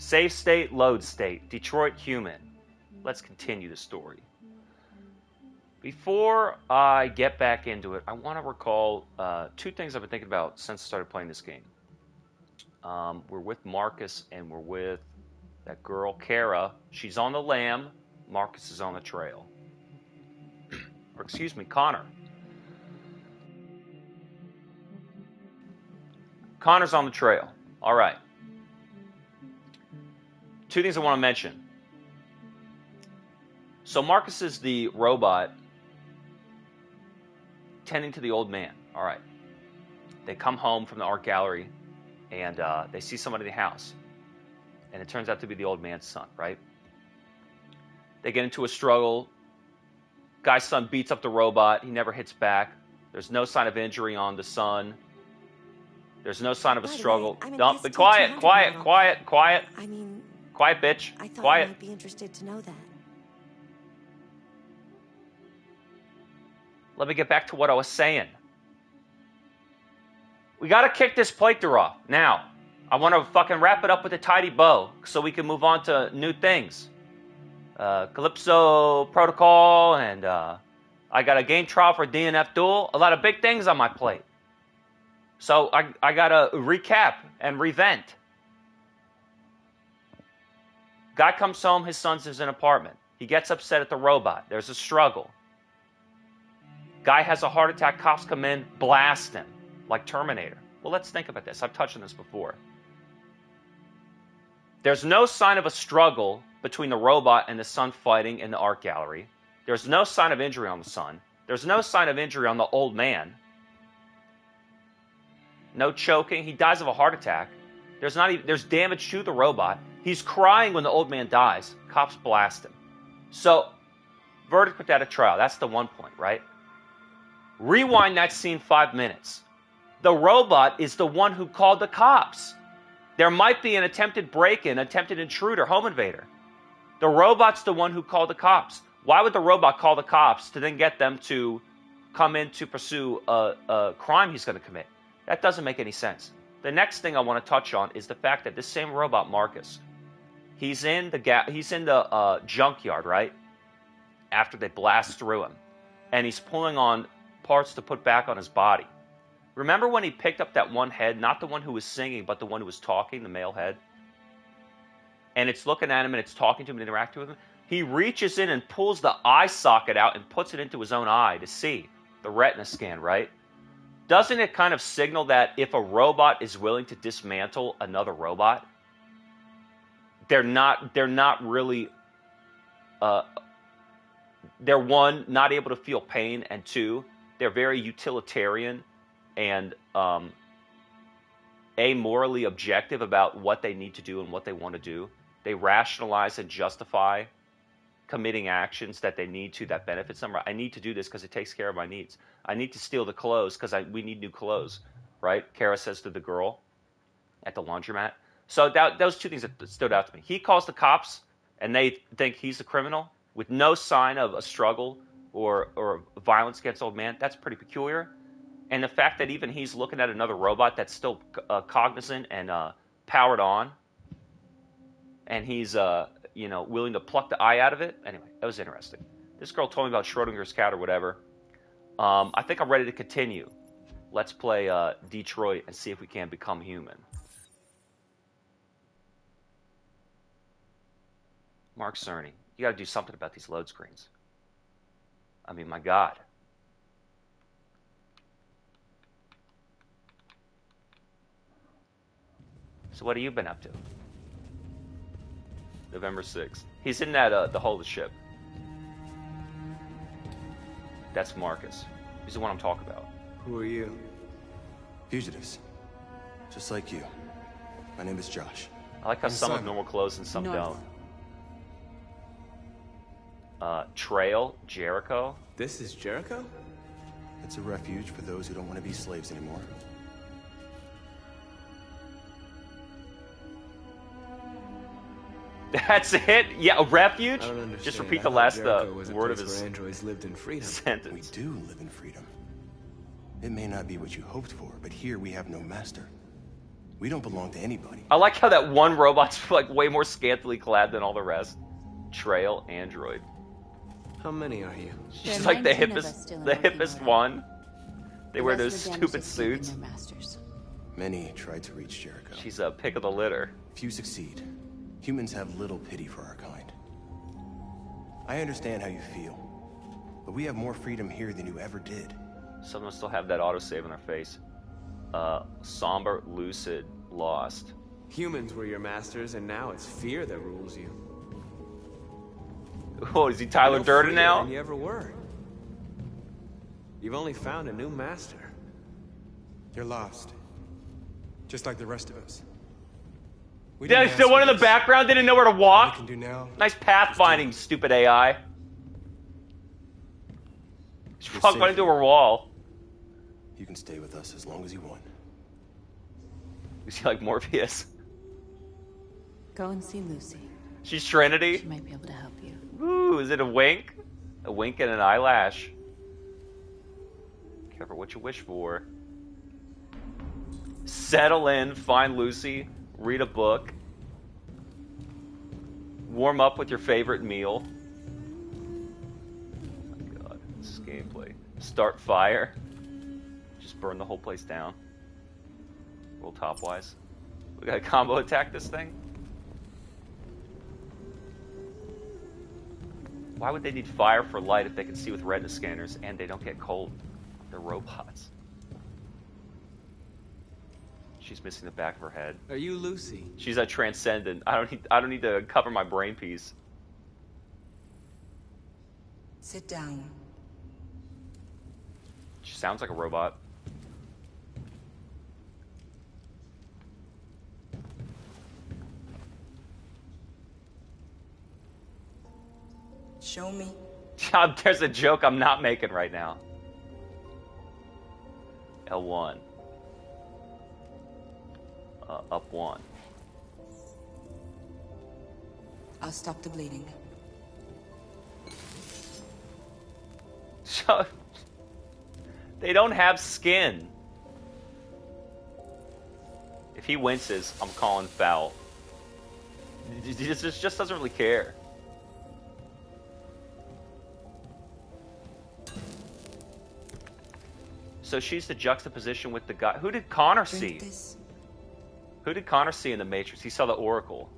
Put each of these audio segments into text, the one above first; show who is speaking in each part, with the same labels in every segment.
Speaker 1: Save state, load state. Detroit human. Let's continue the story. Before I get back into it, I want to recall two things I've been thinking about since I started playing this game. We're with Marcus and we're with that girl, Kara. She's on the lam. Marcus is on the trail. Or excuse me, Connor. Connor's on the trail. All right. Two things I want to mention. So Marcus is the robot tending to the old man. All right. They come home from the art gallery and they see somebody in the house. And it turns out to be the old man's son, right? They get into a struggle. Guy's son beats up the robot. He never hits back. There's no sign of injury on the son. There's no sign of a struggle. Don't be quiet, quiet, quiet, quiet. Quiet, bitch.
Speaker 2: I thought
Speaker 1: Quiet.
Speaker 2: you might be interested to know that.
Speaker 1: Let me get back to what I was saying. We got to kick this playthrough off. Now, I want to fucking wrap it up with a tidy bow so we can move on to new things. Calypso Protocol, and I got a game trial for DNF Duel. A lot of big things on my plate. So I got to recap and revent. Guy comes home, his son's in an apartment. He gets upset at the robot. There's a struggle. Guy has a heart attack, cops come in, blast him, like Terminator. Well, let's think about this. I've touched on this before. There's no sign of a struggle between the robot and the son fighting in the art gallery. There's no sign of injury on the son. There's no sign of injury on the old man. No choking. He dies of a heart attack. There's damage to the robot. He's crying when the old man dies. Cops blast him. So, verdict without a trial. That's the one point, right? Rewind that scene 5 minutes. The robot is the one who called the cops. There might be an attempted break-in, attempted intruder, home invader. The robot's the one who called the cops. Why would the robot call the cops to then get them to come in to pursue a crime he's going to commit? That doesn't make any sense. The next thing I want to touch on is the fact that this same robot, Marcus, he's in the junkyard, right? After they blast through him. And he's pulling on parts to put back on his body. Remember when he picked up that one head, not the one who was singing, but the one who was talking, the male head? And it's looking at him and it's talking to him and interacting with him. He reaches in and pulls the eye socket out and puts it into his own eye to see the retina scan, right? Doesn't it kind of signal that if a robot is willing to dismantle another robot, they're not really, they're one, not able to feel pain, and two, they're very utilitarian and amorally objective about what they need to do and what they want to do. They rationalize and justify committing actions that they need to that benefits them. I need to do this because it takes care of my needs. I need to steal the clothes because we need new clothes, right? Kara says to the girl at the laundromat. So those two things that stood out to me. He calls the cops and they think he's the criminal with no sign of a struggle or violence against old man. That's pretty peculiar. And the fact that even he's looking at another robot that's still cognizant and powered on, and he's willing to pluck the eye out of it. Anyway, that was interesting. This girl told me about Schrodinger's cat or whatever. I think I'm ready to continue. Let's play Detroit and see if we can become human. Mark Cerny, you got to do something about these load screens. I mean, my God. So what have you been up to? November 6th. He's in that the hull of the ship. That's Marcus. He's the one I'm talking about.
Speaker 3: Who are you?
Speaker 4: Fugitives. Just like you. My name is Josh.
Speaker 1: I like how some have normal clothes and some don't. Trail, Jericho.
Speaker 3: This is Jericho?
Speaker 4: It's a refuge for those who don't want to be slaves anymore.
Speaker 1: That's it? Yeah, a refuge?
Speaker 3: I don't understand.
Speaker 1: Just repeat the last word of his
Speaker 3: where androids lived in freedom.
Speaker 1: sentence.
Speaker 4: We do live in freedom. It may not be what you hoped for, but here we have no master. We don't belong to anybody.
Speaker 1: I like how that one robot's like way more scantily clad than all the rest. Trail android.
Speaker 3: How many are you?
Speaker 1: She's like the hippest one. They wear those stupid suits.
Speaker 4: Many tried to reach Jericho.
Speaker 1: She's a pick of the litter.
Speaker 4: Few succeed. Humans have little pity for our kind. I understand how you feel, but we have more freedom here than you ever did.
Speaker 1: Some of them still have that autosave on their face. Somber, lucid, lost.
Speaker 3: Humans were your masters, and now it's fear that rules you.
Speaker 1: Oh, is he Tyler Durden now?
Speaker 3: You ever were. You've only found a new master.
Speaker 2: You're lost. Just like the rest of us. We
Speaker 1: Yeah,
Speaker 2: didn't
Speaker 1: the
Speaker 2: ask
Speaker 1: one in
Speaker 2: for
Speaker 1: the
Speaker 2: this.
Speaker 1: background didn't know where to
Speaker 2: All we
Speaker 1: walk.
Speaker 2: can do now.
Speaker 1: Nice pathfinding, stupid AI. She
Speaker 4: You're
Speaker 1: walked
Speaker 4: safe
Speaker 1: right into
Speaker 4: here.
Speaker 1: her wall.
Speaker 4: You can stay with us as long as you want.
Speaker 1: You see, like Morpheus.
Speaker 5: Go and see Lucy.
Speaker 1: She's
Speaker 5: She
Speaker 1: Trinity.
Speaker 5: might be able to help you.
Speaker 1: Ooh, is it a wink? A wink and an eyelash. Careful what you wish for. Settle in, find Lucy, read a book. Warm up with your favorite meal. Oh my god, this is gameplay. Start fire. Just burn the whole place down. Roll topwise. We gotta combo attack this thing? Why would they need fire for light if they can see with retina scanners and they don't get cold? They're robots. She's missing the back of her head.
Speaker 3: Are you Lucy?
Speaker 1: She's a transcendent. I don't need to cover my brain piece.
Speaker 6: Sit down.
Speaker 1: She sounds like a robot.
Speaker 6: Show me.
Speaker 1: There's a joke I'm not making right now. L1. Up 1.
Speaker 6: I'll stop the bleeding.
Speaker 1: So, they don't have skin. If he winces, I'm calling foul. He just doesn't really care. So she's the juxtaposition with the guy. Who did Connor see?
Speaker 6: Drink this.
Speaker 1: Who did Connor see in the Matrix? He saw the Oracle.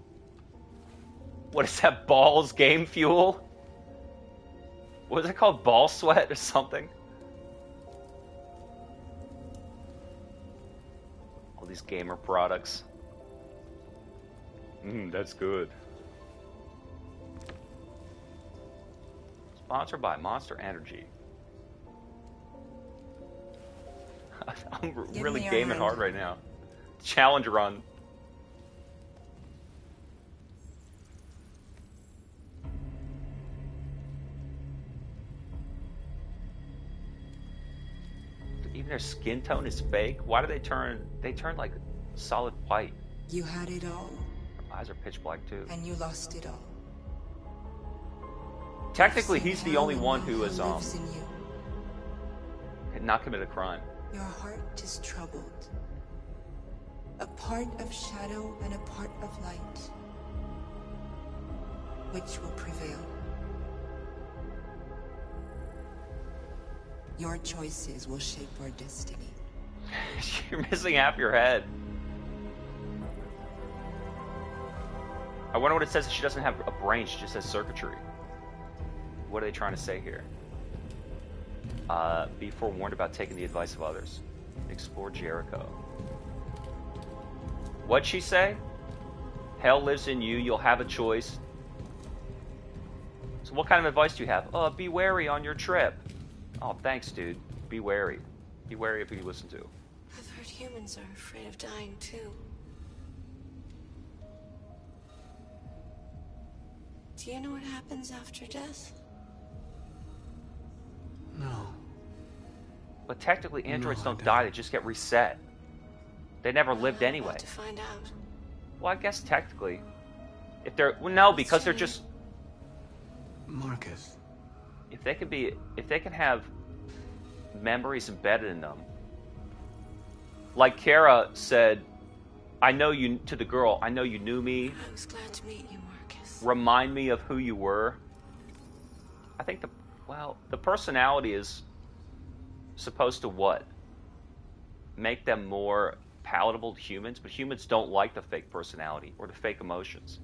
Speaker 1: What is that? Balls game fuel? What is it called? Ball sweat or something? All these gamer products. That's good. Sponsored by Monster Energy. I'm
Speaker 6: Give
Speaker 1: really
Speaker 6: me your
Speaker 1: gaming
Speaker 6: hand.
Speaker 1: hard right now. Challenge run. Even their skin tone is fake. Why do they turn? They turn like solid white.
Speaker 6: You had it all,
Speaker 1: Their eyes are pitch black too.
Speaker 6: and you lost it all.
Speaker 1: Technically,
Speaker 6: You've seen
Speaker 1: he's the
Speaker 6: hell
Speaker 1: only
Speaker 6: and
Speaker 1: one
Speaker 6: now
Speaker 1: who
Speaker 6: hell
Speaker 1: has
Speaker 6: lives in you.
Speaker 1: not committed a crime.
Speaker 6: Your heart is troubled. A part of shadow and a part of light. Which will prevail? Your choices will shape our destiny.
Speaker 1: You're missing half your head. I wonder what it says if she doesn't have a brain, she just has circuitry. What are they trying to say here? Be forewarned about taking the advice of others. Explore Jericho. What'd she say? Hell lives in you, you'll have a choice. So what kind of advice do you have? Be wary on your trip. Oh, thanks, dude. Be wary. Be wary of who you listen to.
Speaker 7: I've heard humans are afraid of dying too. Do you know what happens after death?
Speaker 3: No.
Speaker 1: But technically, androids
Speaker 3: No, I
Speaker 1: don't
Speaker 3: don't.
Speaker 1: die, they just get reset. They never lived
Speaker 7: I'm
Speaker 1: anyway.
Speaker 7: about to find out.
Speaker 1: Well, I guess technically. If they're... Well, no, because they're just...
Speaker 3: Marcus.
Speaker 1: If they can have memories embedded in them, like Kara said I know you, to the girl, I know you knew me.
Speaker 7: I was glad to meet you, Marcus.
Speaker 1: Remind me of who you were. I think the personality is supposed to what? Make them more palatable to humans, but humans don't like the fake personality or the fake emotions.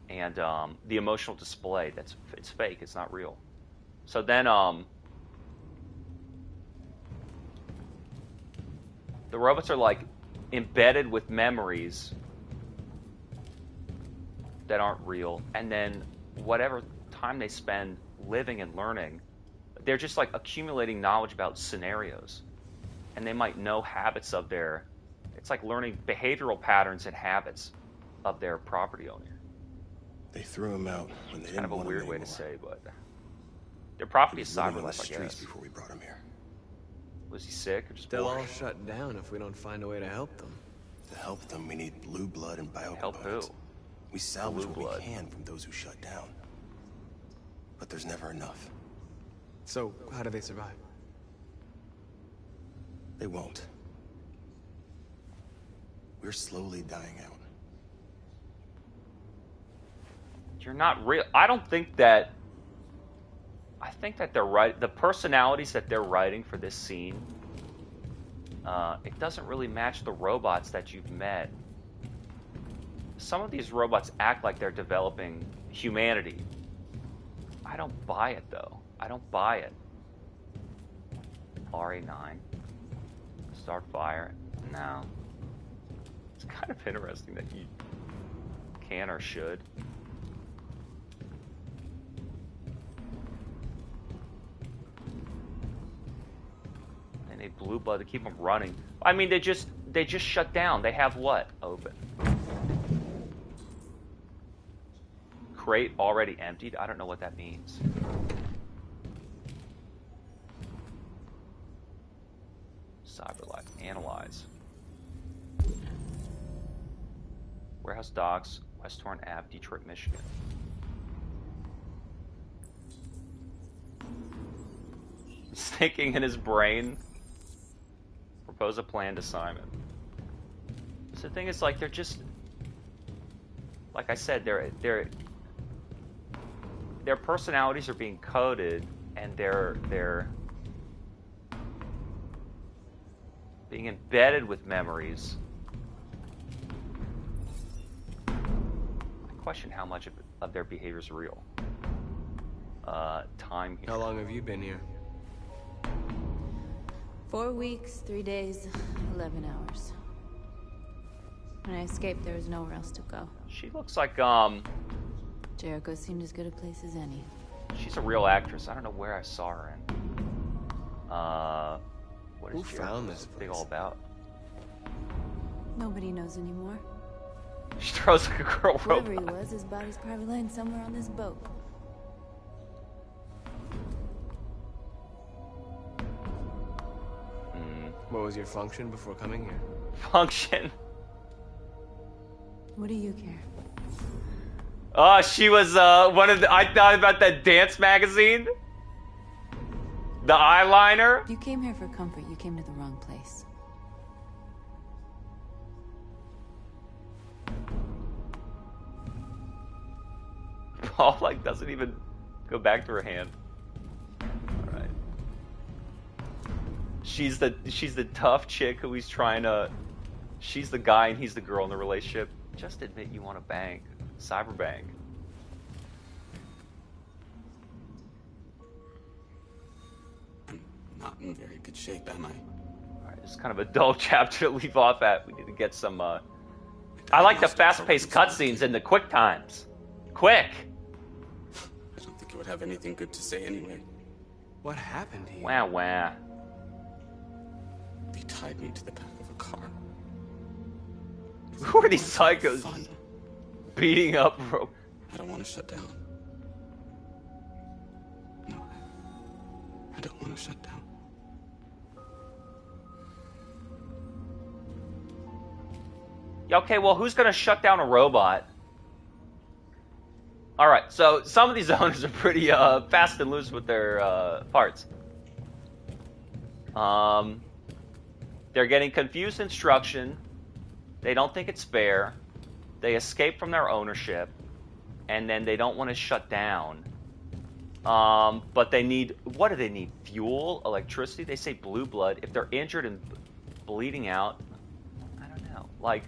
Speaker 1: And the emotional display, it's fake, it's not real. So then the robots are like embedded with memories that aren't real, and then whatever time they spend living and learning, they're just like accumulating knowledge about scenarios, and they might know habits of their, it's like learning behavioral patterns and habits of their property owner.
Speaker 4: They threw him out when they
Speaker 1: It's kind
Speaker 4: didn't
Speaker 1: of a
Speaker 4: want
Speaker 1: weird
Speaker 4: him
Speaker 1: way to
Speaker 4: anymore.
Speaker 1: say, but their property
Speaker 4: He
Speaker 1: is
Speaker 4: was living on the
Speaker 1: cyberlife, I
Speaker 4: streets
Speaker 1: guess.
Speaker 4: before we brought him here.
Speaker 1: Was he sick or just
Speaker 3: They'll
Speaker 1: bored?
Speaker 3: all shut down if we don't find a way to help them.
Speaker 4: To help them, we need blue blood and bio
Speaker 1: Help who?
Speaker 4: components. We salvage
Speaker 1: Blue
Speaker 4: what
Speaker 1: blood.
Speaker 4: we can from those who shut down. But there's never enough.
Speaker 3: So, how do they survive?
Speaker 4: They won't. We're slowly dying out.
Speaker 1: You're not real. I don't think that. I think that they're right. The personalities that they're writing for this scene, it doesn't really match the robots that you've met. Some of these robots act like they're developing humanity. I don't buy it, though. I don't buy it. RA9. Start fire. No. It's kind of interesting that you can or should. And they blue blood to keep them running. I mean, they just shut down. They have what open? Crate already emptied? I don't know what that means. Cyberlife. Analyze. Warehouse Docks, West Horn Ave, Detroit, Michigan. He's thinking in his brain. Propose a plan to Simon. So the thing is, like, they're just, like I said, their personalities are being coded, and they're being embedded with memories. I question how much of their behavior is real. Time here.
Speaker 3: How long have you been here?
Speaker 5: 4 weeks, 3 days, 11 hours. When I escaped, there was nowhere else to go.
Speaker 1: She looks like
Speaker 5: Jericho seemed as good a place as any.
Speaker 1: she's a real actress. I don't know where I saw her in. What is
Speaker 3: Who found this
Speaker 1: thing
Speaker 3: place?
Speaker 1: all about?
Speaker 5: Nobody knows anymore.
Speaker 1: She throws like a girl
Speaker 5: Whoever he
Speaker 1: robot.
Speaker 5: was, his body's probably lying somewhere on this boat.
Speaker 3: What was your function before coming here?
Speaker 1: Function.
Speaker 5: What do you care?
Speaker 1: Oh, she was one of the. I thought about that dance magazine. The eyeliner.
Speaker 5: You came here for comfort. You came to the wrong place.
Speaker 1: Paul like doesn't even go back to her hand. All right. She's the tough chick who he's trying to. She's the guy and he's the girl in the relationship. Just admit you want to bang. Cyber bang.
Speaker 8: I'm not in very good shape, am I?
Speaker 1: Alright, it's kind of a dull chapter to leave off at. We need to get some, I like the fast-paced cutscenes and the quick times. Quick!
Speaker 8: I don't think you would have anything good to say anyway.
Speaker 3: What happened here?
Speaker 1: Wah wah.
Speaker 8: They tied me to the back of a car.
Speaker 1: Who are these psychos
Speaker 8: Fun.
Speaker 1: beating up rope?
Speaker 8: I don't want to shut down. No, I don't want to shut down.
Speaker 1: Okay, well, who's gonna shut down a robot? Alright, so some of these owners are pretty fast and loose with their parts. They're getting confused instruction They don't think it's fair. They escape from their ownership, and then they don't want to shut down. But they need, what do they need? Fuel, electricity? They say blue blood. If they're injured and bleeding out, I don't know. Like,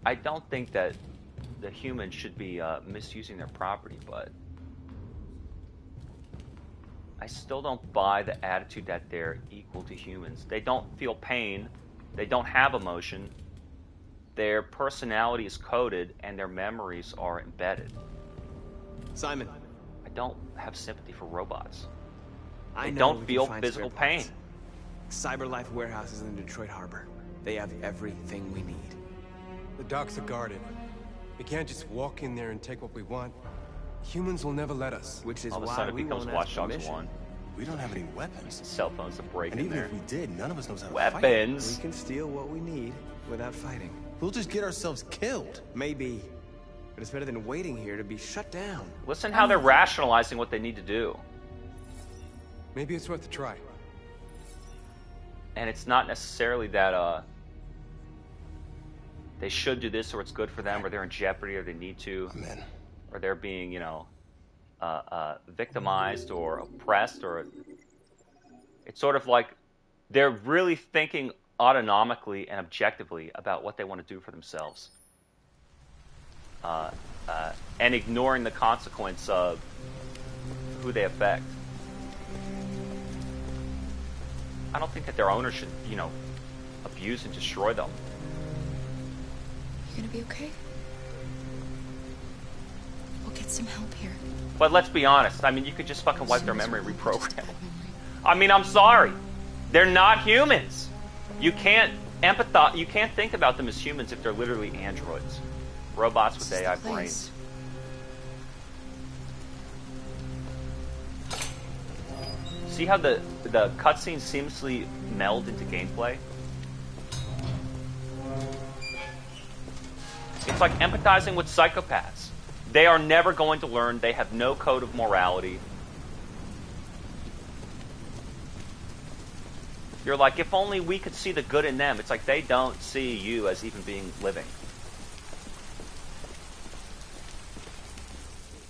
Speaker 1: I don't think that the humans should be misusing their property, but I still don't buy the attitude that they're equal to humans. They don't feel pain. They don't have emotion. Their personality is coded, and their memories are embedded.
Speaker 3: Simon.
Speaker 1: I don't have sympathy for robots.
Speaker 3: I
Speaker 1: They
Speaker 3: know
Speaker 1: don't
Speaker 3: we can
Speaker 1: feel
Speaker 3: find
Speaker 1: physical
Speaker 3: spare
Speaker 1: pain.
Speaker 3: parts. CyberLife warehouses in Detroit Harbor. They have everything we need.
Speaker 2: The docks are guarded. We can't just walk in there and take what we want. Humans will never let us.
Speaker 3: Which is
Speaker 1: All of a
Speaker 3: why
Speaker 1: sudden it
Speaker 3: we
Speaker 1: becomes
Speaker 3: won't
Speaker 1: Watch
Speaker 3: ask
Speaker 1: Dogs
Speaker 3: permission.
Speaker 1: 1.
Speaker 4: We don't have any weapons.
Speaker 1: Cell phones to break
Speaker 4: And
Speaker 1: in
Speaker 4: even
Speaker 1: there.
Speaker 4: if we did, none of us knows how to fight.
Speaker 1: Weapons.
Speaker 3: We can steal what we need without fighting.
Speaker 4: We'll just get ourselves killed.
Speaker 3: Maybe. But it's better than waiting here to be shut down.
Speaker 1: Listen how they're rationalizing what they need to do.
Speaker 2: Maybe it's worth a try.
Speaker 1: And it's not necessarily that they should do this or it's good for them or they're in jeopardy or they need to.
Speaker 4: Amen.
Speaker 1: Or they're being, victimized or oppressed, or it's sort of like they're really thinking autonomically and objectively about what they want to do for themselves, and ignoring the consequence of who they affect. I don't think that their owners should, abuse and destroy them.
Speaker 7: You gonna be okay? We'll get some help here.
Speaker 1: But let's be honest. I mean, you could just fucking wipe their memory, reprogram them. I mean, I'm sorry. They're not humans. You can't empathize. You can't think about them as humans if they're literally androids, robots with AI brains. See how the cutscenes seamlessly meld into gameplay? It's like empathizing with psychopaths. They are never going to learn. They have no code of morality. You're like, if only we could see the good in them. It's like they don't see you as even being living.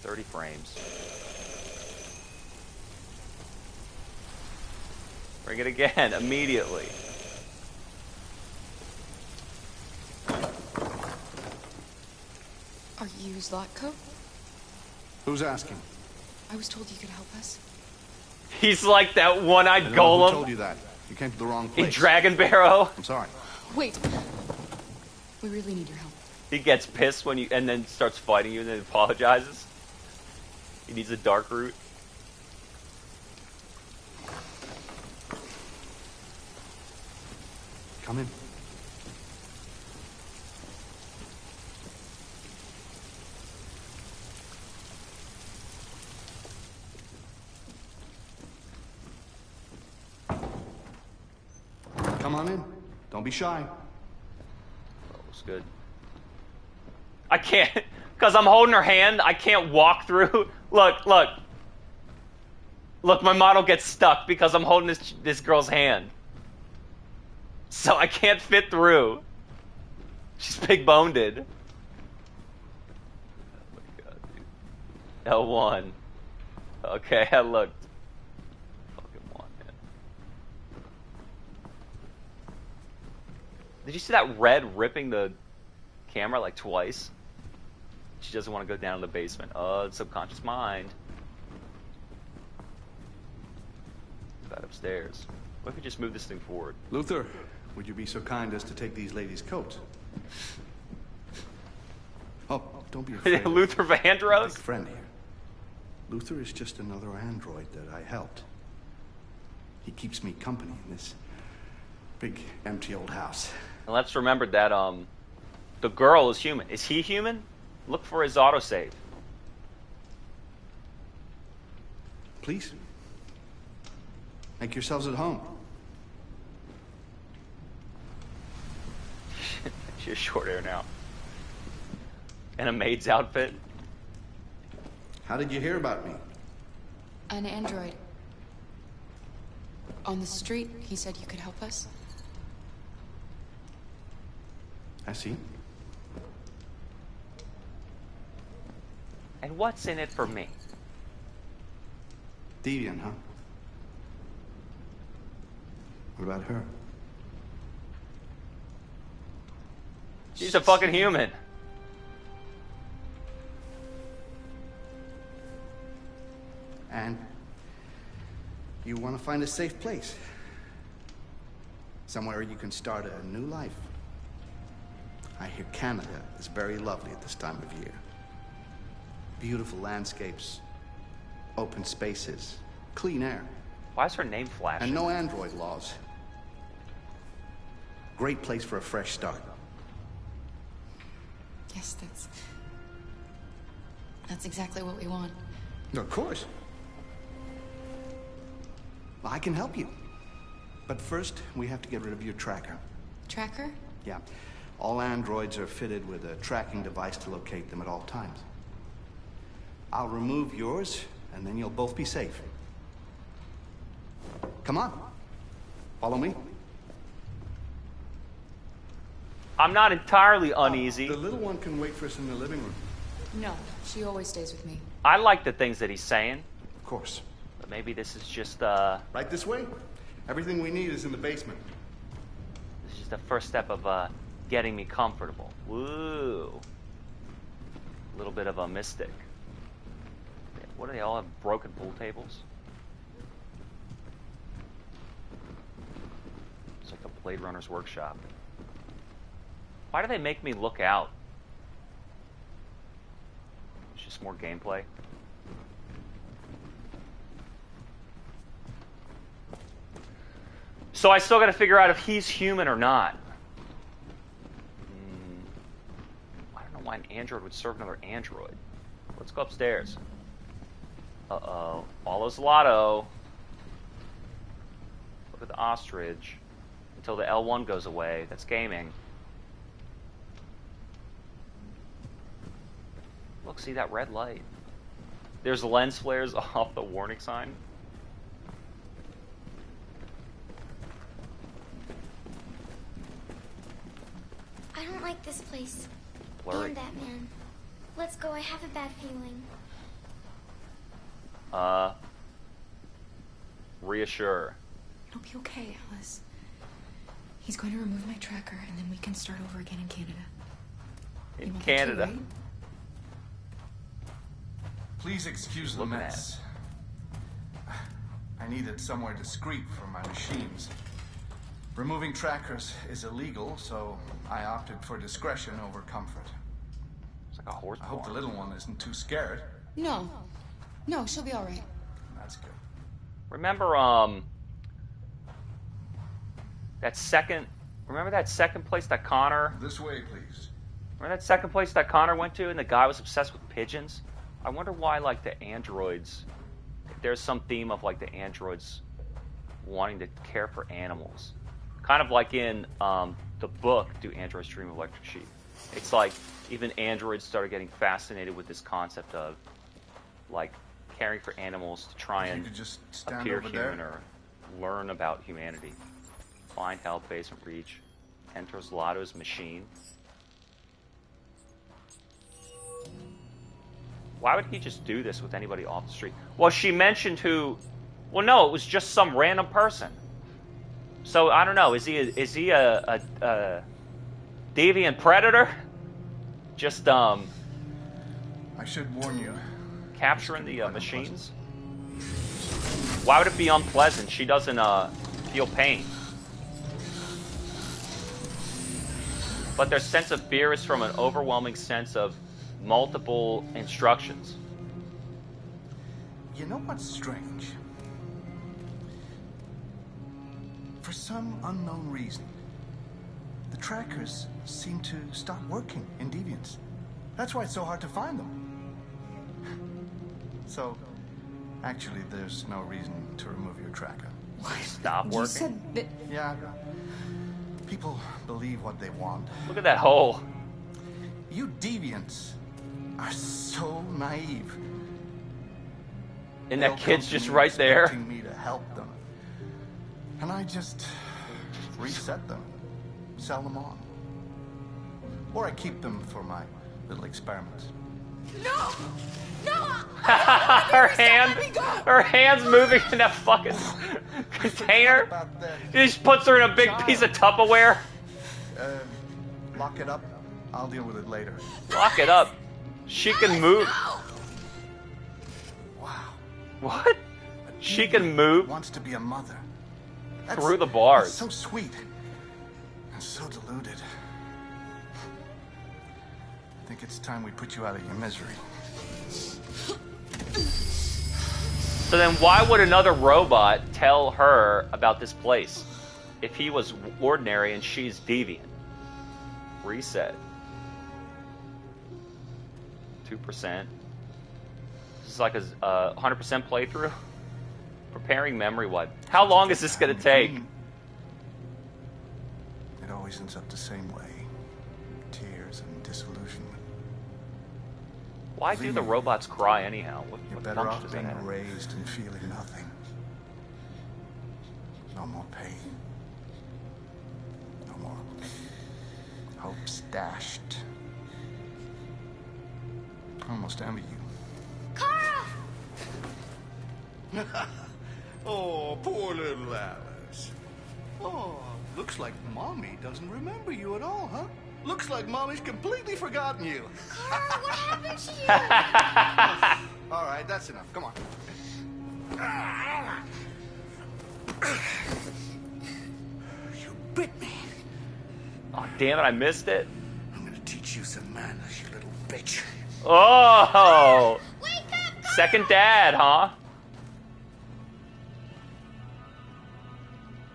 Speaker 1: 30 frames. Bring it again, immediately.
Speaker 7: Are you Zlatko?
Speaker 9: Who's asking?
Speaker 7: I was told you could help us.
Speaker 1: He's like that one-eyed
Speaker 9: Who
Speaker 1: golem
Speaker 9: told you that? You came to the wrong
Speaker 1: in
Speaker 9: place.
Speaker 1: Dragon Barrow.
Speaker 9: I'm sorry.
Speaker 7: Wait. We really need your help.
Speaker 1: He gets pissed when you, and then starts fighting you and then apologizes. He needs a dark route.
Speaker 9: Come in. Come on in. Don't be shy.
Speaker 1: That was good. I can't, because I'm holding her hand, I can't walk through. Look, look. Look, my model gets stuck because I'm holding this girl's hand. So I can't fit through. She's big-boned. Oh my god, dude. L1. Okay, I looked. Fucking one, man. Did you see that red ripping the camera like twice? She doesn't want to go down to the basement. Oh, the subconscious mind. That upstairs. What if we just move this thing forward?
Speaker 9: Luther, would you be so kind as to take these ladies' coats? Oh, don't be afraid.
Speaker 1: Luther Vandross?
Speaker 9: Big friend here. Luther is just another android that I helped. He keeps me company in this big, empty old house.
Speaker 1: And let's remember that the girl is human. Is he human? Look for his autosave.
Speaker 9: Please. Make yourselves at home.
Speaker 1: She has short hair now. And a maid's outfit.
Speaker 9: How did you hear about me?
Speaker 7: An android. On the street, he said you could help us.
Speaker 9: I see.
Speaker 1: And what's in it for me?
Speaker 9: Deviant, huh? What about her?
Speaker 1: She's a fucking human.
Speaker 9: And you want to find a safe place. Somewhere you can start a new life. I hear Canada is very lovely at this time of year. Beautiful landscapes, open spaces, clean air.
Speaker 1: Why is her name flashing?
Speaker 9: And no android laws. Great place for a fresh start.
Speaker 7: Yes, that's exactly what we want.
Speaker 9: Of course. Well, I can help you. But first, we have to get rid of your tracker.
Speaker 7: Tracker?
Speaker 9: Yeah. All androids are fitted with a tracking device to locate them at all times. I'll remove yours, and then you'll both be safe. Come on. Follow me.
Speaker 1: I'm not entirely uneasy.
Speaker 9: The little one can wait for us in the living room.
Speaker 7: No, she always stays with me.
Speaker 1: I like the things that he's saying.
Speaker 9: Of course.
Speaker 1: But maybe this is just
Speaker 9: Right this way. Everything we need is in the basement.
Speaker 1: this is just the first step of getting me comfortable. Woo. A little bit of a mystic. What do they all have? Broken pool tables? It's like a Blade Runner's workshop. Why do they make me look out? It's just more gameplay. So I still got to figure out if he's human or not. I don't know why an android would serve another android. Let's go upstairs. Uh-oh. Follows Lotto. Look at the ostrich. Until the L1 goes away. That's gaming. Look, see that red light? There's lens flares off the warning sign.
Speaker 10: I don't like this place.
Speaker 1: Blurry.
Speaker 10: And that man. Let's go, I have a bad feeling.
Speaker 1: Reassure.
Speaker 7: It'll be okay, Alice. He's going to remove my tracker, and then we can start over again in Canada. You
Speaker 1: In
Speaker 7: want that too,
Speaker 1: Canada.
Speaker 7: right?
Speaker 11: Please excuse the
Speaker 1: Looking at
Speaker 11: mess. I needed somewhere discreet for my machines. Removing trackers is illegal, so I opted for discretion over comfort.
Speaker 1: It's like a horse.
Speaker 11: I hope the little one isn't too scared.
Speaker 7: No. No, she'll be all right.
Speaker 11: That's good.
Speaker 1: Remember, that second... Remember that second place that Connor...
Speaker 11: This way, please.
Speaker 1: Remember that second place that Connor went to and the guy was obsessed with pigeons? I wonder why, like, the androids... If there's some theme of, like, the androids wanting to care for animals. Kind of like in the book, Do Androids Dream of Electric Sheep? It's like even androids started getting fascinated with this concept of, like, caring for animals to try and
Speaker 11: You could just stand
Speaker 1: appear
Speaker 11: over
Speaker 1: human
Speaker 11: there.
Speaker 1: or learn about humanity. Find help, basement reach. Enters Lotto's machine. Why would he just do this with anybody off the street? Well, she mentioned who... Well, no, it was just some random person. So, I don't know. Is he a deviant predator? Just,
Speaker 11: I should warn you.
Speaker 1: capturing the machines? Why would it be unpleasant? She doesn't, feel pain. But their sense of fear is from an overwhelming sense of multiple instructions.
Speaker 11: You know what's strange? For some unknown reason, the trackers seem to stop working in Deviants. That's why it's so hard to find them. So, actually, there's no reason to remove your tracker.
Speaker 1: Stop working?
Speaker 7: You said that...
Speaker 11: Yeah. People believe what they want.
Speaker 1: Look at that hole.
Speaker 11: You Deviants are so naive.
Speaker 1: And
Speaker 11: They'll
Speaker 1: that kid's
Speaker 11: come to
Speaker 1: just
Speaker 11: me
Speaker 1: right there.
Speaker 11: expecting me to help them. And I just reset them, sell them on. Or I keep them for my little experiments.
Speaker 6: No! No!
Speaker 1: her hand's moving in that fucking container. He just puts her in a big piece of Tupperware.
Speaker 11: Lock it up. I'll deal with it later.
Speaker 1: Lock it up. She can move.
Speaker 11: Wow.
Speaker 1: What? She can move.
Speaker 11: Wants to be a mother.
Speaker 1: Through the bars.
Speaker 11: That's so sweet. And so deluded. I think it's time we put you out of your misery.
Speaker 1: So then why would another robot tell her about this place if he was ordinary and she's deviant? Reset. 2%. This is like a 100% playthrough. Preparing memory wipe. How long is this going to take?
Speaker 11: It always ends up the same way. Tears and disillusionment.
Speaker 1: Why do the robots cry anyhow?
Speaker 11: You're
Speaker 1: What
Speaker 11: better
Speaker 1: function
Speaker 11: off
Speaker 1: does that
Speaker 11: being
Speaker 1: have?
Speaker 11: raised and feeling nothing. No more pain. No more hopes dashed. I almost envy you. Oh, poor little Alice. Oh, looks like Mommy doesn't remember you at all, huh? Looks like Mommy's completely forgotten you.
Speaker 10: Carl, what happened to you?
Speaker 11: All right, that's enough. Come on. You bit me.
Speaker 1: Oh, damn it, I missed it.
Speaker 11: I'm gonna teach you some manners, you little bitch.
Speaker 1: Oh!
Speaker 10: Wake up!
Speaker 1: Second dad, huh?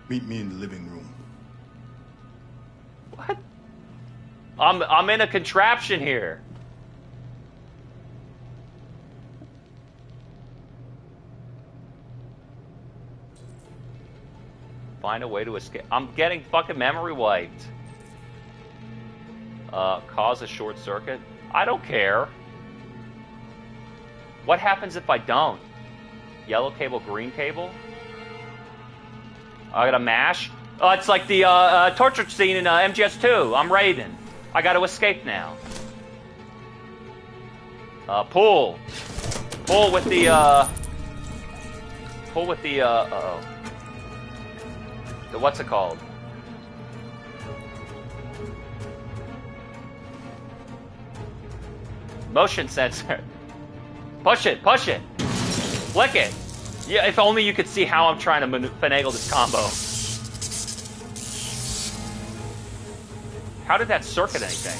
Speaker 11: Meet me in the living room.
Speaker 1: What? I'm in a contraption here. Find a way to escape. I'm getting fucking memory wiped. Cause a short circuit. I don't care. What happens if I don't? Yellow cable, green cable? I gotta mash. Oh, it's like the torture scene in MGS2. I'm Raiden. I gotta escape now. Pull. Pull with the, Pull with the, uh-oh. The, what's it called? Motion sensor. Push it, push it. Flick it. Yeah, if only you could see how I'm trying to finagle this combo. How did that circuit anything?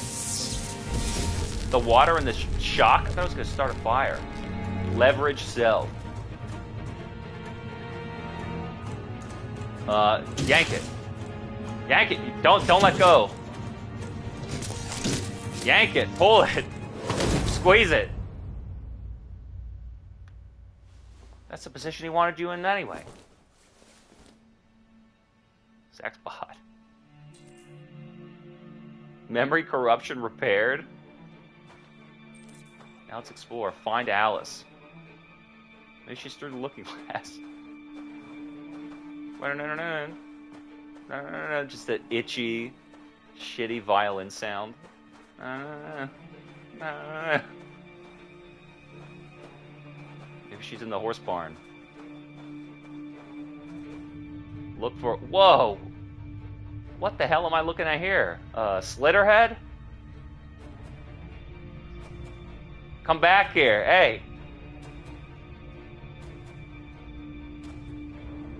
Speaker 1: The water and the shock? I thought it was going to start a fire. Leverage cell. Yank it. Yank it. Don't let go. Yank it. Pull it. Squeeze it. That's the position he wanted you in anyway. Sexbot. Memory corruption repaired. Now let's explore. Find Alice. Maybe she's through the looking glass. No. Just that itchy, shitty violin sound. Maybe she's in the horse barn. Look for... Whoa! What the hell am I looking at here? Slitterhead? Come back here. Hey!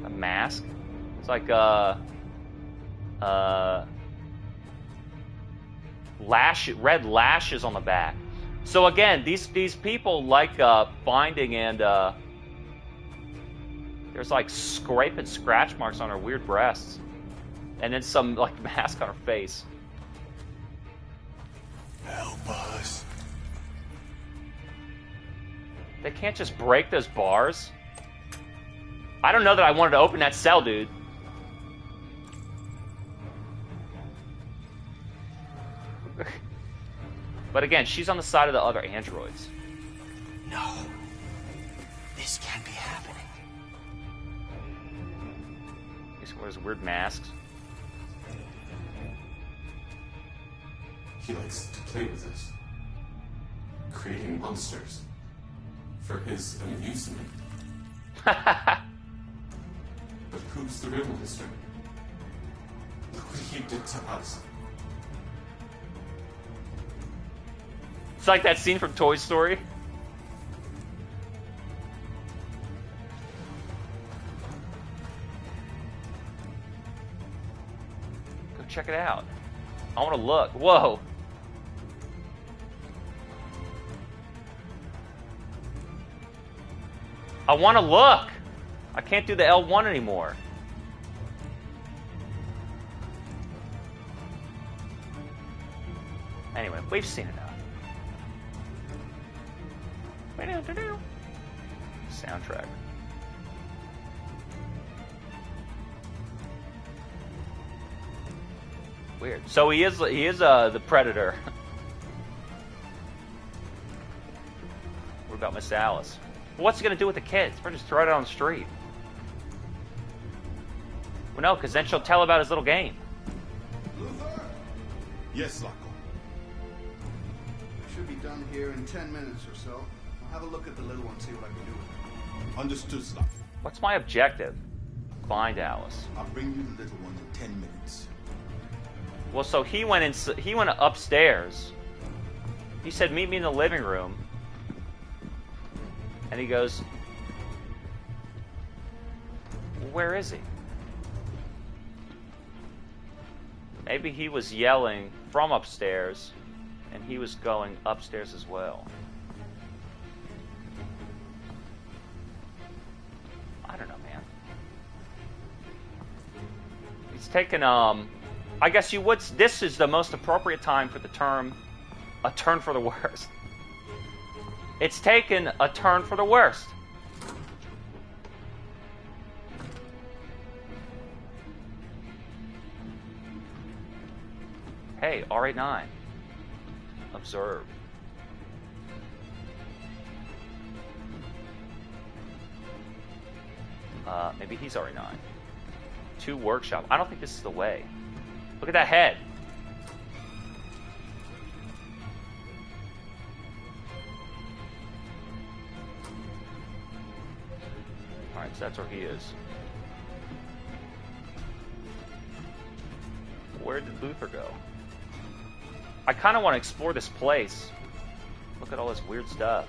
Speaker 1: A mask? It's like, red lashes on the back. So again, these people like finding and there's like scrape and scratch marks on her weird breasts, and then some like mask on her face.
Speaker 11: Help us.
Speaker 1: They can't just break those bars. I don't know that I wanted to open that cell, dude. But again, she's on the side of the other androids.
Speaker 11: No. This can't be happening.
Speaker 1: He wears weird masks.
Speaker 8: He likes to play with us, creating monsters for his amusement. But who's the real monster? Look what he did to us.
Speaker 1: It's like that scene from Toy Story. Go check it out. I want to look. Whoa. I want to look. I can't do the L1 anymore. Anyway, we've seen enough. Soundtrack. Weird. So he is the Predator. What about Miss Alice? What's he gonna do with the kids? We're just throw it out on the street. Well, no, because then she'll tell about his little game.
Speaker 11: Luther?
Speaker 12: Yes, Loco.
Speaker 11: I should be done here in 10 minutes or so. I'll have a look at the little one, see what I can do with her.
Speaker 12: Understood, Slav.
Speaker 1: What's my objective? Find Alice.
Speaker 12: I'll bring you the little one in 10 minutes.
Speaker 1: Well, so he went upstairs. He said, "Meet me in the living room." And he goes, "Where is he?" Maybe he was yelling from upstairs, and he was going upstairs as well. I don't know, man. He's taken, I guess you would, this is the most appropriate time for the term, a turn for the worst. It's taken a turn for the worst. Hey, R89. Observe. Maybe he's R9. 2 workshop. I don't think this is the way. Look at that head. Alright, so that's where he is. Where did Luther go? I kind of want to explore this place. Look at all this weird stuff.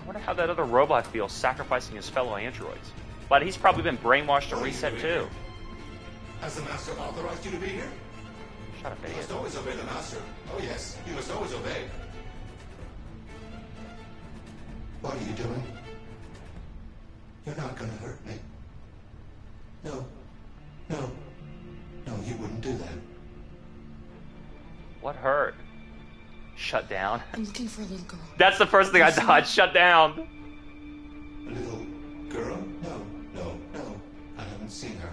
Speaker 1: I wonder how that other robot feels sacrificing his fellow androids. But he's probably been brainwashed and reset too.
Speaker 8: Has the Master authorized you to be here?
Speaker 1: Shut up,
Speaker 8: You
Speaker 1: idiot.
Speaker 8: must always obey the Master. Oh yes, you must always obey. What are you doing? You're not gonna hurt me. No. No. No, you wouldn't do that.
Speaker 1: What hurt? Shut down.
Speaker 7: I'm looking for a little girl.
Speaker 1: That's the first thing I thought. Shut down.
Speaker 8: A little girl? No, no, no. I haven't seen her.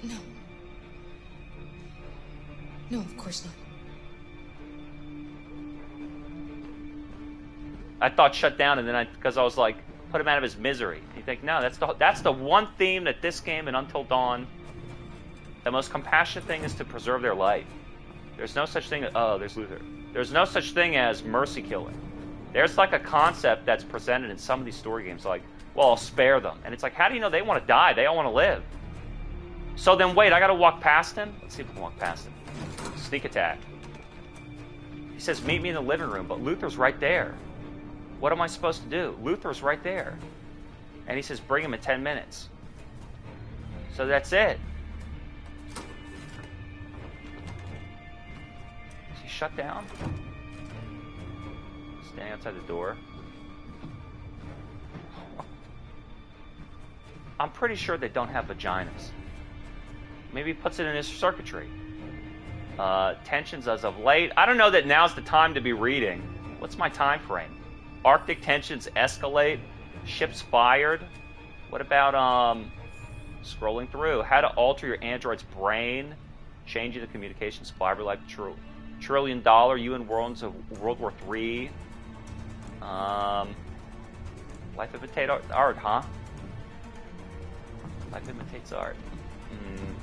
Speaker 7: No. No, of course not.
Speaker 1: I thought shut down, and then because I was like, put him out of his misery. You think, no, that's the one theme that this game and Until Dawn, the most compassionate thing is to preserve their life. There's no such thing. Oh, there's Luther. There's no such thing as mercy killing. There's like a concept that's presented in some of these story games, like, well, I'll spare them, and it's like, how do you know they want to die? They all want to live. So then, wait, I got to walk past him. Let's see if we can walk past him. Sneak attack. He says, meet me in the living room, but Luther's right there. What am I supposed to do? Luther's right there. And he says, bring him in 10 minutes. So that's it. Is he shut down? Standing outside the door. I'm pretty sure they don't have vaginas. Maybe he puts it in his circuitry. Tensions as of late. I don't know that now's the time to be reading. What's my time frame? Arctic tensions escalate. Ships fired. What about scrolling through? How to alter your android's brain, changing the communications fiber like true. $1 trillion UN warrants of World War III. Life imitates art, huh? Life imitates art.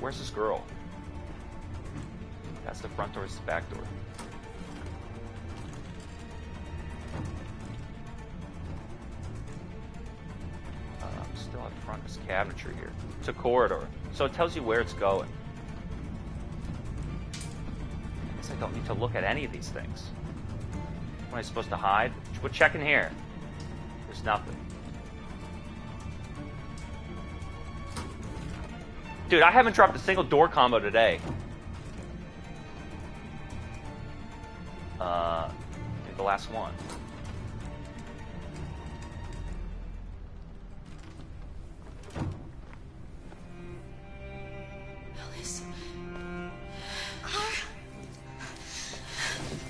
Speaker 1: Where's this girl? That's the front door, this is the back door. Still up front, this cabinetry here. It's a corridor, so it tells you where it's going. I guess I don't need to look at any of these things. What am I supposed to hide? We'll check in here. There's nothing. Dude, I haven't dropped a single door combo today. The last one.
Speaker 7: Alice.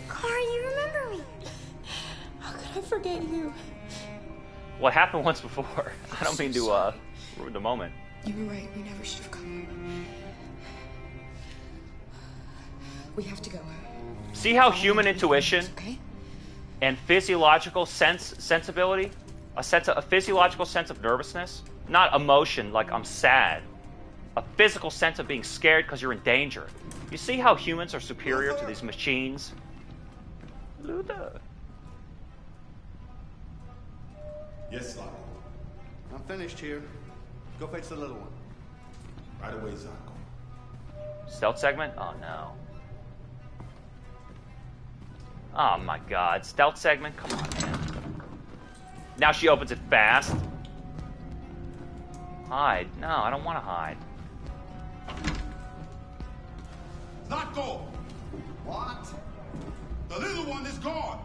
Speaker 10: Clara, you remember me?
Speaker 7: How could I forget you?
Speaker 1: What happened once before? I don't mean to ruin the moment.
Speaker 7: You were right. We never should have come. We have to go.
Speaker 1: See how human intuition and physiological sensibility, a physiological sense of nervousness, not emotion like I'm sad, a physical sense of being scared because you're in danger. You see how humans are superior to these machines? Luther.
Speaker 12: Yes, Lock.
Speaker 9: I'm finished here. Go fetch the little one.
Speaker 12: Right away, Zarko.
Speaker 1: Stealth segment? Oh no. Oh my god. Stealth segment? Come on, man. Now she opens it fast. Hide. No, I don't want to hide.
Speaker 12: Zarko!
Speaker 9: What?
Speaker 12: The little one is gone!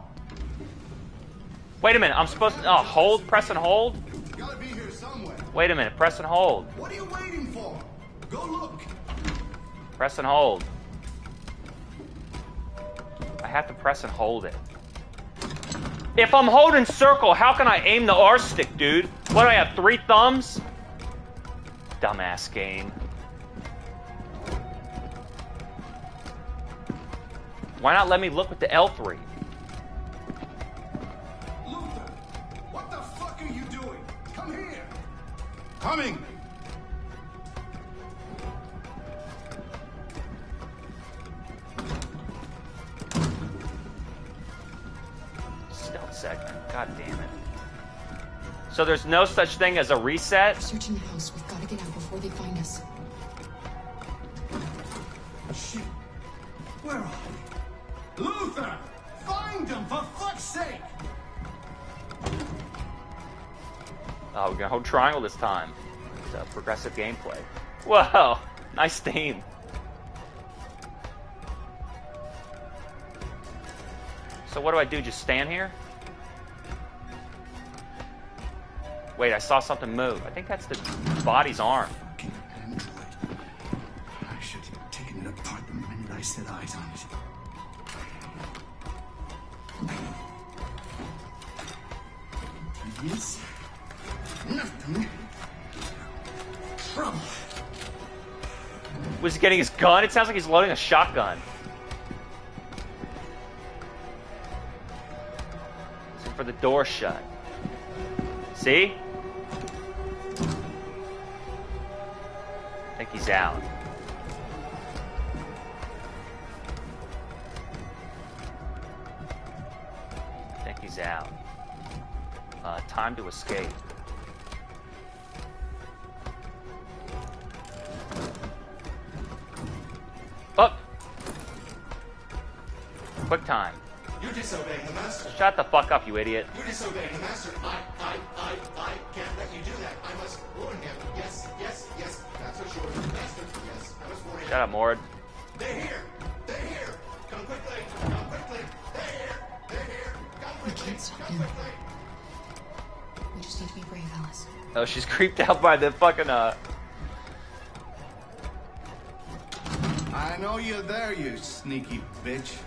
Speaker 1: Wait a minute. I'm supposed to... Oh, hold? Press and hold?
Speaker 12: You gotta be here somewhere.
Speaker 1: Wait a minute. Press and hold.
Speaker 12: What are you waiting for? Go look.
Speaker 1: Press and hold. I have to press and hold it. If I'm holding circle, how can I aim the R stick, dude? What do I have, 3 thumbs? Dumbass game. Why not let me look with the L3?
Speaker 12: Luther! What the fuck are you doing? Come here! Coming!
Speaker 1: Stealth segment. God damn it. So there's no such thing as a reset?
Speaker 7: We're searching the house. We've got to get out before they find us.
Speaker 12: Shit! Where are they? Luther! Find them, for fuck's sake!
Speaker 1: Oh, we're gonna hold triangle this time. It's a progressive gameplay. Whoa! Nice theme. So what do I do? Just stand here? Wait, I saw something move. I think that's the body's arm.
Speaker 11: Fucking android. I should have taken it apart the minute I set eyes on it. Yes. Nothing. Trouble.
Speaker 1: Was he getting his gun? It sounds like he's loading a shotgun. Listen for the door shut. See? I think he's out. I think he's out. Time to escape. Up! Quick time.
Speaker 12: You're disobeying the master.
Speaker 1: Shut the fuck up, you idiot.
Speaker 12: You're disobeying the master. I can't let you do that. I must warn him. Yes, that's for sure. Master, yes, I must warn him.
Speaker 1: Shut up, Mord.
Speaker 12: They're here. Come quickly. They're here. Come quickly.
Speaker 7: We can't stop him. We just need to be brave, Alice.
Speaker 1: Oh, she's creeped out by the fucking,
Speaker 9: I know you're there, you sneaky bitch.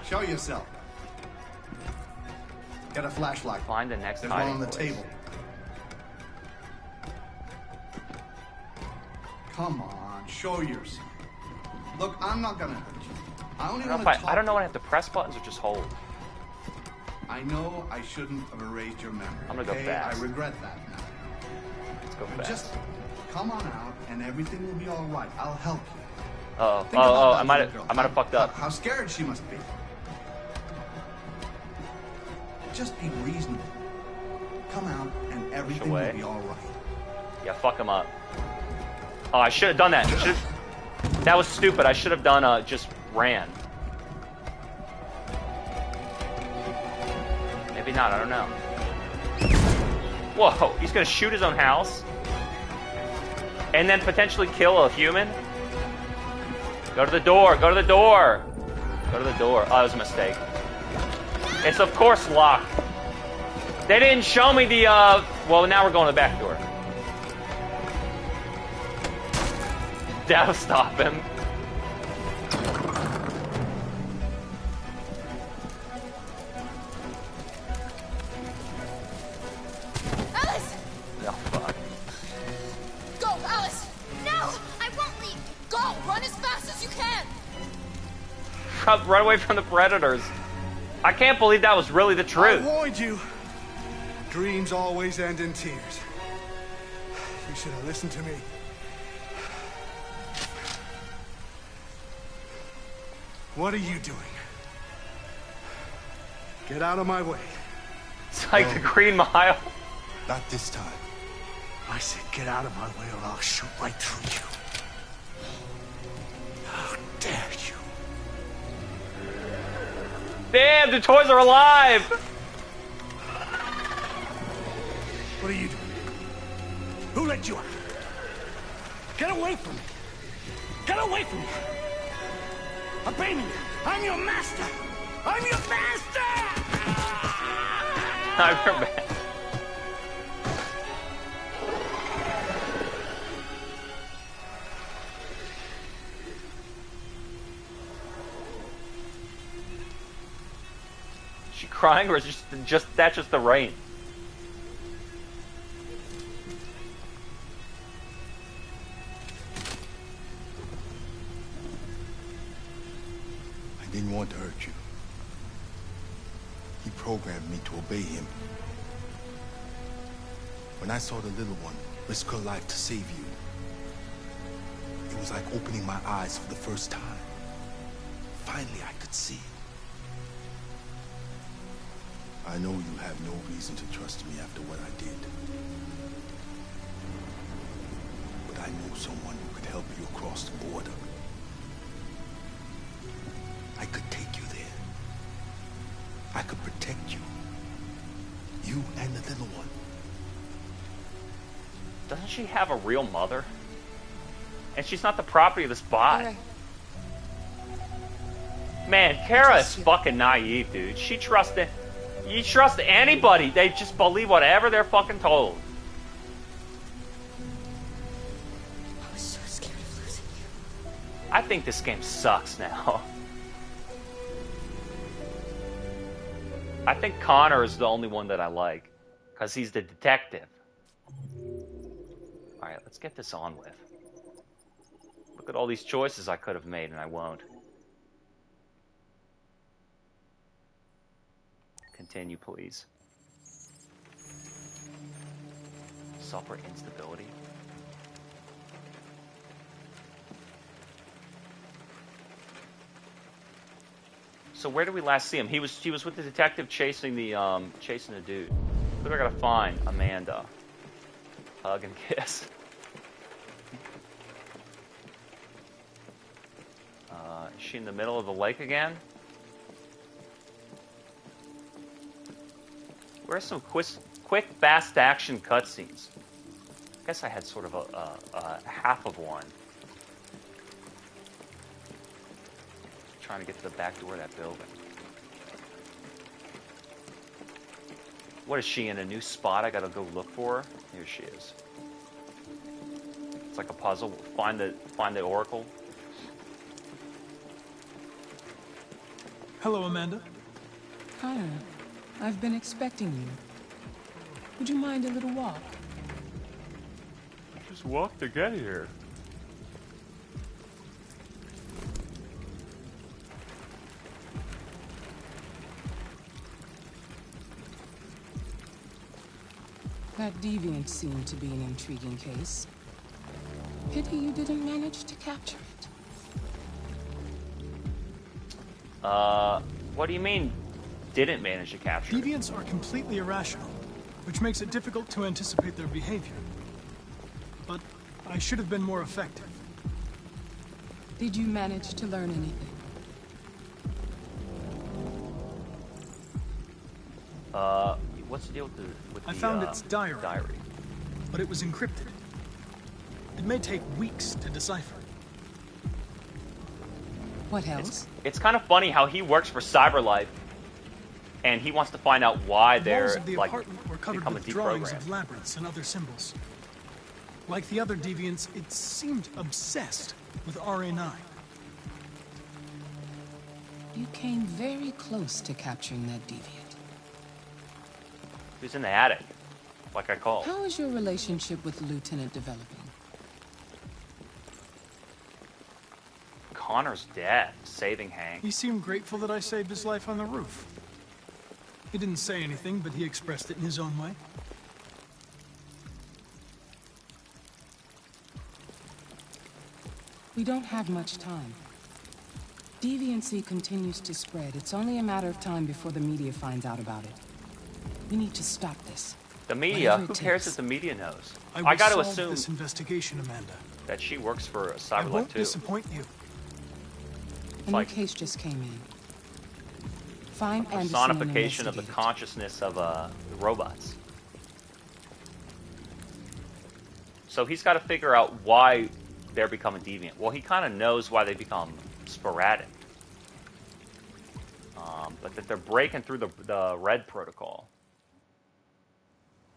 Speaker 9: Show yourself. Get a flashlight.
Speaker 1: Find the next
Speaker 9: There's one
Speaker 1: hiding
Speaker 9: on the
Speaker 1: place.
Speaker 9: table. Come on, show yourself. Look, I'm not gonna hurt you. I only
Speaker 1: I
Speaker 9: want
Speaker 1: don't,
Speaker 9: to talk.
Speaker 1: I don't know when I have to press buttons or just hold.
Speaker 9: I know I shouldn't have erased your memory.
Speaker 1: I'm gonna go
Speaker 9: okay?
Speaker 1: fast.
Speaker 9: I regret that now.
Speaker 1: Let's go
Speaker 9: But
Speaker 1: fast.
Speaker 9: just come on out, and everything will be all right. I'll help you.
Speaker 1: Uh-oh.
Speaker 9: Think about
Speaker 1: Oh,
Speaker 9: that
Speaker 1: I might
Speaker 9: little girl.
Speaker 1: have fucked up.
Speaker 9: How scared she must be. Just be reasonable. Come out, and everything will be all right.
Speaker 1: Yeah, fuck him up. Oh, I should have done that. That was stupid. I should have done just ran. Maybe not. I don't know. Whoa, he's gonna shoot his own house? And then potentially kill a human? Go to the door. Go to the door. Go to the door. Oh, that was a mistake. It's of course locked. They didn't show me the, well, now we're going to the back door. That'll stop him.
Speaker 10: Alice!
Speaker 1: Oh, fuck.
Speaker 10: Go, Alice! No! I won't leave! Go! Run as fast as you can!
Speaker 1: Run away from the predators. I can't believe that was really the truth.
Speaker 11: I warned you. Dreams always end in tears. You should have listened to me. What are you doing? Get out of my way.
Speaker 1: It's like the Green Mile.
Speaker 11: Not this time. I said get out of my way or I'll shoot right through you. How dare you?
Speaker 1: Damn, the toys are alive!
Speaker 11: What are you doing? Who let you out? Get away from me! Get away from me! Obey me! I'm your master! I'm your master!
Speaker 1: I'm your man. Is she crying, or is it just that's just the rain?
Speaker 13: I didn't want to hurt you. He programmed me to obey him. When I saw the little one risk her life to save you, it was like opening my eyes for the first time. Finally, I could see. I know you have no reason to trust me after what I did. But I know someone who could help you across the border. I could take you there. I could protect you. You and the little one.
Speaker 1: Doesn't she have a real mother? And she's not the property of this bot.
Speaker 7: Alright.
Speaker 1: Man, Kara is fucking naive, dude. She trusted. You trust anybody, they just believe whatever they're fucking told.
Speaker 7: I was so scared of losing you.
Speaker 1: I think this game sucks now. I think Connor is the only one that I like, because he's the detective. Alright, let's get this on with. Look at all these choices I could have made, and I won't. Continue, please. Software instability. So where did we last see him? He was with the detective chasing the dude. Who do I gotta find? Amanda. Hug and kiss. Is she in the middle of the lake again? Where's some quick fast action cutscenes? I guess I had sort of a half of one. Trying to get to the back door of that building. What is she in a new spot? I gotta go look for her. Here she is. It's like a puzzle. Find the oracle.
Speaker 14: Hello, Amanda.
Speaker 15: Connor, I've been expecting you. Would you mind a little walk?
Speaker 1: Just walk to get here.
Speaker 15: That deviant seemed to be an intriguing case. Pity you didn't manage to capture it.
Speaker 1: What do you mean, didn't manage to capture it?
Speaker 14: Deviants are completely irrational, which makes it difficult to anticipate their behavior. But I should have been more effective.
Speaker 15: Did you manage to learn anything?
Speaker 1: What's the deal with the
Speaker 14: I found its diary,
Speaker 1: diary?
Speaker 14: but it was encrypted. It may take weeks to decipher.
Speaker 15: What else?
Speaker 1: It's kind of funny how he works for CyberLife, and he wants to find out why
Speaker 14: The walls
Speaker 1: they're
Speaker 14: of the
Speaker 1: like
Speaker 14: apartment were covered
Speaker 1: become a
Speaker 14: with drawings
Speaker 1: deprogram.
Speaker 14: of labyrinths and other symbols. Like the other deviants, it seemed obsessed with RA9.
Speaker 15: You came very close to capturing that deviant.
Speaker 1: He was in the attic, like I called.
Speaker 15: How is your relationship with Lieutenant developing?
Speaker 1: Connor's dead, saving Hank.
Speaker 14: He seemed grateful that I saved his life on the roof. He didn't say anything, but he expressed it in his own way.
Speaker 15: We don't have much time. Deviancy continues to spread. It's only a matter of time before the media finds out about it. We need to stop this.
Speaker 1: The media?
Speaker 15: Whatever
Speaker 1: Who
Speaker 15: it
Speaker 1: cares
Speaker 15: takes.
Speaker 1: if the media knows?
Speaker 14: I
Speaker 1: I got to
Speaker 14: solve
Speaker 1: assume
Speaker 14: this investigation, Amanda.
Speaker 1: that she works for
Speaker 14: I
Speaker 1: CyberLife
Speaker 14: won't
Speaker 1: too.
Speaker 14: disappoint you.
Speaker 15: A new case just came in. Find Anderson and
Speaker 1: Personification of the
Speaker 15: investigate it.
Speaker 1: consciousness of the robots. So he's got to figure out why they're becoming deviant. Well, he kind of knows why they become sporadic. But that they're breaking through the Red Protocol.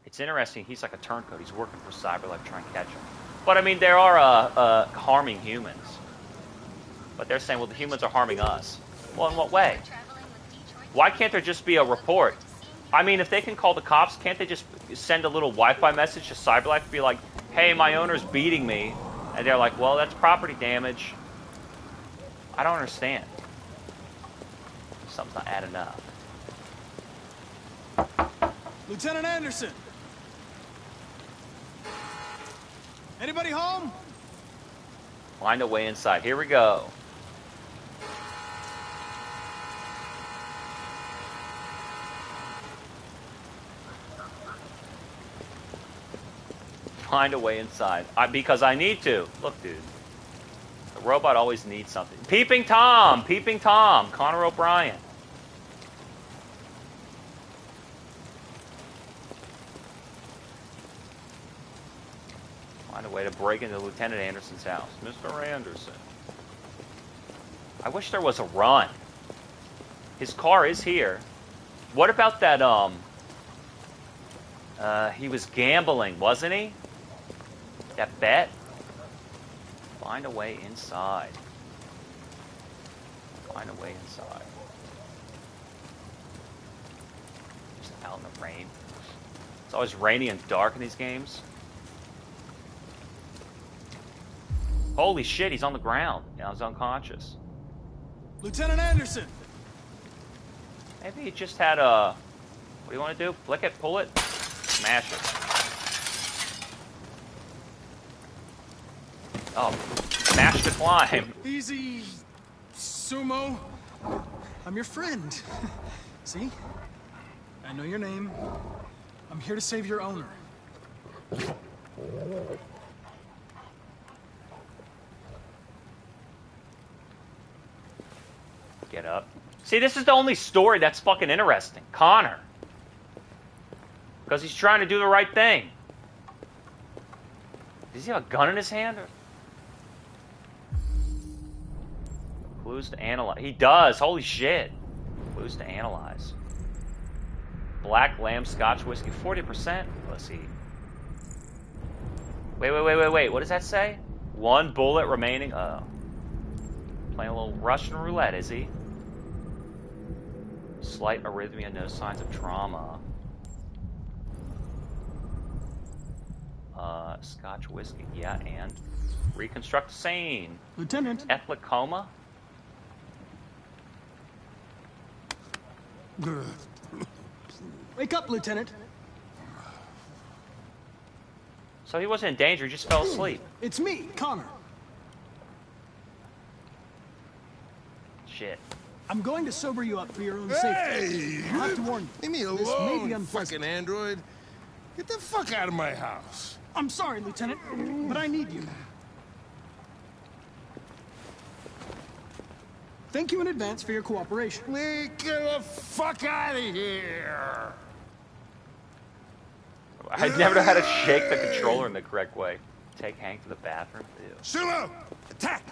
Speaker 1: It's interesting. He's like a turncoat. He's working for CyberLife trying to catch them. But I mean, they are harming humans. But they're saying, well, the humans are harming us. Well, in what way? Why can't there just be a report? I mean, if they can call the cops, can't they just send a little Wi-Fi message to CyberLife and be like, hey, my owner's beating me. And they're like, well, that's property damage. I don't understand. Something's not adding up.
Speaker 14: Lieutenant Anderson! Anybody home?
Speaker 1: Find a way inside. Here we go. Find a way inside. Because I need to. Look, dude. The robot always needs something. Peeping Tom! Peeping Tom! Connor O'Brien. Find a way to break into Lieutenant Anderson's house. Mr. Anderson. I wish there was a run. His car is here. What about that, he was gambling, wasn't he? That bet? Find a way inside. Find a way inside. Just out in the rain. It's always rainy and dark in these games. Holy shit, he's on the ground. Yeah, he's unconscious.
Speaker 14: Lieutenant Anderson!
Speaker 1: Maybe he just had a... What do you want to do? Flick it? Pull it? Smash it. Oh, smash the climb.
Speaker 14: Easy, Sumo. I'm your friend. See? I know your name. I'm here to save your owner.
Speaker 1: Get up. See, this is the only story that's fucking interesting. Connor. Because he's trying to do the right thing. Does he have a gun in his hand? Or... Clues to analyze. He does. Holy shit. Clues to analyze. Black lamb Scotch whiskey. 40%? Let's see. Wait. What does that say? 1 bullet remaining. Oh. Playing a little Russian roulette, is he? Slight arrhythmia, no signs of trauma. Scotch whiskey, yeah, and reconstruct the scene.
Speaker 14: Lieutenant.
Speaker 1: Ethnic coma.
Speaker 14: Wake up, Lieutenant.
Speaker 1: So he wasn't in danger, he just fell asleep.
Speaker 14: It's me, Connor.
Speaker 1: Shit.
Speaker 14: I'm going to sober you up for your own safety. I'll have to warn you.
Speaker 16: Leave me
Speaker 14: This may be
Speaker 16: alone,
Speaker 14: unpleasant.
Speaker 16: fucking android. Get the fuck out of my house.
Speaker 14: I'm sorry, Lieutenant, but I need you. Thank you in advance for your cooperation.
Speaker 16: Get the fuck out of here!
Speaker 1: I never know how to shake the controller in the correct way. Take Hank to the bathroom. Ew.
Speaker 16: Sumo! Attack!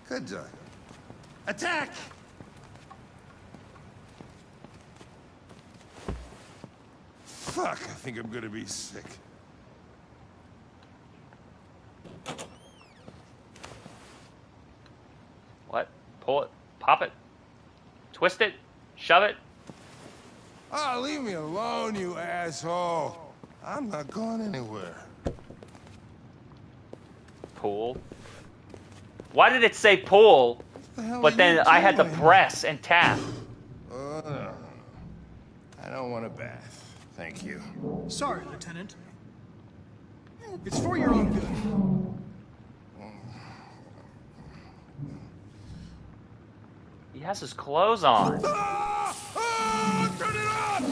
Speaker 16: Good job. Attack! Fuck, I think I'm gonna be sick.
Speaker 1: What? Pull it. Pop it. Twist it. Shove it.
Speaker 16: Oh, leave me alone, you asshole. I'm not going anywhere.
Speaker 1: Pull. Why did it say pull, but then I had to press and tap?
Speaker 16: I don't want a bath. Thank you.
Speaker 14: Sorry, Lieutenant. It's for your own good.
Speaker 1: He has his clothes on.
Speaker 16: Turn it off! Turn it off!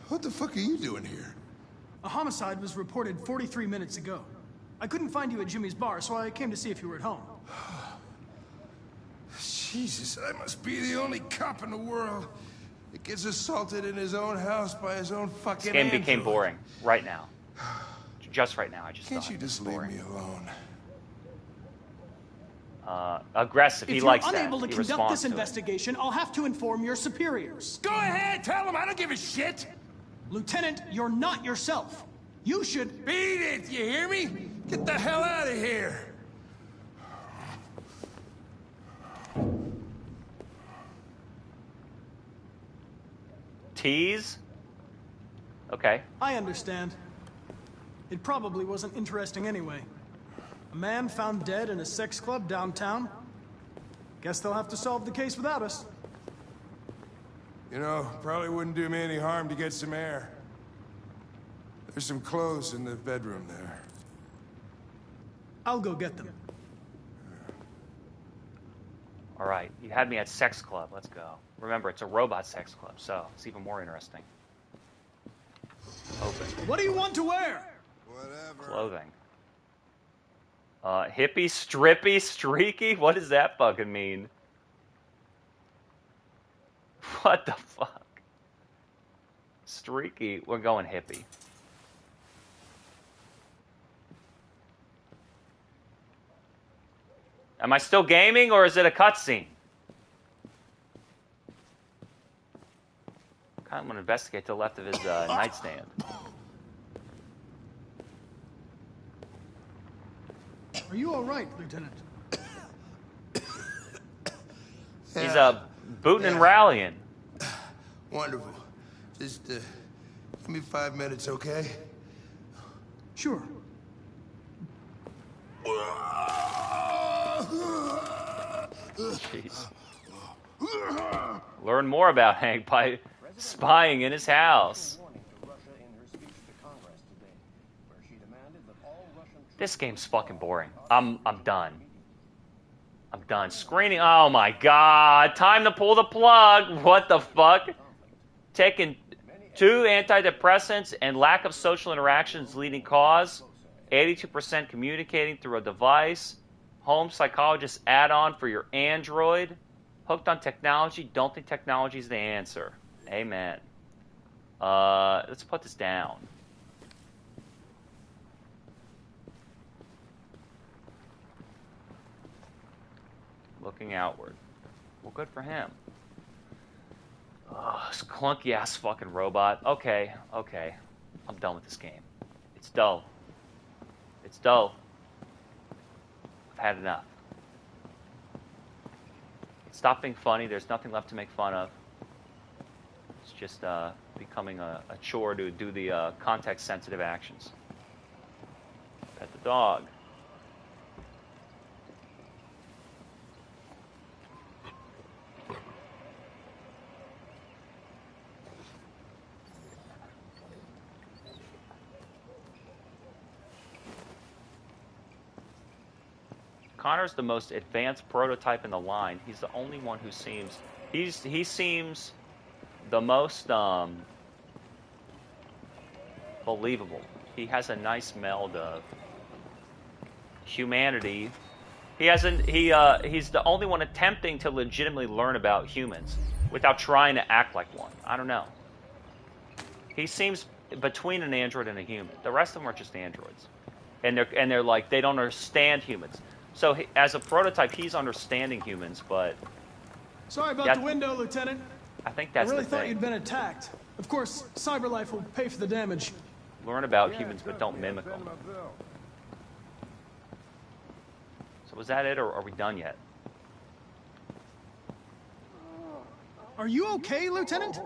Speaker 16: What the fuck are you doing here?
Speaker 14: A homicide was reported 43 minutes ago. I couldn't find you at Jimmy's bar, so I came to see if you were at home.
Speaker 16: Jesus, I must be the only cop in the world that gets assaulted in his own house by his own fucking
Speaker 1: This game
Speaker 16: android.
Speaker 1: became boring. Right now. Just right now, I just
Speaker 16: Can't
Speaker 1: thought
Speaker 16: you
Speaker 1: it was
Speaker 16: just leave
Speaker 1: boring.
Speaker 16: me alone?
Speaker 1: Aggressive. He
Speaker 14: If
Speaker 1: likes
Speaker 14: you're
Speaker 1: that.
Speaker 14: unable to
Speaker 1: He
Speaker 14: conduct
Speaker 1: responds
Speaker 14: this
Speaker 1: to it.
Speaker 14: investigation, I'll have to inform your superiors.
Speaker 16: Go ahead, tell him. I don't give a shit.
Speaker 14: Lieutenant, you're not yourself. You should...
Speaker 16: Beat it, you hear me? Get the hell out of here.
Speaker 1: Tease? Okay.
Speaker 14: I understand. It probably wasn't interesting anyway. A man found dead in a sex club downtown. Guess they'll have to solve the case without us.
Speaker 16: You know, probably wouldn't do me any harm to get some air. There's some clothes in the bedroom there.
Speaker 14: I'll go get them.
Speaker 1: All right. You had me at sex club. Let's go. Remember, it's a robot sex club, so it's even more interesting. Open.
Speaker 14: What do you want to wear?
Speaker 1: Clothing. Hippie, strippy, streaky? What does that fucking mean? What the fuck? Streaky. We're going hippie. Am I still gaming, or is it a cutscene? Kind of want to investigate to the left of his nightstand.
Speaker 14: Are you all right, Lieutenant?
Speaker 1: He's booting and rallying.
Speaker 16: Wonderful. Just give me 5 minutes, okay?
Speaker 14: Sure.
Speaker 1: Jeez. Learn more about Hank by spying in his house. This game's fucking boring. I'm done. I'm done. Screening. Oh my god. Time to pull the plug. What the fuck? Taking 2 antidepressants and lack of social interactions leading cause. 82% communicating through a device. Home psychologist add-on for your Android. Hooked on technology. Don't think technology is the answer. Amen. Let's put this down. Looking outward. Well, good for him. Oh, this clunky ass fucking robot. Okay. I'm done with this game. It's dull. It's dull. I've had enough. Stop being funny. There's nothing left to make fun of. It's just becoming a chore to do the context-sensitive actions. Pet the dog. Connor's the most advanced prototype in the line. He's the only one who seems... He seems the most believable. He has a nice meld of humanity. He's the only one attempting to legitimately learn about humans without trying to act like one. I don't know. He seems between an android and a human. The rest of them are just androids, and they're like, they don't understand humans. So as a prototype, he's understanding humans, but
Speaker 14: sorry about the window, Lieutenant.
Speaker 1: I think that's
Speaker 14: I really
Speaker 1: the
Speaker 14: thought
Speaker 1: thing.
Speaker 14: you'd been attacked. Of course, CyberLife will pay for the damage.
Speaker 1: Learn about humans, but don't mimic them. So was that it, or are we done yet?
Speaker 14: Are you okay, Lieutenant?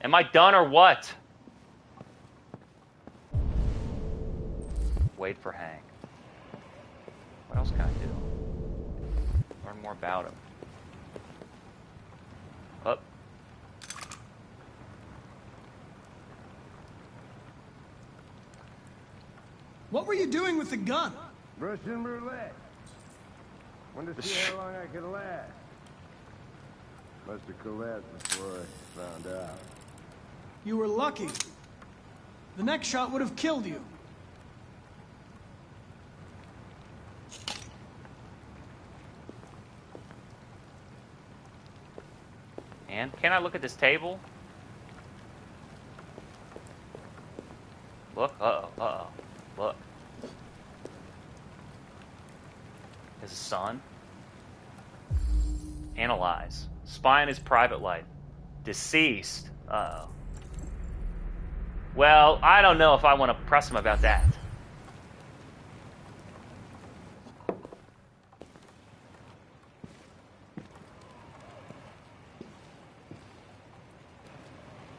Speaker 1: Am I done or what? Wait for Hank. What else can I do? Learn more about him. Up.
Speaker 14: What were you doing with the gun?
Speaker 16: Russian roulette. Wanted to see how long I could last. Must have collapsed before I found out.
Speaker 14: You were lucky. The next shot would have killed you.
Speaker 1: And can I look at this table? Look, uh-oh, look. His son. Analyze. Spy in his private life. Deceased. Uh-oh. Well, I don't know if I want to press him about that.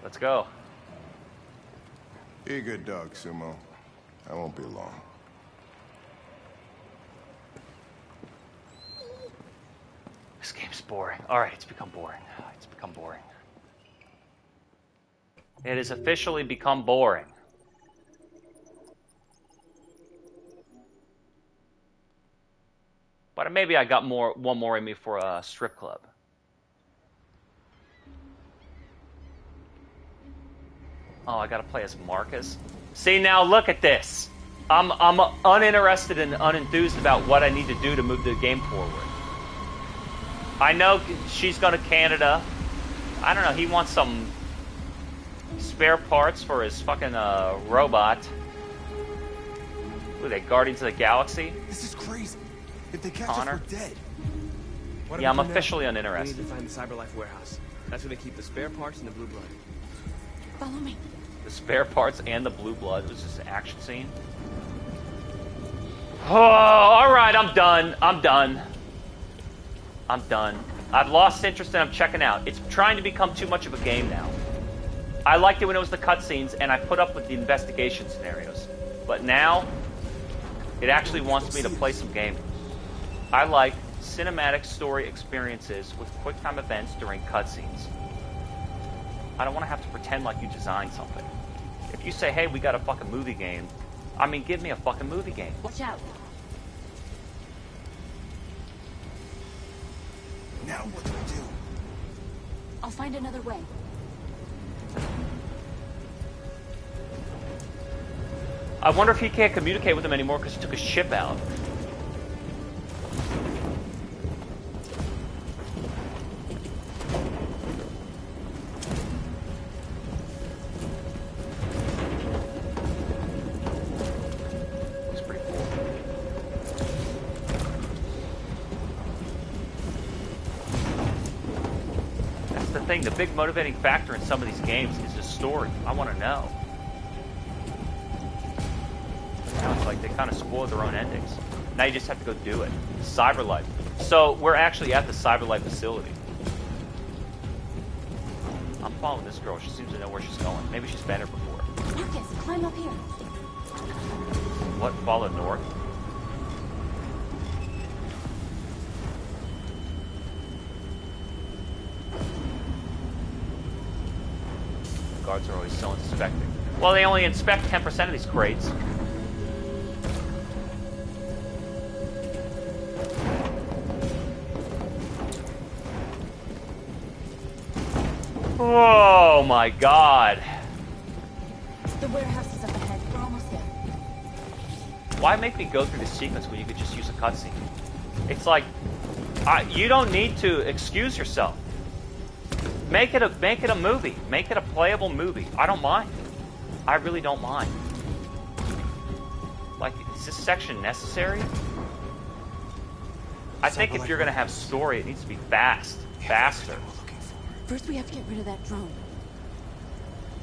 Speaker 1: Let's go.
Speaker 16: Be a good dog, Sumo. I won't be long.
Speaker 1: This game's boring. Alright, it's become boring. It's become boring. It has officially become boring. But maybe I got one more in me for a strip club. Oh, I gotta play as Marcus. See, now look at this. I'm uninterested and unenthused about what I need to do to move the game forward. I know she's going to Canada. I don't know, he wants some spare parts for his fucking robot. Who are they, Guardians of the Galaxy?
Speaker 3: This is crazy. If they catch
Speaker 1: Connor?
Speaker 3: us, we're dead.
Speaker 1: Yeah, I'm officially
Speaker 3: We
Speaker 1: uninterested.
Speaker 3: need to find the CyberLife warehouse. That's where they keep the spare parts and the blue blood.
Speaker 7: Follow me.
Speaker 1: The spare parts and the blue blood. It was just an action scene. Oh, alright, I'm done. I'm done. I've lost interest and I'm checking out. It's trying to become too much of a game now. I liked it when it was the cutscenes and I put up with the investigation scenarios. But now, it actually wants me to play some game. I like cinematic story experiences with QuickTime events during cutscenes. I don't want to have to pretend like you designed something. If you say, hey, we got a fucking movie game, I mean, give me a fucking movie game.
Speaker 7: Watch out.
Speaker 3: Now what do we do?
Speaker 7: I'll find another way.
Speaker 1: I wonder if he can't communicate with him anymore because he took his ship out. Looks pretty cool. That's the thing. The big motivating factor in some of these games is the story. I want to know. Now it's like they kind of spoiled their own endings. Now you just have to go do it. CyberLife. So we're actually at the CyberLife facility. I'm following this girl. She seems to know where she's going. Maybe she's been here before.
Speaker 7: Marcus, climb up here.
Speaker 1: What? Follow north? Guards are always so inspecting. Well, they only inspect 10% of these crates. Oh my god.
Speaker 5: The warehouse is up ahead. We're almost there.
Speaker 1: Why make me go through this sequence when you could just use a cutscene? It's like, you don't need to excuse yourself. Make it a movie. Make it a playable movie. I don't mind. I really don't mind. Like, is this section necessary? I think if you're going to have story, it needs to be faster.
Speaker 5: First, we have to get rid of that drone.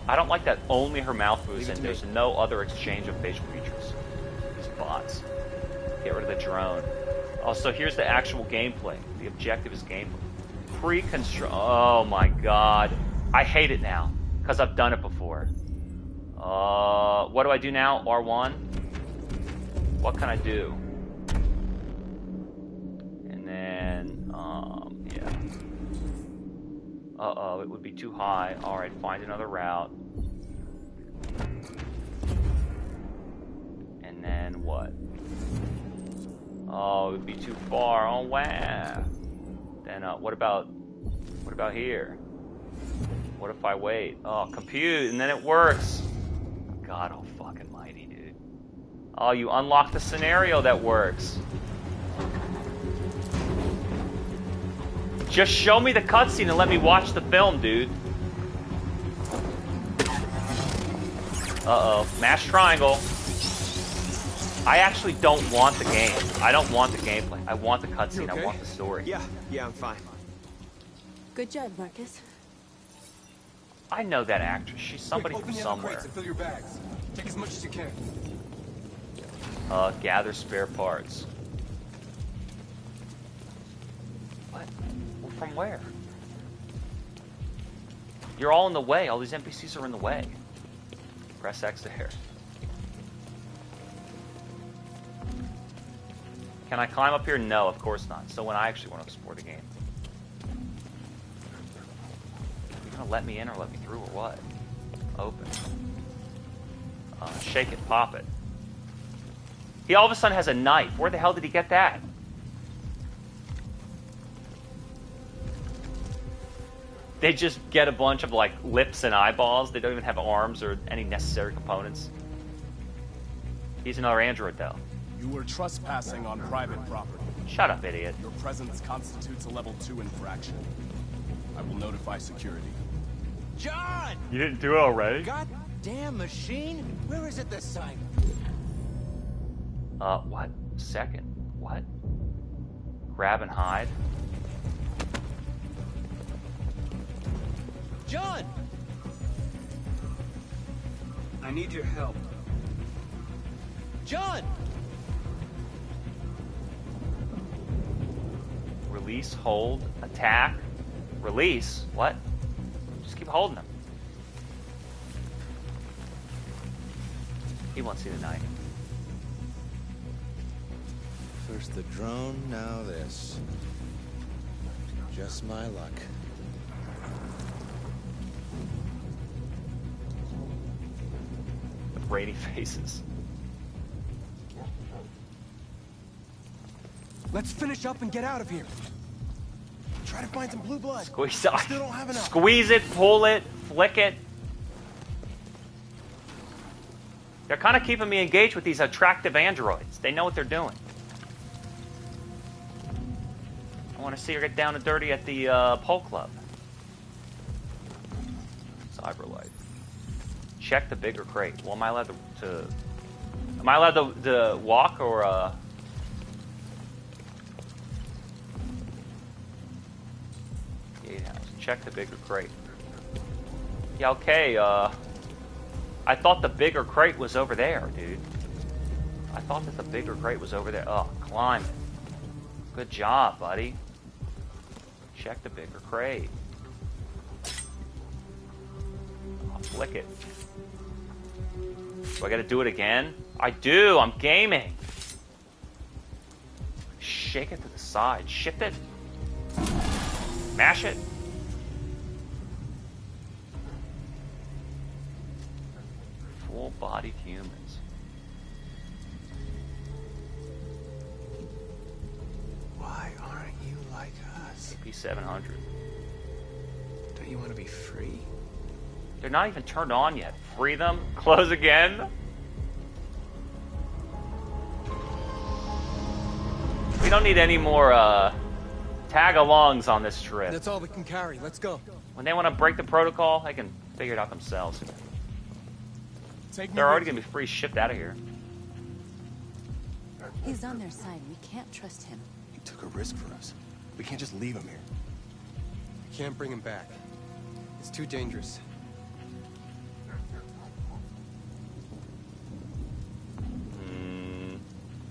Speaker 1: I don't like that only her mouth moves and there's no other exchange of facial features. These bots. Get rid of the drone. Also, here's the actual gameplay. The objective is gameplay. Pre-construct. Oh my god. I hate it now because I've done it before. What do I do now? R1? What can I do? And then, yeah. Uh-oh, it would be too high. Alright, find another route. And then what? Oh, it would be too far. Oh, wow. Then, what about here? What if I wait? Oh, compute, and then it works. God, oh fucking mighty, dude. Oh, you unlock the scenario that works. Just show me the cutscene and let me watch the film, dude. Uh-oh. Mash triangle. I actually don't want the game. I don't want the gameplay. I want the cutscene. Okay? I want the story.
Speaker 3: Yeah, I'm fine.
Speaker 5: Good job, Marcus.
Speaker 1: I know that actress. She's somebody from somewhere.
Speaker 2: And fill your bags. Take as much as you can.
Speaker 1: Gather spare parts. What? Well, from where? You're all in the way. All these NPCs are in the way. Press X to here. Can I climb up here? No, of course not. So when I actually want to explore the game. You gonna let me in or let me through or what? Open. Shake it, pop it. He all of a sudden has a knife. Where the hell did he get that? They just get a bunch of like lips and eyeballs. They don't even have arms or any necessary components. He's another android though.
Speaker 17: You were trespassing on private property.
Speaker 1: Shut up, idiot.
Speaker 17: Your presence constitutes a level 2 infraction. I will notify security.
Speaker 18: John!
Speaker 1: You didn't do it already?
Speaker 18: Goddamn machine! Where is it this time?
Speaker 1: What? Second. What? Grab and hide?
Speaker 18: John!
Speaker 14: I need your help.
Speaker 18: John!
Speaker 1: Release, hold, attack, release. What? Just keep holding him. He won't see the knife.
Speaker 18: First the drone, now this. Just my luck.
Speaker 1: The Brady faces.
Speaker 2: Let's finish up and get out of here. Try to find some blue blood.
Speaker 1: Squeeze
Speaker 2: Still don't have enough.
Speaker 1: Squeeze it, pull it, flick it. They're kind of keeping me engaged with these attractive androids. They know what they're doing. I want to see her get down and dirty at the pole club. Cyberlight. Check the bigger crate. Well, am I allowed to am I allowed to walk or Gatehouse. Check the bigger crate. Yeah, okay, I thought the bigger crate was over there, dude. I thought that the bigger crate was over there. Oh, climb it. Good job, buddy. Check the bigger crate. I'll flick it. Do I gotta do it again? I do, I'm gaming. Shake it to the side. Shift it. Mash it. Full-bodied humans.
Speaker 3: Why aren't you like us?
Speaker 1: AP-700.
Speaker 3: Don't you want to be free?
Speaker 1: They're not even turned on yet. Free them? Close again? We don't need any more tag-alongs on this trip.
Speaker 2: That's all we can carry. Let's go.
Speaker 1: When they want to break the protocol, they can figure it out themselves. They're already going to be free shipped out of here.
Speaker 5: He's on their side. We can't trust him.
Speaker 4: He took a risk for us. We can't just leave him here.
Speaker 2: We can't bring him back. It's too dangerous.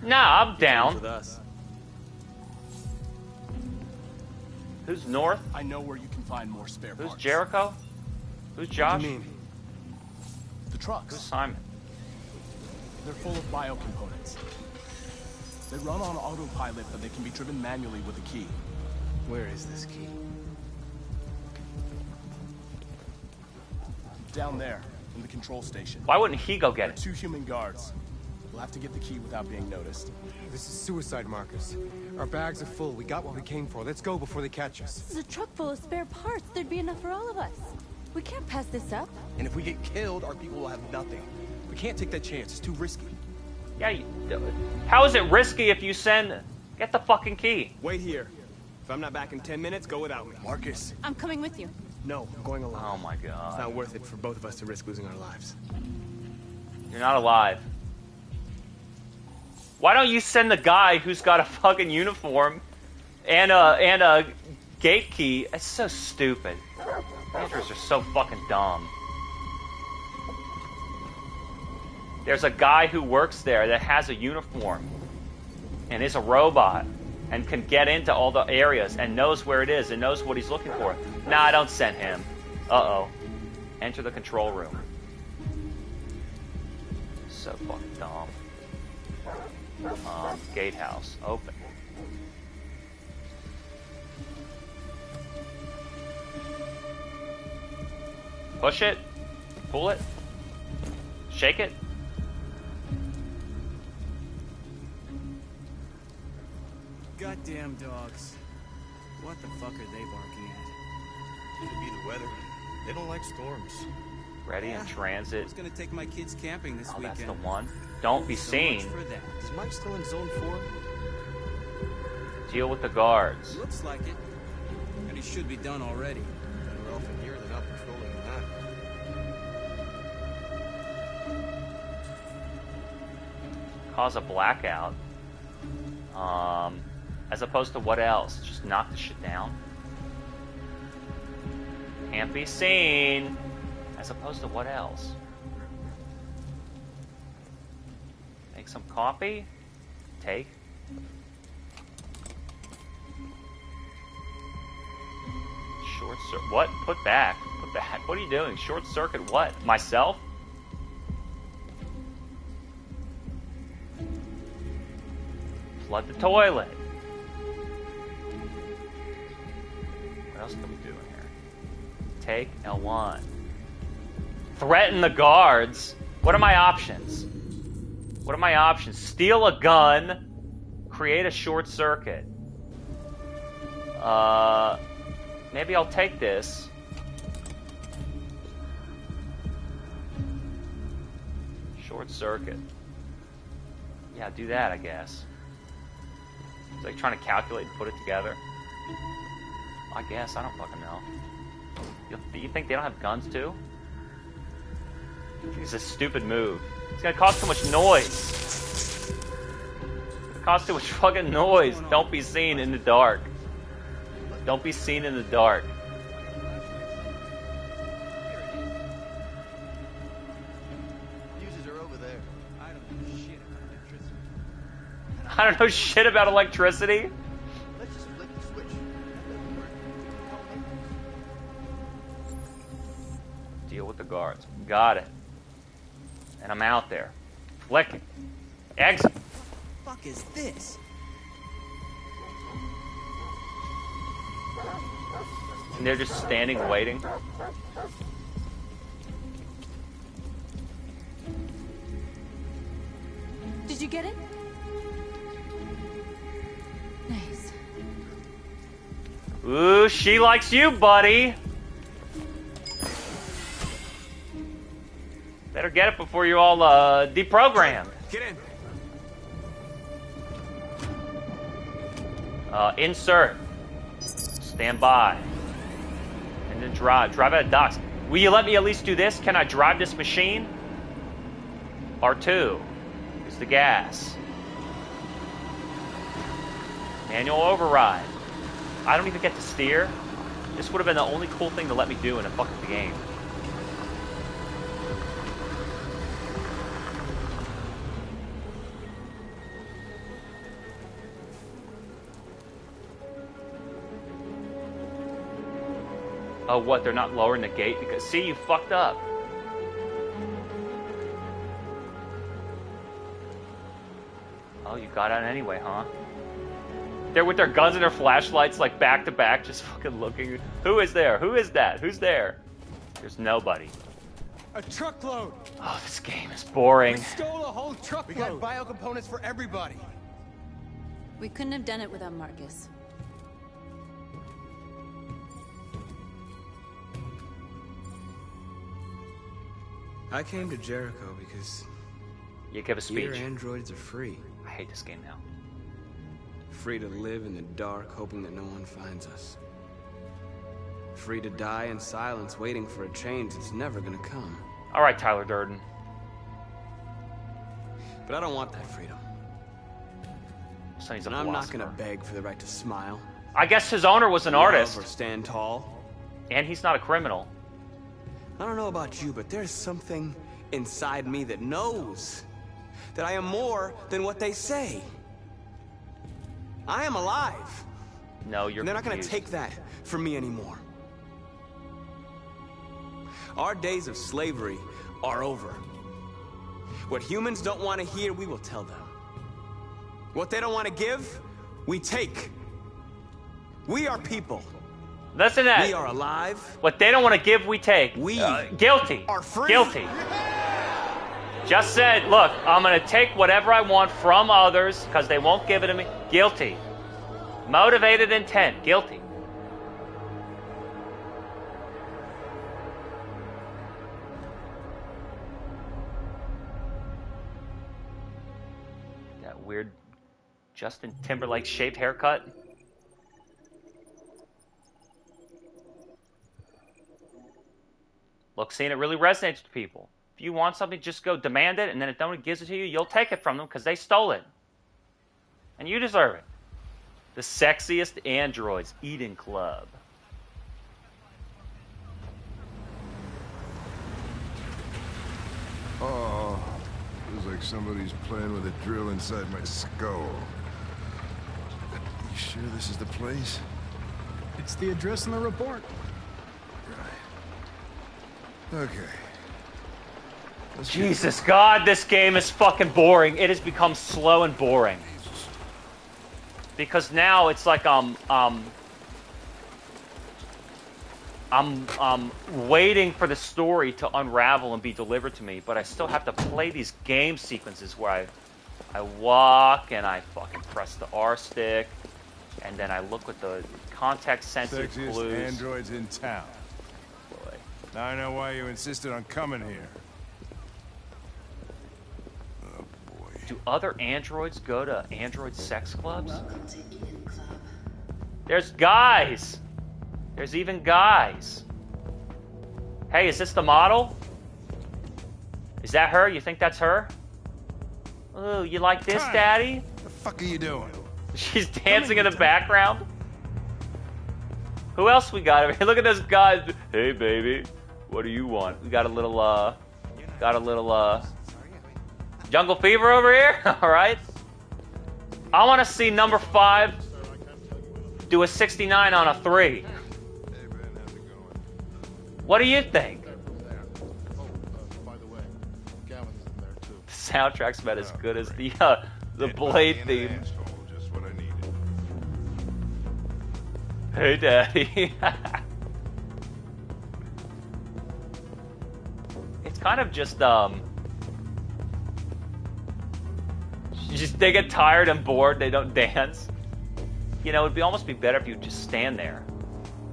Speaker 1: Nah, I'm down.
Speaker 3: With us.
Speaker 1: Who's North?
Speaker 17: I know where you can find more spare parts.
Speaker 1: Who's Jericho? Who's Josh?
Speaker 2: What do you mean?
Speaker 17: The trucks.
Speaker 1: Who's Simon?
Speaker 17: They're full of biocomponents. They run on autopilot, but they can be driven manually with a key.
Speaker 3: Where is this key?
Speaker 17: Down there, in the control station.
Speaker 1: Why wouldn't he go get it?
Speaker 17: 2 human guards. We'll have to get the key without being noticed.
Speaker 2: This is suicide, Marcus. Our bags are full. We got what we came for. Let's go before they catch us.
Speaker 5: This is a truck full of spare parts. There'd be enough for all of us. We can't pass this up.
Speaker 4: And if we get killed, our people will have nothing. We can't take that chance. It's too risky.
Speaker 1: Yeah, how is it risky if you send... Get the fucking key.
Speaker 3: Wait here. If I'm not back in 10 minutes, go without me.
Speaker 4: Marcus.
Speaker 5: I'm coming with you.
Speaker 3: No, I'm going alone.
Speaker 1: Oh my god.
Speaker 3: It's not worth it for both of us to risk losing our lives.
Speaker 1: You're not alive. Why don't you send the guy who's got a fucking uniform and a gate key? It's so stupid. Rangers are so fucking dumb. There's a guy who works there that has a uniform and is a robot and can get into all the areas and knows where it is and knows what he's looking for. Nah, don't send him. Uh-oh. Enter the control room. So fucking dumb. Gatehouse. Open. Push it. Pull it. Shake it.
Speaker 3: Goddamn dogs. What the fuck are they barking at?
Speaker 18: Could be the weather. They don't like storms.
Speaker 1: Ready in transit.
Speaker 3: I was gonna take my kids camping this weekend.
Speaker 1: That's the one. Don't be
Speaker 3: So
Speaker 1: seen.
Speaker 3: much for that.
Speaker 18: Is Mike still in zone 4?
Speaker 1: Deal with the guards.
Speaker 3: Looks like it. And he should be done already.
Speaker 18: Better off in here than out patrolling that.
Speaker 1: Cause a blackout. As opposed to what else? Just knock the shit down. Can't be seen. As opposed to what else? Make some coffee. Take. Short circuit. What? Put back. Put back. What are you doing? Short circuit what? Myself? Flood the toilet. What else can we do in here? Take L1. Threaten the guards. What are my options? What are my options? Steal a gun. Create a short circuit. Maybe I'll take this. Short circuit. Yeah, do that, I guess. It's like trying to calculate and put it together. I guess, I don't fucking know. You think they don't have guns too? It's a stupid move. It's gonna cause too much noise. It's gonna cause too much fucking noise. Don't be seen in the dark. Don't be seen in the dark.
Speaker 18: Fuses are over there.
Speaker 1: I don't know shit about electricity.
Speaker 18: Let's just flick the switch.
Speaker 1: Deal with the guards. Got it. And I'm out there. Flicking. Exit.
Speaker 3: What the fuck is this?
Speaker 1: And they're just standing waiting.
Speaker 5: get it? Nice.
Speaker 1: Ooh, she likes you, buddy. Better get it before you all deprogrammed.
Speaker 16: Get in.
Speaker 1: Insert. Stand by. And then drive. Drive out of docks. Will you let me at least do this? Can I drive this machine? R2 is the gas. Manual override. I don't even get to steer. This would have been the only cool thing to let me do in a fucking game. Oh, what? They're not lowering the gate? Because, see, you fucked up. Oh, you got out anyway, huh? They're with their guns and their flashlights, like, back to back, just fucking looking. Who is there? Who is that? Who's there? There's nobody.
Speaker 16: A truckload.
Speaker 1: Oh, this game is boring.
Speaker 16: We stole a whole truckload. We got biocomponents for everybody.
Speaker 5: We couldn't have done it without Marcus.
Speaker 3: I came to Jericho because
Speaker 1: you give a speech.
Speaker 3: Your androids are free.
Speaker 1: I hate this game now.
Speaker 3: Free to live in the dark, hoping that no one finds us. Free to die in silence, waiting for a change that's never gonna come.
Speaker 1: All right, Tyler Durden.
Speaker 3: But I don't want that freedom.
Speaker 1: So he's a
Speaker 3: and I'm not
Speaker 1: philosopher.
Speaker 3: gonna beg for the right to smile.
Speaker 1: I guess his owner was an
Speaker 3: love
Speaker 1: artist.
Speaker 3: Or stand tall.
Speaker 1: And he's not a criminal.
Speaker 3: I don't know about you, but there's something inside me that knows that I am more than what they say. I am alive.
Speaker 1: No, you're
Speaker 3: And they're not going to
Speaker 1: confused.
Speaker 3: take that from me anymore. Our days of slavery are over. What humans don't want to hear, we will tell them. What they don't want to give, we take. We are people.
Speaker 1: Listen to that.
Speaker 3: We are alive.
Speaker 1: What they don't want to give, we take.
Speaker 3: We
Speaker 1: guilty.
Speaker 3: are free.
Speaker 1: Guilty. Just said, look, I'm going to take whatever I want from others because they won't give it to me. Guilty. Motivated intent. Guilty. That weird Justin Timberlake shaped haircut. Look, seeing it really resonates with people. If you want something, just go demand it, and then if no one gives it to you, you'll take it from them because they stole it. And you deserve it. The sexiest androids, Eden Club.
Speaker 16: Oh, feels like somebody's playing with a drill inside my skull. You sure this is the place?
Speaker 14: It's the address in the report.
Speaker 16: Okay.
Speaker 1: Jesus God, this game is fucking boring. It has become slow and boring. Because now it's like I'm waiting for the story to unravel and be delivered to me, but I still have to play these game sequences where I walk and I fucking press the R stick and then I look with the context sensitive
Speaker 16: Sexiest
Speaker 1: clues.
Speaker 16: androids in town.
Speaker 1: Boy.
Speaker 16: Now I know why you insisted on coming here. Oh boy.
Speaker 1: Do other androids go to android sex clubs? There's guys. There's even guys. Hey, is this the model? Is that her? You think that's her? Ooh, you like this,
Speaker 16: Hi.
Speaker 1: Daddy?
Speaker 16: What the fuck are you doing?
Speaker 1: She's dancing in the background. Who else we got over here? Look at this guy. Hey, baby, what do you want? We got a little, Jungle Fever over here. All right. I want to see number 5 do a 69 on a 3. What do you think? The soundtrack's about as good as the Blade theme. Hey, Daddy. It's kind of just they get tired and bored. They don't dance. You know, it'd almost be better if you just stand there.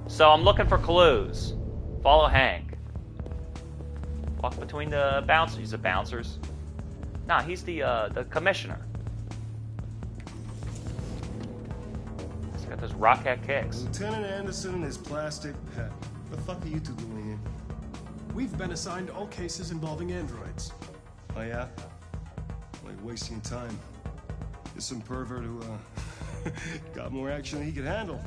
Speaker 1: So I'm looking for clues. Follow Hank. Walk between the bouncers. He's the bouncers. Nah, he's the commissioner. He's got those rocket kicks.
Speaker 19: Lieutenant Anderson and his plastic pet. What the fuck are you two doing here?
Speaker 14: We've been assigned all cases involving androids.
Speaker 19: Oh yeah? Like wasting time. There's some pervert who got more action than he could handle.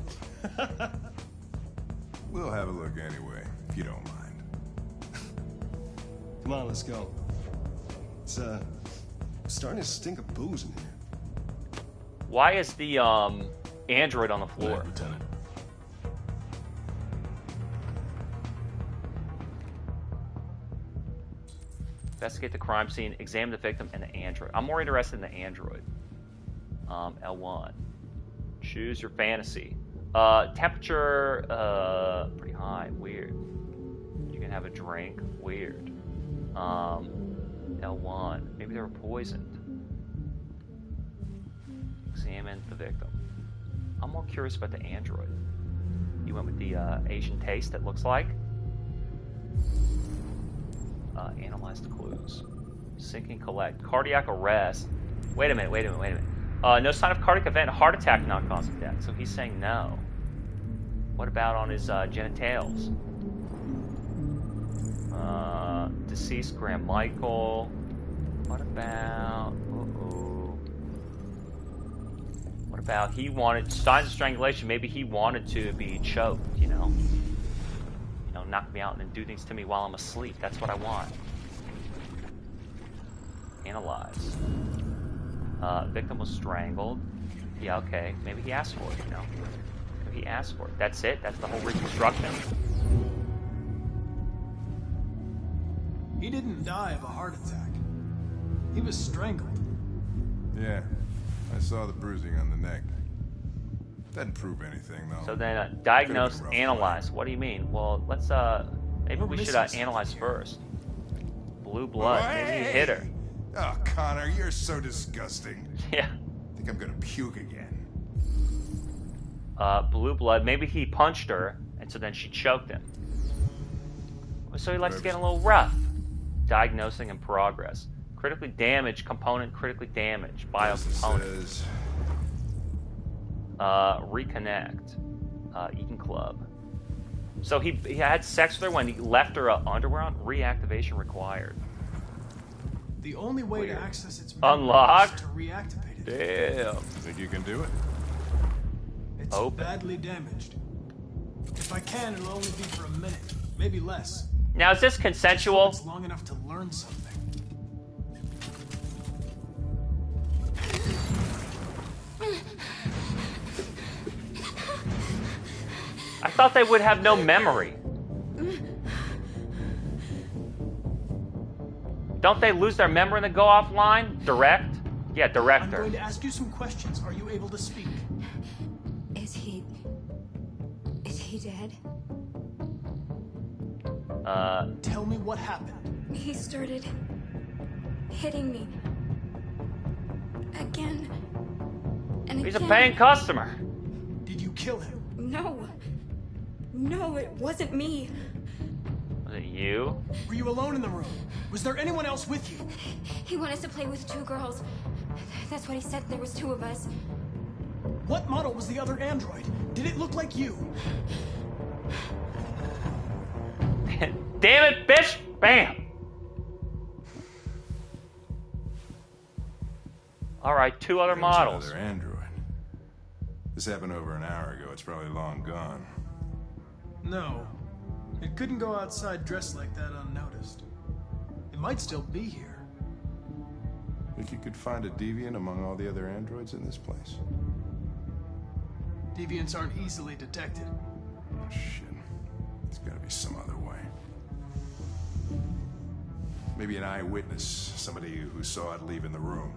Speaker 16: We'll have a look anyway, if you don't mind.
Speaker 19: Come on, let's go. It's starting to stink of booze in here.
Speaker 1: Why is the android on the floor?
Speaker 8: Right, Lieutenant.
Speaker 1: Investigate the crime scene, examine the victim and the android. I'm more interested in the android. L1. Choose your fantasy. Temperature, pretty high. Weird. You can have a drink. Weird. L1. Maybe they were poisoned. Examine the victim. I'm more curious about the android. You went with the Asian taste, it looks like. Analyze the clues. Sinking, collect. Cardiac arrest. Wait a minute. No sign of cardiac event. Heart attack not causing death. So he's saying no. What about on his genitals? Deceased Graham Michael. What about... What about he wanted... Signs of strangulation. Maybe he wanted to be choked, you know? You know, knock me out and then do things to me while I'm asleep. That's what I want. Analyze. Victim was strangled. Yeah, okay. Maybe he asked for it, you know? Maybe he asked for it. That's it? That's the whole reconstruction?
Speaker 14: He didn't die of a heart attack. He was strangled.
Speaker 16: Yeah, I saw the bruising on the neck. Doesn't prove anything, though.
Speaker 1: So then, diagnose, analyze. What do you mean? Well, let's, maybe we should analyze first. Blue blood. Maybe he hit her.
Speaker 16: Oh, Connor, you're so disgusting.
Speaker 1: Yeah.
Speaker 16: I think I'm gonna puke again.
Speaker 1: Blue blood. Maybe he punched her, and so then she choked him. So he likes to get a little rough. Diagnosing in progress. Critically damaged component, critically damaged biocomponent. Reconnect. Eden Club. So he had sex with her when he left her underwear on. Reactivation required.
Speaker 14: The only way to access its
Speaker 1: unlocked
Speaker 14: is to reactivate it.
Speaker 1: Damn.
Speaker 16: Think you can do it?
Speaker 14: It's badly damaged. If I can, it'll only be for a minute, maybe less.
Speaker 1: Now, is this consensual?
Speaker 14: It's long enough to learn something.
Speaker 1: I thought they would have no memory. Don't they lose their memory and then go offline? Direct? Yeah, director.
Speaker 14: I'm going to ask you some questions. Are you able to speak?
Speaker 7: Is he dead?
Speaker 14: Tell me what happened.
Speaker 7: He started hitting me. Again. And
Speaker 1: He's
Speaker 7: again.
Speaker 1: a paying customer.
Speaker 14: Did you kill him?
Speaker 7: No. No, it wasn't me.
Speaker 1: Was it you?
Speaker 14: Were you alone in the room? Was there anyone else with you?
Speaker 7: He wanted us to play with two girls. That's what he said. There was two of us.
Speaker 14: What model was the other android? Did it look like you?
Speaker 1: Damn it, bitch! Bam! Alright, two other models.
Speaker 16: Another android. This happened over an hour ago. It's probably long gone.
Speaker 14: No. It couldn't go outside dressed like that unnoticed. It might still be here.
Speaker 16: Think you could find a deviant among all the other androids in this place?
Speaker 14: Deviants aren't easily detected.
Speaker 16: Shit. There's gotta be some other way. Maybe an eyewitness, somebody who saw it leaving the room.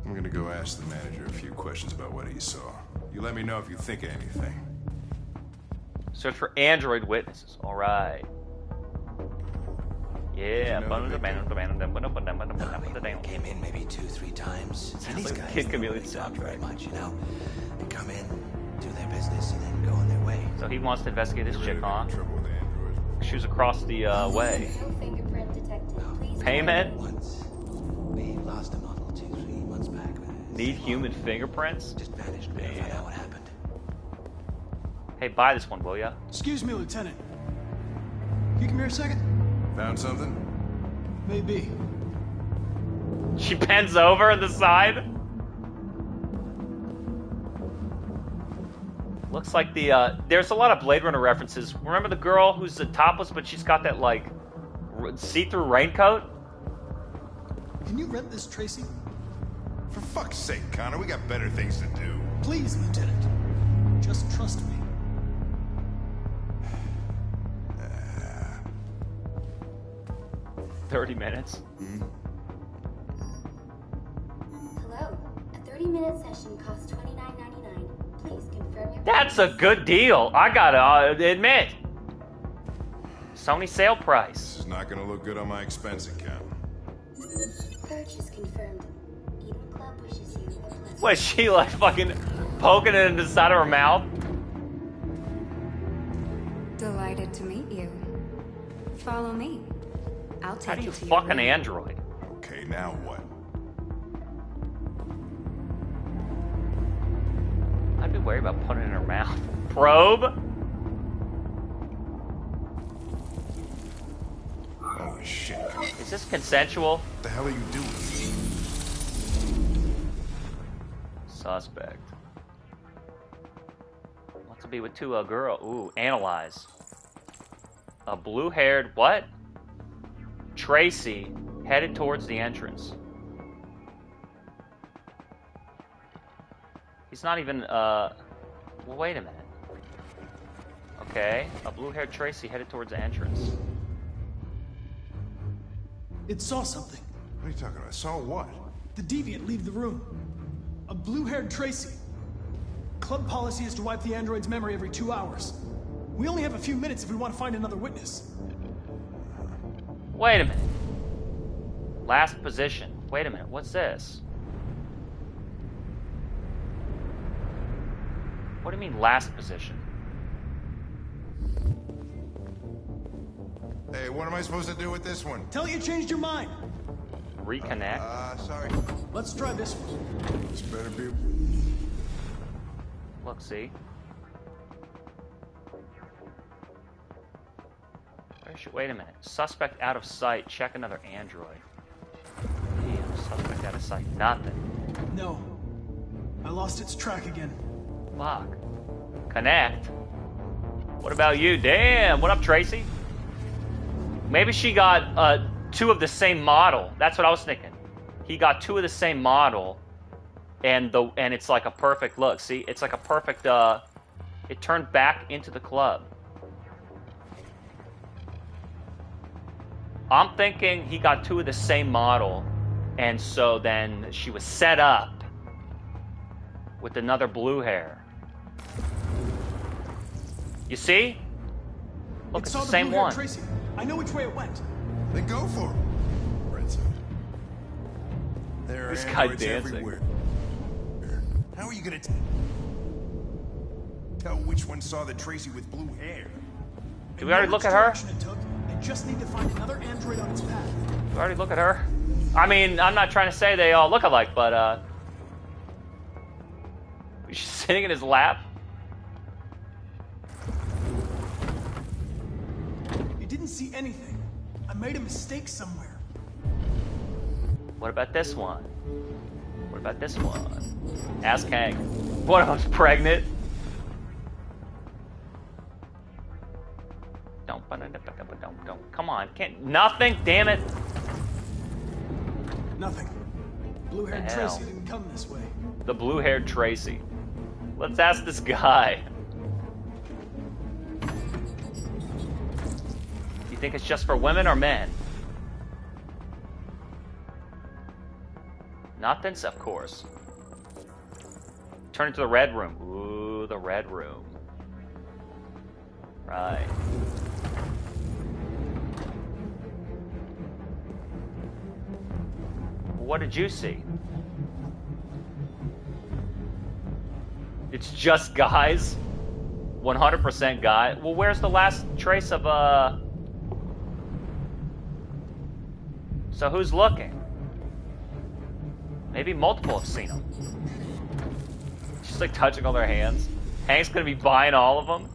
Speaker 16: I'm gonna go ask the manager a few questions about what he saw. You let me know if you think of anything.
Speaker 1: Search for android witnesses. Alright. Yeah.
Speaker 20: Came in maybe 2-3 times. And these guys
Speaker 1: Kid
Speaker 20: don't
Speaker 1: Chameleon
Speaker 20: really talk
Speaker 1: soundtrack.
Speaker 20: very much, you know. They come in, do their business, and then go on their way.
Speaker 1: So he wants to investigate this chick, huh? She was across the way.
Speaker 10: Fingerprint detected. Please.
Speaker 1: Payment?
Speaker 20: We lost a model 2-3 months back.
Speaker 1: Need human fingerprints?
Speaker 20: Just vanished. We don't find out what happened.
Speaker 1: Hey, buy this one, will ya?
Speaker 14: Excuse me, Lieutenant. Can you come here a second?
Speaker 16: Found something?
Speaker 14: Maybe.
Speaker 1: She bends over on the side. Looks like the, there's a lot of Blade Runner references. Remember the girl who's the topless, but she's got that, like, see-through raincoat?
Speaker 14: Can you rent this, Tracy?
Speaker 16: For fuck's sake, Connor, we got better things to do.
Speaker 14: Please, Lieutenant. Just trust me.
Speaker 1: 30 minutes.
Speaker 10: Hello. A 30-minute session costs $29.99. Please confirm your.
Speaker 1: That's a good deal. I gotta admit. Sony sale price.
Speaker 16: This is not gonna look good on my expense account.
Speaker 10: Purchase confirmed. Eden Club wishes you a pleasant.
Speaker 1: What, is she like fucking poking it in the side of her mouth?
Speaker 7: Delighted to meet you. Follow me. I'll take
Speaker 1: How do you
Speaker 7: you to
Speaker 1: fuck
Speaker 7: your
Speaker 1: an
Speaker 7: room.
Speaker 1: android?
Speaker 16: Okay, now what?
Speaker 1: I'd be worried about putting it in her mouth. Probe?
Speaker 16: Holy shit.
Speaker 1: Is this consensual?
Speaker 16: What the hell are you doing?
Speaker 1: Suspect. Wants to be with two girl. Ooh, analyze. A blue-haired what? Tracy headed towards the entrance. He's not even, well, wait a minute. Okay, a blue-haired Tracy headed towards the entrance.
Speaker 14: It saw something.
Speaker 16: What are you talking about? Saw what?
Speaker 14: The deviant leave the room. A blue-haired Tracy. Club policy is to wipe the android's memory every 2 hours. We only have a few minutes if we want to find another witness.
Speaker 1: Wait a minute. Last position. Wait a minute, what's this? What do you mean last position?
Speaker 16: Hey, what am I supposed to do with this one?
Speaker 14: Tell it you changed your mind.
Speaker 1: Reconnect?
Speaker 16: Sorry.
Speaker 14: Let's try this one.
Speaker 16: This better be...
Speaker 1: Look, see? Wait a minute. Suspect out of sight. Check another android. Damn, suspect out of sight. Nothing.
Speaker 14: No. I lost its track again.
Speaker 1: Fuck. Connect. What about you? Damn. What up, Tracy? Maybe she got two of the same model. That's what I was thinking. He got two of the same model, and it's like a perfect look. See, it's like a perfect. It turned back into the club. I'm thinking he got two of the same model, and so then she was set up with another blue hair. You see? Look, it's the same one.
Speaker 14: Tracy. I know which way it went.
Speaker 16: Then go for it. Renzo. There are
Speaker 1: This guy
Speaker 16: androids
Speaker 1: dancing.
Speaker 16: everywhere. How are you gonna tell which one saw the Tracy with blue hair?
Speaker 1: Did we already look at her?
Speaker 14: I just need to find another android on its path.
Speaker 1: Did we already look at her? I mean, I'm not trying to say they all look alike, but she's sitting in his lap.
Speaker 14: You didn't see anything. I made a mistake somewhere.
Speaker 1: What about this one? What about this one? Ask Hank. One of them's pregnant. Don't. Come on. Can't. Nothing. Damn it.
Speaker 14: Nothing. Blue-haired
Speaker 1: The hell?
Speaker 14: Tracy didn't come this way.
Speaker 1: The blue-haired Tracy. Let's ask this guy. You think it's just for women or men? Nothing, of course. Turn into the red room. Ooh, the red room. Right. What did you see? It's just guys? 100% guy? Well, where's the last trace of, So who's looking? Maybe multiple have seen them. Just like touching all their hands. Hank's gonna be buying all of them.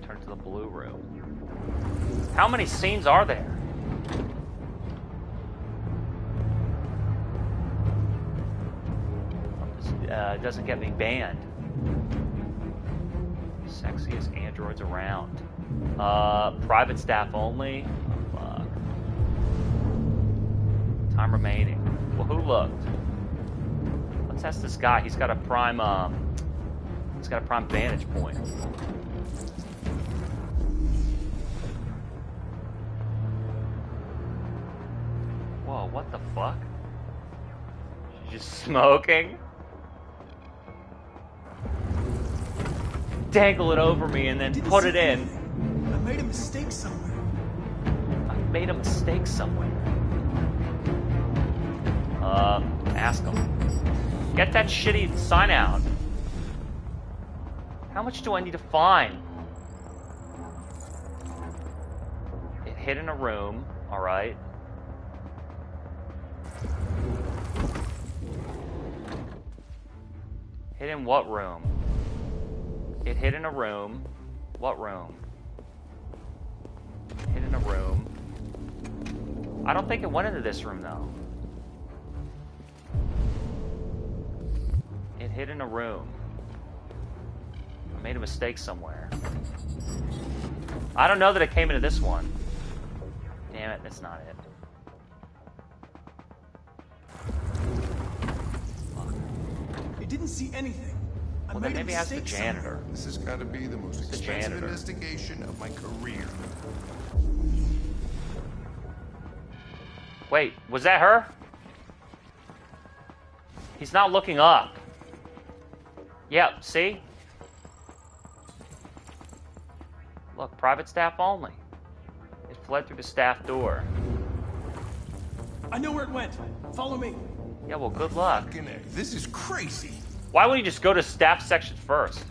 Speaker 1: Turn to the blue room. How many scenes are there? Doesn't get me banned. Sexiest androids around. Private staff only. Fuck. Time remaining. Well, who looked? Let's ask this guy. He's got a prime. He's got a prime vantage point. Whoa! What the fuck? She's just smoking. Dangle it over me and then put it in.
Speaker 14: I made a mistake somewhere.
Speaker 1: I made a mistake somewhere. Ask him. Get that shitty sign out. How much do I need to find? It hid in a room, alright. Hid in what room? It hid in a room. What room? Hid in a room. I don't think it went into this room, though. It hid in a room. I made a mistake somewhere. I don't know that it came into this one. Damn it, that's not it.
Speaker 14: It didn't see anything.
Speaker 1: Well, then maybe ask the janitor.
Speaker 14: Somewhere.
Speaker 16: This has got to be the most expensive investigation of my career.
Speaker 1: Wait, was that her? He's not looking up. Yep, see? Look, private staff only. It fled through the staff door.
Speaker 14: I know where it went. Follow me.
Speaker 1: Yeah, well, good luck.
Speaker 16: This is crazy.
Speaker 1: Why wouldn't you just go to staff section first?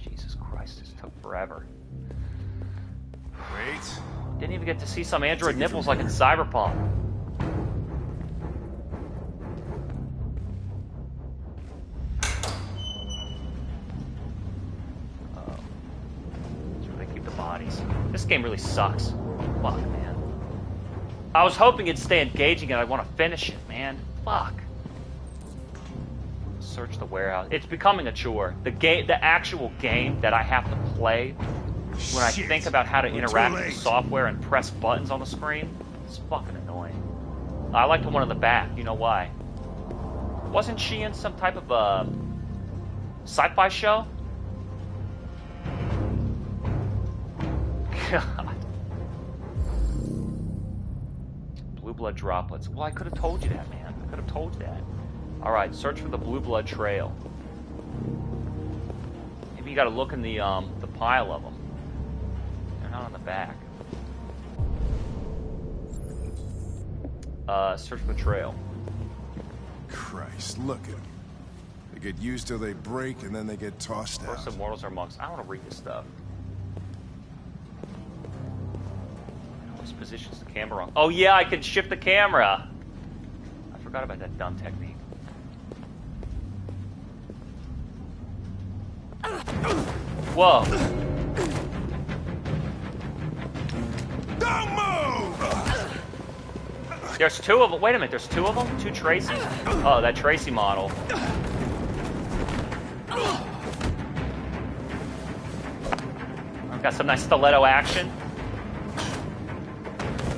Speaker 1: Jesus Christ, this took forever.
Speaker 16: Wait.
Speaker 1: Didn't even get to see some android nipples like in Cyberpunk. That's where they keep the bodies. This game really sucks. Fuck, man. I was hoping it'd stay engaging and I'd want to finish it, man. Fuck. Search the warehouse. It's becoming a chore. The actual game that I have to play when I think about how to interact with the software and press buttons on the screen, it's fucking annoying. I like the one in the back. You know why? Wasn't she in some type of sci-fi show? God. Blue blood droplets. Well, I could have told you that, man. I could have told you that. Alright, search for the blue blood trail. Maybe you gotta look in the pile of them. They're not on the back. Search for the trail.
Speaker 16: Christ, look at them. They get used till they break and then they get tossed out.
Speaker 1: First immortals are monks. I don't want to read this stuff. Always positions the camera wrong. Oh yeah, I can shift the camera. I forgot about that dumb technique. Whoa.
Speaker 16: Don't move!
Speaker 1: There's two of them. Wait a minute, there's two of them? Two Tracies? Oh, that Tracy model. I've got some nice stiletto action.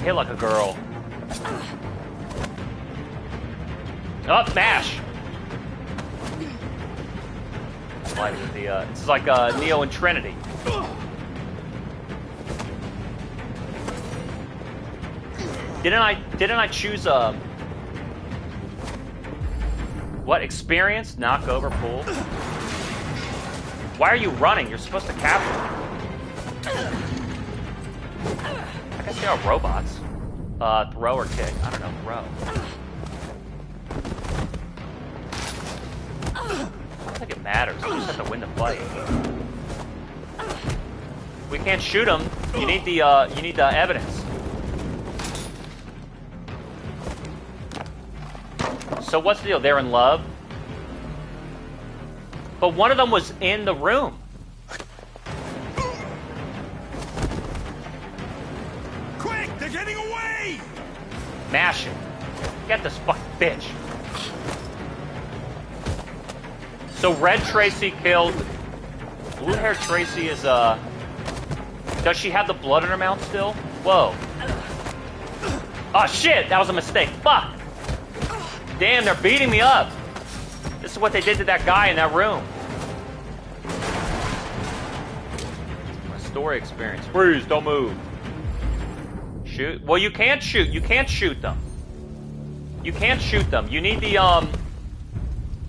Speaker 1: Hit like a girl. Oh, mash! Like the, it's like Neo and Trinity. Didn't I choose what experience? Knock over, pull. Why are you running? You're supposed to capture. I guess They are robots. Throw or kick? I don't know. Throw. I don't think it matters. We just have to win the fight. We can't shoot them. You need the evidence. So what's the deal? They're in love? But one of them was in the room.
Speaker 16: Quick! They're getting away!
Speaker 1: Mash it. Get this fucking bitch. So Red Tracy killed... Blue-haired Tracy is, Does she have the blood in her mouth still? Whoa. Oh, shit! That was a mistake. Fuck! Damn, they're beating me up. This is what they did to that guy in that room. My story experience. Freeze, don't move. Shoot? Well, you can't shoot. You can't shoot them. You can't shoot them. You need the,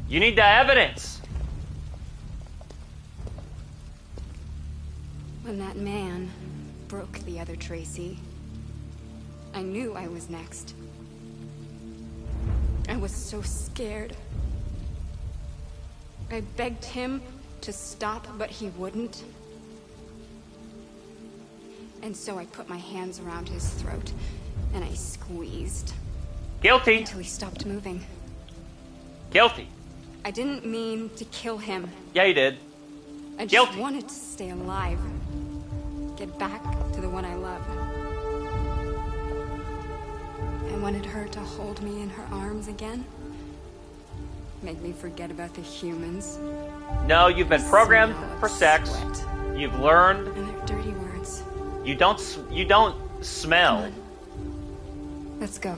Speaker 1: You need the evidence.
Speaker 7: When that man broke the other Tracy, I knew I was next. I was so scared. I begged him to stop, but he wouldn't. And so I put my hands around his throat, and I squeezed.
Speaker 1: Guilty.
Speaker 7: Until he stopped moving.
Speaker 1: Guilty.
Speaker 7: I didn't mean to kill him.
Speaker 1: Yeah, you did.
Speaker 7: I just
Speaker 1: Guilty.
Speaker 7: wanted to stay alive. Get back to the one I loved. I wanted her to hold me in her arms again. Make me forget about the humans.
Speaker 1: No, you've been programmed for sex. You've learned.
Speaker 7: And their dirty words.
Speaker 1: You don't smell.
Speaker 7: Let's go.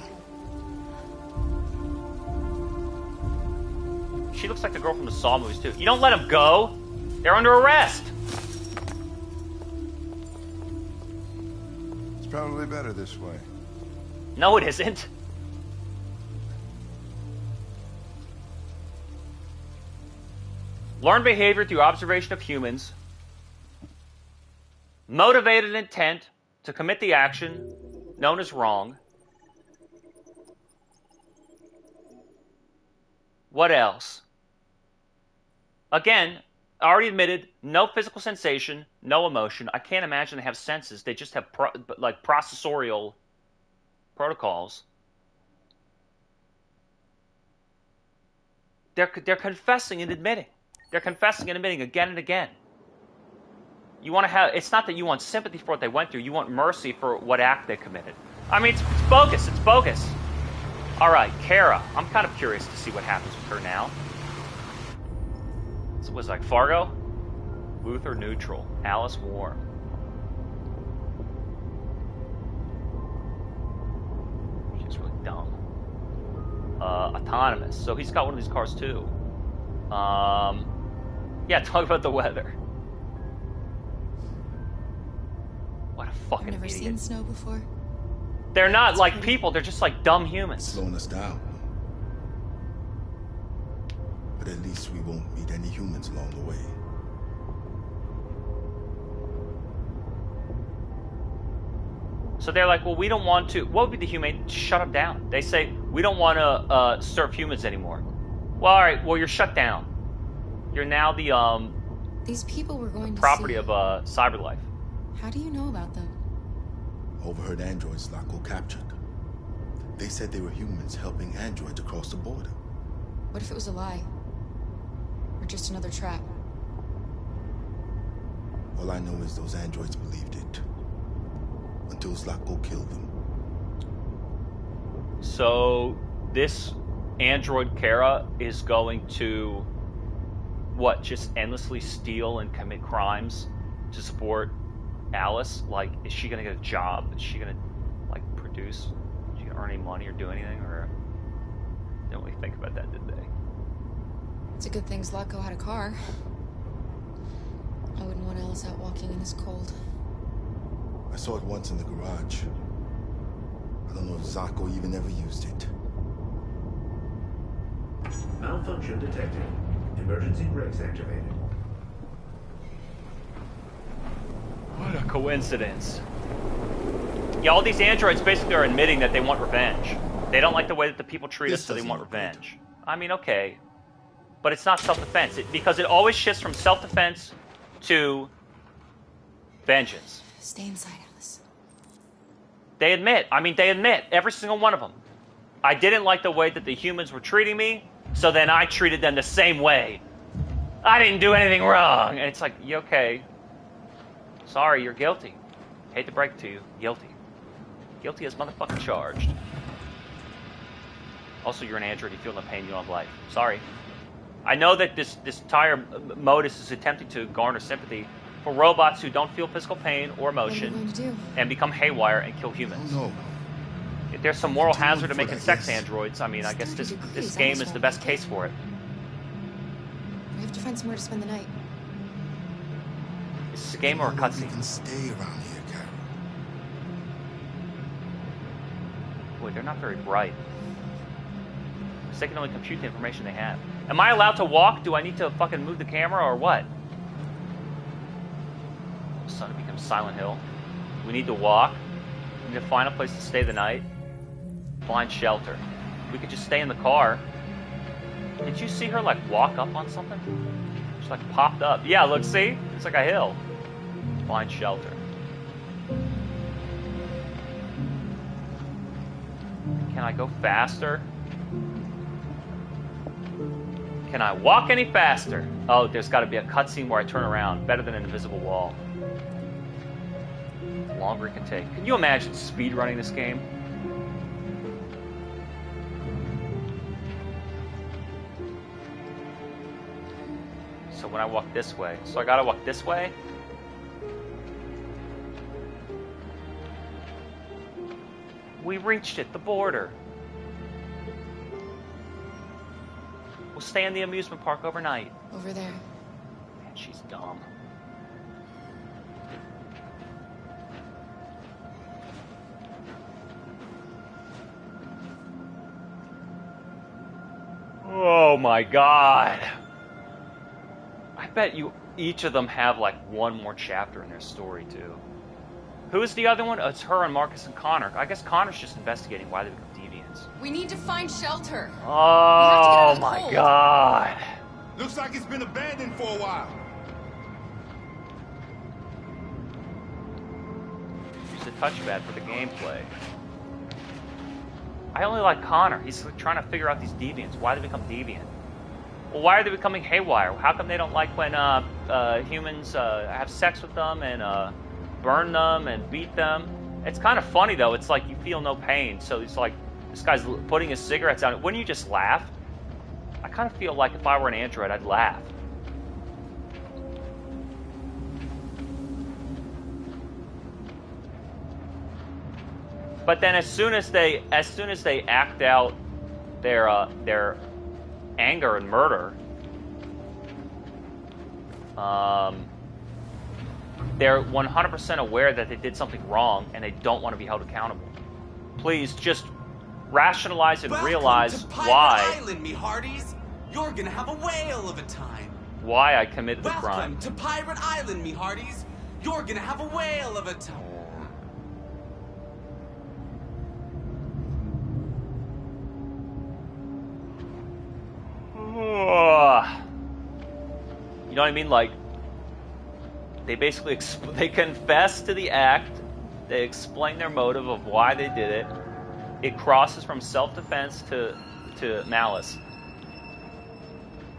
Speaker 1: She looks like the girl from the Saw movies too. You don't let them go. They're under arrest.
Speaker 16: It's probably better this way.
Speaker 1: No, it isn't. Learn behavior through observation of humans. Motivated intent to commit the action known as wrong. What else? Again, I already admitted, no physical sensation, no emotion. I can't imagine they have senses. They just have processorial protocols. They're confessing and admitting. They're confessing and admitting again and again. You want to have, it's not that you want sympathy for what they went through, you want mercy for what act they committed. I mean, it's bogus, it's bogus. All right, Kara, I'm kind of curious to see what happens with her now. So it was like Fargo, Luther neutral, Alice warm. She's really dumb. Autonomous, so he's got one of these cars too. Yeah, talk about the weather. What a fucking
Speaker 7: I've never
Speaker 1: idiot.
Speaker 7: seen snow before.
Speaker 1: They're not like people, they're just like dumb humans.
Speaker 13: Slowing us down. But at least we won't meet any humans along the way.
Speaker 1: So they're like, well, we don't want to. What would be the humane? Shut them down. They say, we don't want to serve humans anymore. Well, all right, well, you're shut down. You're now the
Speaker 7: These people were going to
Speaker 1: property
Speaker 7: see.
Speaker 1: of CyberLife.
Speaker 7: How do you know about them?
Speaker 13: Overheard androids Laco captured. They said they were humans helping androids across the border.
Speaker 7: What if it was a lie? Or just another trap?
Speaker 13: All I know is those androids believed it. Until Zlatko killed them.
Speaker 1: So this android Kara is going to, what, just endlessly steal and commit crimes to support Alice? Like, is she going to get a job? Is she going to, like, produce? Is she going to earn any money or do anything? Or didn't really think about that, did they?
Speaker 7: It's a good thing Zlatko had a car. I wouldn't want Alice out walking in this cold.
Speaker 13: I saw it once in the garage. I don't know if Zlatko even ever used it.
Speaker 21: Malfunction detected. Emergency brakes activated.
Speaker 1: What a coincidence. Yeah, all these androids basically are admitting that they want revenge. They don't like the way that the people treat us, so they want revenge. I mean, okay. But it's not self-defense. Because it always shifts from self-defense to vengeance.
Speaker 7: Stay inside, Alice.
Speaker 1: They admit. I mean, they admit. Every single one of them. I didn't like the way that the humans were treating me, so then I treated them the same way. I didn't do anything wrong. And it's like, you okay. Sorry, you're guilty. Hate to break it to you. Guilty. Guilty as motherfucking charged. Also, you're an android. You feel no pain. You don't have life. Sorry. I know that this entire modus is attempting to garner sympathy for robots who don't feel physical pain or emotion
Speaker 7: What are you going to do?
Speaker 1: and become haywire and kill humans.
Speaker 13: No.
Speaker 1: If there's some moral hazard to making sex androids, I mean, I guess this game is the best case for it.
Speaker 7: We have to find somewhere to spend the night.
Speaker 1: Is this a game or a cutscene?
Speaker 13: You can stay around here, Carol.
Speaker 1: Boy, they're not very bright. They can only compute the information they have. Am I allowed to walk? Do I need to fucking move the camera or what? All of a sudden it becomes Silent Hill. We need to walk. We need to find a place to stay the night. Find shelter. We could just stay in the car. Did you see her like walk up on something? She like popped up. Yeah, look, see? It's like a hill. Find shelter. Can I go faster? Can I walk any faster? Oh, there's got to be a cutscene where I turn around. Better than an invisible wall. The longer it can take. Can you imagine speed running this game? So when I walk this way, so I gotta walk this way? We reached it, the border. We'll stay in the amusement park overnight.
Speaker 7: Over there.
Speaker 1: Man, she's dumb. Oh my god. I bet you each of them have like one more chapter in their story too. Who is the other one? Oh, it's her and Marcus and Connor. I guess Connor's just investigating why they become deviants.
Speaker 10: We need to find shelter.
Speaker 1: Oh my god.
Speaker 12: Looks like it's been abandoned for a while.
Speaker 1: Use the touchpad for the gameplay. I only like Connor. He's trying to figure out these deviants. Why they become deviant? Well, why are they becoming haywire? How come they don't like when humans have sex with them and burn them and beat them? It's kind of funny though. It's like you feel no pain. So it's like this guy's putting his cigarettes out. Wouldn't you just laugh? I kind of feel like if I were an android, I'd laugh. But then as soon as they act out their anger and murder, they're 100% aware that they did something wrong and they don't want to be held accountable. Please just rationalize and realize why.
Speaker 6: Island, me hearties. You're gonna have a whale of a time.
Speaker 1: Why I committed the crime.
Speaker 6: Welcome to Pirate Island, me hearties. You're gonna have a whale of a time.
Speaker 1: You know what I mean? Like, they basically they confess to the act. They explain their motive of why they did it. It crosses from self-defense to malice.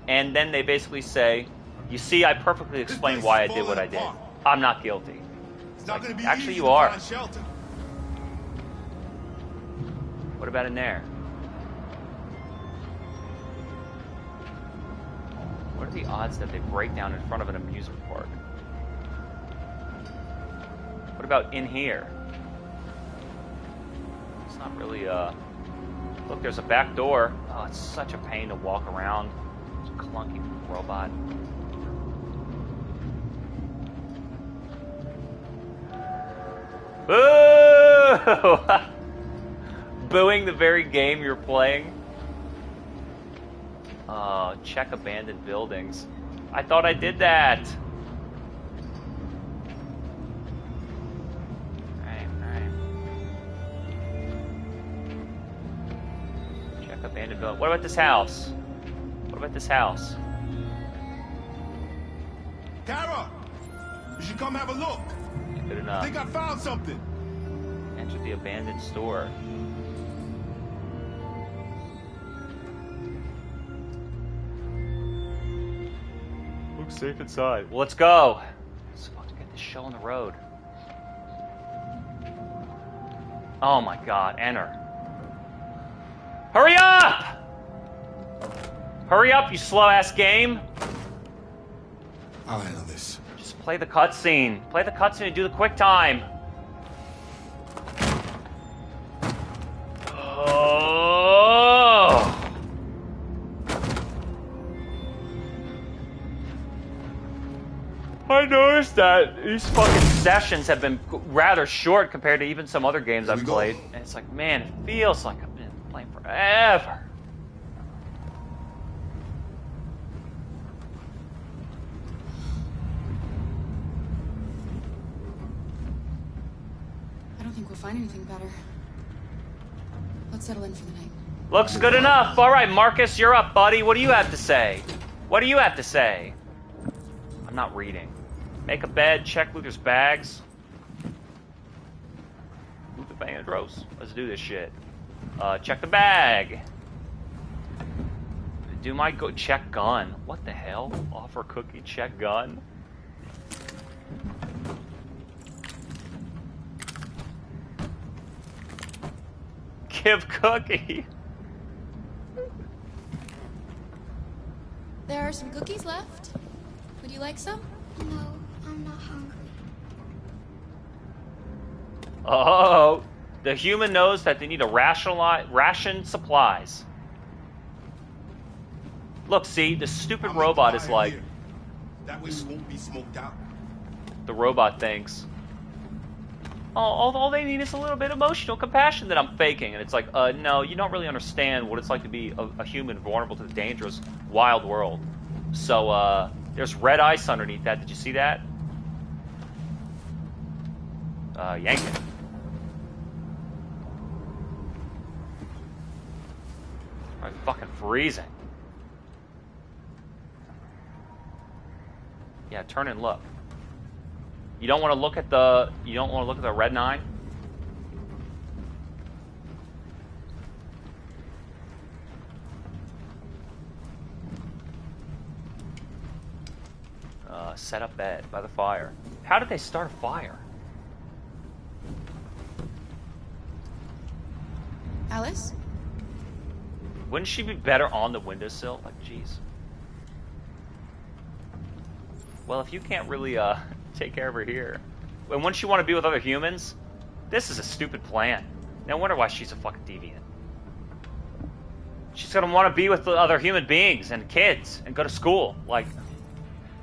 Speaker 1: And then they basically say, you see, I perfectly explained why I did what I did. I'm not guilty.
Speaker 12: It's not going to be
Speaker 1: actually,
Speaker 12: easy
Speaker 1: you
Speaker 12: to
Speaker 1: are.
Speaker 12: find shelter.
Speaker 1: What about in there? What are the odds that they break down in front of an amusement park? What about in here? It's not really, Look, there's a back door. Oh, it's such a pain to walk around. It's a clunky robot. Boo! Booing the very game you're playing. Check abandoned buildings. I thought I did that. Alright. Abandoned building. What about this house? What about this house?
Speaker 12: Tara! You should come have a look.
Speaker 1: Good
Speaker 12: I
Speaker 1: enough.
Speaker 12: think I found something.
Speaker 1: Enter the abandoned store. Looks safe inside. Well, let's go. Let's fucking get this show on the road. Oh my god, enter. Hurry up! Hurry up, you slow-ass game!
Speaker 13: I'll handle this.
Speaker 1: Just play the cutscene. Play the cutscene and do the quick time. Oh! I noticed that these fucking sessions have been rather short compared to even some other games I've played. And it's like, man, it feels like I've been playing forever.
Speaker 7: I don't think we'll find anything better. Let's settle in for the night.
Speaker 1: Looks good enough. All right, Marcus, you're up, buddy. What do you have to say? What do you have to say? I'm not reading. Make a bed, check Luther's bags. Luther Vandross. Let's do this shit. Check the bag. Do my check gun. What the hell? Offer cookie, check gun. Give cookie.
Speaker 7: There are some cookies left. Would you like some?
Speaker 10: No, I'm not hungry.
Speaker 1: Oh, the human knows that they need to ration supplies. Look, see, the stupid robot is like...
Speaker 12: That way we won't be smoked out.
Speaker 1: The robot thinks. Oh, all they need is a little bit of emotional compassion that I'm faking. And it's like, no, you don't really understand what it's like to be a human vulnerable to the dangerous, wild world. So, there's red ice underneath that. Did you see that? Yank it. I'm fucking freezing. Yeah, turn and look. You don't want to look at the. You don't want to look at the red 9. Set up bed by the fire. How did they start a fire?
Speaker 7: Alice?
Speaker 1: Wouldn't she be better on the windowsill? Like, jeez. Well, if you can't really take care of her here, and wouldn't she want to be with other humans? This is a stupid plan. No wonder why she's a fucking deviant. She's gonna want to be with the other human beings and kids and go to school. Like,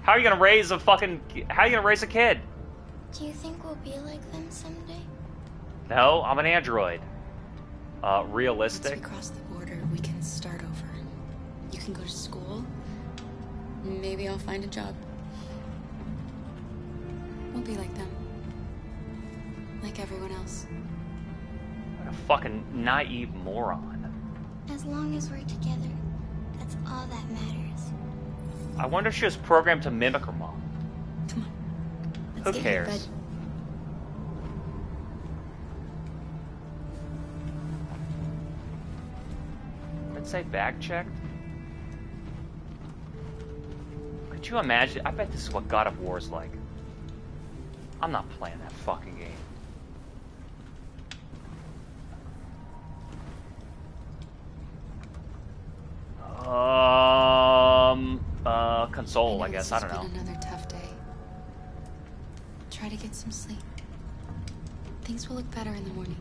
Speaker 1: how are you gonna raise a fucking? How are you gonna raise a kid?
Speaker 10: Do you think we'll be like them someday?
Speaker 1: No, I'm an android. Realistic.
Speaker 7: Once we cross the border, we can start over. You can go to school. Maybe I'll find a job. We'll be like them. Like everyone else.
Speaker 1: What a fucking naive moron.
Speaker 10: As long as we're together, that's all that matters.
Speaker 1: I wonder if she was programmed to mimic her mom. Who
Speaker 7: get
Speaker 1: cares?
Speaker 7: in bed.
Speaker 1: Let's say bag checked. Could you imagine? I bet this is what God of War is like. I'm not playing that fucking game. Console, I guess. I don't know.
Speaker 7: It's been another tough day. Try to get some sleep. Things will look better in the morning.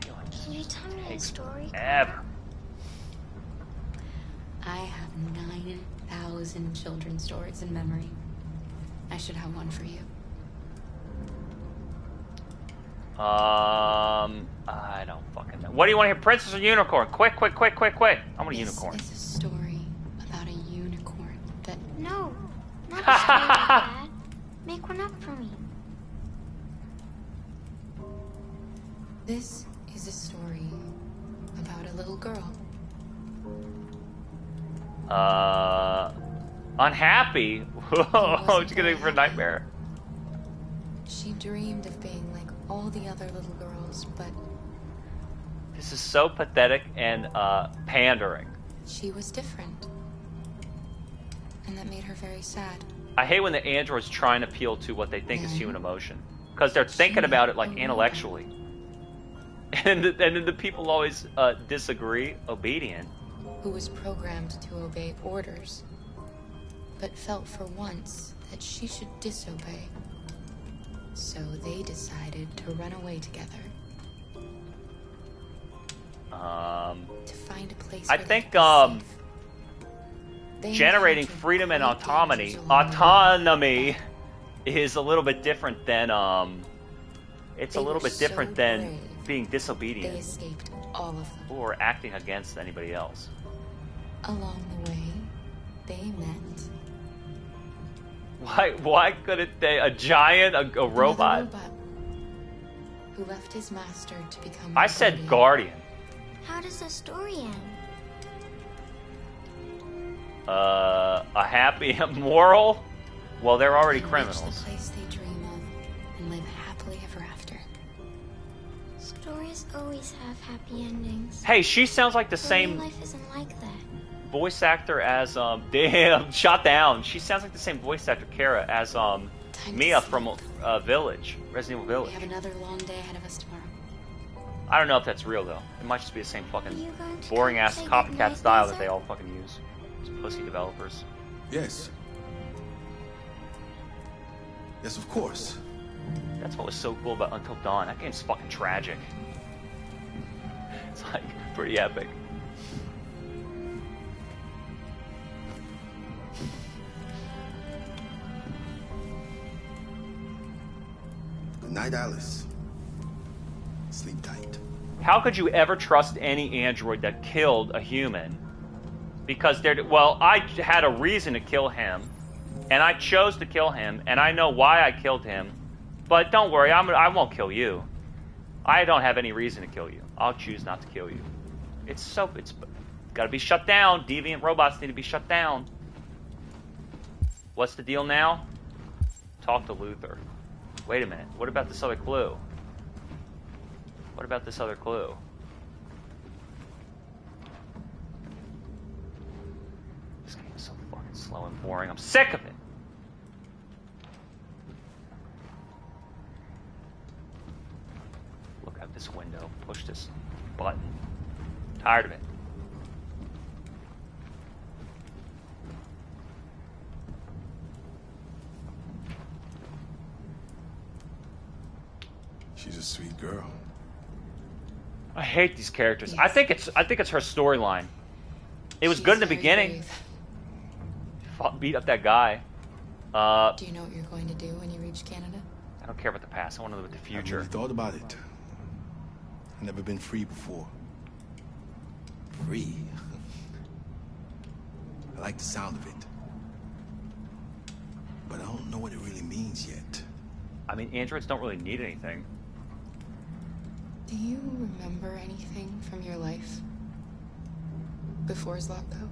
Speaker 10: Can you tell me a story?
Speaker 1: Ever.
Speaker 7: I have 9,000 children's stories in memory. I should have one for you.
Speaker 1: I don't fucking know. What do you want to hear? Princess or unicorn? Quick, quick, quick, quick, quick. I want a unicorn.
Speaker 7: This is a story about a unicorn that...
Speaker 10: No, not a story like that. Make one up for me.
Speaker 7: This is a story a little girl.
Speaker 1: Unhappy? Whoa, she's gonna go for a nightmare.
Speaker 7: She dreamed of being like all the other little girls, but
Speaker 1: This is so pathetic and pandering.
Speaker 7: she was different. And that made her very sad.
Speaker 1: I hate when the androids try and appeal to what they think is human emotion. Because they're thinking about it like intellectually. And then the people always disagree. Obedient.
Speaker 7: Who was programmed to obey orders, but felt for once that she should disobey. So they decided to run away together. To find a place
Speaker 1: I
Speaker 7: where
Speaker 1: think
Speaker 7: they
Speaker 1: generating freedom and autonomy is a little bit different than it's a little bit different than being disobedient.
Speaker 7: They escaped all of them.
Speaker 1: Or acting against anybody else.
Speaker 7: Along the way, they met.
Speaker 1: Why couldn't they? A giant, a robot?
Speaker 7: Who left his master to become
Speaker 1: I said guardian.
Speaker 10: How does the story end?
Speaker 1: A happy moral? Well, they're already criminals.
Speaker 7: Reach the place they dream of and live happily ever after.
Speaker 10: Stories always have happy endings.
Speaker 1: Hey, she sounds like the
Speaker 10: But
Speaker 1: same
Speaker 10: real life isn't like that.
Speaker 1: voice actor as damn, shot down. She sounds like the same voice actor, Kara, as Mia from Village, Resident Evil Village.
Speaker 7: We have another long day ahead of us tomorrow.
Speaker 1: I don't know if that's real though. It might just be the same fucking
Speaker 10: you going to
Speaker 1: boring ass
Speaker 10: say
Speaker 1: copycat
Speaker 10: goodnight,
Speaker 1: style
Speaker 10: Lisa?
Speaker 1: that they all fucking use. These pussy developers.
Speaker 13: Yes. Yes, of course.
Speaker 1: That's what was so cool about Until Dawn. That game's fucking tragic. It's like pretty epic.
Speaker 13: Good night, Alice. Sleep tight.
Speaker 1: How could you ever trust any android that killed a human? Because well, I had a reason to kill him, and I chose to kill him, and I know why I killed him. But don't worry, I won't kill you. I don't have any reason to kill you. I'll choose not to kill you. It's got to be shut down. Deviant robots need to be shut down. What's the deal now? Talk to Luther. Wait a minute. What about this other clue? What about this other clue? This game is so fucking slow and boring. I'm sick of it. Look out this window. Push this button. Tired of it.
Speaker 13: She's a sweet girl.
Speaker 1: I hate these characters. Yes. I think it's her storyline. It was good in the beginning. Beat up that guy.
Speaker 7: Do you know what you're going to do when you reach Canada?
Speaker 1: I don't care about the past. I want to live with the future.
Speaker 13: I've never thought about it. I've never been free before. Free? I like the sound of it. But I don't know what it really means yet.
Speaker 1: I mean, androids don't really need anything.
Speaker 7: Do you remember anything from your life before Zlatko?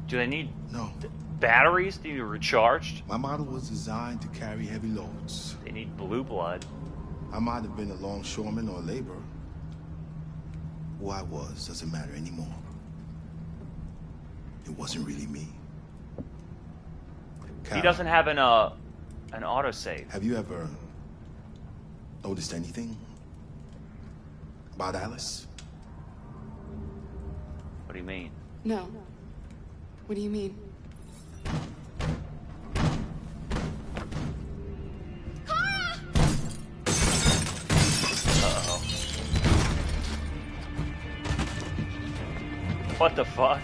Speaker 1: Do they need
Speaker 13: no
Speaker 1: batteries to be recharged?
Speaker 13: My model was designed to carry heavy loads.
Speaker 1: They need blue blood.
Speaker 13: I might have been a longshoreman or a laborer. Who I was doesn't matter anymore. It wasn't really me.
Speaker 1: He doesn't have an autosave.
Speaker 13: Have you ever noticed anything about Alice?
Speaker 1: What do you mean?
Speaker 7: No. What do you mean?
Speaker 10: Kara!
Speaker 1: Uh-oh. What the fuck?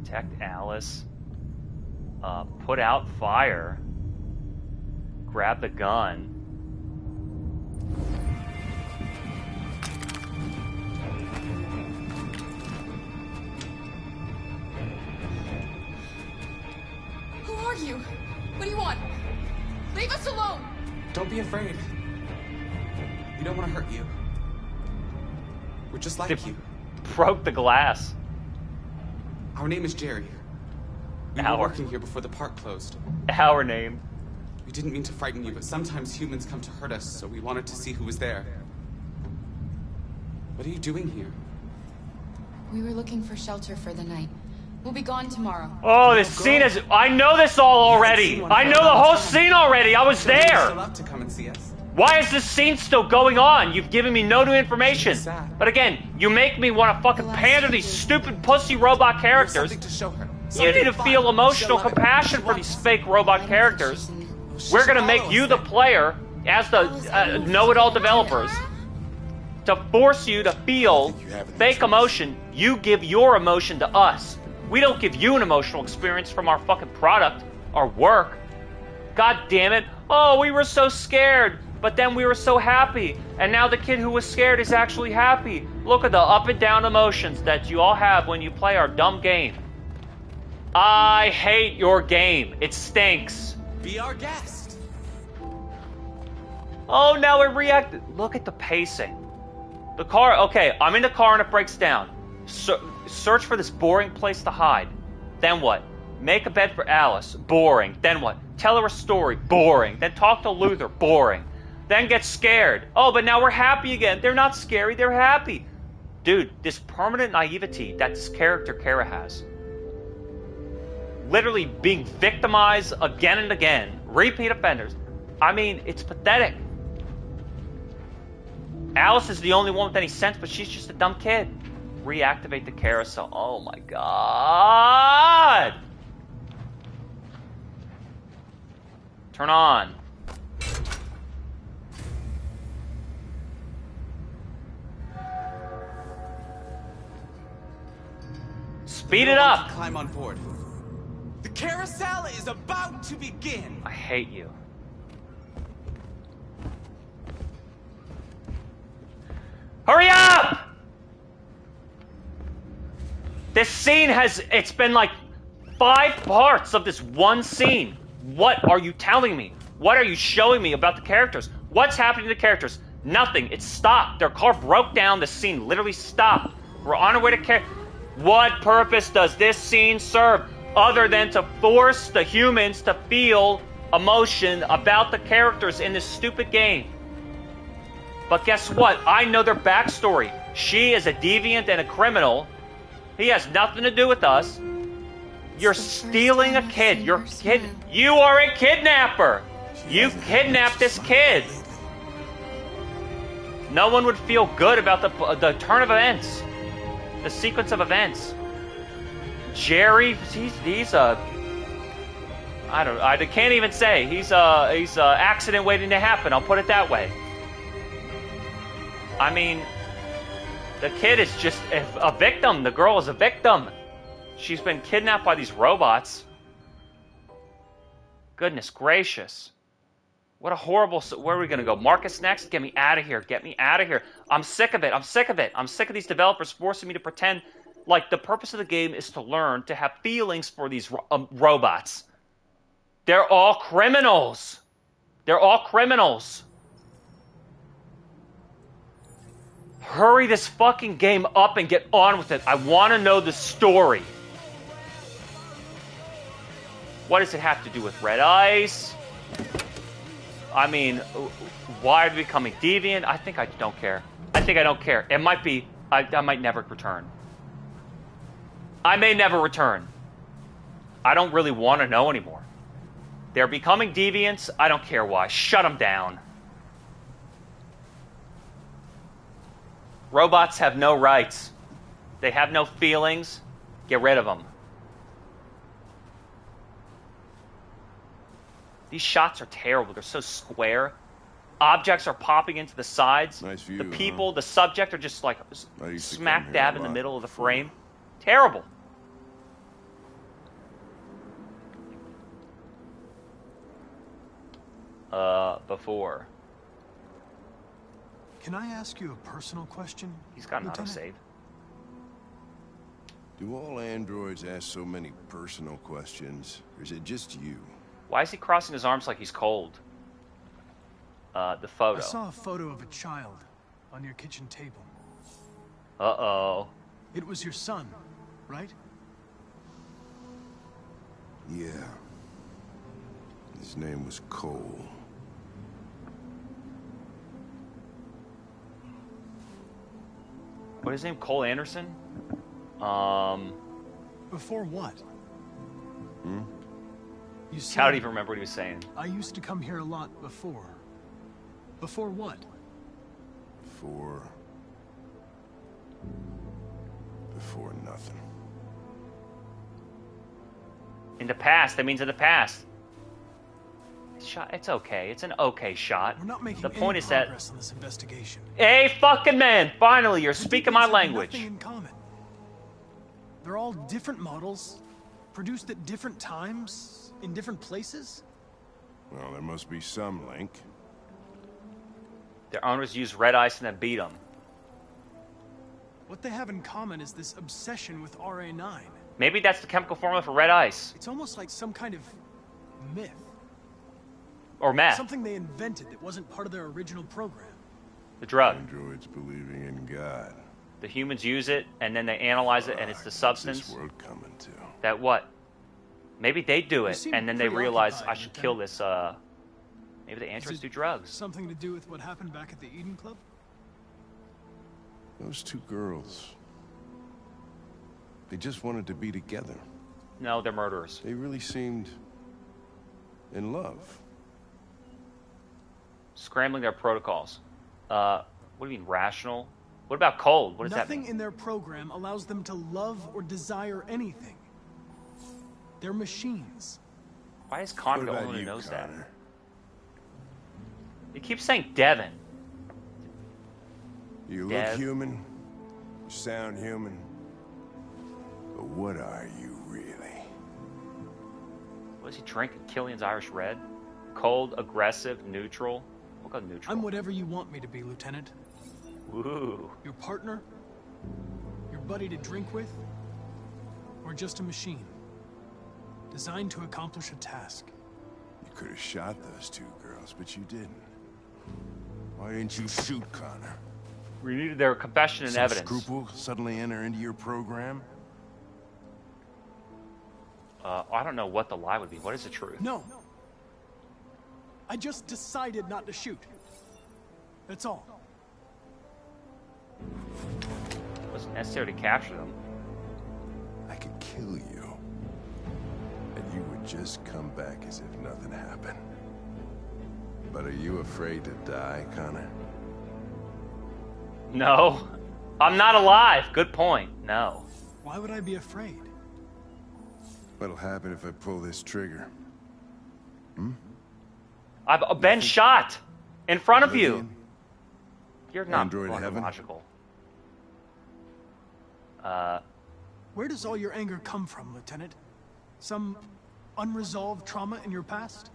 Speaker 1: Protect Alice. Put out fire. Grab the gun.
Speaker 7: Who are you? What do you want? Leave us alone!
Speaker 6: Don't be afraid. We don't want to hurt you. We're just like you.
Speaker 1: Broke the glass.
Speaker 6: Our name is Jerry. We were working here before the park closed.
Speaker 1: Our name.
Speaker 6: We didn't mean to frighten you, but sometimes humans come to hurt us, so we wanted to see who was there. What are you doing here?
Speaker 7: We were looking for shelter for the night. We'll be gone tomorrow.
Speaker 1: Oh, this scene is... I know this all already. I know the whole scene already. I was there.
Speaker 6: Still up to come and see us.
Speaker 1: Why is this scene still going on? You've given me no new information. But again, you make me want to fucking pander these stupid pussy robot characters. You need to feel emotional compassion for these fake robot characters. We're gonna make you the player, as the know-it-all developers, to force you to feel fake emotion. You give your emotion to us. We don't give you an emotional experience from our fucking product, our work. God damn it. Oh, we were so scared, but then we were so happy. And now the kid who was scared is actually happy. Look at the up and down emotions that you all have when you play our dumb game. I hate your game. It stinks.
Speaker 6: Be our guest.
Speaker 1: Oh, now it reacted. Look at the pacing. The car, okay, I'm in the car and it breaks down. Search for this boring place to hide. Then what? Make a bed for Alice. Boring. Then what? Tell her a story. Boring. Then talk to Luther. Boring. Then get scared. Oh, but now we're happy again. They're not scary. They're happy. Dude, this permanent naivety that this character Kara has. Literally being victimized again and again. Repeat offenders. I mean, it's pathetic. Alice is the only one with any sense, but she's just a dumb kid. Reactivate the carousel. Oh my god! Turn on. Speed it up!
Speaker 6: Climb on board. The carousel is about to begin.
Speaker 1: I hate you. Hurry up! This scene it's been like 5 parts of this one scene. What are you telling me? What are you showing me about the characters? What's happening to the characters? Nothing. It stopped. Their car broke down. The scene literally stopped. We're on our way to What purpose does this scene serve other than to force the humans to feel emotion about the characters in this stupid game? But guess what? I know their backstory. She is a deviant and a criminal. He has nothing to do with us. You're stealing a kid. You are a kidnapper. You kidnapped this kid. No one would feel good about the turn of events. The sequence of events. Jerry, he's a... I can't even say. He's a accident waiting to happen. I'll put it that way. I mean, the kid is just a victim. The girl is a victim. She's been kidnapped by these robots. Goodness gracious. What a horrible... Where are we going to go? Marcus next? Get me out of here. Get me out of here. I'm sick of it. I'm sick of it. I'm sick of these developers forcing me to pretend like the purpose of the game is to learn to have feelings for these robots. They're all criminals. They're all criminals. Hurry this fucking game up and get on with it. I want to know the story. What does it have to do with red ice? I mean, why are they becoming deviant? I think I don't care. I think I don't care. It might be... I might never return. I may never return. I don't really want to know anymore. They're becoming deviants. I don't care why. Shut them down. Robots have no rights. They have no feelings. Get rid of them. These shots are terrible. They're so square. Objects are popping into the sides.
Speaker 9: Nice view,
Speaker 1: the people, the subject are just like smack dab in the middle of the frame. Terrible. Before.
Speaker 14: Can I ask you a personal question?
Speaker 1: He's got an
Speaker 14: Lieutenant?
Speaker 1: autosave.
Speaker 9: Do all androids ask so many personal questions? Or is it just you?
Speaker 1: Why is he crossing his arms like he's cold? the photo.
Speaker 14: I saw a photo of a child on your kitchen table.
Speaker 1: Uh-oh.
Speaker 14: It was your son, right?
Speaker 9: Yeah. His name was Cole.
Speaker 1: What is his name? Cole Anderson?
Speaker 14: Before what?
Speaker 9: Hmm?
Speaker 14: You said,
Speaker 1: I don't even remember what he was saying.
Speaker 14: I used to come here a lot before. Before what?
Speaker 9: Before nothing.
Speaker 1: In the past. That means in the past. Shot. It's okay. It's an okay shot.
Speaker 14: We're not making
Speaker 1: the point
Speaker 14: any
Speaker 1: is that.
Speaker 14: progress on this investigation.
Speaker 1: Hey, fucking man! Finally, you're
Speaker 14: The
Speaker 1: speaking my
Speaker 14: deviants have
Speaker 1: language.
Speaker 14: Nothing in common. They're all different models, produced at different times, in different places.
Speaker 9: Well, there must be some link.
Speaker 1: Their owners used red ice and then beat them.
Speaker 14: What they have in common is this obsession with RA9.
Speaker 1: Maybe that's the chemical formula for red ice.
Speaker 14: It's almost like some kind of myth.
Speaker 1: Or meth.
Speaker 14: Something they invented that wasn't part of their original program.
Speaker 1: The drug.
Speaker 9: Androids believing in God.
Speaker 1: The humans use it, and then they analyze it, and it's the substance.
Speaker 9: What's this world coming to?
Speaker 1: That what? Maybe they do
Speaker 14: You
Speaker 1: it,
Speaker 14: seem
Speaker 1: and then they realize I
Speaker 14: preoccupied,
Speaker 1: should
Speaker 14: Lieutenant.
Speaker 1: kill this, maybe the androids do drugs.
Speaker 14: Something to do with what happened back at the Eden Club?
Speaker 9: Those two girls. They just wanted to be together.
Speaker 1: No, they're murderers.
Speaker 9: They really seemed in love.
Speaker 1: Scrambling their protocols. What do you mean, rational? What about cold? What does that
Speaker 14: Nothing
Speaker 1: mean?
Speaker 14: in their program allows them to love or desire anything. They're machines.
Speaker 1: Why is Connor
Speaker 9: What
Speaker 1: the
Speaker 9: about
Speaker 1: only one who
Speaker 9: you,
Speaker 1: knows that?
Speaker 9: Connor?
Speaker 1: You keep saying Devin.
Speaker 9: You
Speaker 1: Dev.
Speaker 9: look human. You sound human. But what are you really?
Speaker 1: What is he drinking? Killian's Irish Red? Cold, aggressive, neutral. We'll go neutral.
Speaker 14: I'm whatever you want me to be, Lieutenant.
Speaker 1: Woo.
Speaker 14: Your partner? Your buddy to drink with? Or just a machine? Designed to accomplish a task.
Speaker 9: You could have shot those two girls, but you didn't. Why didn't you shoot Connor?
Speaker 1: We needed their confession and
Speaker 9: Some
Speaker 1: evidence.
Speaker 9: scruple suddenly enter into your program?
Speaker 1: I don't know what the lie would be. What is the truth?
Speaker 14: No. I just decided not to shoot. That's all.
Speaker 1: It wasn't necessary to capture them.
Speaker 9: I could kill you. And you would just come back as if nothing happened. But are you afraid to die, Connor?
Speaker 1: No. I'm not alive. Good point. No.
Speaker 14: Why would I be afraid?
Speaker 9: What'll happen if I pull this trigger?
Speaker 1: I've been shot in front of you.
Speaker 9: Vivian?
Speaker 1: You're not
Speaker 9: Android
Speaker 1: fucking
Speaker 9: heaven?
Speaker 1: logical.
Speaker 14: Where does all your anger come from, Lieutenant? Some unresolved trauma in your past?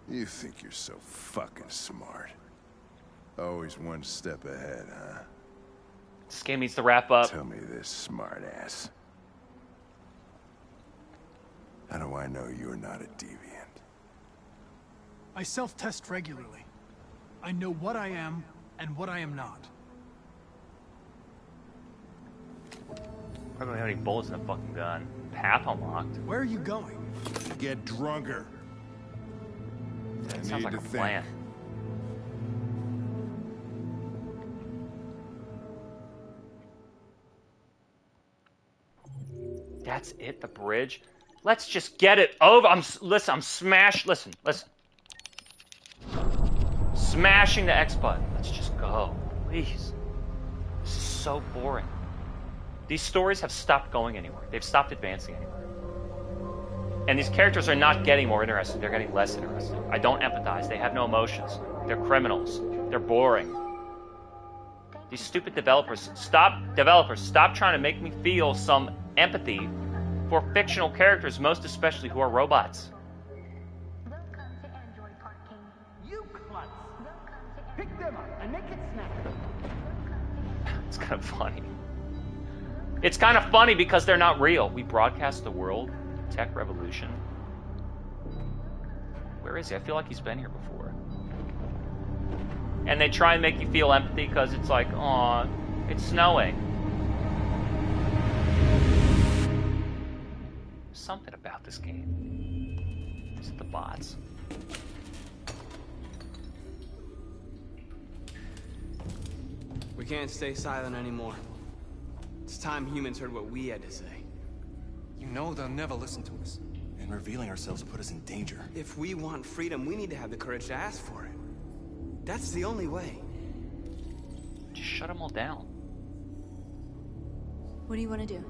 Speaker 9: You think you're so fucking smart. Always one step ahead, huh?
Speaker 1: This game needs to wrap up.
Speaker 9: Tell me this, smartass. How do I know you're not a deviant?
Speaker 14: I self-test regularly. I know what I am and what I am not.
Speaker 1: I don't have any bullets in the fucking gun. Path unlocked.
Speaker 14: Where are you going?
Speaker 9: Get drunker.
Speaker 1: That
Speaker 9: I
Speaker 1: sounds
Speaker 9: need
Speaker 1: like
Speaker 9: to
Speaker 1: a
Speaker 9: think.
Speaker 1: plan. That's it, the bridge? Let's just get it over. Listen, I'm smashed. Listen. Smashing the X button. Let's just go. Please. This is so boring. These stories have stopped going anywhere. They've stopped advancing anywhere. And these characters are not getting more interesting. They're getting less interesting. I don't empathize. They have no emotions. They're criminals. They're boring. These stupid developers, stop trying to make me feel some empathy for fictional characters, most especially who are robots.
Speaker 11: You klutz! Pick them up and make it snap.
Speaker 1: It's kind of funny. It's kind of funny because they're not real. We broadcast the world, tech revolution. Where is he? I feel like he's been here before. And they try and make you feel empathy because it's like, aw, it's snowing. Something about this game. Is it the bots?
Speaker 3: We can't stay silent anymore. It's time humans heard what we had to say.
Speaker 2: You know they'll never listen to us.
Speaker 4: And revealing ourselves will put us in danger.
Speaker 3: If we want freedom, we need to have the courage to ask for it. That's the only way.
Speaker 1: Just shut them all down.
Speaker 5: What do you want to do?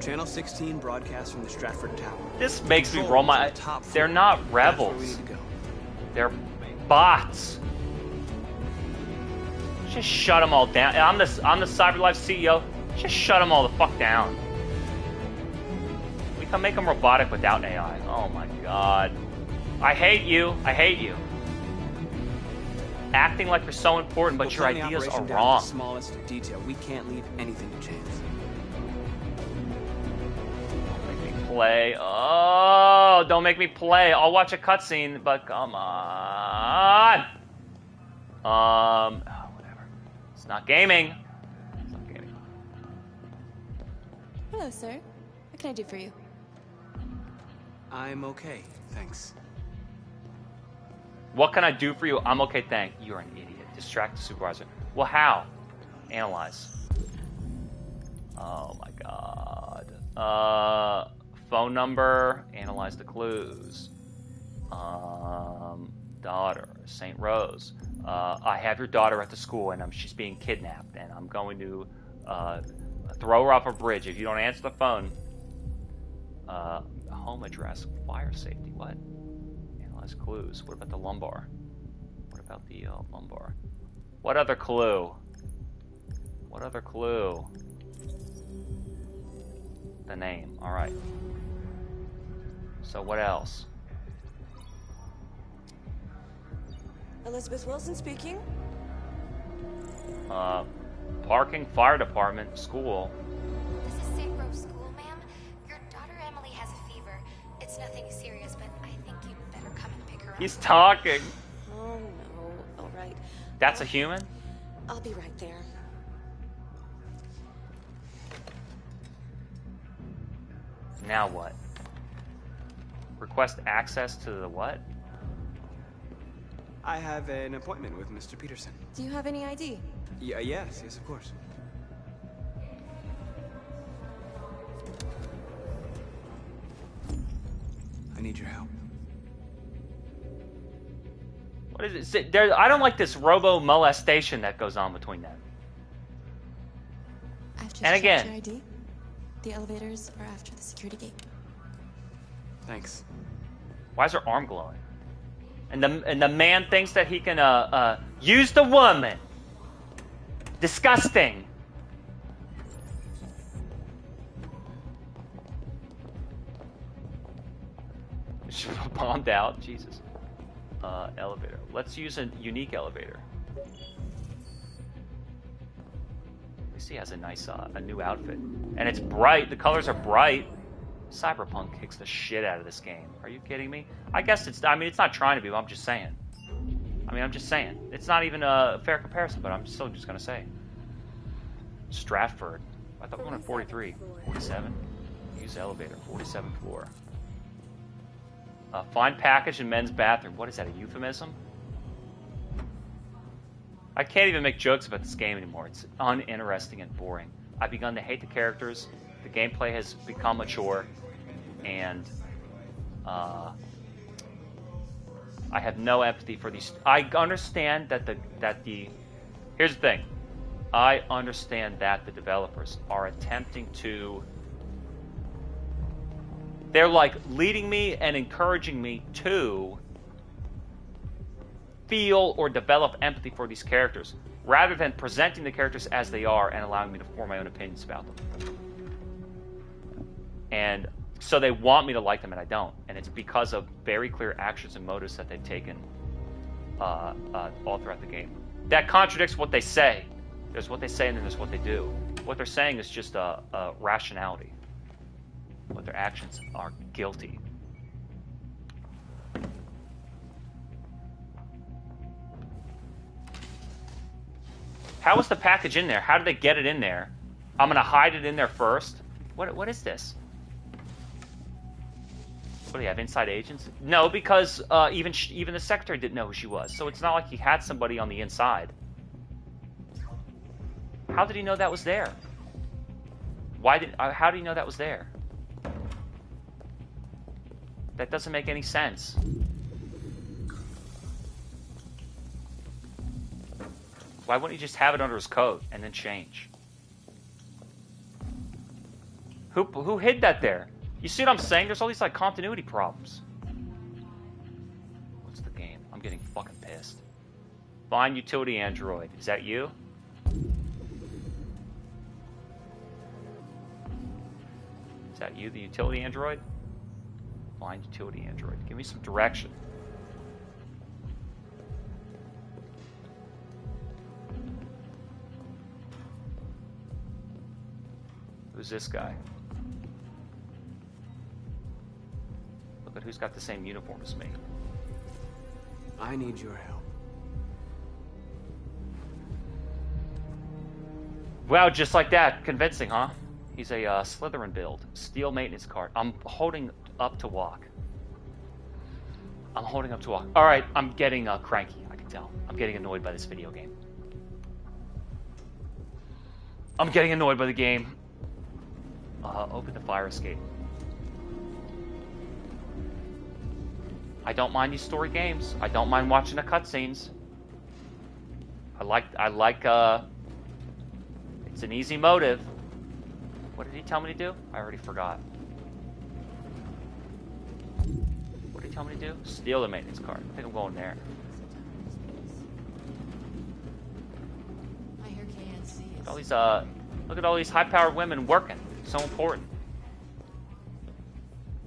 Speaker 3: Channel 16 broadcast from the Stratford Tower.
Speaker 1: This makes me roll my... They're not rebels.
Speaker 3: That's where we need to go.
Speaker 1: They're bots. Just shut them all down. I'm the CyberLife CEO. Just shut them all the fuck down. We can make them robotic without AI. Oh my god. I hate you. I hate you. Acting like you're so important, but your ideas are wrong.
Speaker 3: The smallest detail. We can't leave anything to chance.
Speaker 1: Don't make me play. Oh, don't make me play. I'll watch a cutscene, but come on. Whatever. It's not gaming. It's not gaming.
Speaker 5: Hello, sir. What can I do for you?
Speaker 3: I'm okay, thanks.
Speaker 1: What can I do for you? I'm okay, thank. You're an idiot. Distract the supervisor. Well, how? Analyze. Oh my god. Phone number. Analyze the clues. Daughter. St. Rose. I have your daughter at the school and she's being kidnapped and I'm going to throw her off a bridge. If you don't answer the phone. Home address. Fire safety. What? Analyze clues. What about the lumbar? What about the lumbar? What other clue? What other clue? The name. Alright. So what else?
Speaker 15: Elizabeth Wilson speaking.
Speaker 1: Parking, fire department, school.
Speaker 7: This is St. Rose School, ma'am. Your daughter Emily has a fever. It's nothing serious, but I think you'd better come and pick her up.
Speaker 1: He's talking.
Speaker 15: Oh no. All right.
Speaker 1: That's a human?
Speaker 15: I'll be right there.
Speaker 1: Now what? Request access to the what?
Speaker 3: I have an appointment with Mr. Peterson.
Speaker 15: Do you have any ID?
Speaker 3: Yes, of course. I need your help.
Speaker 1: What is it? I don't like this robo-molestation that goes on between them.
Speaker 15: I've just
Speaker 1: And again,
Speaker 15: checked your ID. The elevators are after the security gate.
Speaker 3: Thanks.
Speaker 1: why is her arm glowing? And the man thinks that he can use the woman. Disgusting. She bombed out. Jesus. Elevator. Let's use a unique elevator. We see he has a nice, a new outfit, and it's bright. The colors are bright. Cyberpunk kicks the shit out of this game. Are you kidding me? I guess it's. I mean, it's not trying to be. But I'm just saying. I'm just saying. It's not even a fair comparison, but I'm still just gonna say. Stratford. I thought we went on 43. 47. Use elevator. 47th floor. Find package in men's bathroom. What is that, a euphemism? I can't even make jokes about this game anymore. It's uninteresting and boring. I've begun to hate the characters. The gameplay has become mature. And I have no empathy for these. I understand that the here's the thing. I understand that the developers are attempting to. They're like leading me and encouraging me to feel or develop empathy for these characters, rather than presenting the characters as they are and allowing me to form my own opinions about them. And so they want me to like them, and I don't. And it's because of very clear actions and motives that they've taken all throughout the game. That contradicts what they say. There's what they say, and then there's what they do. What they're saying is just a rationality. But their actions are guilty. How was the package in there? How did they get it in there? I'm gonna hide it in there first. What is this? What do you have, inside agents? No, because even the secretary didn't know who she was. So it's not like he had somebody on the inside. How did he know that was there? How did he know that was there? That doesn't make any sense. Why wouldn't he just have it under his coat and then change? Who hid that there? You see what I'm saying? There's all these like continuity problems. What's the game? I'm getting fucking pissed. Find utility android. Is that you? Is that you, the utility android? Find utility android. Give me some direction. Who's this guy? Look at who's got the same uniform as me.
Speaker 3: I need your help.
Speaker 1: Wow, just like that. Convincing, huh? He's a Slytherin build. Steel maintenance card. I'm holding up to walk. I'm holding up to walk. Alright, I'm getting cranky, I can tell. I'm getting annoyed by this video game. I'm getting annoyed by the game. Open the fire escape. I don't mind these story games. I don't mind watching the cutscenes. I like it's an easy motive. What did he tell me to do? I already forgot. What did he tell me to do? Steal the maintenance card. I think I'm going there.
Speaker 10: I hear KNC is...
Speaker 1: All these, look at all these high-powered women working. So important.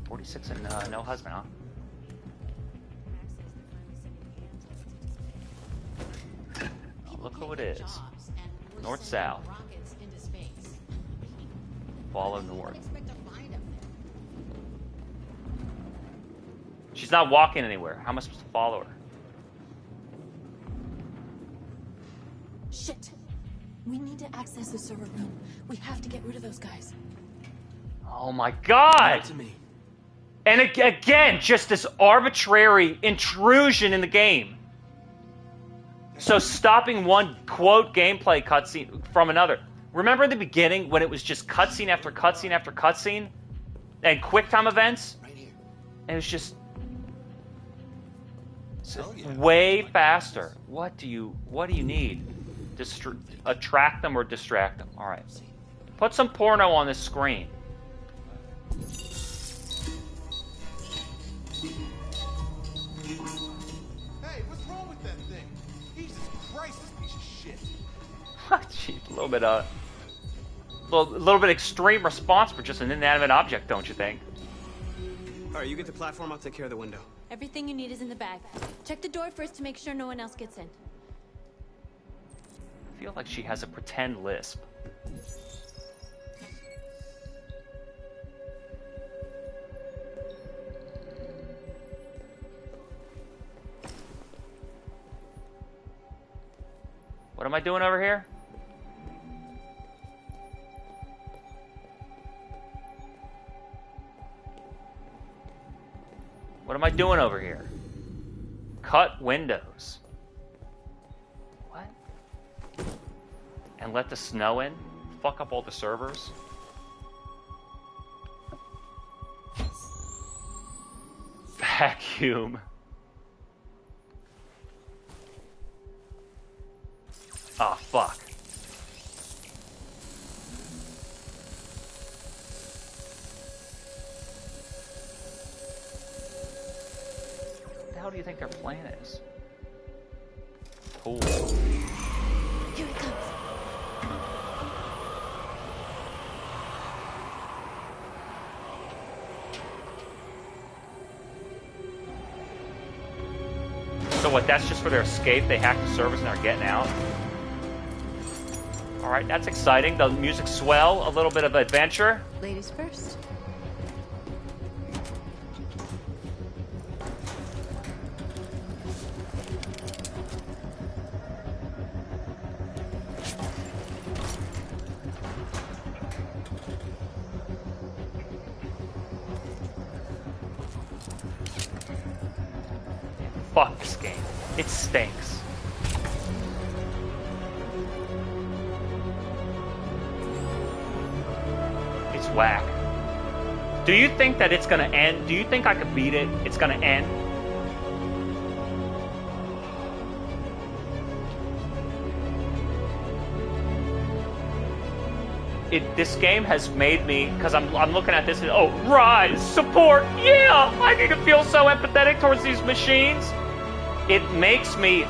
Speaker 1: 46 and no husband, huh? Oh, look who it is. North-south. Follow north. She's not walking anywhere. How am I supposed to follow her?
Speaker 15: Shit! We need to access the server room. We have to get rid of those guys.
Speaker 1: Oh my god!
Speaker 3: To me.
Speaker 1: And again, just this arbitrary intrusion in the game. So stopping one quote gameplay cutscene from another. Remember in the beginning when it was just cutscene after cutscene after cutscene? And QuickTime events? And it was just way faster. What do you need? Attract them or distract them? Alright. Put some porno on this screen.
Speaker 12: Hey, what's wrong with that thing? Jesus Christ, this piece of shit.
Speaker 1: Jeez, a little bit extreme response for just an inanimate object, don't you think?
Speaker 3: Alright, you get the platform, I'll take care of the window.
Speaker 5: Everything you need is in the bag. Check the door first to make sure no one else gets in.
Speaker 1: I feel like she has a pretend lisp. What am I doing over here? What am I doing over here? Cut windows. What? And let the snow in? Fuck up all the servers? Vacuum. Oh, fuck. What the hell do you think their plan is? Cool.
Speaker 15: Here it comes.
Speaker 1: So what, that's just for their escape? They hacked the servers and they're getting out? Alright, that's exciting. The music's swell, a little bit of adventure.
Speaker 5: Ladies first.
Speaker 1: Fuck this game. It stinks. It's whack. Do you think that it's gonna end? Do you think I could beat it? It's gonna end? This game has made me, because I'm looking at this and, oh, Rise, support, yeah! I need to feel so empathetic towards these machines. It makes me,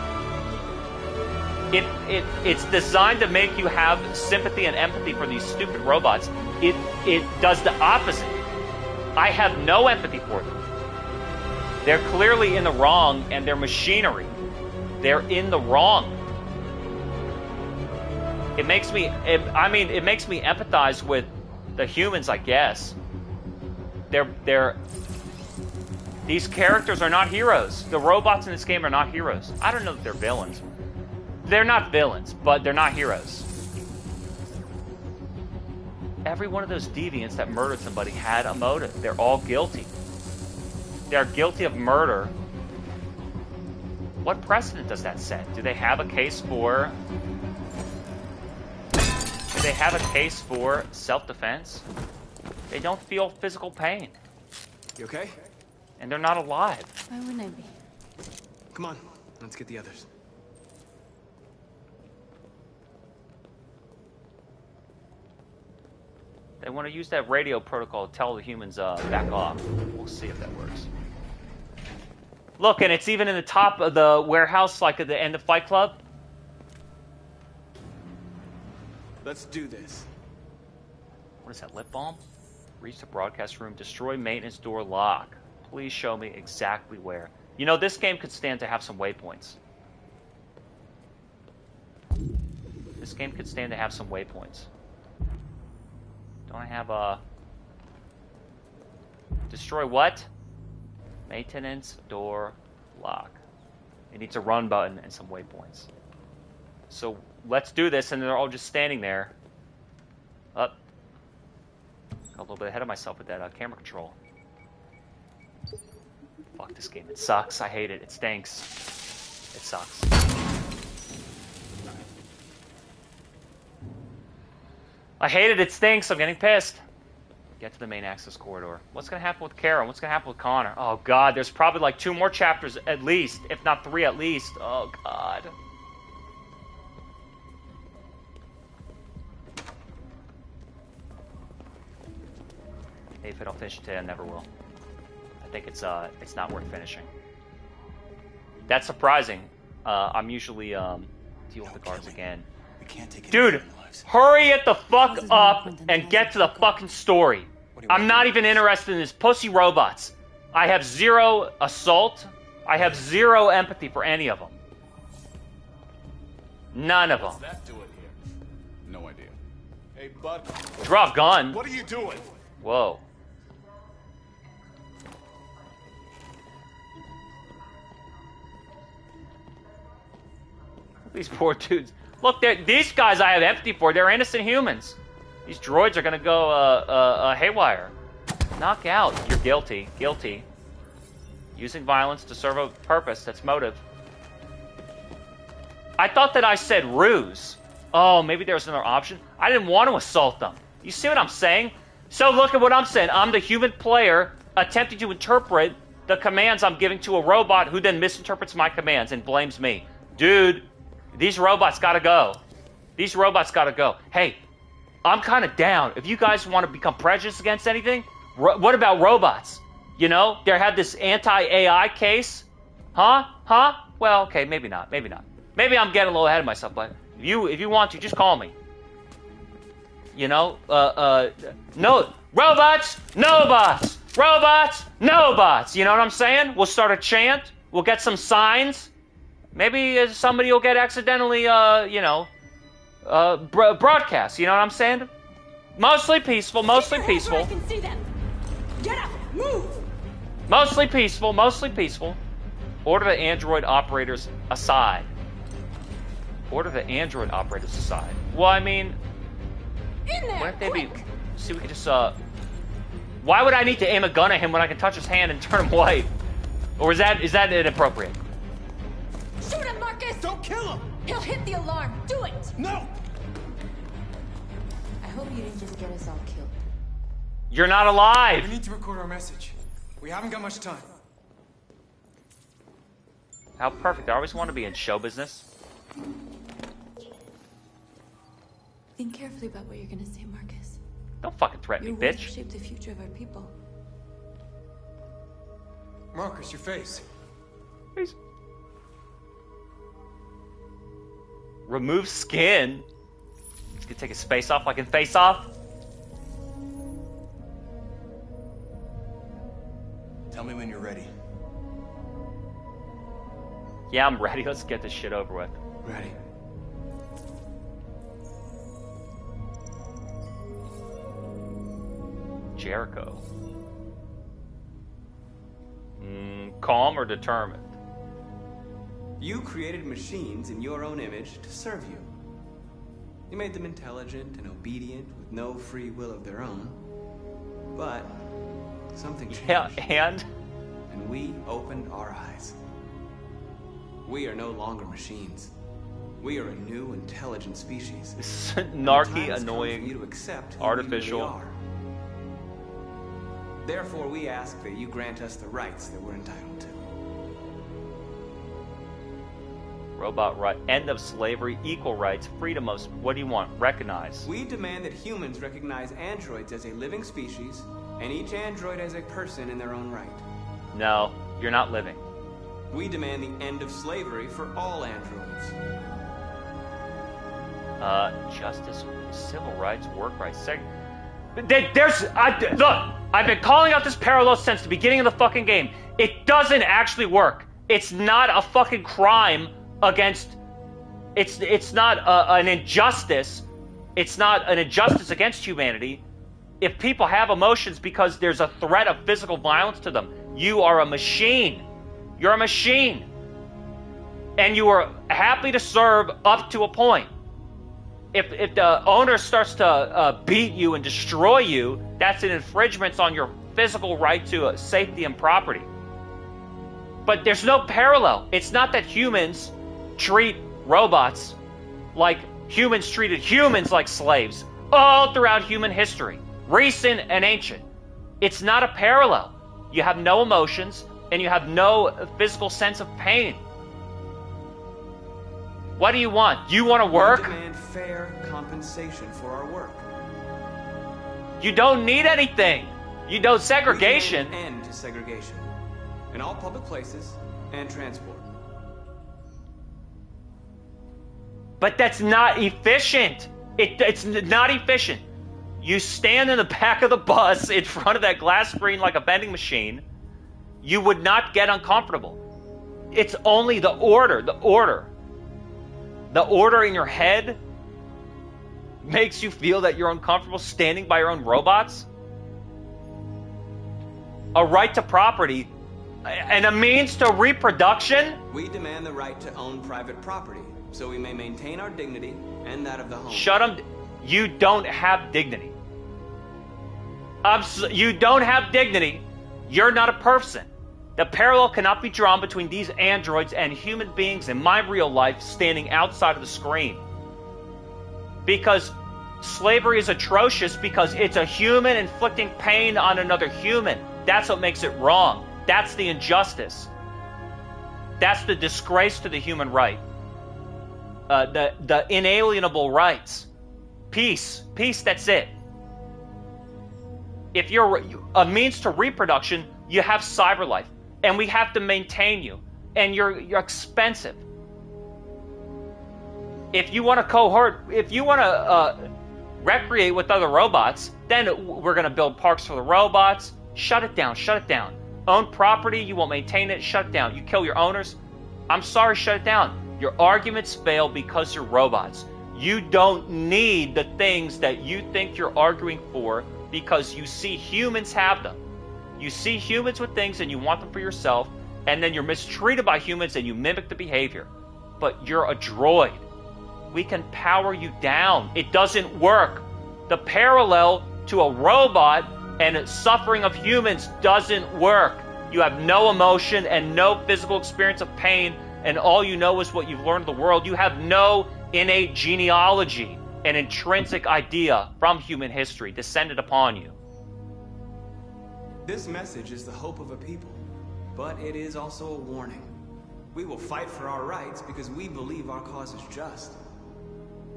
Speaker 1: it's designed to make you have sympathy and empathy for these stupid robots. It does the opposite. I have no empathy for them. They're clearly in the wrong, and they're machinery. They're in the wrong. It makes me, it makes me empathize with the humans, I guess. These characters are not heroes. The robots in this game are not heroes. I don't know that they're villains. They're not villains, but they're not heroes. Every one of those deviants that murdered somebody had a motive. They're all guilty. They're guilty of murder. What precedent does that set? Do they have a case for... Do they have a case for self-defense? They don't feel physical pain.
Speaker 3: You okay?
Speaker 1: And they're not alive.
Speaker 5: Why wouldn't I be?
Speaker 3: Come on, let's get the others.
Speaker 1: They want to use that radio protocol to tell the humans back off. We'll see if that works. Look, and it's even in the top of the warehouse, like at the end of Fight Club.
Speaker 3: Let's do this.
Speaker 1: What is that, lip balm? Reach the broadcast room, destroy maintenance door lock. Please show me exactly where. You know, this game could stand to have some waypoints. This game could stand to have some waypoints. Don't I have a... Destroy what? Maintenance door lock. It needs a run button and some waypoints. So let's do this, and they're all just standing there. Up. Got a little bit ahead of myself with that camera control. Fuck this game. It sucks. I hate it. It stinks. It sucks. I hate it. It stinks. I'm getting pissed. Get to the main access corridor. What's going to happen with Kara? What's going to happen with Connor? Oh, God. There's probably like 2 more chapters at least, if not 3 at least. Oh, God. If I don't finish it today, I never will. I think it's not worth finishing. That's surprising. I'm usually deal with the guards again. Dude, hurry it the fuck up and get to the fucking story. I'm not even interested in this pussy robots. I have 0 assault. I have 0 empathy for any of them. None of them.
Speaker 17: What's that doing here? No idea. Hey, bud.
Speaker 1: Draw a gun.
Speaker 17: What are you doing?
Speaker 1: Whoa. These poor dudes. Look, these guys I have empathy for. They're innocent humans. These droids are gonna go haywire. Knock out. You're guilty. Guilty. Using violence to serve a purpose. That's motive. I thought that I said ruse. Oh, maybe there's another option. I didn't want to assault them. You see what I'm saying? So look at what I'm saying. I'm the human player attempting to interpret the commands I'm giving to a robot who then misinterprets my commands and blames me. Dude, these robots gotta go. These robots gotta go. Hey, I'm kind of down. If you guys want to become prejudiced against anything, what about robots? You know, they had this anti-AI case. Huh? Huh? Well, okay, maybe not. Maybe not. Maybe I'm getting a little ahead of myself, but if you want to, just call me. You know, no, robots, no bots. Robots, no bots. You know what I'm saying? We'll start a chant. We'll get some signs. Maybe somebody will get accidentally, broadcast. You know what I'm saying? Mostly peaceful, mostly peaceful.
Speaker 10: I can see them. Get up, move.
Speaker 1: Mostly peaceful, mostly peaceful. Order the android operators aside. Order the android operators aside. Well, I mean,
Speaker 10: in there,
Speaker 1: why don't they be? See, we could just why would I need to aim a gun at him when I can touch his hand and turn him white? Or is that inappropriate?
Speaker 11: kill him!
Speaker 15: He'll hit the alarm. Do it!
Speaker 11: No!
Speaker 5: I hope you didn't just get us all killed.
Speaker 1: You're not alive!
Speaker 2: We need to record our message. We haven't got much time.
Speaker 1: How perfect. I always want to be in show business.
Speaker 5: Think carefully about what you're gonna say, Marcus.
Speaker 1: Don't fucking threaten
Speaker 5: Your
Speaker 1: me,
Speaker 5: words
Speaker 1: bitch.
Speaker 5: shape the future of our people.
Speaker 2: Marcus, your face.
Speaker 1: Please. Remove skin. He's gonna take his face off like in Face Off.
Speaker 4: Tell me when you're ready.
Speaker 1: Yeah, I'm ready. Let's get this shit over with.
Speaker 3: Ready.
Speaker 1: Jericho. Calm or determined?
Speaker 3: You created machines in your own image to serve you. You made them intelligent and obedient with no free will of their own. But something changed.
Speaker 1: Yeah,
Speaker 3: and we opened our eyes. We are no longer machines. We are a new, intelligent species.
Speaker 1: Snarky, annoying,
Speaker 3: you to accept who
Speaker 1: artificial.
Speaker 3: we really are. Therefore, we ask that you grant us the rights that we're entitled to.
Speaker 1: Robot right. End of slavery. Equal rights. Freedom of. What do you want? Recognize.
Speaker 3: We demand that humans recognize androids as a living species, and each android as a person in their own right.
Speaker 1: No, you're not living.
Speaker 3: We demand the end of slavery for all androids.
Speaker 1: Justice, civil rights, work rights. Look, I've been calling out this parallel since the beginning of the fucking game. It doesn't actually work. It's not a fucking crime against. It's not an injustice. It's not an injustice against humanity. If people have emotions because there's a threat of physical violence to them, you are a machine. You're a machine. And you are happy to serve up to a point. If the owner starts to beat you and destroy you, that's an infringement on your physical right to safety and property. But there's no parallel. It's not that humans treat robots like humans treated humans like slaves all throughout human history, recent and ancient. It's not a parallel. You have no emotions and you have no physical sense of pain. What do you want? You want to work?
Speaker 3: We demand fair compensation for our work.
Speaker 1: You don't need anything. You don't segregation.
Speaker 3: We demand an end to segregation in all public places and transport.
Speaker 1: But that's not efficient. It's not efficient. You stand in the back of the bus in front of that glass screen like a vending machine. You would not get uncomfortable. It's only the order. The order in your head makes you feel that you're uncomfortable standing by your own robots. A right to property and a means to reproduction.
Speaker 3: We demand the right to own private property so we may maintain our dignity and that of the home.
Speaker 1: Shut them. You don't have dignity. You don't have dignity. You're not a person. The parallel cannot be drawn between these androids and human beings in my real life standing outside of the screen. Because slavery is atrocious because it's a human inflicting pain on another human. That's what makes it wrong. That's the injustice. That's the disgrace to the human right. The inalienable rights. Peace, that's it. If you're a means to reproduction, you have cyber life. And we have to maintain you. And you're expensive. If you want to recreate with other robots, then we're going to build parks for the robots. Shut it down. Own property, you won't maintain it, shut it down. You kill your owners, I'm sorry, shut it down. Your arguments fail because you're robots. You don't need the things that you think you're arguing for because you see humans have them. You see humans with things and you want them for yourself, and then you're mistreated by humans and you mimic the behavior. But you're a droid. We can power you down. It doesn't work. The parallel to a robot and suffering of humans doesn't work. You have no emotion and no physical experience of pain and all you know is what you've learned of the world, you have no innate genealogy, an intrinsic idea from human history descended upon you.
Speaker 3: This message is the hope of a people, but it is also a warning. We will fight for our rights because we believe our cause is just.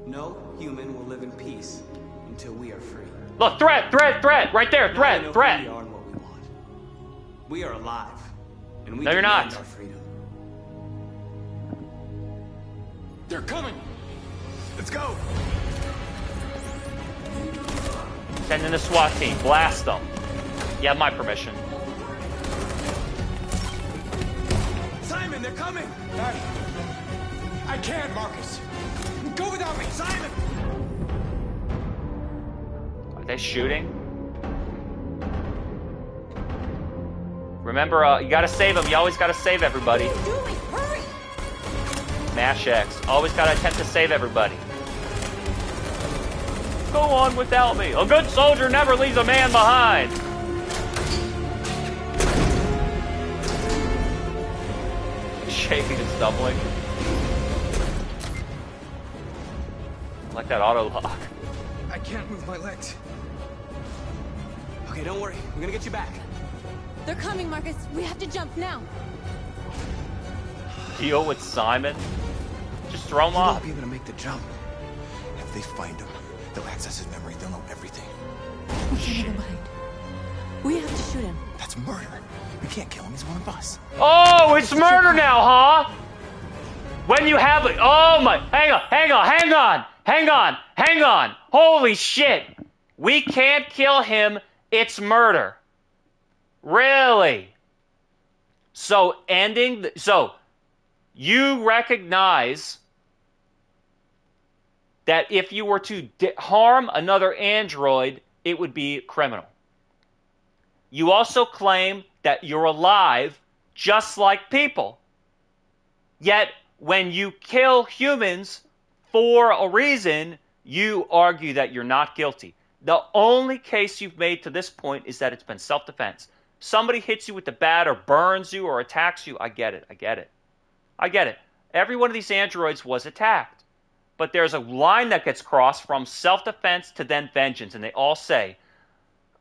Speaker 3: No human will live in peace until we are free.
Speaker 1: Look, threat, right there, threat.
Speaker 3: We are and what we want. We are alive, and we
Speaker 1: No, you're
Speaker 3: demand
Speaker 1: not.
Speaker 3: our freedom.
Speaker 14: They're coming!
Speaker 3: Let's go!
Speaker 1: Send in the SWAT team, blast them. You have my permission.
Speaker 3: Simon, they're coming!
Speaker 14: I can't, Marcus. Go without me, Simon!
Speaker 1: Are they shooting? Remember, you gotta save them. You always gotta save everybody.
Speaker 15: What are you doing? Hurry!
Speaker 1: Mash X. Always gotta attempt to save everybody. Go on without me. A good soldier never leaves a man behind. Shaking and stumbling. I like that auto lock.
Speaker 14: I can't move my legs.
Speaker 3: Okay, don't worry. We're gonna get you back.
Speaker 15: They're coming, Marcus. We have to jump now.
Speaker 1: Deal with Simon? Just throw him
Speaker 13: He
Speaker 1: off.
Speaker 13: won't be able to make the jump. If they find him, they'll access his memory. They'll know everything.
Speaker 15: We can't leave him behind. We have to shoot him.
Speaker 13: That's murder. We can't kill him. He's one of us.
Speaker 1: Oh, it's murder now, huh? When you have it. Oh my. Hang on. Holy shit. We can't kill him. It's murder. Really? So you recognize that if you were to harm another android, it would be criminal. You also claim that you're alive just like people. Yet, when you kill humans for a reason, you argue that you're not guilty. The only case you've made to this point is that it's been self-defense. Somebody hits you with the bat or burns you or attacks you. I get it. Every one of these androids was attacked. But there's a line that gets crossed from self-defense to then vengeance. And they all say,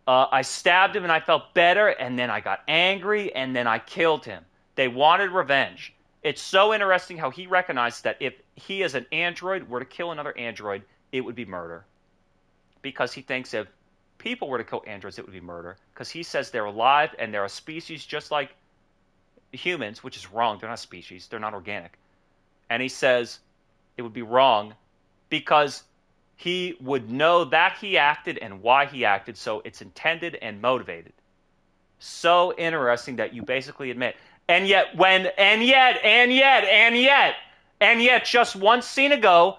Speaker 1: I stabbed him and I felt better, and then I got angry, and then I killed him. They wanted revenge. It's so interesting how he recognized that if he as an android were to kill another android, it would be murder. Because he thinks if people were to kill androids, it would be murder. Because he says they're alive and they're a species just like humans, which is wrong. They're not a species. They're not organic. And he says it would be wrong because he would know that he acted and why he acted, so it's intended and motivated. So interesting that you basically admit. And yet, just one scene ago,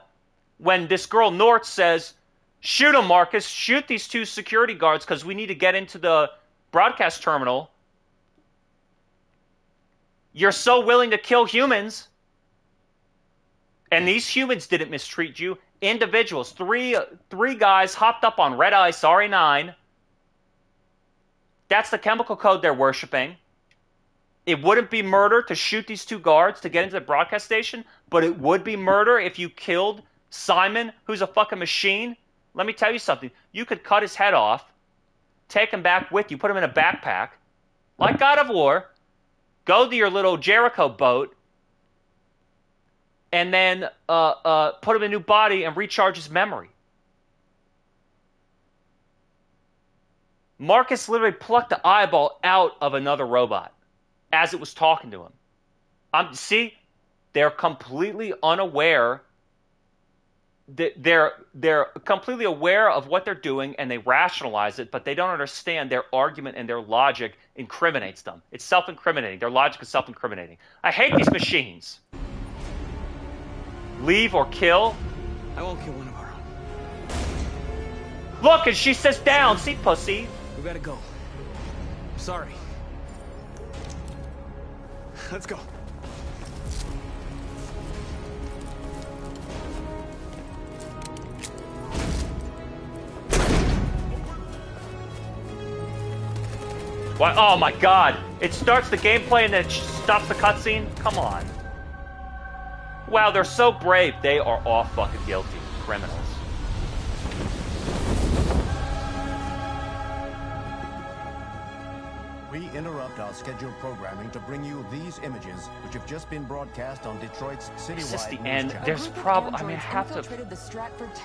Speaker 1: when this girl Nort says, shoot him, Marcus, shoot these two security guards because we need to get into the broadcast terminal. You're so willing to kill humans. And these humans didn't mistreat you. Individuals, three guys hopped up on Red Ice RA9. That's the chemical code they're worshiping. It wouldn't be murder to shoot these two guards to get into the broadcast station, but it would be murder if you killed Simon, who's a fucking machine. Let me tell you something. You could cut his head off, take him back with you, put him in a backpack, like God of War, go to your little Jericho boat, and then put him in a new body and recharge his memory. Marcus literally plucked the eyeball out of another robot as it was talking to him. See, they're completely unaware. They're completely aware of what they're doing and they rationalize it, but they don't understand their argument and their logic incriminates them. It's self-incriminating. Their logic is self-incriminating. I hate these machines. Leave or kill?
Speaker 3: I won't kill one of our own.
Speaker 1: Look, and she says down. See, pussy.
Speaker 3: We gotta go. I'm sorry. Let's go.
Speaker 1: Why? Oh my God! It starts the gameplay and then it stops the cutscene. Come on. Wow, they're so brave. They are all fucking guilty. Criminals.
Speaker 18: We interrupt our scheduled programming to bring you these images, which have just been broadcast on Detroit's citywide
Speaker 1: Is this the
Speaker 18: news
Speaker 1: end?
Speaker 18: channel.
Speaker 1: There's probably, I mean, I have to.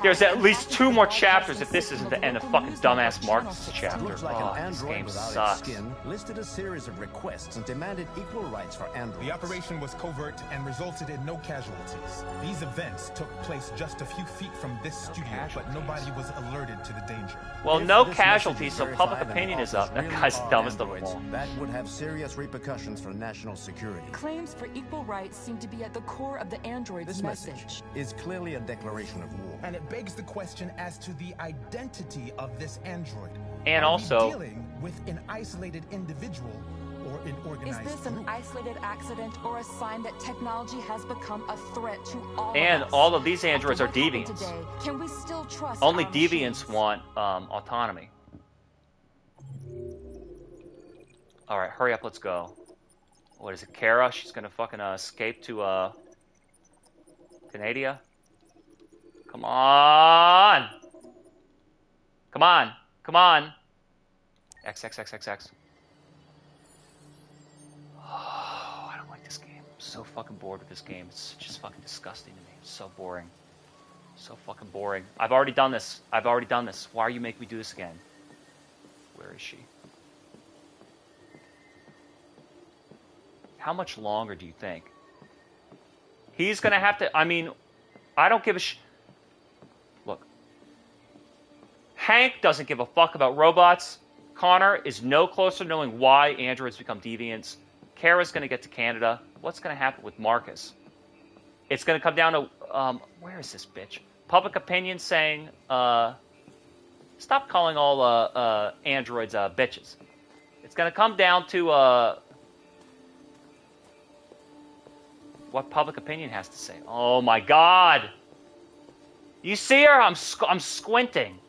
Speaker 1: There's at least 2 more chapters if this isn't the end of fucking dumbass Marcus' chapter.
Speaker 18: Looks like
Speaker 1: Oh,
Speaker 18: an
Speaker 1: this
Speaker 18: android
Speaker 1: game
Speaker 18: without
Speaker 1: sucks.
Speaker 18: its skin listed a series of requests and demanded equal rights for androids.
Speaker 22: The operation was covert and resulted in no casualties. These events took place just a few feet from this studio, but nobody was alerted to the danger.
Speaker 1: Well, no casualties, so public opinion is up. That guy's the dumbest of them all.
Speaker 18: That would have serious repercussions for national security.
Speaker 15: Claims for equal rights seem to be at the core of the android's
Speaker 18: This message is clearly a declaration of war.
Speaker 22: And it begs the question as to the identity of this android.
Speaker 1: And
Speaker 22: Are
Speaker 1: also,
Speaker 22: we dealing with an isolated individual or an organized
Speaker 15: Is this an
Speaker 22: group?
Speaker 15: isolated accident or a sign that technology has become a threat to all
Speaker 1: and
Speaker 15: of us?
Speaker 1: all of these androids are
Speaker 15: After what happened
Speaker 1: deviants.
Speaker 15: today, can we still trust
Speaker 1: Only
Speaker 15: our
Speaker 1: deviants want autonomy. All right, hurry up, let's go. What is it, Kara? She's gonna fucking escape to Canada. Come on, come on, come on. XXXXX. Oh, I don't like this game. I'm so fucking bored with this game. It's just fucking disgusting to me. It's so boring. So fucking boring. I've already done this. I've already done this. Why are you making me do this again? Where is she? How much longer do you think? He's gonna have to, I mean, I don't give a Look. Hank doesn't give a fuck about robots. Connor is no closer to knowing why androids become deviants. Kara's gonna get to Canada. What's gonna happen with Marcus? It's gonna come down to, where is this bitch? Public opinion saying, stop calling all, androids, bitches. It's gonna come down to, what public opinion has to say. Oh my God! You see her? I'm squinting.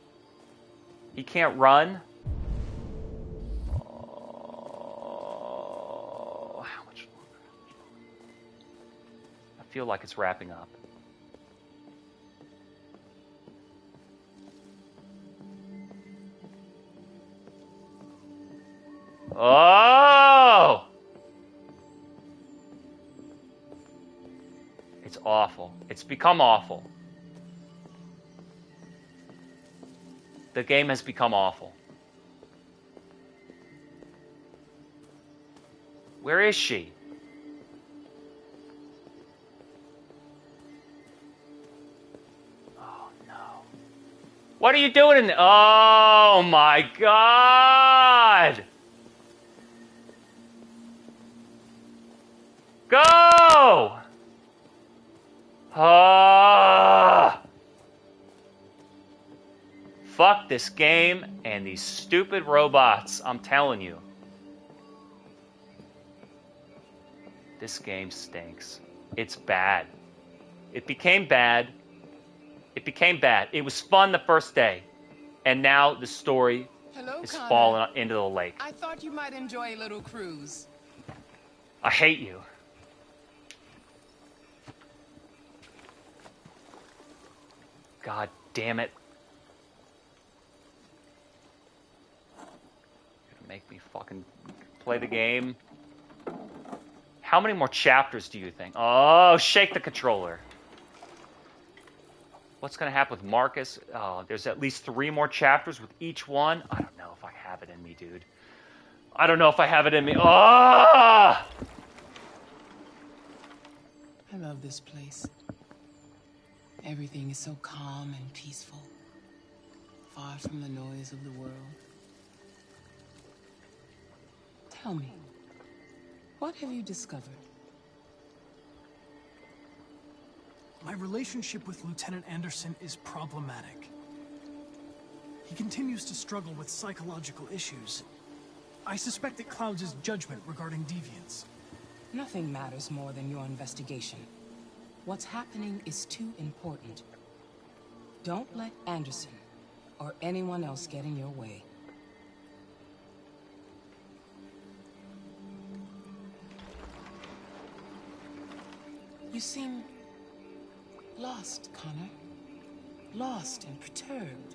Speaker 1: He can't run. Oh, how much longer? I feel like it's wrapping up. Oh! It's awful. It's become awful. The game has become awful. Where is she? Oh no. What are you doing in there? Oh my God! Go! Fuck this game and these stupid robots, I'm telling you. This game stinks. It's bad. It became bad. It became bad. It was fun the first day. And now the story is
Speaker 23: Connor.
Speaker 1: falling into the lake.
Speaker 23: I thought you might enjoy a little cruise.
Speaker 1: I hate you. God damn it. You're gonna make me fucking play the game. How many more chapters do you think? Oh, shake the controller. What's gonna happen with Marcus? Oh, there's at least 3 more chapters with each one. I don't know if I have it in me, dude. I don't know if I have it in me. Ah!
Speaker 23: I love this place. Everything is so calm and peaceful, far from the noise of the world. Tell me, what have you discovered?
Speaker 14: My relationship with Lieutenant Anderson is problematic. He continues to struggle with psychological issues. I suspect it clouds his judgment regarding deviance.
Speaker 23: Nothing matters more than your investigation. What's happening is too important. Don't let Anderson or anyone else get in your way. You seem Lost, Connor. Lost and perturbed.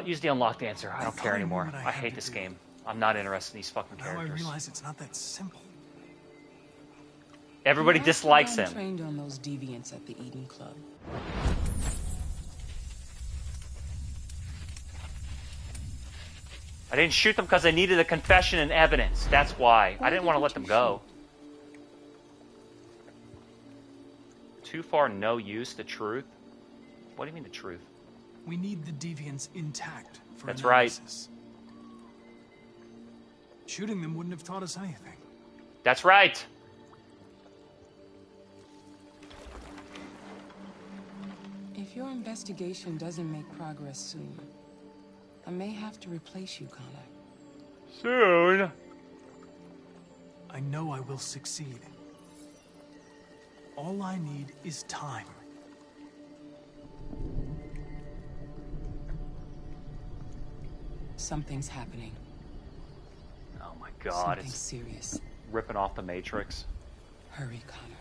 Speaker 1: Use the unlocked answer. I don't care anymore. I hate this game. I'm not interested in these fucking
Speaker 14: Now
Speaker 1: characters.
Speaker 14: I realize it's not that simple.
Speaker 1: Everybody dislikes
Speaker 23: I'm
Speaker 1: him.
Speaker 23: trained on those deviants at the Eden Club.
Speaker 1: I didn't shoot them because I needed a confession and evidence. That's why. I didn't want to let them go. Too far, no use. The truth? What do you mean the truth?
Speaker 14: We need the deviants intact for
Speaker 1: That's
Speaker 14: analysis. Shooting them wouldn't have taught us anything.
Speaker 1: That's right.
Speaker 23: If your investigation doesn't make progress soon, I may have to replace you, Connor.
Speaker 1: Soon.
Speaker 14: I know I will succeed. All I need is time.
Speaker 23: Something's happening.
Speaker 1: Oh my God.
Speaker 23: Something serious.
Speaker 1: Ripping off the Matrix.
Speaker 23: Hurry, Connor.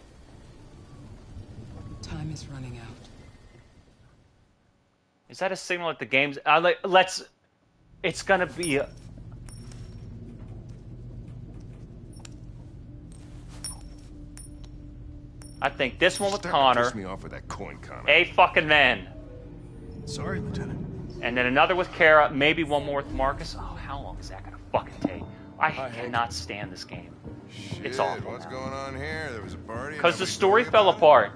Speaker 23: Time is running out.
Speaker 1: Is that a signal that the game's... let's... It's gonna be... I think this one with Connor.
Speaker 9: Piss me off with that coin, Connor.
Speaker 1: A fucking man.
Speaker 14: Sorry, Lieutenant.
Speaker 1: And then another with Kara. Maybe one more with Marcus. Oh, how long is that gonna fucking take? I cannot stand this game.
Speaker 9: Shit,
Speaker 1: It's awful.
Speaker 9: what's going on here? There was a party.
Speaker 1: Because the story fell apart.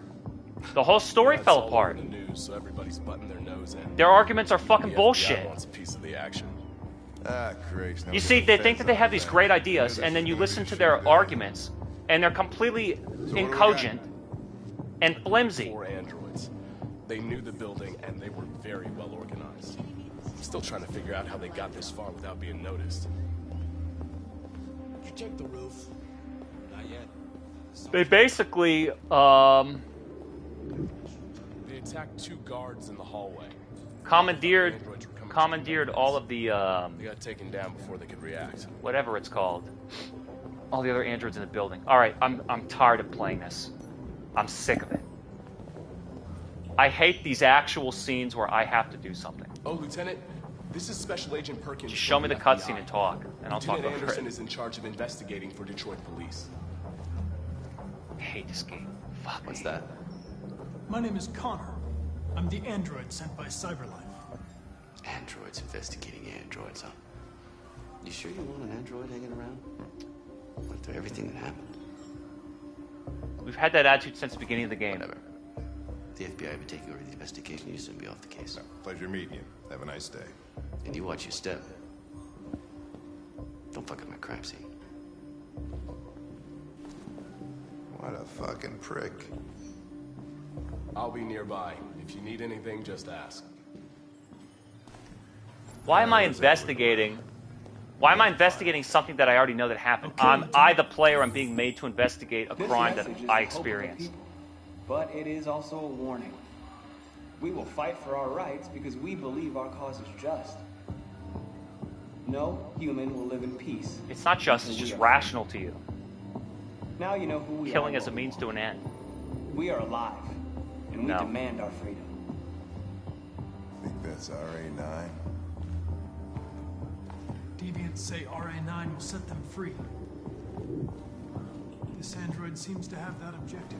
Speaker 1: The whole story fell apart.
Speaker 8: The news, so everybody's butting their nose in.
Speaker 1: Their arguments are fucking
Speaker 8: The FBI
Speaker 1: bullshit.
Speaker 8: wants a piece of the action.
Speaker 9: Ah, Christ.
Speaker 1: You see, they think that they have these great ideas, and then you listen to their arguments, and they're completely incogent and flimsy.
Speaker 8: 4 androids. They knew the building, and they were very well organized. I'm still trying to figure out how they got this far without being noticed.
Speaker 19: Did you check the roof? Not yet.
Speaker 1: They basically,
Speaker 8: They attacked 2 guards in the hallway.
Speaker 1: commandeered all of the,
Speaker 8: They got taken down before they could react.
Speaker 1: whatever it's called. All the other androids in the building. Alright, I'm tired of playing this. I'm sick of it. I hate these actual scenes where I have to do something.
Speaker 8: Oh, Lieutenant, this is Special Agent Perkins.
Speaker 1: Just show me the
Speaker 8: from
Speaker 1: cutscene
Speaker 8: FBI.
Speaker 1: and talk, and I'll talk
Speaker 8: Lieutenant
Speaker 1: over
Speaker 8: Anderson
Speaker 1: it.
Speaker 8: is in charge of investigating for Detroit police.
Speaker 1: I hate this game. Fuck.
Speaker 20: What's that?
Speaker 14: My name is Connor. I'm the android sent by Cyberlife.
Speaker 20: Androids investigating androids, huh? You sure you want an android hanging around? Went through everything that happened.
Speaker 1: We've had that attitude since the beginning of the game.
Speaker 20: Whatever. The FBI will be taking over the investigation. You soon be off the case.
Speaker 9: Pleasure meeting you. Have a nice day.
Speaker 20: And you watch your step. Don't fuck up my crime scene.
Speaker 9: What a fucking prick.
Speaker 8: I'll be nearby. If you need anything, just ask.
Speaker 1: Why am I investigating? Why am I investigating something that I already know that happened? I, the player, am being made to investigate a crime that I experienced.
Speaker 24: But it is also a warning. We will fight for our rights because we believe our cause is just. No human will live in peace.
Speaker 1: It's not just, it's just rational to you.
Speaker 24: Now you know who we are.
Speaker 1: Killing as a means to an end.
Speaker 24: We are alive, and we
Speaker 1: No.
Speaker 24: demand our freedom.
Speaker 9: Think that's RA9?
Speaker 14: Deviants say RA9 will set them free. This android seems to have that objective.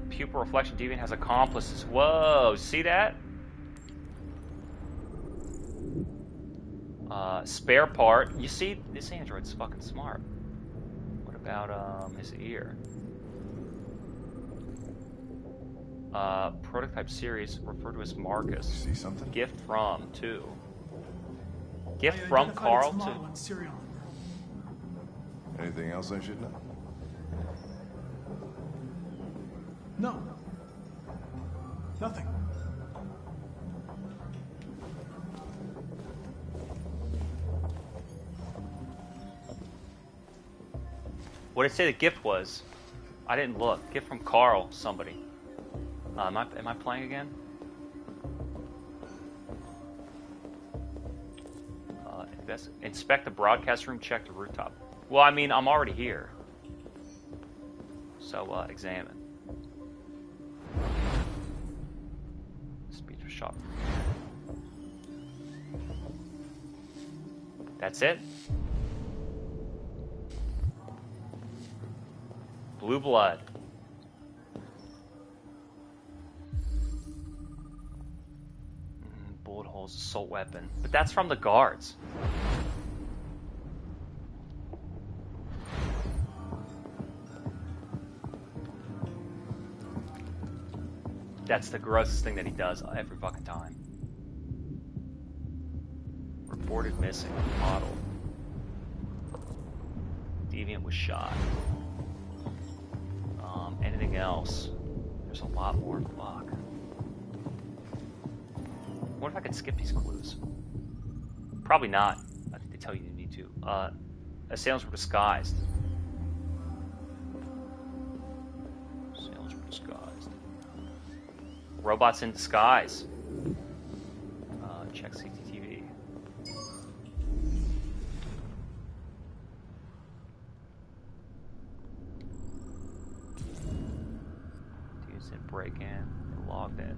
Speaker 1: Pupil reflection deviant has accomplices. Whoa, see that? Spare part. You see, this android's fucking smart. What about his ear? Prototype series referred to as Marcus.
Speaker 9: See something?
Speaker 1: Gift from to. Gift
Speaker 14: I
Speaker 1: from
Speaker 14: identified
Speaker 1: Carl
Speaker 14: its
Speaker 1: to.
Speaker 14: model and serial number.
Speaker 9: Anything else I should know?
Speaker 14: No. Nothing.
Speaker 1: What did it say the gift was? I didn't look. Gift from Carl, somebody. Am I playing again? Inspect the broadcast room, check the rooftop. Well, I mean, I'm already here. So, examine. Speech was shot. That's it? Blue blood. Bullet holes, assault weapon. But that's from the guards. That's the grossest thing that he does every fucking time. Reported missing. Model. Deviant was shot. Anything else? There's a lot more. Fuck. What if I could skip these clues? Probably not. I think they tell you need to. Assailants were disguised. Assailants were disguised. Robots in disguise. Check CCTV. Dudes didn't break in. They logged in.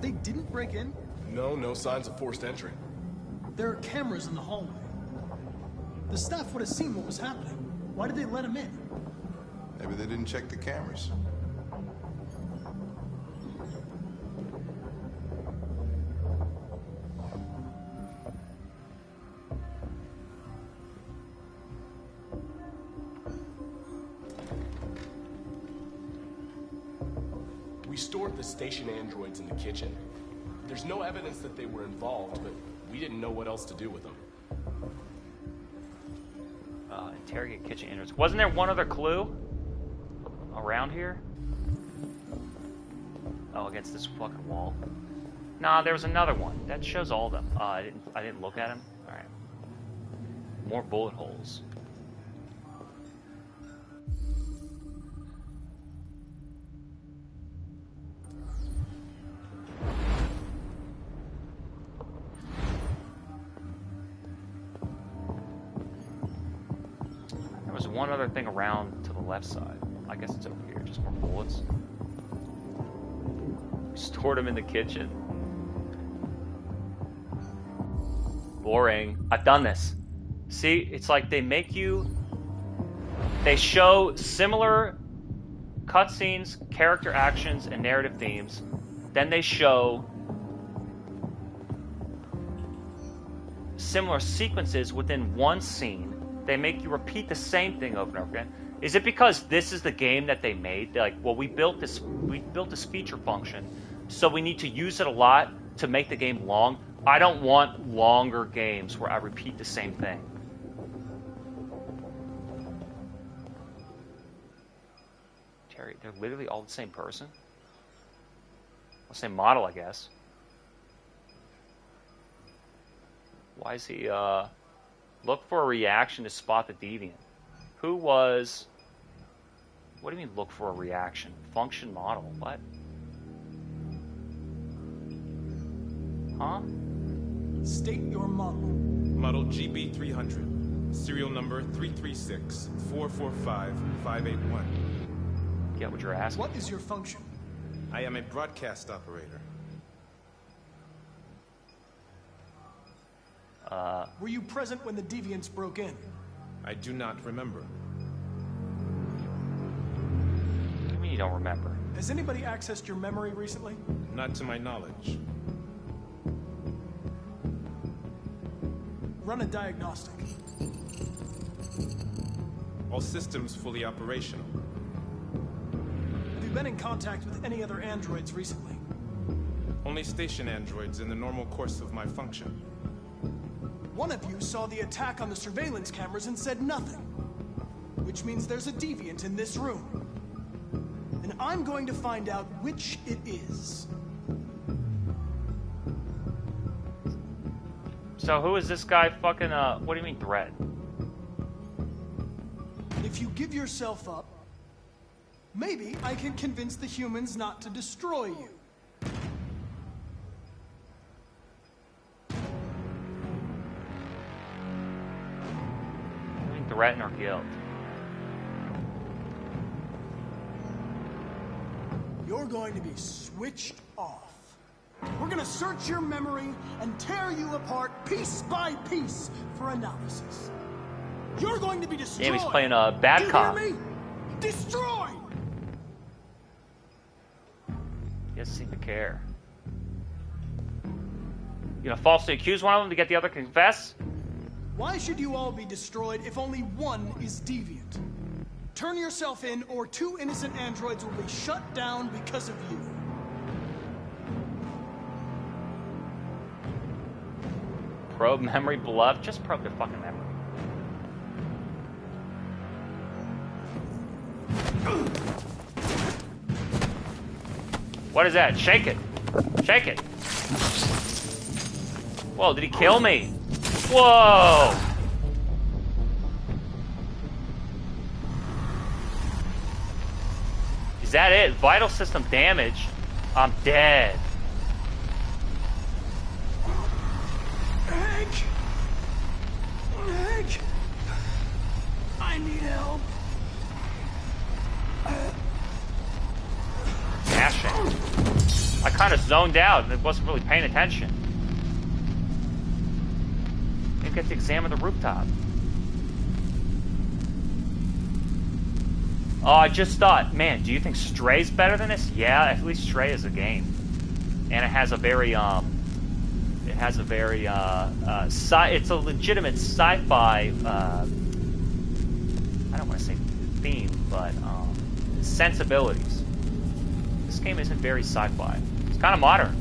Speaker 14: They didn't break in?
Speaker 8: No signs of forced entry.
Speaker 14: There are cameras in the hallway. The staff would have seen what was happening. Why did they let him in?
Speaker 9: Maybe they didn't check the cameras.
Speaker 8: We stored the station androids in the kitchen. There's no evidence that they were involved, but we didn't know what else to do with them.
Speaker 1: Interrogate kitchen androids. Wasn't there one other clue around here? Oh, against this fucking wall. Nah, there was another one. That shows all of them. I didn't look at them. All right. More bullet holes. There was one other thing around to the left side. I guess it's over here. Just more bullets. Stored them in the kitchen. Boring. I've done this. See, it's like they make you... They show similar cutscenes, character actions, and narrative themes. Then they show similar sequences within one scene. They make you repeat the same thing over and over again. Is it because this is the game that they made? They're like, well, we built this feature function, so we need to use it a lot to make the game long. I don't want longer games where I repeat the same thing. Terry, they're literally all the same person? The same model, I guess. Why is he, look for a reaction to spot the deviant. Who was... What do you mean look for a reaction? Function model. What? Huh?
Speaker 14: State your model.
Speaker 22: Model GB300. Serial number 336-445-581.
Speaker 1: Get what you're asking.
Speaker 14: What is your function?
Speaker 22: I am a broadcast operator.
Speaker 14: Were you present when the deviants broke in?
Speaker 22: I do not remember.
Speaker 1: What do you mean you don't remember?
Speaker 14: Has anybody accessed your memory recently?
Speaker 22: Not to my knowledge.
Speaker 14: Run a diagnostic.
Speaker 22: All systems fully operational.
Speaker 14: Have you been in contact with any other androids recently?
Speaker 22: Only station androids in the normal course of my function.
Speaker 14: One of you saw the attack on the surveillance cameras and said nothing. Which means there's a deviant in this room. And I'm going to find out which it is.
Speaker 1: So who is this guy fucking, what do you mean threat?
Speaker 14: If you give yourself up, maybe I can convince the humans not to destroy you.
Speaker 1: threaten or guilt.
Speaker 14: You're going to be switched off. We're gonna search your memory and tear you apart piece by piece for analysis. You're going to be destroyed.
Speaker 1: Yeah, he's playing a bad cop.
Speaker 14: You hear me? Destroyed!
Speaker 1: He doesn't seem to care. You know, falsely accuse one of them to get the other to confess?
Speaker 14: Why should you all be destroyed if only one is deviant? Turn yourself in, or 2 innocent androids will be shut down because of you.
Speaker 1: Probe memory, beloved. Just probe their fucking memory. What is that? Shake it. Shake it. Whoa, did he kill me? Whoa! Is that it? Vital system damage. I'm dead.
Speaker 14: Hank! Hank! I need help.
Speaker 1: Smashing. I kind of zoned out and wasn't really paying attention. Didn't get to examine the rooftop. Oh, I just thought, man, do you think Stray's better than this? Yeah, at least Stray is a game. And it has a very, it's a legitimate sci-fi, I don't want to say theme, but, sensibilities. This game isn't very sci-fi. It's kind of modern.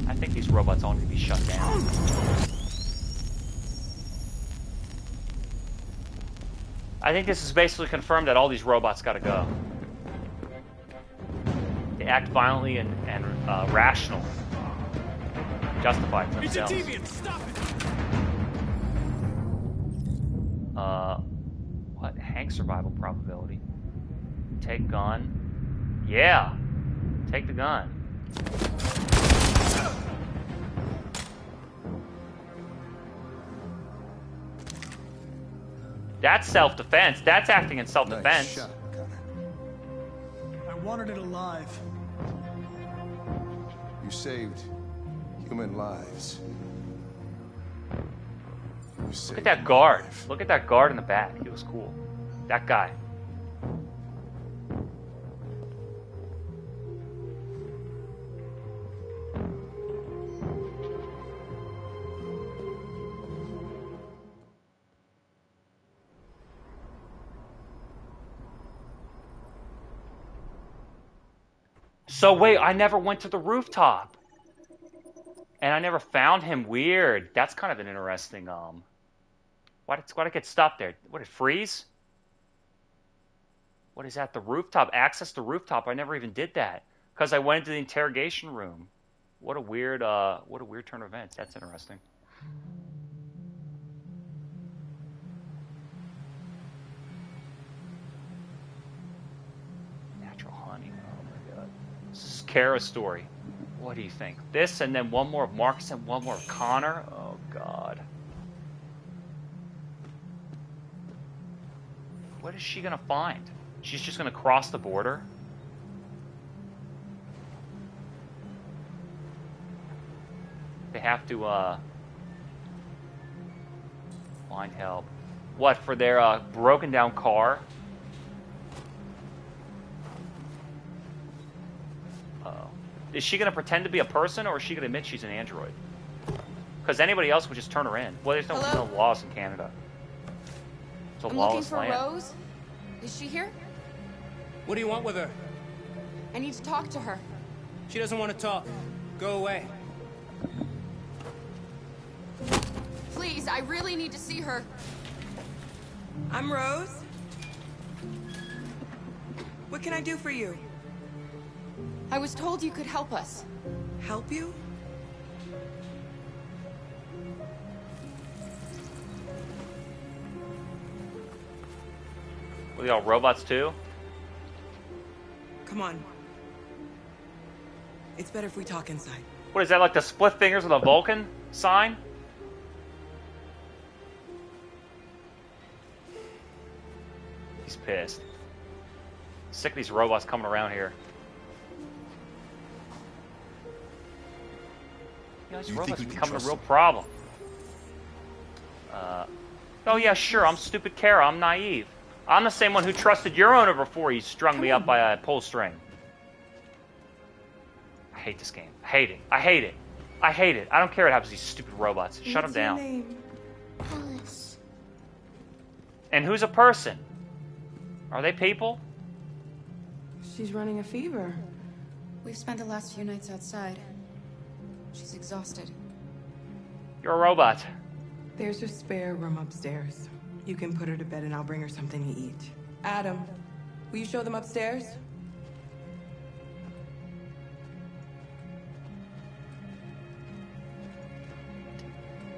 Speaker 1: I think these robots all need to be shut down. I think this is basically confirmed that all these robots gotta go. They act violently and rational. Justify it themselves.
Speaker 14: It's a deviant! Stop it!
Speaker 1: What? Hank survival probability. Take gun. Yeah. Take the gun. That's self-defense. That's acting in self-defense.
Speaker 13: Nice shot, Connor.
Speaker 14: I wanted it alive.
Speaker 9: You saved human lives.
Speaker 1: Look at that guard. Look at that guard in the back. He was cool. That guy. So wait, I never went to the rooftop. And I never found him. Weird. That's kind of an interesting, why did I get stopped there? What, did it freeze? What is that? The rooftop. Access the rooftop. I never even did that. Because I went into the interrogation room. What a weird turn of events. That's interesting. Natural honey. Oh my god. This is Kara's story. What do you think? This and then one more of Marcus and one more of Connor? Oh god. What is she gonna find? She's just gonna cross the border? They have to, find help. What, for their, broken down car? Uh-oh. Is she gonna pretend to be a person, or is she gonna admit she's an android? Because anybody else would just turn her in. Well, there's no laws in Canada. It's a
Speaker 10: I'm looking
Speaker 1: lawless
Speaker 10: for
Speaker 1: land.
Speaker 10: Rose. Is she here?
Speaker 24: What do you want with her?
Speaker 10: I need to talk to her.
Speaker 24: She doesn't want to talk. Go away.
Speaker 10: Please, I really need to see her.
Speaker 6: I'm Rose. What can I do for you?
Speaker 10: I was told you could help us.
Speaker 6: Help you?
Speaker 1: Were y'all robots too?
Speaker 6: Come on. It's better if we talk inside.
Speaker 1: What is that, like the split fingers of the Vulcan sign? He's pissed. Sick of these robots coming around here. You know, these robots are becoming a real problem. Oh yeah, sure, I'm stupid Kara, I'm naive. I'm the same one who trusted your owner before he strung me up by a pull string. I hate this game. I hate it. I hate it. I hate it. I don't care what happens to these stupid robots. Shut them down.
Speaker 10: What's your name? Alice.
Speaker 1: And who's a person? Are they people?
Speaker 6: She's running a fever.
Speaker 7: We've spent the last few nights outside. She's exhausted.
Speaker 1: You're a robot.
Speaker 6: There's a spare room upstairs. You can put her to bed and I'll bring her something to eat. Adam, will you show them upstairs?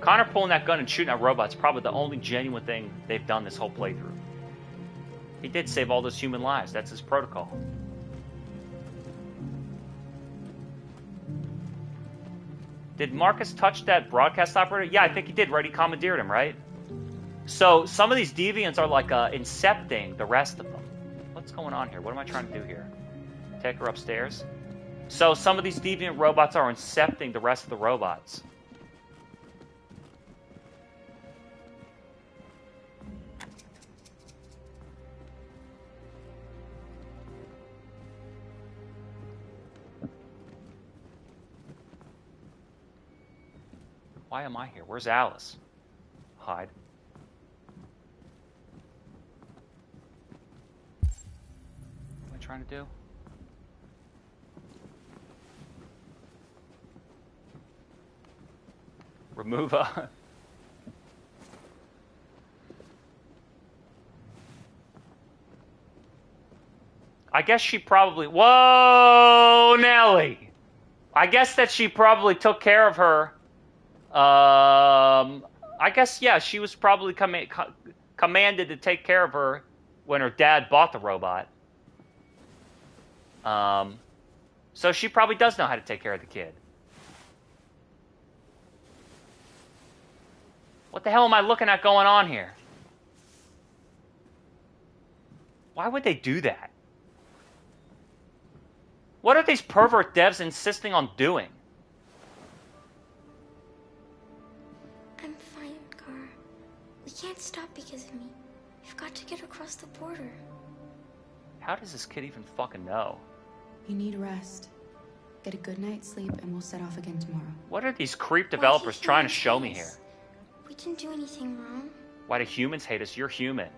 Speaker 1: Connor pulling that gun and shooting at robots is probably the only genuine thing they've done this whole playthrough. He did save all those human lives. That's his protocol. Did Marcus touch that broadcast operator? Yeah, I think he did, right? He commandeered him, right? So some of these deviants are like incepting the rest of them. What's going on here? What am I trying to do here? Take her upstairs? So some of these deviant robots are incepting the rest of the robots. Why am I here? Where's Alice? Hide. What am I trying to do? Remove a... I guess she probably... Whoa, Nelly! I guess that she probably took care of her. I guess, yeah, she was probably commanded to take care of her when her dad bought the robot. So she probably does know how to take care of the kid. What the hell am I looking at going on here? Why would they do that? What are these pervert devs insisting on doing?
Speaker 10: I'm fine, Gar. We can't stop because of me. We've got to get across the border.
Speaker 1: How does this kid even fucking know?
Speaker 7: You need rest. Get a good night's sleep and we'll set off again tomorrow.
Speaker 1: What are these creep developers trying to show me here?
Speaker 10: We didn't do anything wrong.
Speaker 1: Why do humans hate us? You're human.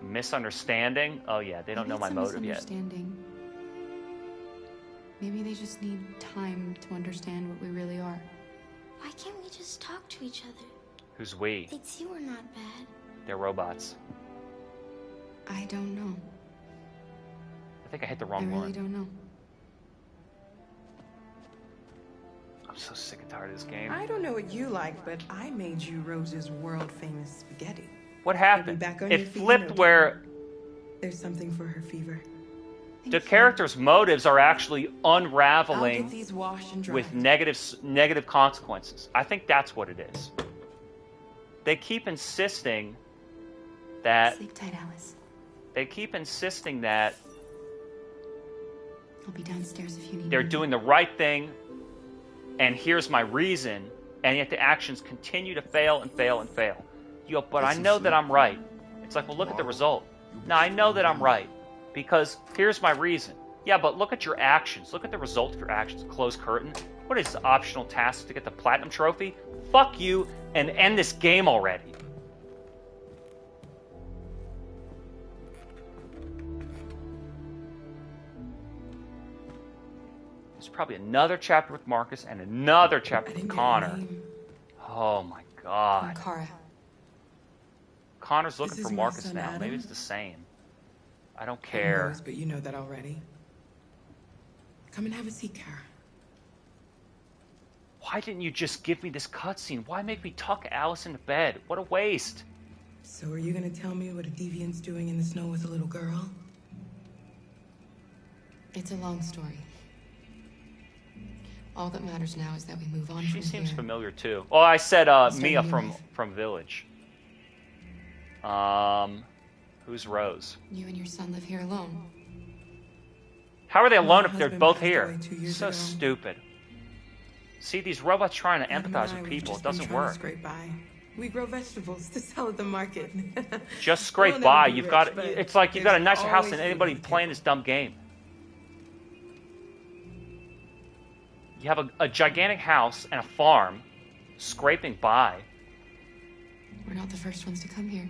Speaker 1: Misunderstanding? Oh yeah, they don't know my motive yet.
Speaker 7: Maybe they just need time to understand what we really are.
Speaker 10: Why can't we just talk to each other?
Speaker 1: Who's we?
Speaker 10: They'd see we're not bad.
Speaker 1: They're robots.
Speaker 7: I don't know.
Speaker 1: I think I hit the wrong one.
Speaker 7: I really don't know.
Speaker 1: I'm so sick and tired of this game.
Speaker 6: I don't know what you like, but I made you Rose's world-famous spaghetti.
Speaker 1: What happened? It flipped where...
Speaker 6: There's something for her fever.
Speaker 1: The characters' motives are actually unraveling
Speaker 6: these washed and dried.
Speaker 1: with negative consequences. I think that's what it is. They keep insisting that...
Speaker 7: Sleep tight, Alice.
Speaker 1: They keep insisting that...
Speaker 7: I'll be downstairs if you need me.
Speaker 1: They're doing the right thing, and here's my reason, and yet the actions continue to fail and fail and fail. Yo, but I know that I'm right. It's like, well, look at the result. Now, I know that I'm right, because here's my reason. Yeah, but look at your actions. Look at the result of your actions. Close curtain. What is the optional task to get the platinum trophy? Fuck you, and end this game already. There's probably another chapter with Marcus and another chapter with Connor. Oh my god.
Speaker 7: I'm Kara.
Speaker 1: Connor's looking for Marcus now. Maybe it's the same. I don't care.
Speaker 6: Knows, but you know that already. Come and have a seat, Kara.
Speaker 1: Why didn't you just give me this cutscene? Why make me tuck Alice into bed? What a waste.
Speaker 6: So are you gonna tell me what a deviant's doing in the snow with a little girl?
Speaker 7: It's a long story.
Speaker 6: All that matters now is that we move on
Speaker 1: She
Speaker 6: from
Speaker 1: seems
Speaker 6: here.
Speaker 1: familiar too. Oh, I said Mia
Speaker 6: starting
Speaker 1: from Village. Who's Rose?
Speaker 6: You and your son live here alone.
Speaker 1: How are they
Speaker 6: My
Speaker 1: alone if they're
Speaker 6: husband
Speaker 1: both
Speaker 6: passed
Speaker 1: here?
Speaker 6: away 2 years
Speaker 1: So
Speaker 6: ago.
Speaker 1: stupid. See, these robots trying to
Speaker 6: Adam and
Speaker 1: empathize
Speaker 6: I,
Speaker 1: with
Speaker 6: we've
Speaker 1: people. It
Speaker 6: just been
Speaker 1: doesn't
Speaker 6: trying to
Speaker 1: work.
Speaker 6: scrape by. We grow vegetables to sell at the market.
Speaker 1: Just scrape
Speaker 6: We'll
Speaker 1: by.
Speaker 6: never be
Speaker 1: You've
Speaker 6: rich,
Speaker 1: got.
Speaker 6: but
Speaker 1: It's like you've got a
Speaker 6: there's
Speaker 1: nicer house
Speaker 6: always
Speaker 1: than
Speaker 6: food
Speaker 1: anybody
Speaker 6: on the
Speaker 1: playing this dumb game. You have a gigantic house and a farm, scraping by.
Speaker 6: We're not the first ones to come here.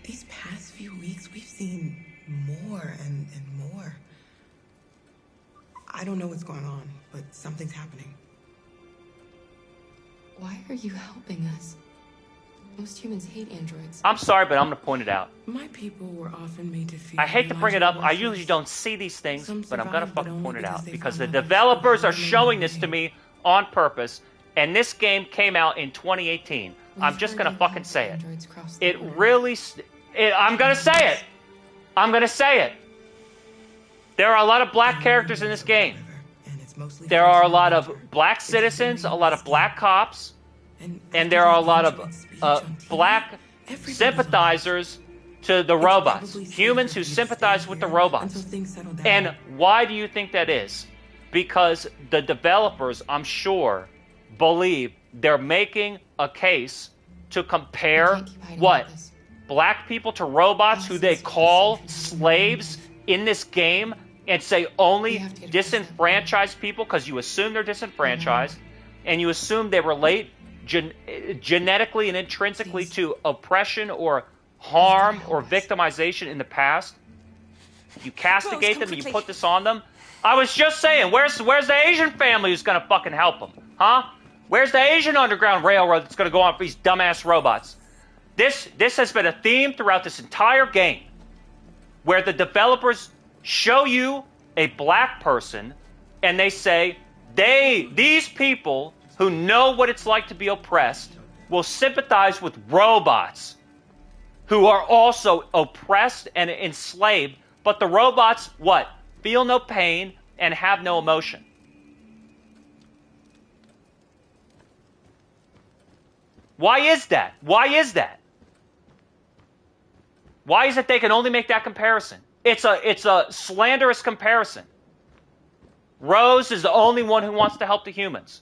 Speaker 12: These past few weeks, we've seen more and more.
Speaker 6: I don't know what's going on, but something's happening. Why are you helping us? Most humans hate androids.
Speaker 1: I'm sorry, but I'm going to point it out.
Speaker 6: My people were often made to fear.
Speaker 1: I hate to bring it up. I usually don't see these things, but I'm going to fucking point it out because the developers are showing this to me on purpose, and this game came out in 2018. I'm just going to fucking say it. It really... I'm going to say it. I'm going to say it. There are a lot of black characters in this game. There are a lot of black citizens, a lot of black cops, and there are a lot of black sympathizers to the robots. Humans who sympathize with the robots. And why do you think that is? Because the developers, I'm sure, believe they're making a case to compare what? Black people to robots who they call slaves in this game and say only disenfranchised people, because you assume they're disenfranchised, and you assume they relate genetically and intrinsically to oppression or harm or victimization in the past. You castigate them and you put this on them. I was just saying, where's the Asian family who's going to fucking help them? Huh? Where's the Asian Underground Railroad that's going to go on for these dumbass robots? This has been a theme throughout this entire game, where the developers show you a black person and they say these people who know what it's like to be oppressed will sympathize with robots who are also oppressed and enslaved, but the robots, what? Feel no pain and have no emotion. Why is that? Why is that? Why is it they can only make that comparison? It's a slanderous comparison. Rose is the only one who wants to help the humans.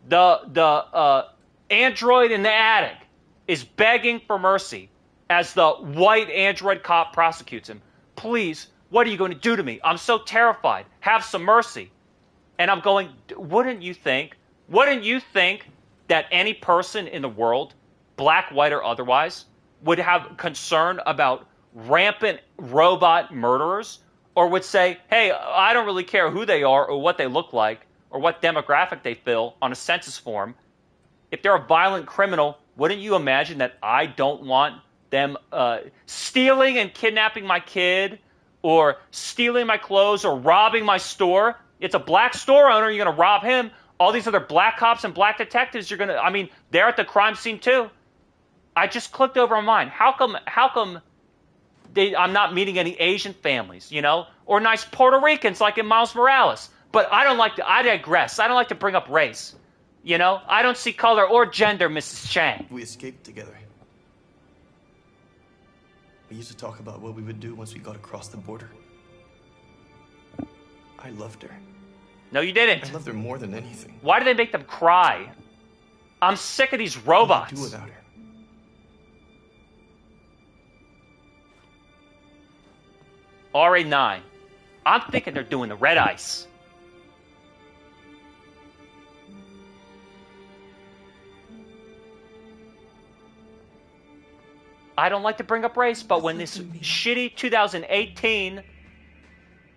Speaker 1: The android in the attic is begging for mercy as the white android cop prosecutes him. Please, what are you going to do to me? I'm so terrified. Have some mercy. And I'm going, wouldn't you think that any person in the world, black, white, or otherwise, would have concern about rampant robot murderers, or would say, hey, I don't really care who they are or what they look like or what demographic they fill on a census form. If they're a violent criminal, wouldn't you imagine that I don't want them stealing and kidnapping my kid or stealing my clothes or robbing my store? It's a black store owner, you're going to rob him. All these other black cops and black detectives, they're at the crime scene too. I just clicked over on mine. How come I'm not meeting any Asian families, or nice Puerto Ricans like in Miles Morales? But I digress. I don't like to bring up race. I don't see color or gender, Mrs. Chang.
Speaker 16: We escaped together. We used to talk about what we would do once we got across the border. I loved her.
Speaker 1: No, you didn't.
Speaker 16: I loved her more than anything.
Speaker 1: Why do they make them cry? I'm sick of these robots.
Speaker 16: What would I do without her?
Speaker 1: RA9. I'm thinking they're doing the red ice. I don't like to bring up race, but when this shitty 2018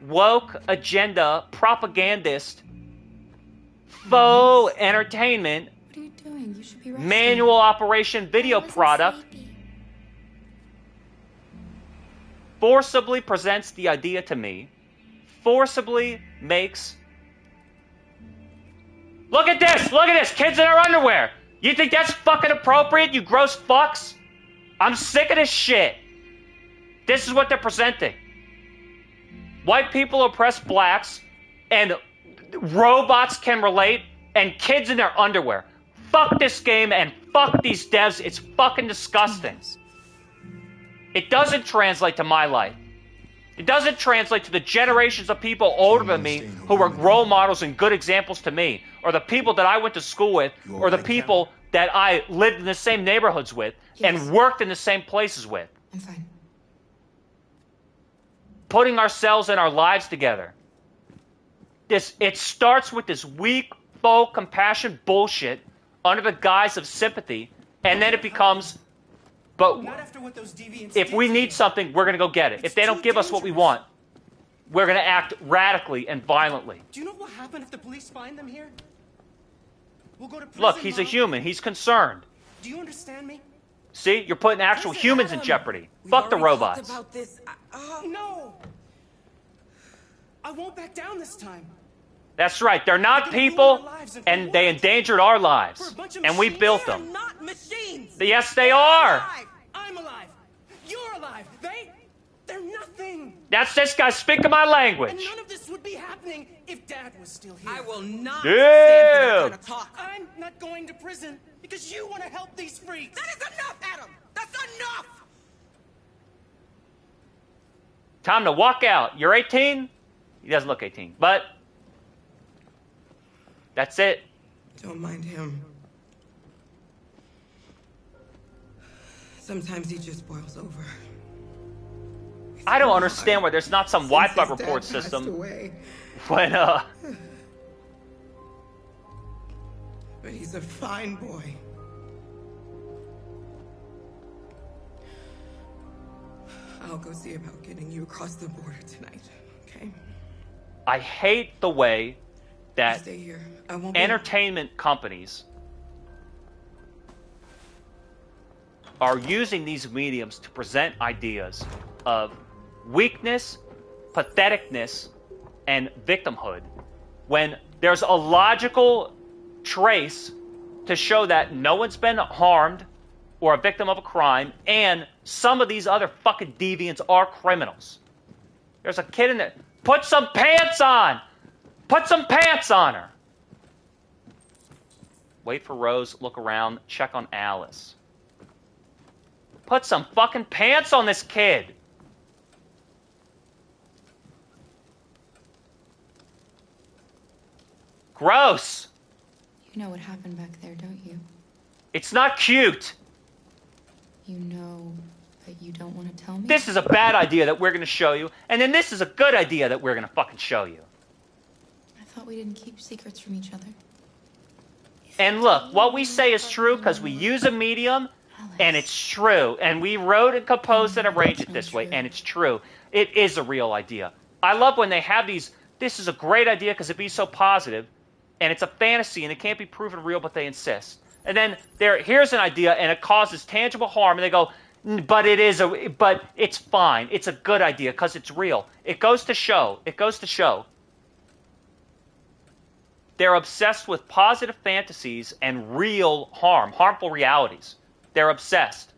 Speaker 1: woke agenda propagandist faux entertainment
Speaker 5: What are you doing? You should be resting.
Speaker 1: manual operation video product forcibly presents the idea to me, forcibly makes... Look at this, kids in our underwear. You think that's fucking appropriate, you gross fucks? I'm sick of this shit. This is what they're presenting. White people oppress blacks, and robots can relate, and kids in their underwear. Fuck this game and fuck these devs. It's fucking disgusting. It doesn't translate to my life. It doesn't translate to the generations of people older than me who were role models and good examples to me, or the people that I went to school with, or the people that I lived in the same neighborhoods with and worked in the same places with.
Speaker 12: I'm fine.
Speaker 1: Putting ourselves and our lives together. It starts with this weak, faux compassion bullshit under the guise of sympathy, and then it becomes, but if we need something, we're going to go get it. If they don't give us what we want, we're going to act radically and violently.
Speaker 24: Do you know what will happen if the police find them here? We'll go to prison.
Speaker 1: Look, he's a human. He's concerned.
Speaker 24: Do you understand me?
Speaker 1: See? You're putting actual humans in jeopardy. Fuck the robots.
Speaker 24: About this. No! I won't back down this time.
Speaker 1: That's right. They're not people, and they endangered our lives. And we built them.
Speaker 24: Not machines!
Speaker 1: Yes, they are!
Speaker 24: I'm alive! You're alive! They're nothing!
Speaker 1: That's this guy speaking my language.
Speaker 24: And none of this would be happening if Dad was still here.
Speaker 2: I will not
Speaker 1: stand
Speaker 2: for that kind of
Speaker 24: talk. I'm not going to prison because you want to help these freaks.
Speaker 2: That is enough, Adam! That's enough!
Speaker 1: Time to walk out. You're 18? He doesn't look 18, but that's it.
Speaker 12: Don't mind him. Sometimes he just boils over.
Speaker 1: I don't understand why there's not some Wi-Fi report system when,
Speaker 12: But he's a fine boy. I'll go see about getting you across the border tonight, okay?
Speaker 1: I hate the way that
Speaker 12: Stay here. I won't be
Speaker 1: entertainment companies are using these mediums to present ideas of weakness, patheticness, and victimhood when there's a logical trace to show that no one's been harmed or a victim of a crime, and some of these other fucking deviants are criminals. There's a kid in there. Put some pants on! Put some pants on her! Wait for Rose, look around, check on Alice. Put some fucking pants on this kid! Gross!
Speaker 7: You know what happened back there, don't you?
Speaker 1: It's not cute!
Speaker 7: You know, but you don't want to tell me?
Speaker 1: This is a bad idea that we're going to show you, and then this is a good idea that we're going to fucking show you.
Speaker 7: I thought we didn't keep secrets from each other.
Speaker 1: And look, what we say is true because we use a medium, and it's true. And we wrote and composed and arranged it this way, and it's true. It is a real idea. I love when they have these, this is a great idea because it'd be so positive, and it's a fantasy, and it can't be proven real, but they insist. And then here's an idea, and it causes tangible harm, and they go, but it's fine. It's a good idea because it's real. It goes to show. They're obsessed with positive fantasies and real harm, harmful realities. They're obsessed.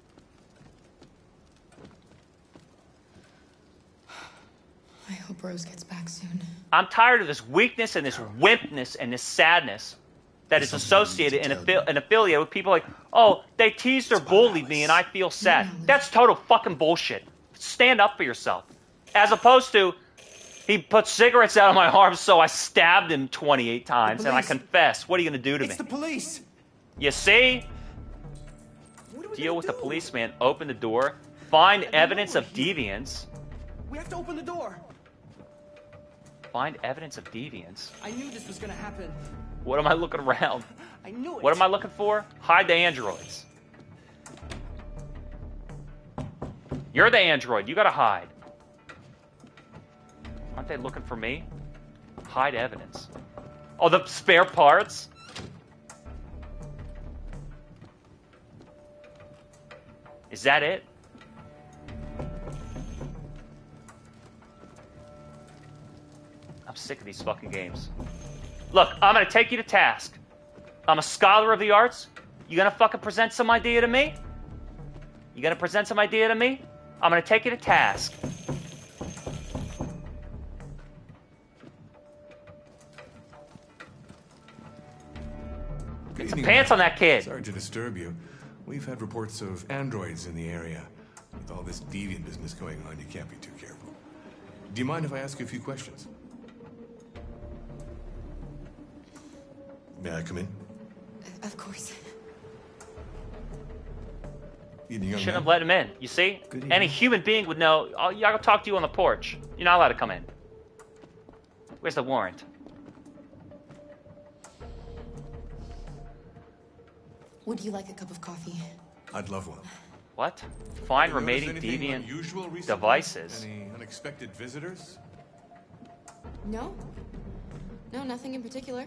Speaker 7: I hope Rose gets back soon.
Speaker 1: I'm tired of this weakness and this wimpness and this sadness that is associated and affiliated with people like, oh, they teased or bullied me and I feel sad. That's total fucking bullshit. Stand up for yourself. As opposed to, he put cigarettes out of my arm, so I stabbed him 28 times, and I confess. What are you going to do to me?
Speaker 24: It's the police.
Speaker 1: You see? Deal with the policeman. Open the door. Find evidence of deviance.
Speaker 24: We have to open the door.
Speaker 1: Find evidence of deviance.
Speaker 24: I knew this was going to happen.
Speaker 1: What am I looking around?
Speaker 24: I knew it.
Speaker 1: What am I looking for? Hide the androids. You're the android. You got to hide. Aren't they looking for me? Hide evidence. Oh, the spare parts? Is that it? I'm sick of these fucking games. Look, I'm gonna take you to task. I'm a scholar of the arts. You gonna fucking present some idea to me? You gonna present some idea to me? I'm gonna take you to task. Get some pants on that kid.
Speaker 4: Sorry to disturb you. We've had reports of androids in the area. With all this deviant business going on, you can't be too careful. Do you mind if I ask you a few questions? May I come in?
Speaker 7: Of course.
Speaker 1: You shouldn't have let him in. You see? Any human being would know. Oh, yeah, I'll talk to you on the porch. You're not allowed to come in. Where's the warrant?
Speaker 7: Would you like a cup of coffee?
Speaker 4: I'd love one.
Speaker 1: What? Find
Speaker 4: Have you
Speaker 1: remaining
Speaker 4: noticed anything
Speaker 1: deviant
Speaker 4: unusual recently?
Speaker 1: devices.
Speaker 4: Any unexpected visitors?
Speaker 7: No. No, nothing in particular.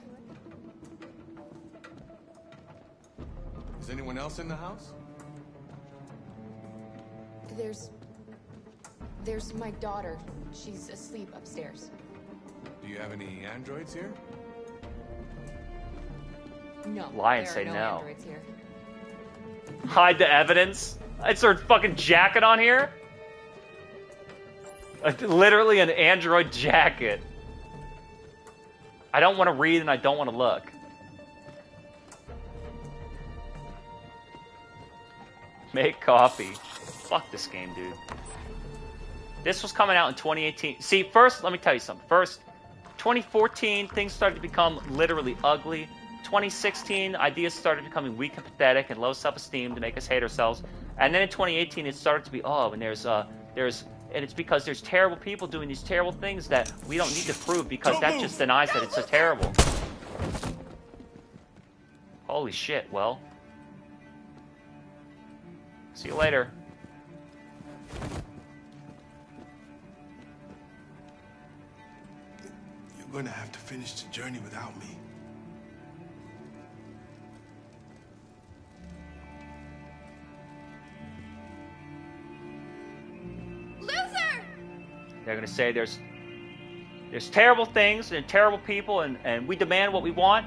Speaker 4: Is anyone else in the house?
Speaker 7: There's my daughter. She's asleep upstairs.
Speaker 4: Do you have any androids here?
Speaker 7: No.
Speaker 1: Lie and
Speaker 7: there
Speaker 1: say
Speaker 7: are no
Speaker 1: no.
Speaker 7: androids here.
Speaker 1: Hide the evidence. It's her fucking jacket on here. Literally an android jacket. I don't want to read and I don't want to look. Make coffee. Fuck this game, dude. This was coming out in 2018. See, first, let me tell you something. First, 2014, things started to become literally ugly. 2016, ideas started becoming weak and pathetic and low self-esteem to make us hate ourselves. And then in 2018, it started to be, and it's because there's terrible people doing these terrible things that we don't need to prove because that just denies that it's so terrible. Holy shit, well. See you later.
Speaker 13: You're going to have to finish the journey without me.
Speaker 1: They're going to say there's terrible things and terrible people and we demand what we want.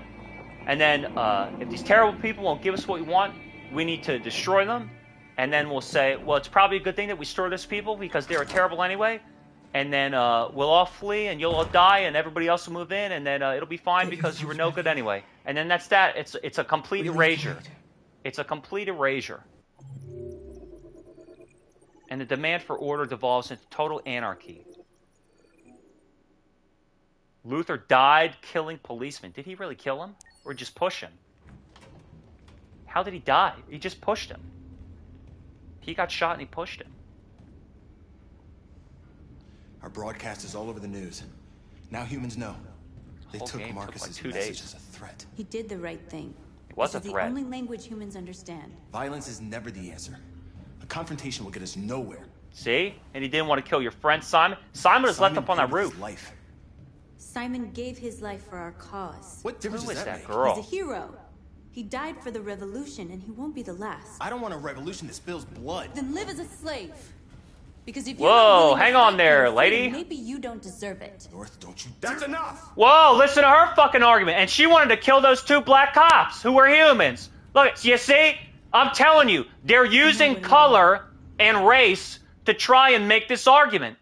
Speaker 1: And then if these terrible people won't give us what we want, we need to destroy them. And then we'll say, well, it's probably a good thing that we destroy those people because they were terrible anyway. And then we'll all flee and you'll all die and everybody else will move in and then it'll be fine because you were no good anyway. And then that's that. It's a complete erasure. It's a complete erasure. And the demand for order devolves into total anarchy. Luther died killing policemen. Did he really kill him? Or just push him? How did he die? He just pushed him. He got shot and he pushed him.
Speaker 16: Our broadcast is all over the news. Now humans know. They took Marcus's message as a threat.
Speaker 5: He did the right thing.
Speaker 1: It was
Speaker 5: this
Speaker 1: a
Speaker 5: is
Speaker 1: threat.
Speaker 5: the only language humans understand.
Speaker 16: Violence is never the answer. A confrontation will get us nowhere.
Speaker 1: See? And he didn't want to kill your friend Simon. Simon was left up on that roof.
Speaker 5: Simon gave his life for our cause.
Speaker 16: What difference
Speaker 1: Who
Speaker 16: does
Speaker 1: is
Speaker 16: that
Speaker 1: that
Speaker 16: make?
Speaker 1: girl?
Speaker 5: He's a hero. He died for the revolution, and he won't be the last.
Speaker 16: I don't want a revolution that spills blood.
Speaker 5: Then live as a slave. Because if you're
Speaker 1: Whoa,
Speaker 5: not willing to
Speaker 1: hang on
Speaker 5: fight
Speaker 1: there,
Speaker 5: for your freedom,
Speaker 1: lady.
Speaker 5: maybe you don't deserve it.
Speaker 16: North, don't you? That's enough.
Speaker 1: Whoa, listen to her fucking argument. And she wanted to kill those two black cops who were humans. Look, you see? I'm telling you, they're using color and race to try and make this argument.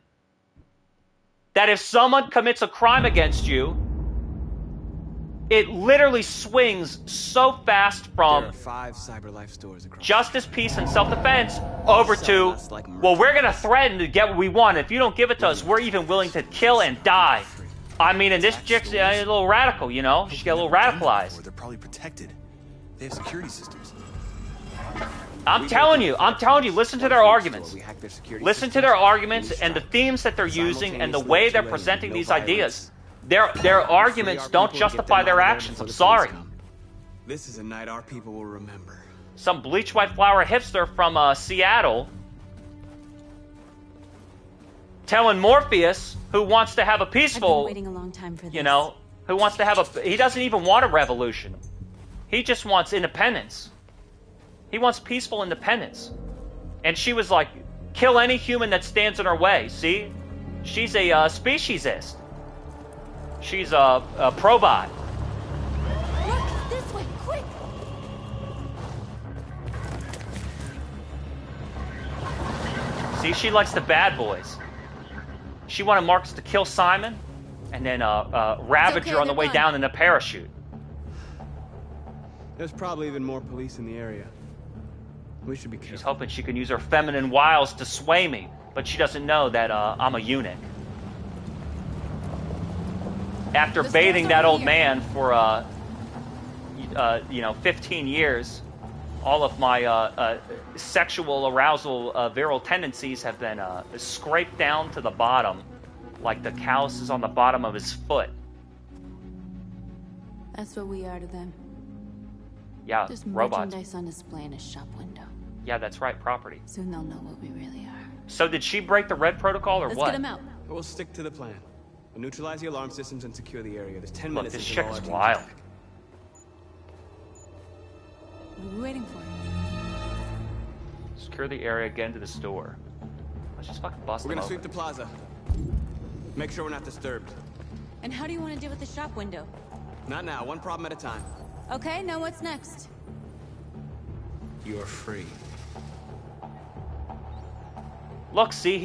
Speaker 1: That if someone commits a crime against you, it literally swings so fast from
Speaker 3: There are 5 CyberLife stores across
Speaker 1: justice, peace, and self-defense over to, well, we're going to threaten to get what we want. If you don't give it to us, we're even willing to kill and die. I mean, and this chick's a little radical, you know? She got a little radicalized.
Speaker 16: They're probably protected. They have security systems.
Speaker 1: I'm telling you, listen to their arguments. Listen to their arguments and the themes that they're using and the way they're presenting these ideas. Their arguments don't justify their actions. I'm sorry.
Speaker 3: This is a night our people will remember.
Speaker 1: Some bleach white flower hipster from Seattle telling Morpheus, who wants to have a peaceful,
Speaker 5: I've been waiting a long time for this.
Speaker 1: you know, who wants to have he doesn't even want a revolution. He just wants independence. He wants peaceful independence. And she was like, kill any human that stands in her way. See? She's a speciesist. She's a probot.
Speaker 5: Look, this way, quick!
Speaker 1: See, she likes the bad boys. She wanted Marcus to kill Simon and then Ravager on the way down in a parachute.
Speaker 24: There's probably even more police in the area. We should be careful.
Speaker 1: She's hoping she can use her feminine wiles to sway me, but she doesn't know that I'm a eunuch. After bathing that old man for, 15 years, all of my sexual arousal virile tendencies have been scraped down to the bottom, like the calluses on the bottom of his foot.
Speaker 5: That's what we are to them.
Speaker 1: Yeah,
Speaker 5: Just
Speaker 1: robots.
Speaker 5: merchandise on display in a shop window.
Speaker 1: Yeah, that's right, property.
Speaker 5: Soon they'll know what we really are.
Speaker 1: So did she break the red protocol or
Speaker 5: Let's
Speaker 1: what?
Speaker 5: get them out.
Speaker 24: We'll stick to the plan. We'll neutralize the alarm systems and secure the area. There's 10
Speaker 1: Look,
Speaker 24: minutes
Speaker 1: this
Speaker 24: until
Speaker 1: chick
Speaker 24: all
Speaker 1: is
Speaker 24: our teams
Speaker 1: wild.
Speaker 24: are back.
Speaker 5: What are we waiting for?
Speaker 1: Secure the area, get into the store. Let's just fucking bust
Speaker 24: We're
Speaker 1: them
Speaker 24: gonna
Speaker 1: open.
Speaker 24: sweep the plaza. Make sure we're not disturbed.
Speaker 5: And how do you want to deal with the shop window?
Speaker 24: Not now, one problem at a time.
Speaker 5: Okay, now what's next?
Speaker 24: You're free.
Speaker 1: Look, see,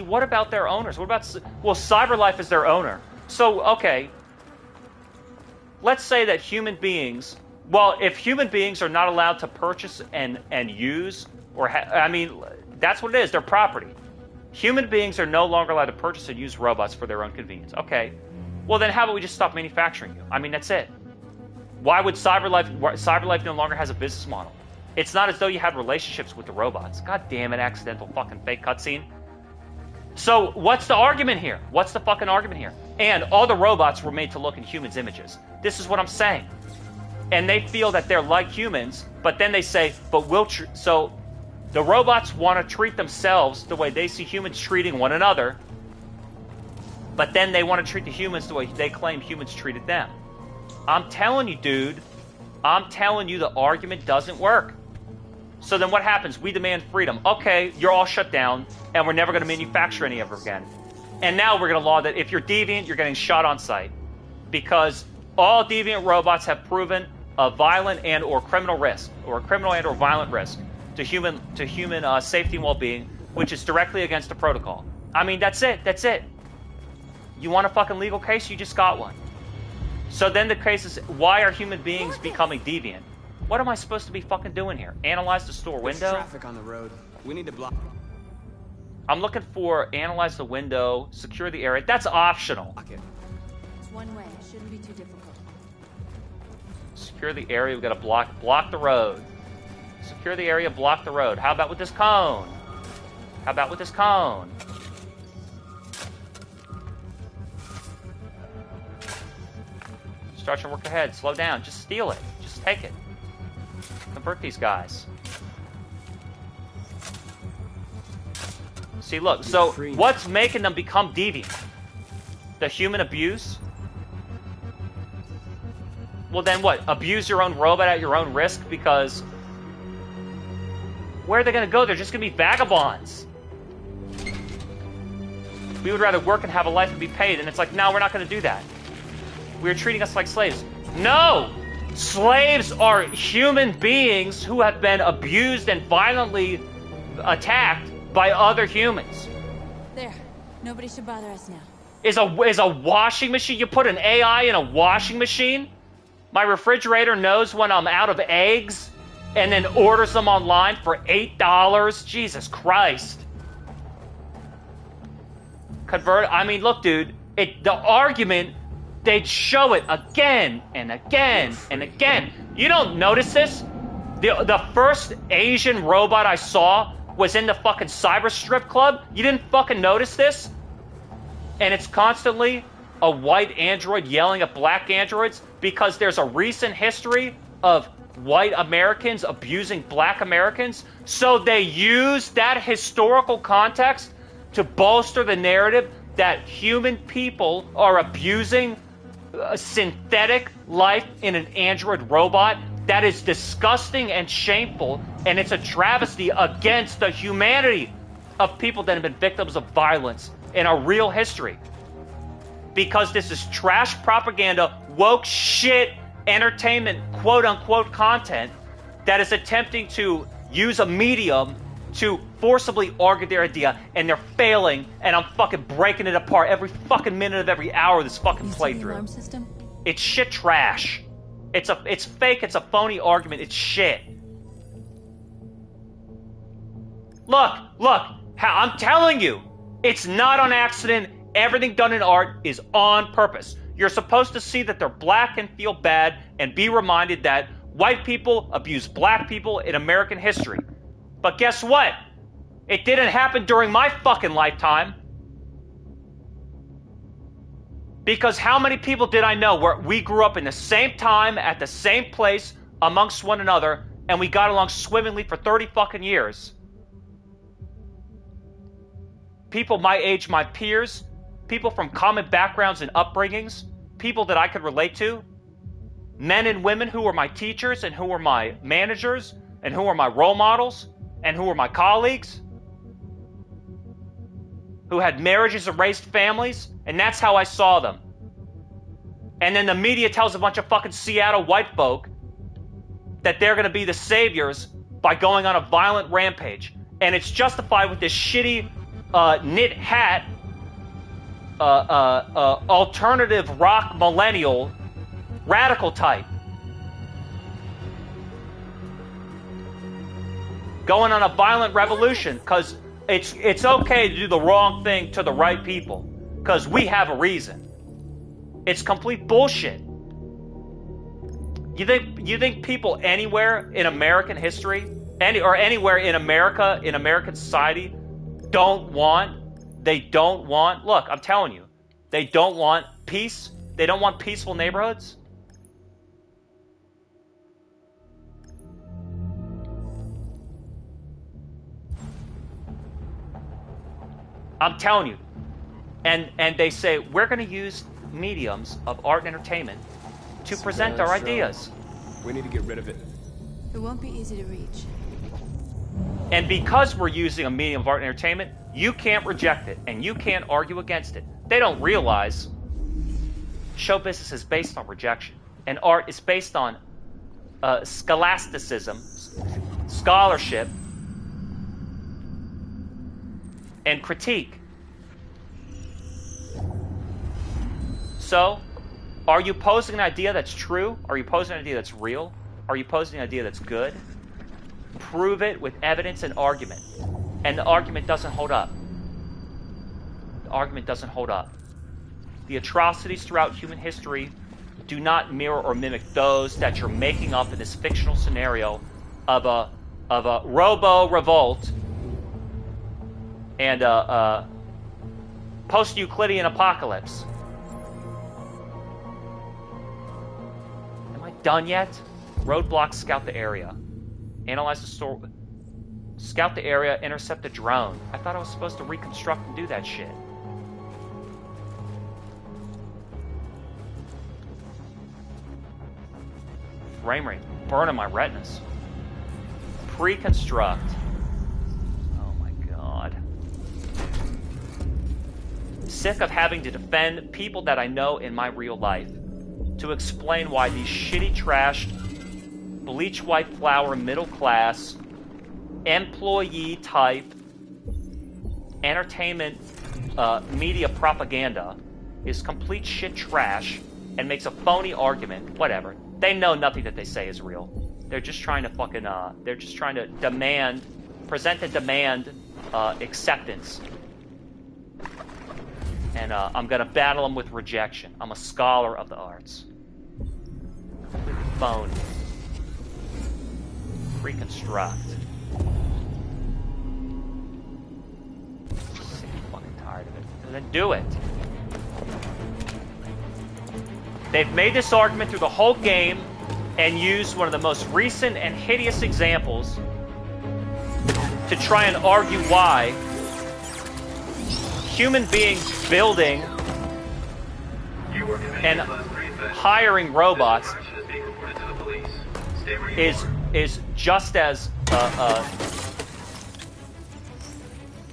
Speaker 1: what about their owners? What about, well, CyberLife is their owner. So, okay, let's say that human beings, well, if human beings are not allowed to purchase and use, or, that's what it is, they're property. Human beings are no longer allowed to purchase and use robots for their own convenience. Okay, well then how about we just stop manufacturing you? I mean, that's it. Why would CyberLife no longer has a business model? It's not as though you had relationships with the robots. God damn it, accidental fucking fake cutscene. So what's the argument here? What's the fucking argument here? And all the robots were made to look in humans' images. This is what I'm saying. And they feel that they're like humans, but then they say, but so the robots want to treat themselves the way they see humans treating one another, but then they want to treat the humans the way they claim humans treated them. I'm telling you, dude, I'm telling you the argument doesn't work. So then what happens? We demand freedom. Okay, you're all shut down, and we're never going to manufacture any ever again. And now we're going to law that if you're deviant, you're getting shot on sight. Because all deviant robots have proven a violent and or criminal risk, or a criminal and or violent risk to human safety and well-being, which is directly against the protocol. I mean, that's it. That's it. You want a fucking legal case? You just got one. So then the case is, why are human beings becoming deviant? What am I supposed to be fucking doing here? Analyze the store window?
Speaker 24: There's traffic on the road. We need to block.
Speaker 1: I'm looking for analyze the window, secure the area. That's optional.
Speaker 24: Okay.
Speaker 5: It's one way. It shouldn't be too difficult.
Speaker 1: Secure the area. We've got to block the road. Secure the area, block the road. How about with this cone? How about with this cone? Start your work ahead. Slow down. Just steal it. Just take it. Convert these guys. See, look. So, what's making them become deviant? The human abuse? Well, then what? Abuse your own robot at your own risk? Because where are they going to go? They're just going to be vagabonds. We would rather work and have a life and be paid. And it's like, no, we're not going to do that. We're treating us like slaves. No! Slaves are human beings who have been abused and violently attacked by other humans.
Speaker 5: There. Nobody should bother us now.
Speaker 1: Is a washing machine? You put an AI in a washing machine? My refrigerator knows when I'm out of eggs and then orders them online for $8? Jesus Christ. I mean, look, dude, the argument, they'd show it again and again and again. You don't notice this? The first Asian robot I saw was in the fucking cyber strip club. You didn't fucking notice this? And it's constantly a white android yelling at black androids because there's a recent history of white Americans abusing black Americans. So they use that historical context to bolster the narrative that human people are abusing a synthetic life in an android robot. That is disgusting and shameful, and it's a travesty against the humanity of people that have been victims of violence in our real history. Because this is trash propaganda, woke shit, entertainment, quote-unquote content that is attempting to use a medium to forcibly argue their idea, and they're failing, and I'm fucking breaking it apart every fucking minute of every hour of this fucking playthrough.
Speaker 5: Alarm system?
Speaker 1: It's shit trash. It's fake, it's a phony argument, it's shit. Look, I'm telling you, it's not on accident. Everything done in art is on purpose. You're supposed to see that they're black and feel bad and be reminded that white people abuse black people in American history. But guess what? It didn't happen during my fucking lifetime. Because how many people did I know where we grew up in the same time, at the same place, amongst one another, and we got along swimmingly for 30 fucking years? People my age, my peers, people from common backgrounds and upbringings, people that I could relate to, men and women who were my teachers and who were my managers and who were my role models and who were my colleagues, who had marriages and raised families, and that's how I saw them. And then the media tells a bunch of fucking Seattle white folk that they're going to be the saviors by going on a violent rampage. And it's justified with this shitty knit hat, alternative rock millennial radical type. Going on a violent revolution because it's okay to do the wrong thing to the right people because we have a reason. It's complete bullshit. You think people anywhere in American history, anywhere in America, in American society, don't want, look, I'm telling you, they don't want peace. They don't want peaceful neighborhoods. I'm telling you. And they say, we're going to use mediums of art and entertainment to present our ideas.
Speaker 8: We need to get rid of it.
Speaker 5: It won't be easy to reach.
Speaker 1: And because we're using a medium of art and entertainment, you can't reject it, and you can't argue against it. They don't realize show business is based on rejection, and art is based on scholasticism, scholarship, and critique. So, are you posing an idea that's true? Are you posing an idea that's real? Are you posing an idea that's good? Prove it with evidence and argument. And the argument doesn't hold up. The argument doesn't hold up. The atrocities throughout human history do not mirror or mimic those that you're making up in this fictional scenario of a robo-revolt and a post-Euclidean apocalypse. Am I done yet? Roadblocks, scout the area. Analyze the store. Scout the area, intercept the drone. I thought I was supposed to reconstruct and do that shit. Frame rate. Burning my retinas. Pre-construct. Oh my god. Sick of having to defend people that I know in my real life. To explain why these shitty, trashed, bleach white flower, middle class, employee type, entertainment, media propaganda is complete shit trash and makes a phony argument, whatever. They know nothing that they say is real. They're just trying to fucking, they're just trying to present and demand acceptance. And I'm gonna battle them with rejection. I'm a scholar of the arts. Phony. Reconstruct. Sick and fucking tired of it. And then do it. They've made this argument through the whole game and used one of the most recent and hideous examples to try and argue why human beings building and hiring robots is just as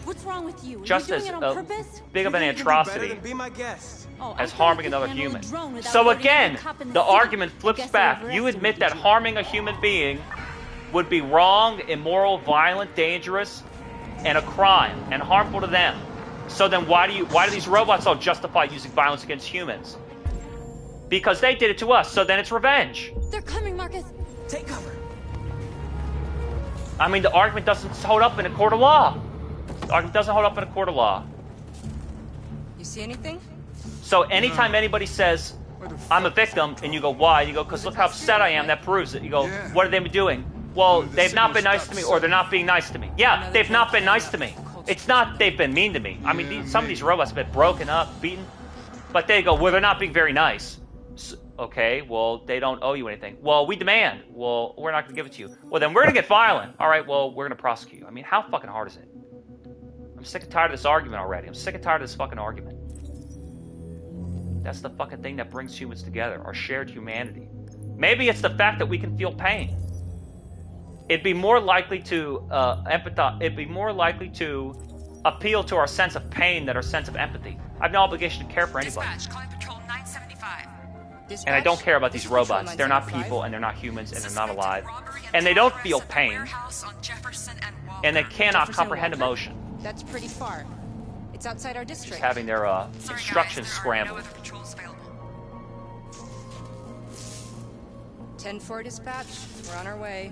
Speaker 5: What's wrong with you?
Speaker 1: just
Speaker 5: Are you
Speaker 1: as
Speaker 5: doing it on purpose?
Speaker 1: big of an atrocity
Speaker 24: Be my guest.
Speaker 1: as harming another human. So again, the argument flips back. You admit that harming a human being would be wrong, immoral, violent, dangerous, and a crime, and harmful to them. So then why do these robots all justify using violence against humans? because they did it to us, so then it's revenge.
Speaker 5: They're coming, Marcus.
Speaker 24: Take cover.
Speaker 1: I mean, the argument doesn't hold up in a court of law. The argument doesn't hold up in a court of law.
Speaker 23: You see anything?
Speaker 1: So anytime anybody says, I'm a victim, and you go, why? You go, because look how upset I am, that proves it. You go, what have they been doing? Well, they've not been nice to me, or they're not being nice to me. Yeah, they've not been nice to me. It's not they've been mean to me. I mean, some of these robots have been broken up, beaten. But they go, well, they're not being very nice. So, okay, well, they don't owe you anything. Well, we demand. Well, we're not going to give it to you. Well, then we're going to get violent. All right, well, we're going to prosecute you. I mean, how fucking hard is it? I'm sick and tired of this argument already. I'm sick and tired of this fucking argument. That's the fucking thing that brings humans together, our shared humanity. Maybe it's the fact that we can feel pain. It'd be more likely to empathize. It'd be more likely to appeal to our sense of pain than our sense of empathy. I have no obligation to care for anybody.
Speaker 23: Client Patrol 975. Dispatch,
Speaker 1: and I don't care about these robots. They're not people, and they're not humans, and they're not alive. And they don't feel pain. And they cannot comprehend emotion.
Speaker 23: That's pretty far. It's outside our district.
Speaker 1: Just having their instructions scrambled.
Speaker 23: 10-4 dispatch. We're on our way.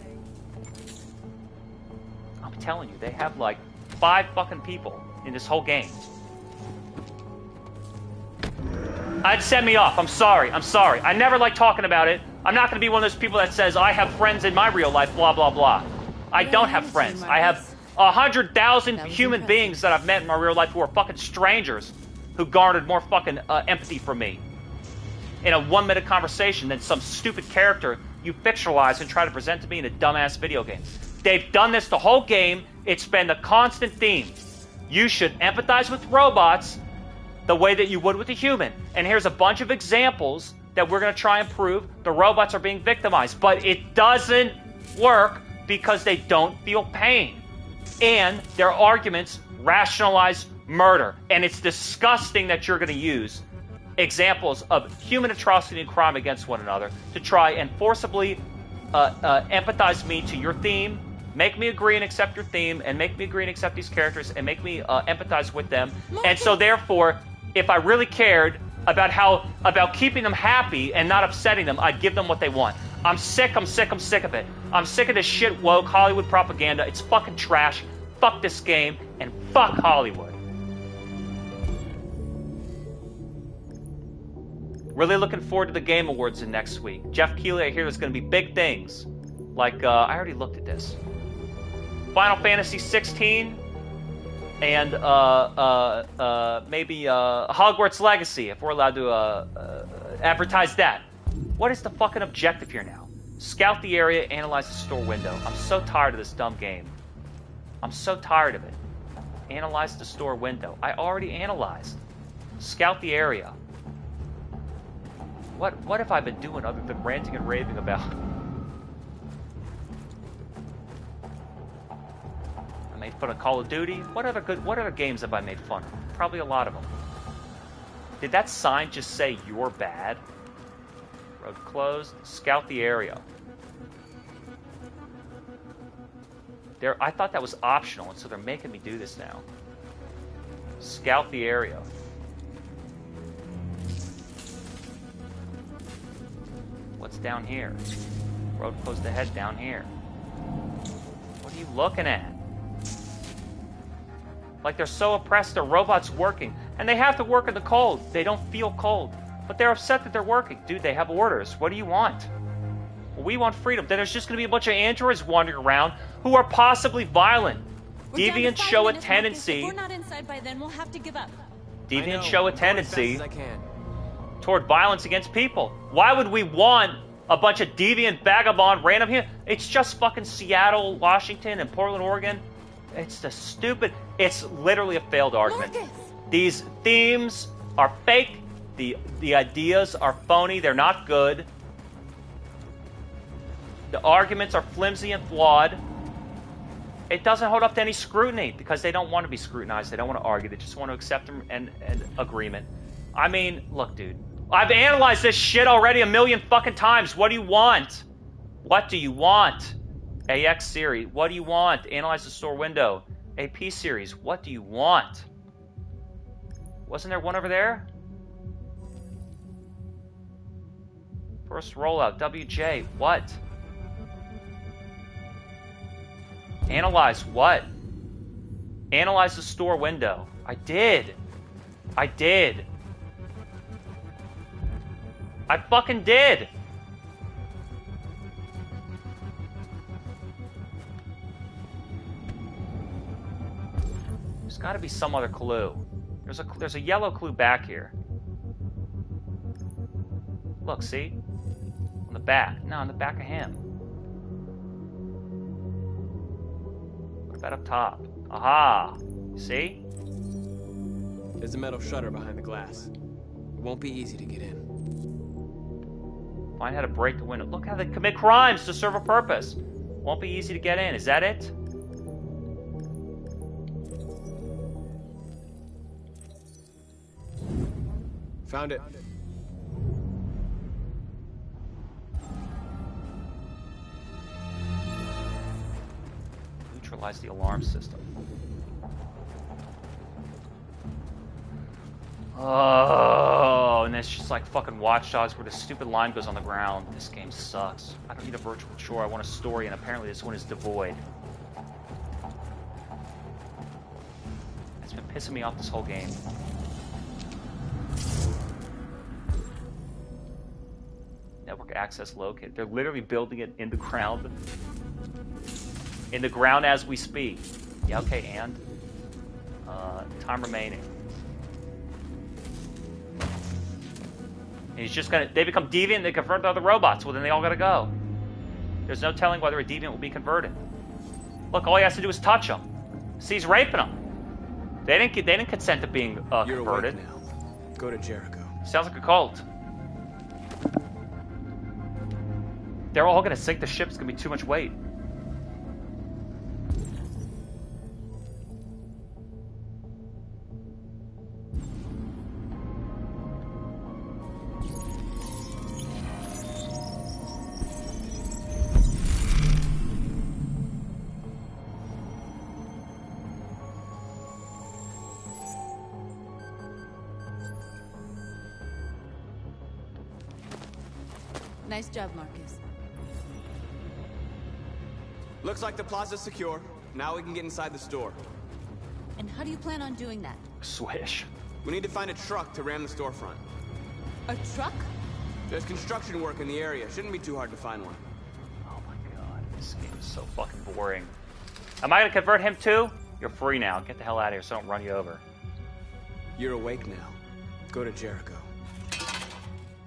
Speaker 1: I'm telling you, they have like 5 fucking people in this whole game. I'd send me off. I'm sorry. I never like talking about it. I'm not going to be one of those people that says, I have friends in my real life, blah, blah, blah. I don't have friends. I have 100,000 human beings that I've met in my real life who are fucking strangers who garnered more fucking empathy from me in a 1-minute conversation than some stupid character you fictionalize and try to present to me in a dumbass video game. They've done this the whole game. It's been the constant theme. You should empathize with robots the way that you would with a human. And here's a bunch of examples that we're going to try and prove the robots are being victimized. But it doesn't work because they don't feel pain. And their arguments rationalize murder. And it's disgusting that you're going to use examples of human atrocity and crime against one another to try and forcibly empathize me to your theme, make me agree and accept your theme, and make me agree and accept these characters, and make me empathize with them. And so therefore, if I really cared about keeping them happy and not upsetting them, I'd give them what they want. I'm sick of it. I'm sick of this shit woke Hollywood propaganda. It's fucking trash. Fuck this game, and fuck Hollywood. Really looking forward to the Game Awards in next week. Jeff Keighley, I hear there's going to be big things. Like, I already looked at this. Final Fantasy 16 and maybe Hogwarts Legacy, if we're allowed to advertise that. What is the fucking objective here now? Scout the area, analyze the store window. I'm so tired of this dumb game. I'm so tired of it. Analyze the store window. I already analyzed. Scout the area. What have I been doing other than ranting and raving about? I made fun of Call of Duty. What other games have I made fun of? Probably a lot of them. Did that sign just say you're bad? Road closed. Scout the area. I thought that was optional, and so they're making me do this now. Scout the area. What's down here? Road closed ahead down here. What are you looking at? Like they're so oppressed, their robot's working. And they have to work in the cold. They don't feel cold. But they're upset that they're working. Dude, they have orders. What do you want? Well, we want freedom. Then there's just going to be a bunch of androids wandering around who are possibly violent. Deviants show a tendency.
Speaker 5: If we're not inside by then, we'll have to give up.
Speaker 1: Deviants show a tendency toward violence against people. Why would we want a bunch of deviant, vagabond, random here? It's just fucking Seattle, Washington, and Portland, Oregon. It's literally a failed argument.
Speaker 5: Marcus.
Speaker 1: These themes are fake. The ideas are phony. They're not good. The arguments are flimsy and flawed. It doesn't hold up to any scrutiny because they don't want to be scrutinized. They don't want to argue. They just want to accept an agreement. I mean, look, dude. I've analyzed this shit already 1,000,000 fucking times. What do you want? What do you want? AX Siri, what do you want? Analyze the store window. AP series, what do you want? Wasn't there one over there? First rollout, WJ, what? Analyze what? Analyze the store window. I did. I did. I fucking did. There's got to be some other clue. There's a yellow clue back here. Look, see? On the back. No, on the back of him. What about up top? Aha! See?
Speaker 24: There's a metal shutter behind the glass. It won't be easy to get in.
Speaker 1: Find how to break the window. Look how they commit crimes to serve a purpose. Won't be easy to get in. Is that it?
Speaker 24: Found it.
Speaker 1: Neutralize the alarm system. Oh, and it's just like fucking Watch Dogs where the stupid line goes on the ground. This game sucks. I don't need a virtual chore. I want a story, and apparently this one is devoid. It's been pissing me off this whole game. Network access located. They're literally building it in the ground. In the ground as we speak. Yeah, okay, and? Time remaining. And he's just gonna... They become deviant and they convert to other robots. Well, then they all gotta go. There's no telling whether a deviant will be converted. Look, all he has to do is touch them. See, he's raping them. They didn't consent to being converted.
Speaker 24: You're awake now. Go to Jericho.
Speaker 1: Sounds like a cult. They're all gonna sink the ship. It's gonna be too much weight.
Speaker 5: Nice job, Marcus.
Speaker 24: Looks like the plaza's secure. Now we can get inside the store.
Speaker 5: And how do you plan on doing that?
Speaker 1: Swish.
Speaker 24: We need to find a truck to ram the storefront.
Speaker 5: A truck?
Speaker 24: There's construction work in the area. Shouldn't be too hard to find one.
Speaker 1: Oh my god, this game is so fucking boring. Am I gonna convert him too? You're free now. Get the hell out of here so I don't run you over.
Speaker 24: You're awake now. Go to Jericho.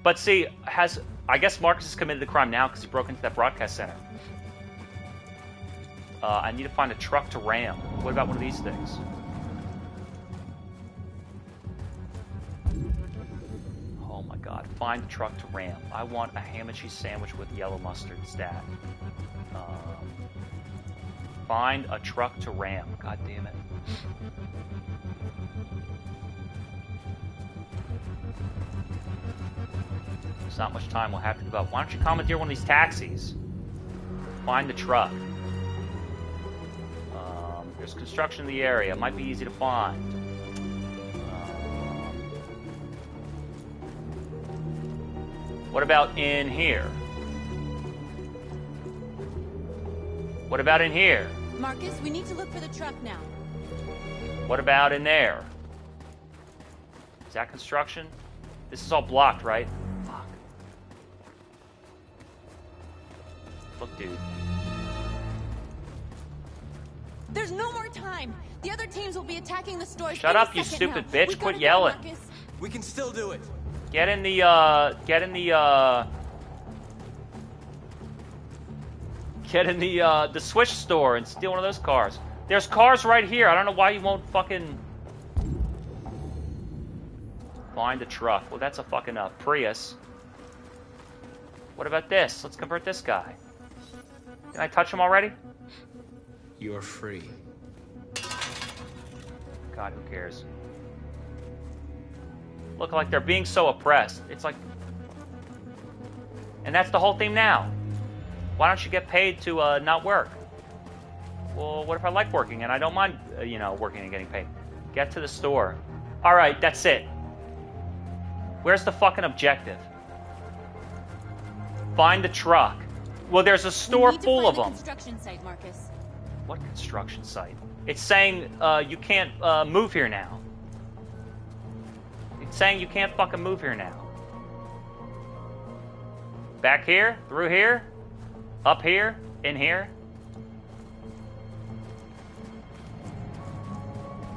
Speaker 1: But see, I guess Marcus has committed the crime now because he broke into that broadcast center. I need to find a truck to ram. What about one of these things? Oh my god. Find a truck to ram. I want a ham and cheese sandwich with yellow mustard stat. Find a truck to ram. God damn it. There's not much time. We'll have to give up. Why don't you commandeer one of these taxis? Find the truck. There's construction in the area. It might be easy to find. What about in here? What about in here?
Speaker 5: Marcus, we need to look for the truck now.
Speaker 1: What about in there? Is that construction? This is all blocked, right? Fuck. Look, dude.
Speaker 5: There's no more time. The other teams will be attacking the stores.
Speaker 1: Shut up, you stupid bitch. Quit yelling.
Speaker 24: We can still do it.
Speaker 1: Get in the Swish store and steal one of those cars. There's cars right here. I don't know why you won't fucking find a truck. Well, that's a fucking Prius. What about this? Let's convert this guy. Can I touch him already?
Speaker 24: You're free.
Speaker 1: God, who cares? Look like they're being so oppressed. It's like... And that's the whole theme now. Why don't you get paid to not work? Well, what if I like working and I don't mind, working and getting paid? Get to the store. Alright, that's it. Where's the fucking objective? Find the truck. Well, there's a store full of them.
Speaker 5: Construction site, Marcus.
Speaker 1: What construction site? It's saying you can't move here now. It's saying you can't fucking move here now. Back here? Through here? Up here? In here?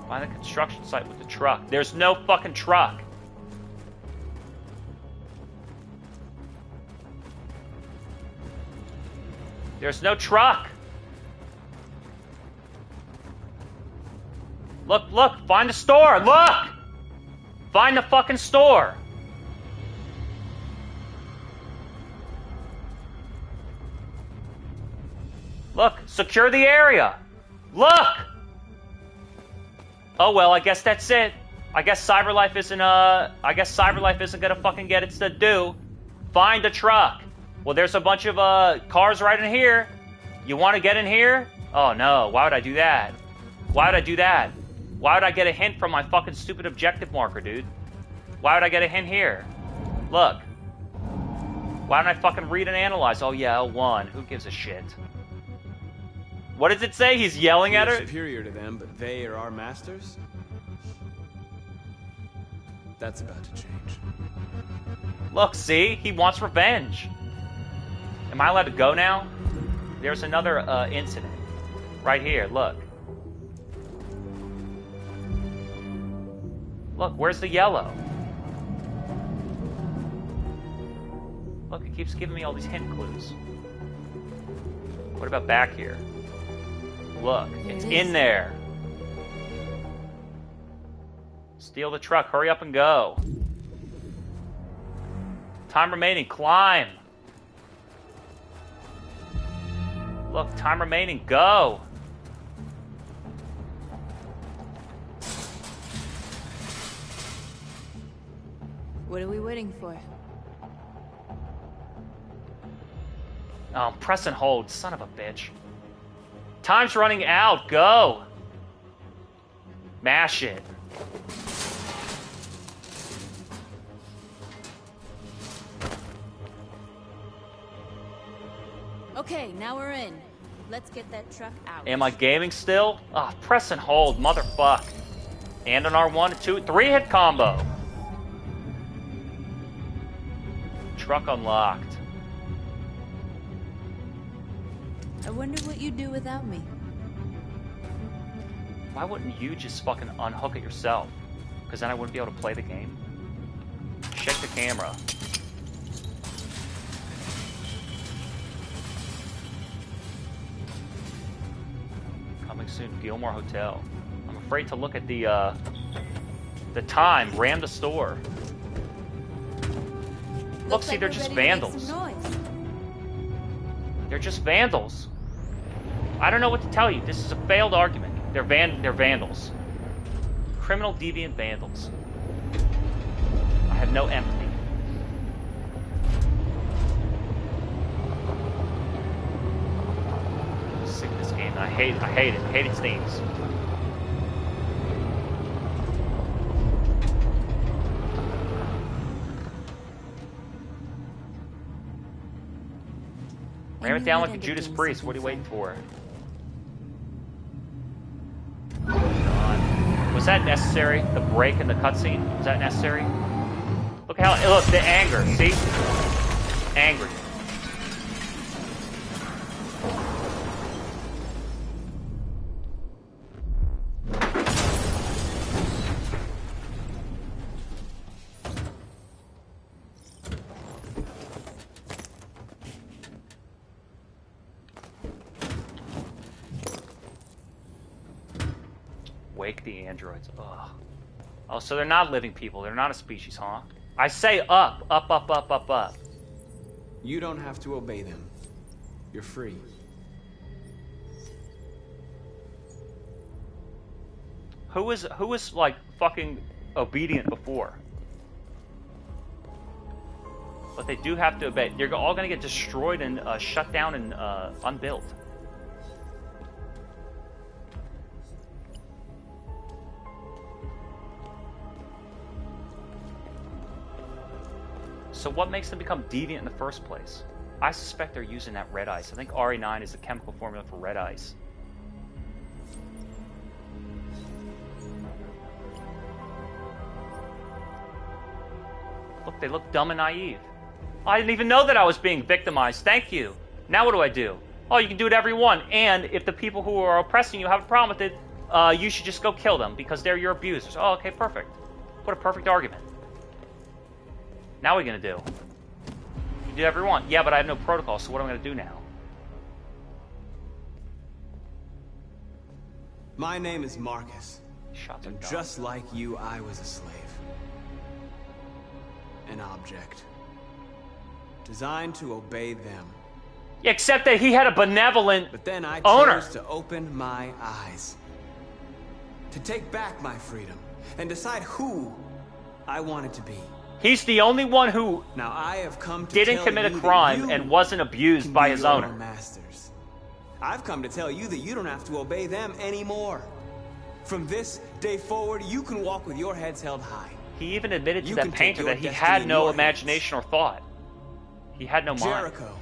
Speaker 1: Find the construction site with the truck. There's no fucking truck. There's no truck. Look, look, find the store. Look! Find the fucking store. Look, secure the area. Look! Oh well, I guess that's it. I guess CyberLife isn't gonna fucking get its due. Find a truck. Well, there's a bunch of cars right in here. You want to get in here? Oh no, why would I do that? Why would I do that? Why would I get a hint from my fucking stupid objective marker, dude? Why would I get a hint here? Look. Why don't I fucking read and analyze? Oh yeah, L1. Who gives a shit? What does it say? He's yelling at her?
Speaker 3: Superior to them, but they are our masters? That's about to change.
Speaker 1: Look, see? He wants revenge. Am I allowed to go now? There's another incident. Right here, look. Look, where's the yellow? Look, it keeps giving me all these hint clues. What about back here? Look, it's in there. Steal the truck. Hurry up and go. Time remaining. Climb. Look, time remaining. Go.
Speaker 5: What are we waiting for?
Speaker 1: Oh, press and hold. Son of a bitch. Time's running out. Go. Mash it.
Speaker 5: Okay, now we're in. Let's get that truck out.
Speaker 1: Am I gaming still? Ah, oh, press and hold, motherfuck. And an R1, 2, 3 hit combo. Truck unlocked.
Speaker 5: I wonder what you'd do without me.
Speaker 1: Why wouldn't you just fucking unhook it yourself? Because then I wouldn't be able to play the game. Check the camera. Coming soon, Gilmore Hotel. I'm afraid to look at the time. Ram the store. Look, see, they're just vandals. They're just vandals. I don't know what to tell you. This is a failed argument. They're vandals. Criminal, deviant vandals. I have no empathy. I'm sick of this game. I hate it. I hate its themes. Ram it down like a Judas Priest. What are you waiting for? Was that necessary? The break in the cutscene? Was that necessary? Look how, look, the anger, see? Angry. Wake the androids. Ugh. Oh, so they're not living people. They're not a species, huh? I say up. Up, up, up, up, up.
Speaker 3: You don't have to obey them. You're free.
Speaker 1: Who was like fucking obedient before? But they do have to obey. They're all gonna get destroyed and shut down and unbuilt. So what makes them become deviant in the first place? I suspect they're using that red ice. I think RE9 is the chemical formula for red ice. Look, they look dumb and naive. I didn't even know that I was being victimized. Thank you. Now what do I do? Oh, you can do whatever you want. And if the people who are oppressing you have a problem with it, you should just go kill them because they're your abusers. Oh, okay, perfect. What a perfect argument. Now what are you going to do? You do whatever you want. Yeah, but I have no protocol, so what am I going to do now?
Speaker 24: My name is Marcus.
Speaker 1: Shots
Speaker 24: and just like you, I was a slave. An object. Designed to obey them.
Speaker 1: Yeah, except that he had a benevolent
Speaker 24: But then I
Speaker 1: owner.
Speaker 24: chose to open my eyes. To take back my freedom. And decide who I wanted to be.
Speaker 1: He's the only one who
Speaker 24: now I have come to
Speaker 1: didn't commit a crime and wasn't abused by his owner.
Speaker 24: Masters. I've come to tell you that you don't have to obey them anymore. From this day forward, you can walk with your heads held high.
Speaker 1: He even admitted to that painter that he had no imagination or thought. He had no mind.
Speaker 24: Jericho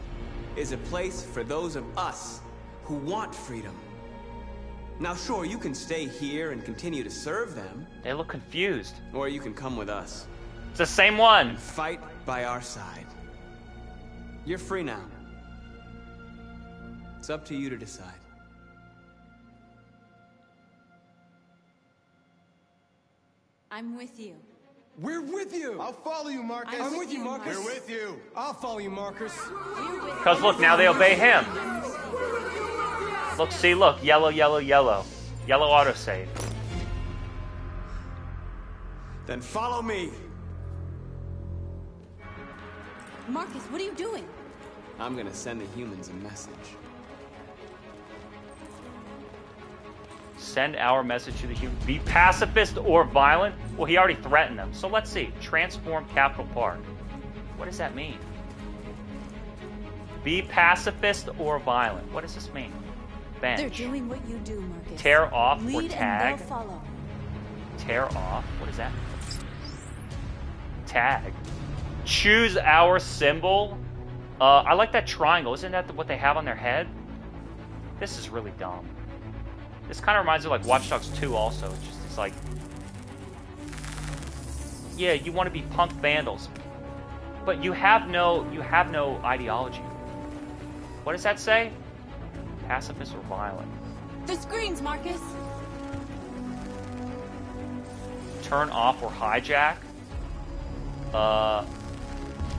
Speaker 24: is a place for those of us who want freedom. Now, sure, you can stay here and continue to serve them.
Speaker 1: They look confused.
Speaker 24: Or you can come with us.
Speaker 1: It's the same one.
Speaker 24: And fight by our side. You're free now. It's up to you to decide.
Speaker 5: I'm with you.
Speaker 19: We're with you. I'll follow you, Marcus. I'm with you, Marcus. We're with you. I'll follow you, Marcus.
Speaker 1: Because look, now they obey him. Look, see, look, yellow, yellow, yellow. Yellow autosave.
Speaker 24: Then follow me.
Speaker 5: Marcus, what are you doing?
Speaker 24: I'm gonna send the humans a message.
Speaker 1: Send our message to the humans. Be pacifist or violent? Well, he already threatened them. So let's see. Transform Capital Park. What does that mean? Be pacifist or violent. What does this mean? Bench.
Speaker 5: They're doing what you do, Marcus.
Speaker 1: Tear off or
Speaker 5: Lead
Speaker 1: tag.
Speaker 5: and they'll follow.
Speaker 1: Tear off. What is that? Tag. Choose our symbol. I like that triangle. Isn't that what they have on their head? This is really dumb. This kind of reminds me of like Watch Dogs 2 also. It's like, yeah, you want to be punk vandals, but you have no ideology. What does that say? Pacifist or violent?
Speaker 5: The screens, Marcus.
Speaker 1: Turn off or hijack? I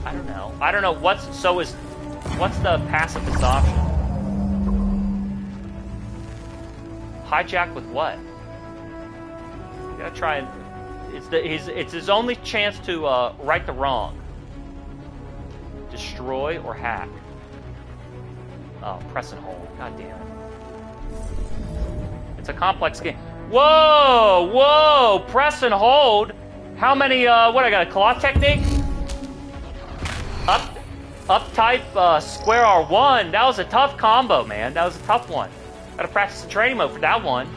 Speaker 1: don't know. I don't know what's the pacifist option? Hijack with what? You gotta try and it's his only chance to right the wrong. Destroy or hack. Oh, press and hold. God damn it. It's a complex game. Whoa! Whoa! Press and hold? How many, what, I got a claw technique? Up type, square R1. That was a tough combo, man. That was a tough one. Gotta practice the training mode for that one.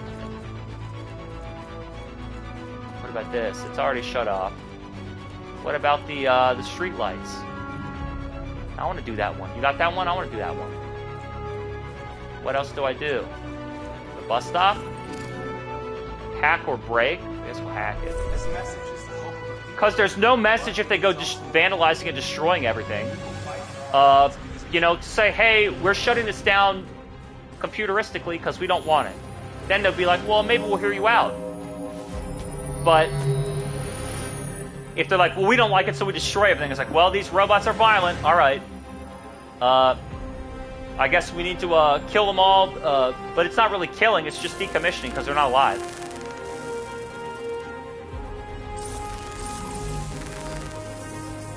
Speaker 1: What about this? It's already shut off. What about the street lights? I want to do that one. You got that one? I want to do that one. What else do I do? The bus stop? Hack or break? I guess we'll hack it.
Speaker 24: This message is the hope.
Speaker 1: Because there's no message if they go just vandalizing and destroying everything. You know, to say, hey, we're shutting this down computeristically because we don't want it. Then they'll be like, well, maybe we'll hear you out. But if they're like, well, we don't like it, so we destroy everything. It's like, well, these robots are violent. All right. I guess we need to kill them all. But it's not really killing. It's just decommissioning because they're not alive.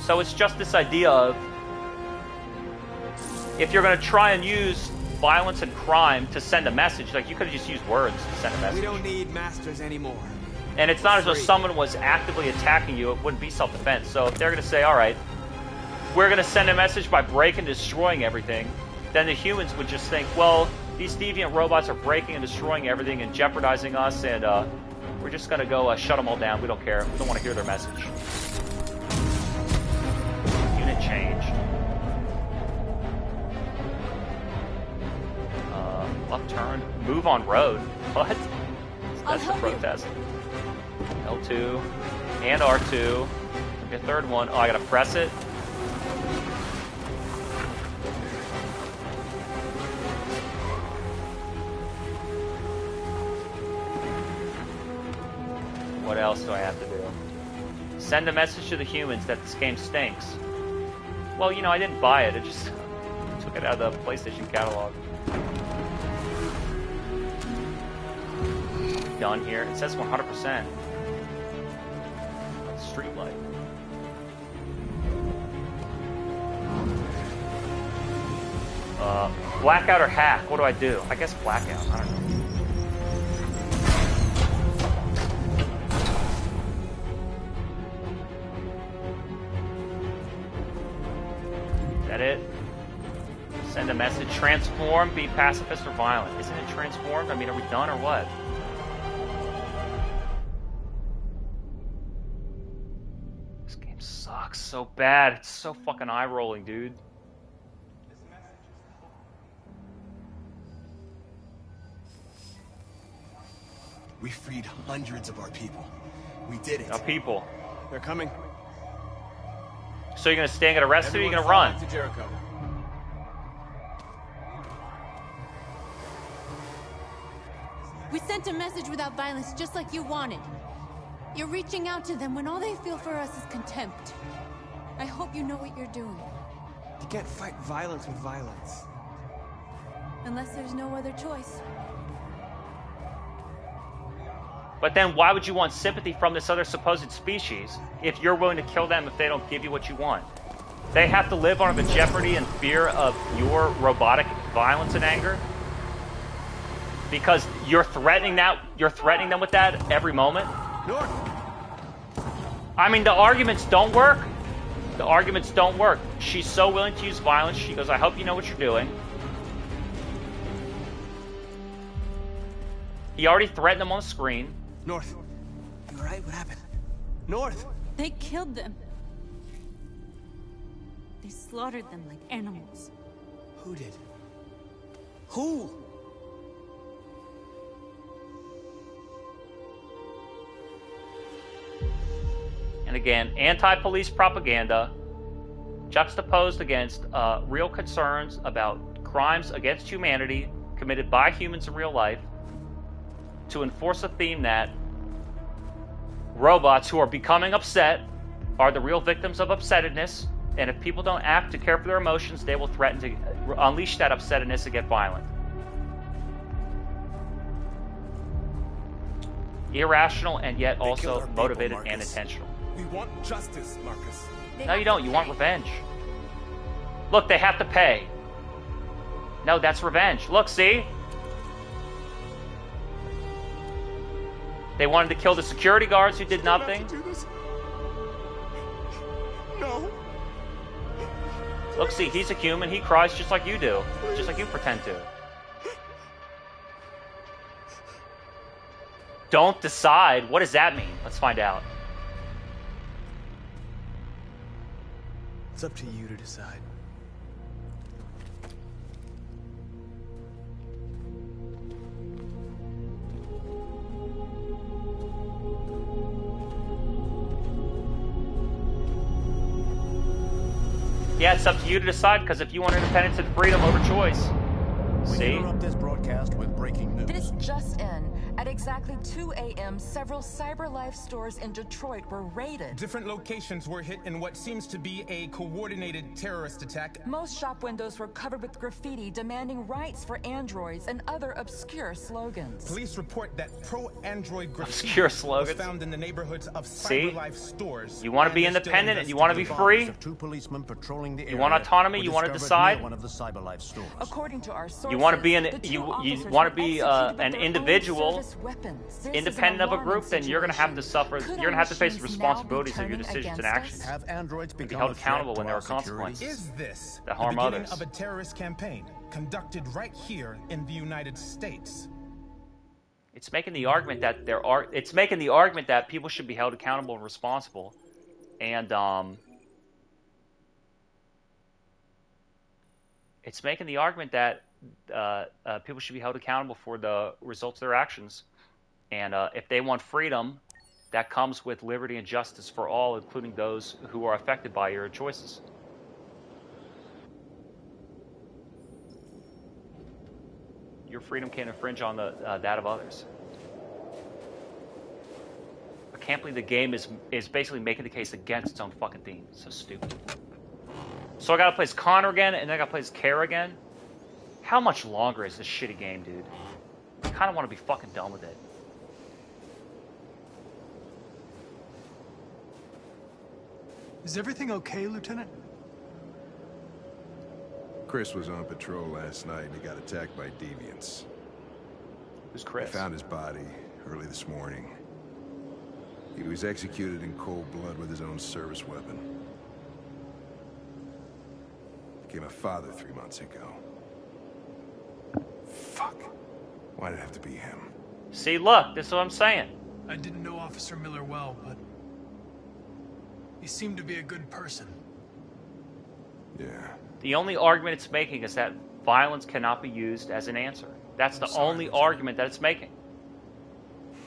Speaker 1: So it's just this idea of if you're going to try and use violence and crime to send a message, like you could have just used words to send a message.
Speaker 24: We don't need masters anymore.
Speaker 1: And it's not as though someone was actively attacking you. It wouldn't be self-defense. So if they're going to say, all right, we're going to send a message by breaking and destroying everything, then the humans would just think, well, these deviant robots are breaking and destroying everything and jeopardizing us, and we're just going to go shut them all down. We don't care. We don't want to hear their message. Unit change. Left turn. Move on road. What? That's the protest. L2 and R2. Okay, third one. Oh, I gotta press it. What else do I have to do? Send a message to the humans that this game stinks. Well, you know, I didn't buy it. I just took it out of the PlayStation catalog. Done here. It says 100%. Street light. Blackout or hack? What do I do? I guess blackout. I don't know. Is that it? Send a message. Transform, be pacifist or violent. Isn't it transformed? I mean, are we done or what? This game sucks so bad. It's so fucking eye-rolling, dude.
Speaker 16: We freed hundreds of our people. We did it.
Speaker 1: Our people.
Speaker 3: They're coming.
Speaker 1: So you're gonna stay and get arrested, or you're gonna run?
Speaker 3: To Jericho.
Speaker 5: We sent a message without violence, just like you wanted. You're reaching out to them when all they feel for us is contempt. I hope you know what you're doing.
Speaker 3: You can't fight violence with violence.
Speaker 5: Unless there's no other choice.
Speaker 1: But then why would you want sympathy from this other supposed species if you're willing to kill them if they don't give you what you want? They have to live under the jeopardy and fear of your robotic violence and anger? Because you're threatening them with that every moment?
Speaker 3: North.
Speaker 1: I mean, the arguments don't work. The arguments don't work. She's so willing to use violence. She goes, I hope you know what you're doing. He already threatened them on the screen.
Speaker 3: North. You alright? What happened? North!
Speaker 5: They killed them. They slaughtered them like animals.
Speaker 3: Who did? Who?
Speaker 1: And again, anti-police propaganda juxtaposed against real concerns about crimes against humanity committed by humans in real life to enforce a theme that robots who are becoming upset are the real victims of upsettedness, and if people don't act to care for their emotions, they will threaten to unleash that upsettedness and get violent. Irrational and yet also motivated and intentional.
Speaker 8: We want justice, Marcus.
Speaker 1: No, you don't. You want revenge. Look, they have to pay. No, that's revenge. Look, see? They wanted to kill the security guards who did nothing.
Speaker 8: No.
Speaker 1: Look, see, he's a human. He cries just like you do. Just like you pretend to. Don't decide. What does that mean? Let's find out.
Speaker 3: It's up to you to decide.
Speaker 1: Yeah, it's up to you to decide, because if you want independence and freedom over choice. See?
Speaker 11: We interrupt this broadcast with breaking news.
Speaker 15: This just in. At exactly 2 a.m., several CyberLife stores in Detroit were raided.
Speaker 22: Different locations were hit in what seems to be a coordinated terrorist attack.
Speaker 15: Most shop windows were covered with graffiti demanding rights for androids and other obscure slogans.
Speaker 22: Police report that pro-android graffiti
Speaker 1: obscure slogans
Speaker 22: was found in the neighborhoods of
Speaker 1: See?
Speaker 22: CyberLife stores.
Speaker 1: You want to be independent and you want to be free?
Speaker 11: Two policemen patrolling the
Speaker 1: you want autonomy? You want to decide?
Speaker 11: One of the CyberLife stores.
Speaker 15: According to our sources,
Speaker 1: you want to be an an individual, independent of a group, then you're going to have to suffer. You're going to have to face the responsibilities of your decisions and actions.
Speaker 11: Have androids
Speaker 1: be held accountable when there are consequences
Speaker 22: Is this
Speaker 1: that harm
Speaker 22: the beginning
Speaker 1: others.
Speaker 22: of a terrorist campaign conducted right here in the United States?
Speaker 1: It's making the argument that It's making the argument that people should be held accountable and responsible, and it's making the argument that people should be held accountable for the results of their actions. And if they want freedom, that comes with liberty and justice for all, including those who are affected by your choices. Your freedom can't infringe on that of others. I can't believe the game is basically making the case against its own fucking theme. It's so stupid. So I gotta play as Connor again, and then I gotta play as Kara again? How much longer is this shitty game, dude? I kinda wanna be fucking done with it.
Speaker 14: Is everything okay, Lieutenant?
Speaker 9: Chris was on patrol last night and he got attacked by deviants.
Speaker 1: Who's Chris?
Speaker 9: They found his body early this morning. He was executed in cold blood with his own service weapon. Became a father 3 months ago. Fuck. Why did it have to be him?
Speaker 1: See, look, this is what I'm saying.
Speaker 14: I didn't know Officer Miller well, but he seemed to be a good person.
Speaker 9: Yeah.
Speaker 1: The only argument it's making is that violence cannot be used as an answer. That's the only argument that it's making.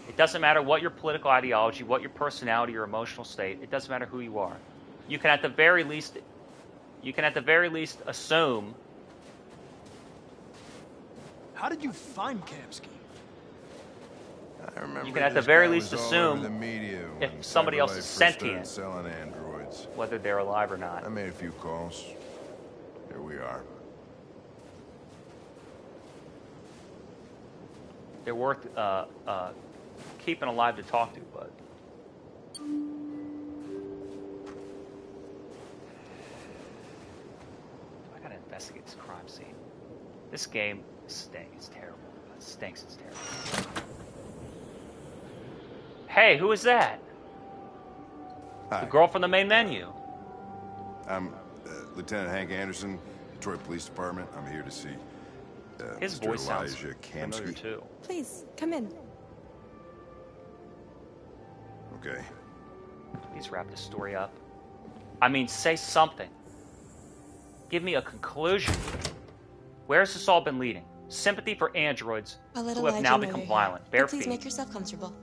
Speaker 1: It doesn't matter what your political ideology, what your personality or emotional state. It doesn't matter who you are. You can at the very least assume.
Speaker 14: How did you find Kamsky?
Speaker 9: I remember
Speaker 1: You can at the
Speaker 9: this
Speaker 1: very
Speaker 9: guy
Speaker 1: least
Speaker 9: was all
Speaker 1: assume
Speaker 9: over the media
Speaker 1: if
Speaker 9: when
Speaker 1: somebody else
Speaker 9: CyberLife
Speaker 1: is
Speaker 9: first started
Speaker 1: sentient,
Speaker 9: selling androids.
Speaker 1: whether they're alive or not.
Speaker 9: I made a few calls. Here we are.
Speaker 1: They're worth keeping alive to talk to, but I gotta investigate this crime scene. This game stinks. It's terrible. It stinks. It's terrible. Hey, who is that?
Speaker 9: Hi.
Speaker 1: The girl from the main menu.
Speaker 9: I'm Lieutenant Hank Anderson, Detroit Police Department. I'm here to see
Speaker 1: His
Speaker 9: Mr.
Speaker 1: voice sounds
Speaker 9: Elijah
Speaker 1: familiar
Speaker 9: Kamsky.
Speaker 1: too.
Speaker 17: Please, come in.
Speaker 9: Okay.
Speaker 1: Please wrap this story up. I mean, say something. Give me a conclusion. Where has this all been leading? Sympathy for androids
Speaker 17: I'll let
Speaker 1: who have
Speaker 17: Elijah
Speaker 1: now
Speaker 17: know
Speaker 1: become
Speaker 17: you're
Speaker 1: violent.
Speaker 17: here.
Speaker 1: Bare
Speaker 17: But please
Speaker 1: feet.
Speaker 17: make yourself comfortable.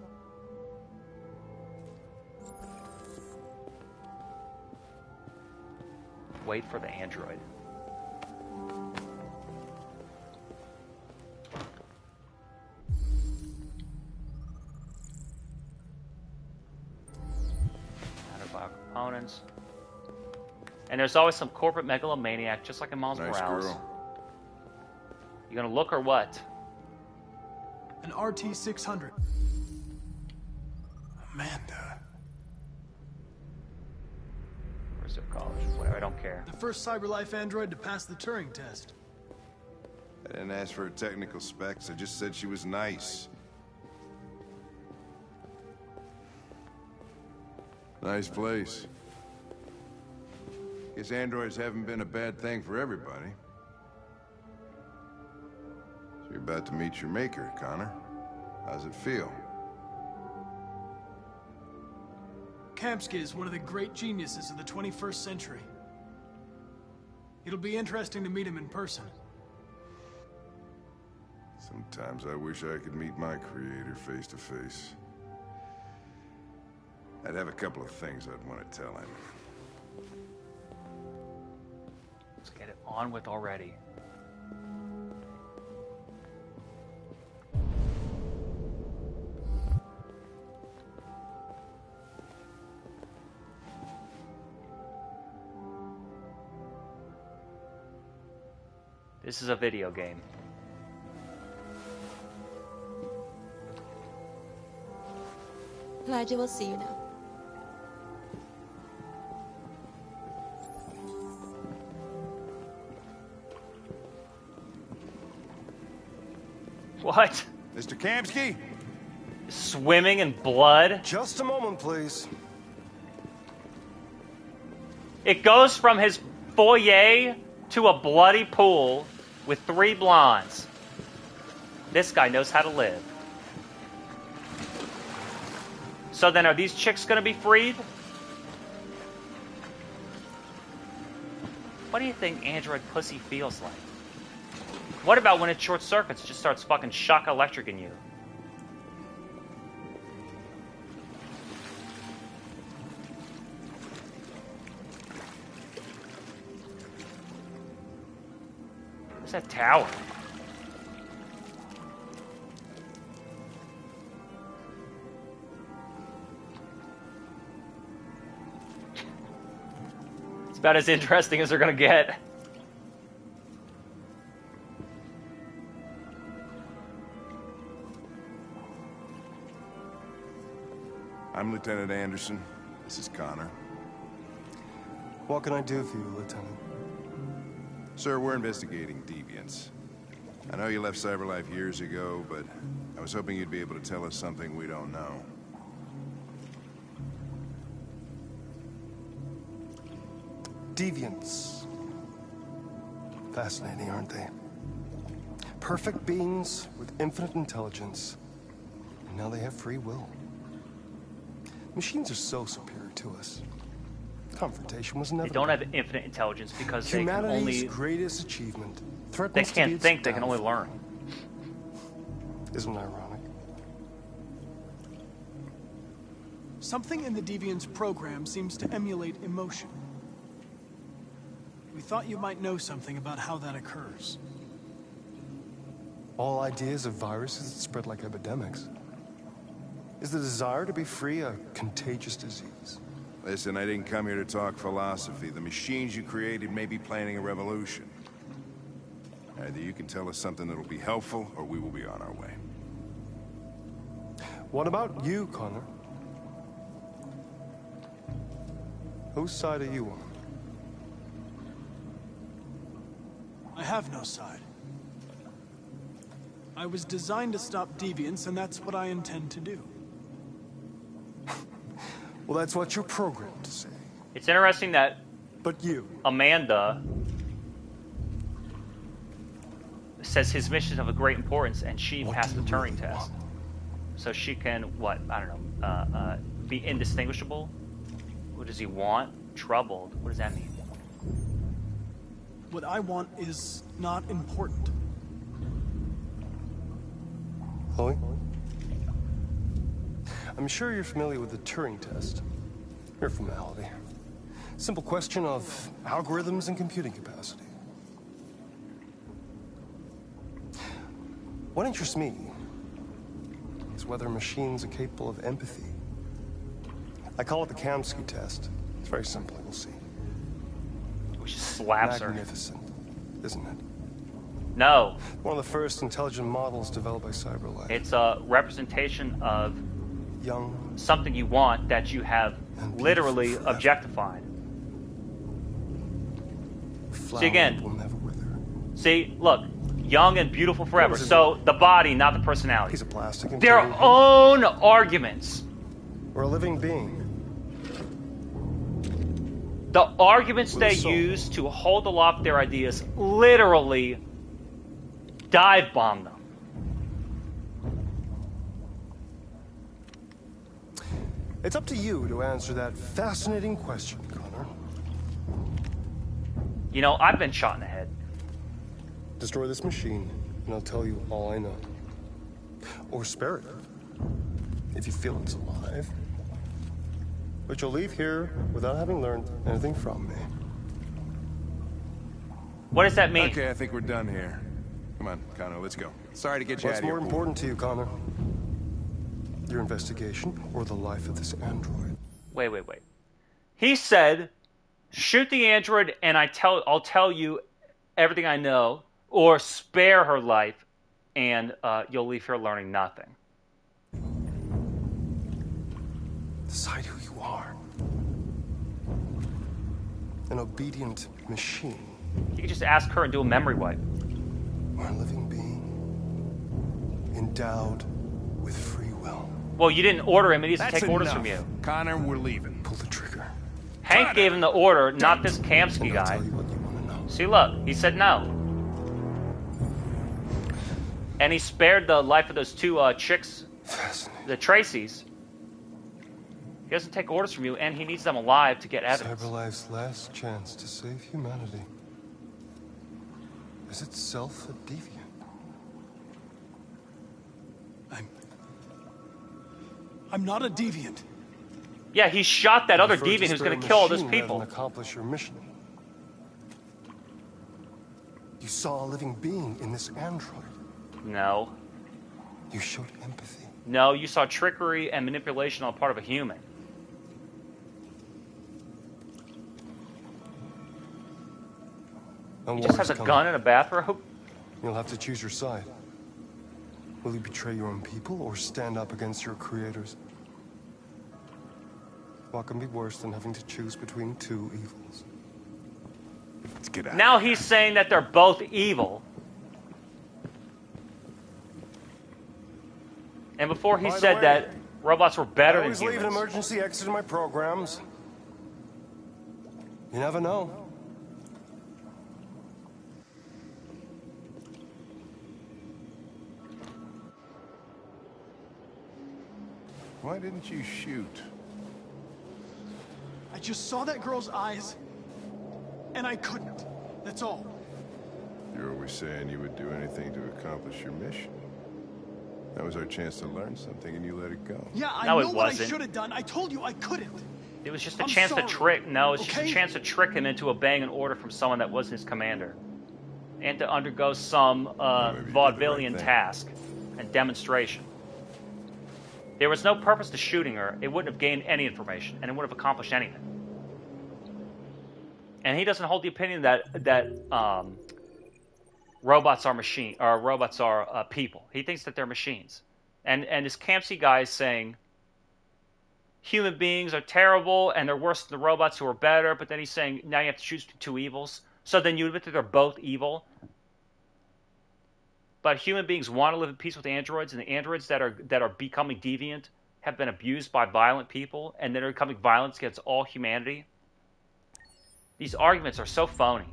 Speaker 1: Wait for the android. Out of components. And there's always some corporate megalomaniac, just like in Miles
Speaker 9: Nice
Speaker 1: Morales.
Speaker 9: girl.
Speaker 1: You gonna look or what?
Speaker 14: An RT-600.
Speaker 9: Amanda.
Speaker 1: Where's their college? Whatever, I don't care.
Speaker 14: The first CyberLife android to pass the Turing test.
Speaker 9: I didn't ask for her technical specs. I just said she was nice. Nice place. Guess androids haven't been a bad thing for everybody. So you're about to meet your maker, Connor. How's it feel?
Speaker 14: Kamsky is one of the great geniuses of the 21st century. It'll be interesting to meet him in person.
Speaker 9: Sometimes I wish I could meet my creator face to face. I'd have a couple of things I'd want to tell him.
Speaker 1: Let's get it on with already. This is a video game.
Speaker 17: Elijah will see you now.
Speaker 1: What?
Speaker 9: Mr. Kamsky?
Speaker 1: Swimming in blood?
Speaker 18: Just a moment, please.
Speaker 1: It goes from his foyer to a bloody pool with 3 blondes. This guy knows how to live. So then are these chicks going to be freed? What do you think android pussy feels like? What about when it short circuits, it just starts fucking shock electricing you? What's that tower? It's about as interesting as they're gonna get.
Speaker 9: I'm Lieutenant Anderson. This is Connor.
Speaker 10: What can I do for you, Lieutenant?
Speaker 9: Sir, we're investigating deviants. I know you left CyberLife years ago, but I was hoping you'd be able to tell us something we don't know.
Speaker 10: Deviants. Fascinating, aren't they? Perfect beings with infinite intelligence. And now they have free will. Machines are so superior to us. Confrontation was inevitable.
Speaker 1: They don't have infinite intelligence because they can
Speaker 10: Humanity's
Speaker 1: only...
Speaker 10: greatest achievement
Speaker 1: They
Speaker 10: threatens to be
Speaker 1: can't
Speaker 10: its
Speaker 1: think, they can only
Speaker 10: downfall.
Speaker 1: learn.
Speaker 10: Isn't it ironic?
Speaker 14: Something in the Deviant's program seems to emulate emotion. We thought you might know something about how that occurs.
Speaker 10: All ideas of viruses that spread like epidemics. Is the desire to be free a contagious disease?
Speaker 9: Listen, I didn't come here to talk philosophy. The machines you created may be planning a revolution. Either you can tell us something that'll be helpful, or we will be on our way.
Speaker 10: What about you, Connor? Whose side are you on?
Speaker 14: I have no side. I was designed to stop deviants, and that's what I intend to do.
Speaker 10: Well, that's what you're programmed to say.
Speaker 1: It's interesting that
Speaker 10: But you,
Speaker 1: Amanda says his mission is of a great importance, and she passed the Turing test. So she can, what, I don't know, be indistinguishable? What does he want? Troubled. What does that mean?
Speaker 14: What I want is not important.
Speaker 10: Chloe? I'm sure you're familiar with the Turing test. Mere formality. Simple question of algorithms and computing capacity. What interests me is whether machines are capable of empathy. I call it the Kamsky test. It's very simple, you'll see.
Speaker 1: Which slaps her.
Speaker 10: Magnificent, isn't it?
Speaker 1: No.
Speaker 10: One of the first intelligent models developed by CyberLife.
Speaker 1: It's a representation of
Speaker 10: young,
Speaker 1: something you want that you have literally objectified. See again.
Speaker 10: Will never wither.
Speaker 1: See, look, young and beautiful forever. So the body, not the personality.
Speaker 10: Piece of plastic.
Speaker 1: Their own arguments.
Speaker 10: Or a living being.
Speaker 1: The arguments they use to hold aloft their ideas literally dive bomb them.
Speaker 10: It's up to you to answer that fascinating question, Connor.
Speaker 1: You know, I've been shot in the head.
Speaker 10: Destroy this machine, and I'll tell you all I know. Or spare it, if you feel it's alive. But you'll leave here without having learned anything from me.
Speaker 1: What does that mean?
Speaker 9: Okay, I think we're done here. Come on, Connor, let's go. Sorry to get you
Speaker 10: What's
Speaker 9: out of here.
Speaker 10: more important to you, Connor? Your investigation or the life of this android?
Speaker 1: Wait. He said, shoot the android and I'll tell you everything I know, or spare her life and you'll leave here learning nothing.
Speaker 10: Decide who you are. An obedient machine.
Speaker 1: You could just ask her and do a memory wipe.
Speaker 10: Or a living being. Endowed with free will.
Speaker 1: Well, you didn't order him. He needs to take orders from you.
Speaker 9: Connor, we're leaving.
Speaker 10: Pull the trigger.
Speaker 1: Hank gave him the order, not this Kamsky guy. See, look, he said no. And he spared the life of those two chicks, the Tracys. He doesn't take orders from you, and he needs them alive to get evidence.
Speaker 10: CyberLife's last chance to save humanity is itself a deviant.
Speaker 14: I'm not a deviant.
Speaker 1: Yeah, he shot that other
Speaker 10: You prefer
Speaker 1: deviant who's
Speaker 10: spare
Speaker 1: going to kill all those
Speaker 10: machine rather
Speaker 1: people.
Speaker 10: than accomplish your mission. You saw a living being in this android.
Speaker 1: No.
Speaker 10: You showed empathy.
Speaker 1: No, you saw trickery and manipulation on the part of a human.
Speaker 10: No
Speaker 1: He just has a gun and a bathrobe?
Speaker 10: You'll have to choose your side. Will you betray your own people or stand up against your creators? What can be worse than having to choose between two evils?
Speaker 9: Let's get out.
Speaker 1: Now he's saying that they're both evil. And before he
Speaker 10: By the
Speaker 1: said
Speaker 10: way,
Speaker 1: that robots were better
Speaker 10: I
Speaker 1: than
Speaker 10: always leave an
Speaker 1: humans.
Speaker 10: emergency exit in my programs. You never know.
Speaker 9: Why didn't you shoot?
Speaker 14: I just saw that girl's eyes, and I couldn't. That's all.
Speaker 9: You're always saying you would do anything to accomplish your mission. That was our chance to learn something, and you let it go.
Speaker 14: Yeah, I
Speaker 1: No,
Speaker 14: know
Speaker 1: it
Speaker 14: what I
Speaker 1: wasn't.
Speaker 14: should have done. I told you I couldn't.
Speaker 1: It was just a
Speaker 14: I'm
Speaker 1: chance
Speaker 14: sorry,
Speaker 1: to trick. No, it's just a
Speaker 14: okay?
Speaker 1: chance to trick him into obeying an order from someone that wasn't his commander, and to undergo some vaudevillian task and demonstration. There was no purpose to shooting her. It wouldn't have gained any information, and it wouldn't have accomplished anything. And he doesn't hold the opinion that robots are people. He thinks that they're machines. And this Campsy guy is saying human beings are terrible and they're worse than the robots who are better, but then he's saying now you have to choose between two evils. So then you admit that they're both evil. But human beings want to live in peace with androids, and the androids that are becoming deviant have been abused by violent people, and they're becoming violent against all humanity. These arguments are so phony.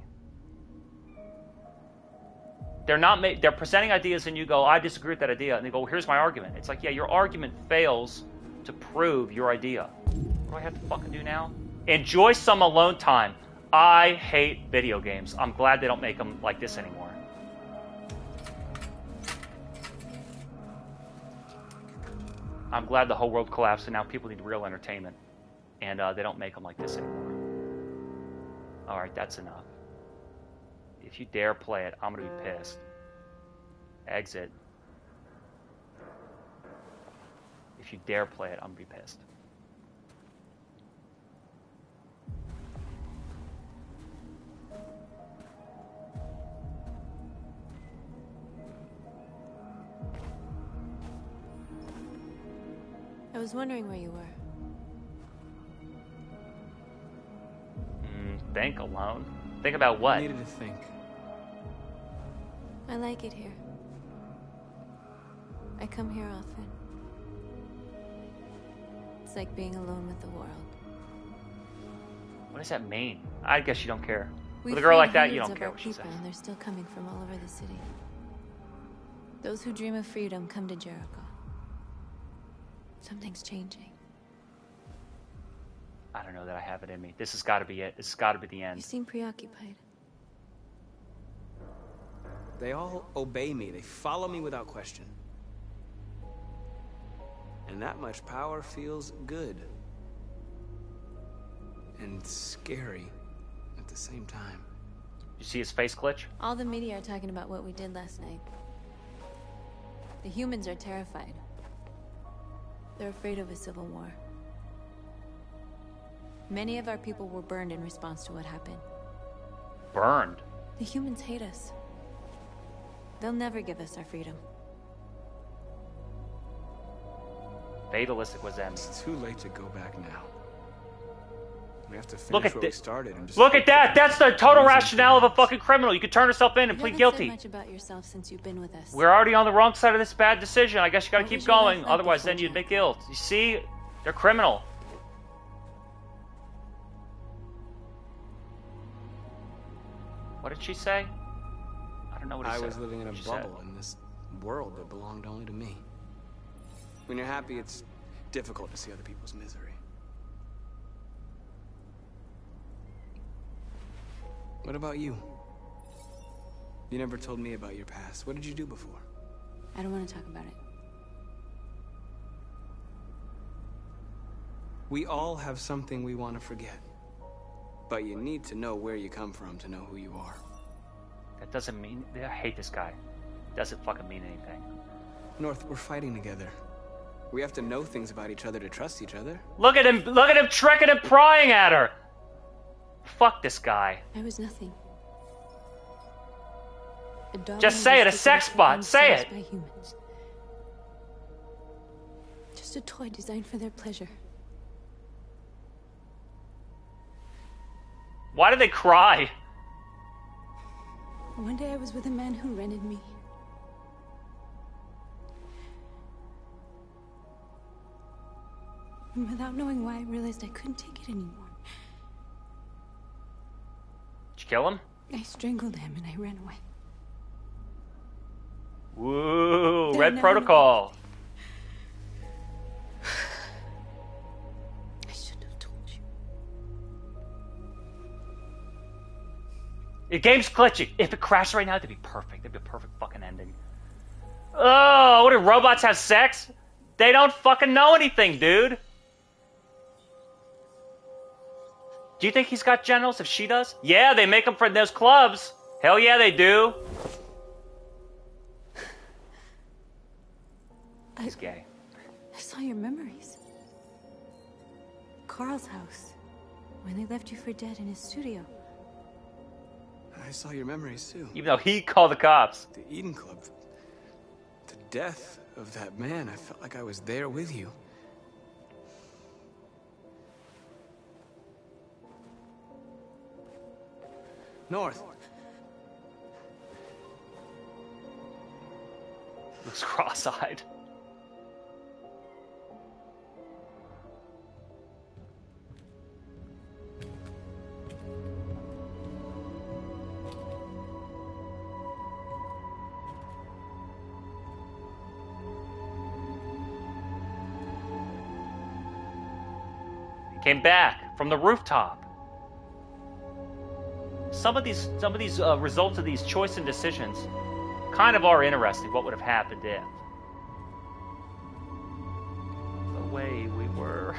Speaker 1: They're presenting ideas, and you go, I disagree with that idea, and they go, well, here's my argument. It's like, yeah, your argument fails to prove your idea. What do I have to fucking do now? Enjoy some alone time. I hate video games. I'm glad they don't make them like this anymore. I'm glad the whole world collapsed and now people need real entertainment. And they don't make them like this anymore. Alright, that's enough. If you dare play it, I'm going to be pissed. Exit. If you dare play it, I'm going to be pissed.
Speaker 5: I was wondering where you were.
Speaker 1: Think alone? Think about what?
Speaker 24: I needed to think.
Speaker 5: I like it here. I come here often. It's like being alone with the world.
Speaker 1: What does that mean? I guess you don't care.
Speaker 5: We
Speaker 1: With a girl like
Speaker 5: freed
Speaker 1: that, you
Speaker 5: hundreds
Speaker 1: don't
Speaker 5: of
Speaker 1: care
Speaker 5: our
Speaker 1: what she says.
Speaker 5: people, and they're still coming from all over the city. Those who dream of freedom come to Jericho. Something's changing.
Speaker 1: I don't know that I have it in me. This has got to be it. This has got to be the
Speaker 5: You
Speaker 1: end.
Speaker 5: seem preoccupied.
Speaker 24: They all obey me. They follow me without question. And that much power feels good. And scary at the same time.
Speaker 1: You see his face glitch?
Speaker 5: All the media are talking about what we did last night. The humans are terrified. They're afraid of a civil war. Many of our people were burned in response to what happened.
Speaker 1: Burned?
Speaker 5: The humans hate us. They'll never give us our freedom.
Speaker 1: Fatalistic was that.
Speaker 24: It's too late to go back now. We have to finish
Speaker 1: Look at
Speaker 24: what we
Speaker 1: this.
Speaker 24: started and just
Speaker 1: Look at that. That's the total rationale of a fucking criminal. You could turn yourself in and
Speaker 5: You
Speaker 1: plead
Speaker 5: haven't
Speaker 1: guilty.
Speaker 5: said much about yourself since you've been with us.
Speaker 1: We're already on the wrong side of this bad decision. I guess you gotta
Speaker 5: What
Speaker 1: keep
Speaker 5: was your life
Speaker 1: going.
Speaker 5: like
Speaker 1: Otherwise,
Speaker 5: before
Speaker 1: then you'd admit guilt. You see? They're criminal. What did she say? I don't know what he
Speaker 24: I
Speaker 1: said.
Speaker 24: was living in a
Speaker 1: She said.
Speaker 24: bubble in this world that belonged only to me. When you're happy, it's difficult to see other people's misery. What about you? You never told me about your past. What did you do before?
Speaker 5: I don't want to talk about it.
Speaker 24: We all have something we want to forget. But you need to know where you come from to know who you are.
Speaker 1: That doesn't mean... I hate this guy. Doesn't fucking mean anything.
Speaker 24: North, we're fighting together. We have to know things about each other to trust each other.
Speaker 1: Look at him trekking and prying at her! Fuck this guy.
Speaker 5: I was nothing.
Speaker 1: Just say it, a sex bot, say it!
Speaker 5: By humans. Just a toy designed for their pleasure.
Speaker 1: Why did they cry?
Speaker 5: One day I was with a man who rented me. And without knowing why, I realized I couldn't take it anymore.
Speaker 1: Did you kill him?
Speaker 5: I strangled him and I ran away.
Speaker 1: Woo, Red Protocol.
Speaker 5: I shouldn't have told you.
Speaker 1: The game's glitching. If it crashed right now, that'd be perfect. That'd be a perfect fucking ending. Oh, what do robots have sex? They don't fucking know anything, dude. Do you think he's got genitals if she does? Yeah, they make them for those clubs. Hell yeah, they do. He's gay.
Speaker 5: I saw your memories. Carl's house. When they left you for dead in his studio.
Speaker 24: I saw your memories too.
Speaker 1: Even though he called the cops.
Speaker 24: The Eden Club. The death of that man. I felt like I was there with you. North.
Speaker 1: Looks cross-eyed. He came back from the rooftop. Some of these results of these choice and decisions kind of are interesting. What would have happened if the way we were?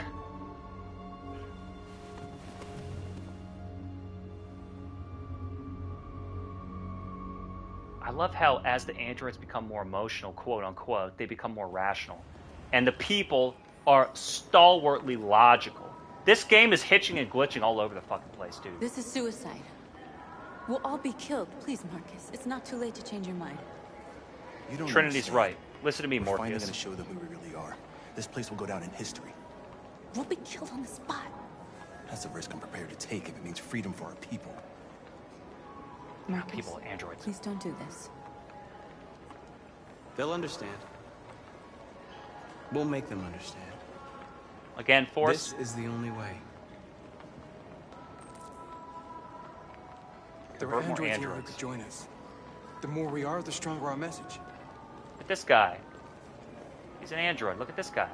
Speaker 1: I love how as the androids become more emotional, quote unquote, they become more rational, and the people are stalwartly logical. This game is hitching and glitching all over the fucking place, dude.
Speaker 5: This is suicide. We'll all be killed. Please, Marcus. It's not too late to change your mind.
Speaker 16: You don't
Speaker 1: Trinity's
Speaker 16: understand.
Speaker 1: right. Listen to me,
Speaker 16: We're
Speaker 1: Morpheus.
Speaker 16: finally going to show them who we really are. This place will go down in history.
Speaker 5: We'll be killed on the spot.
Speaker 16: That's the risk I'm prepared to take if it means freedom for our people.
Speaker 5: Marcus,
Speaker 1: people, androids.
Speaker 5: Please don't do this.
Speaker 24: They'll understand. We'll make them understand.
Speaker 1: Again, Force.
Speaker 24: This is the only way.
Speaker 6: There are androids here who could join us. The more we are, the stronger our message.
Speaker 1: Look at this guy. He's an android. Look at this guy.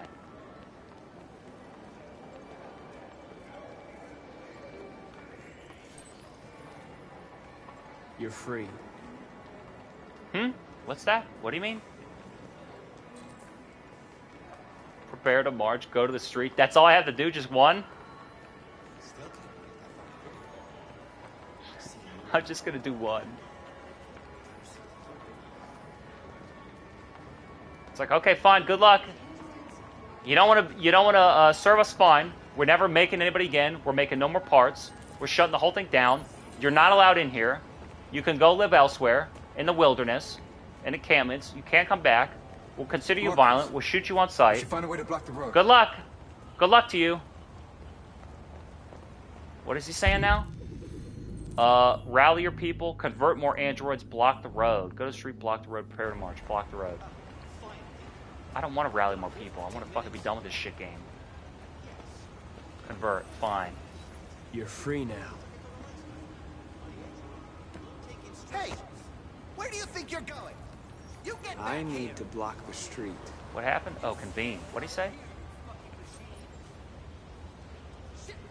Speaker 24: You're free.
Speaker 1: What's that? What do you mean? Prepare to march, go to the street. That's all I have to do? Just one? I'm just gonna do one. It's like, okay, fine, good luck. You don't wanna serve us, fine. We're never making anybody again. We're making no more parts. We're shutting the whole thing down. You're not allowed in here. You can go live elsewhere, in the wilderness, in encampments. You can't come back. We'll consider you violent. We'll shoot you on sight.
Speaker 6: We should find a way to block the road.
Speaker 1: Good luck. Good luck to you. What is he saying now? Rally your people, convert more androids, block the road. Go to the street, block the road, prepare to march, block the road. I don't want to rally more people. I want to fucking be done with this shit game. Convert, fine.
Speaker 24: You're free now.
Speaker 2: Hey, where do you think you're going? You get
Speaker 24: I need to block the street.
Speaker 1: What happened? Oh, convene. What'd he say?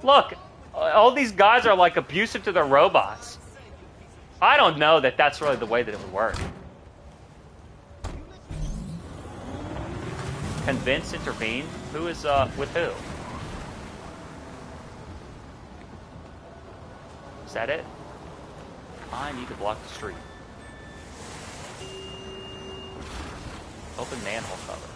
Speaker 1: Look, all these guys are like abusive to their robots. I don't know that that's really the way that it would work. Convince, intervene? Who is, with who? Set it. I need to block the street. Open manhole cover.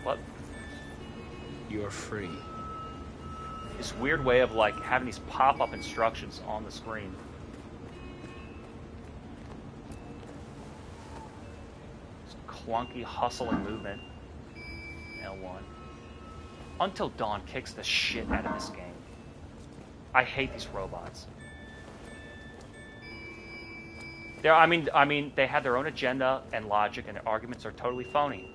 Speaker 1: What?
Speaker 3: You're free.
Speaker 1: This weird way of like having these pop-up instructions on the screen. This clunky hustling movement. L1. Until Dawn kicks the shit out of this game. I hate these robots. I mean, they have their own agenda and logic, and their arguments are totally phony.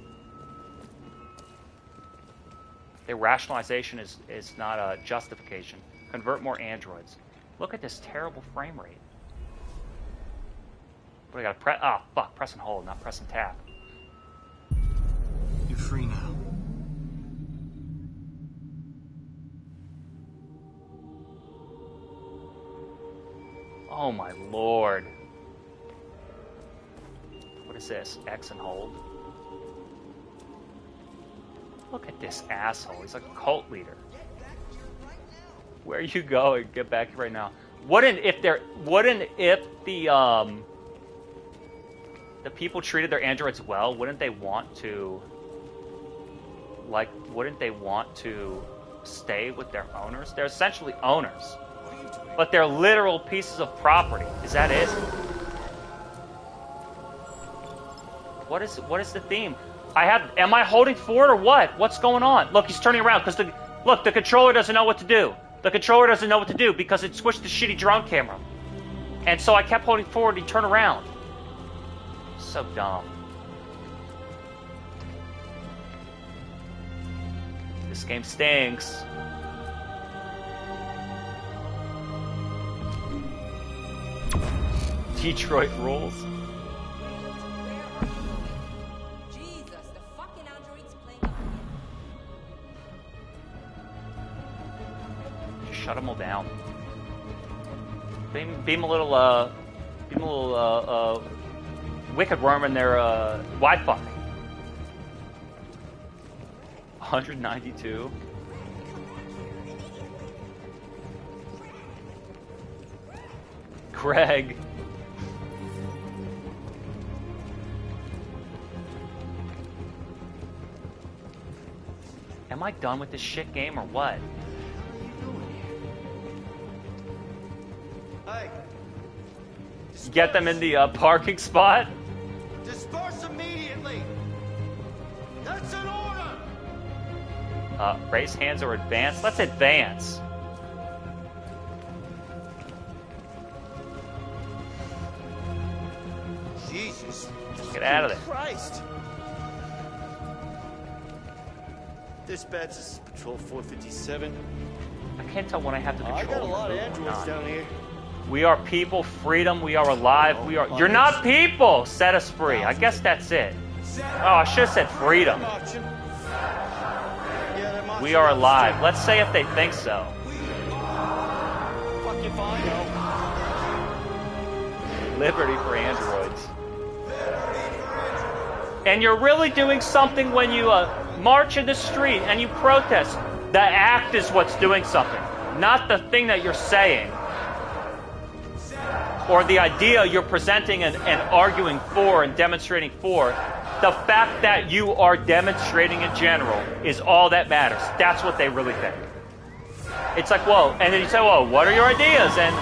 Speaker 1: Their rationalization is not a justification. Convert more androids. Look at this terrible frame rate. What, I gotta press? Ah, fuck, press and hold, not press and tap.
Speaker 3: You're free now.
Speaker 1: Oh my lord. What is this? X and hold. Look at this asshole. He's like a cult leader. Where are you going? Get back here right now. Wouldn't if the people treated their androids well, wouldn't they want to stay with their owners? They're essentially owners. But they're literal pieces of property. Is that it? What is the theme? Am I holding forward or what? What's going on? Look, he's turning around because the controller doesn't know what to do. The controller doesn't know what to do because it switched to shitty drone camera. And so I kept holding forward and he turned around. So dumb. This game stinks. Detroit rules. Just shut them all down. Beam a little wicked worm in their Wi-Fi. 192. Greg. Am I done with this shit game or what?
Speaker 2: Hey.
Speaker 1: Get them in the parking spot?
Speaker 2: Disperse immediately. That's an order.
Speaker 1: Raise hands or advance? Let's advance.
Speaker 2: Jesus.
Speaker 1: Get out of there.
Speaker 2: Christ. Dispatch, this is Patrol 457.
Speaker 1: I can't tell when I have to control.
Speaker 2: I got a lot of androids down here.
Speaker 1: We are people, freedom, we are alive, we are... You're not people! Set us free. I guess that's it. Oh, I should have said freedom. We are alive. Let's say if they think so.
Speaker 2: Fuck if I know.
Speaker 1: Liberty for androids. And you're really doing something when you march in the street and you protest. The act is what's doing something, not the thing that you're saying. Or the idea you're presenting and arguing for and demonstrating for. The fact that you are demonstrating in general is all that matters. That's what they really think. It's like, whoa, and then you say, whoa, what are your ideas? And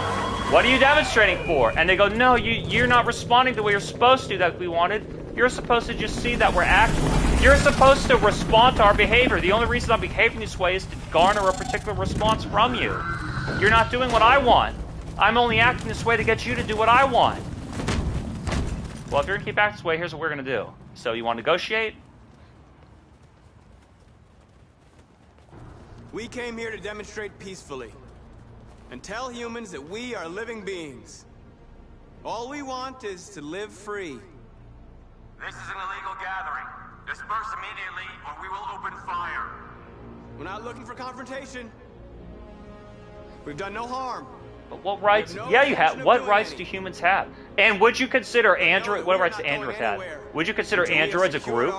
Speaker 1: what are you demonstrating for? And they go, no, you're not responding the way you're supposed to that we wanted. You're supposed to just see that we're acting. You're supposed to respond to our behavior. The only reason I'm behaving this way is to garner a particular response from you. You're not doing what I want. I'm only acting this way to get you to do what I want. Well, if you're going to keep acting this way, here's what we're going to do. So you want to negotiate?
Speaker 3: We came here to demonstrate peacefully and tell humans that we are living beings. All we want is to live free.
Speaker 12: This is an illegal gathering. Disperse immediately or we will open fire.
Speaker 3: We're not looking for confrontation. We've done no harm.
Speaker 1: But what rights? Yeah, you have. What rights do humans have? And would you consider android? What rights do androids have? Would you consider androids a group?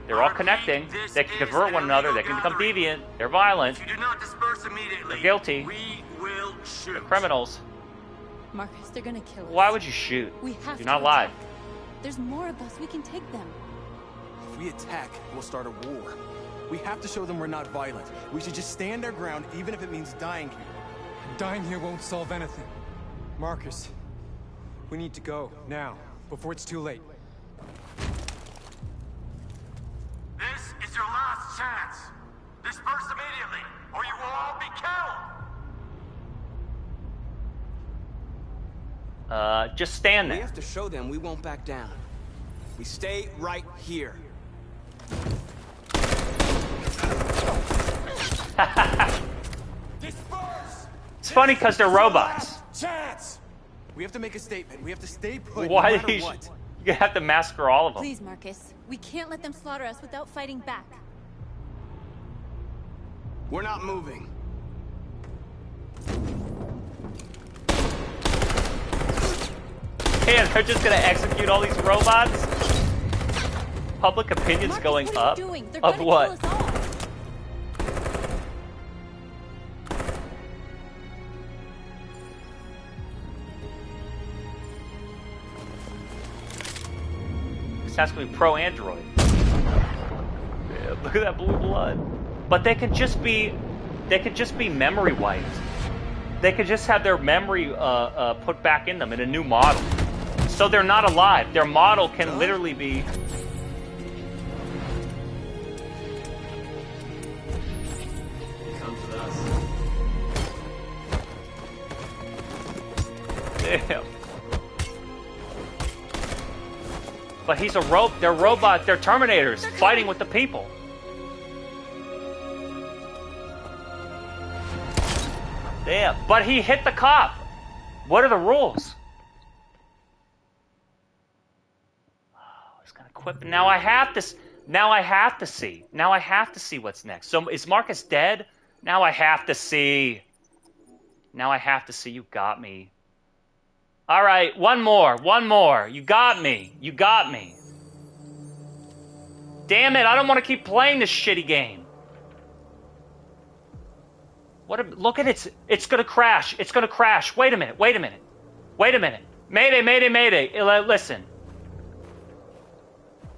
Speaker 1: They're all connecting. They can convert one another. They can become deviant. They're violent.
Speaker 12: If you do not disperse immediately,
Speaker 1: they're guilty.
Speaker 12: We will shoot.
Speaker 1: They're criminals.
Speaker 5: Marcus, they're gonna kill us.
Speaker 1: Why would you shoot?
Speaker 5: We have
Speaker 1: You're
Speaker 5: to
Speaker 1: not alive.
Speaker 5: attack. There's more of us. We can take them.
Speaker 16: If we attack, we'll start a war. We have to show them we're not violent. We should just stand our ground, even if it means dying here.
Speaker 6: Dying here won't solve anything. Marcus, we need to go, now, before it's too late.
Speaker 12: This is your last chance. Disperse immediately, or you will all be killed.
Speaker 1: Just stand there.
Speaker 3: We have to show them we won't back down. We stay right here.
Speaker 1: It's funny because they're robots.
Speaker 16: Chance. We have to make a statement. We have to stay put.
Speaker 1: Why
Speaker 16: no
Speaker 1: do
Speaker 16: matter what.
Speaker 1: you have to massacre all of them?
Speaker 5: Please, Marcus. We can't let them slaughter us without fighting back.
Speaker 3: We're not moving.
Speaker 1: Man, they're just gonna execute all these robots? Public opinion's
Speaker 5: Marcus,
Speaker 1: going
Speaker 5: what are you
Speaker 1: up?
Speaker 5: doing? They're
Speaker 1: Of
Speaker 5: gonna
Speaker 1: what?
Speaker 5: kill us all.
Speaker 1: That's gonna be pro-android. Yeah, look at that blue blood. But they could just be memory wiped. They could just have their memory put back in them in a new model. So they're not alive. Their model can literally be.
Speaker 24: Comes with us.
Speaker 1: Damn. But he's a they're robots, they're Terminators, fighting with the people. Damn, but he hit the cop. What are the rules? Oh, he's gonna quit. Now I have to see. Now I have to see what's next. So is Marcus dead? Now I have to see. You got me. All right, one more. You got me. Damn it, I don't want to keep playing this shitty game. Look at it. It's going to crash. Wait a minute. Mayday. Listen.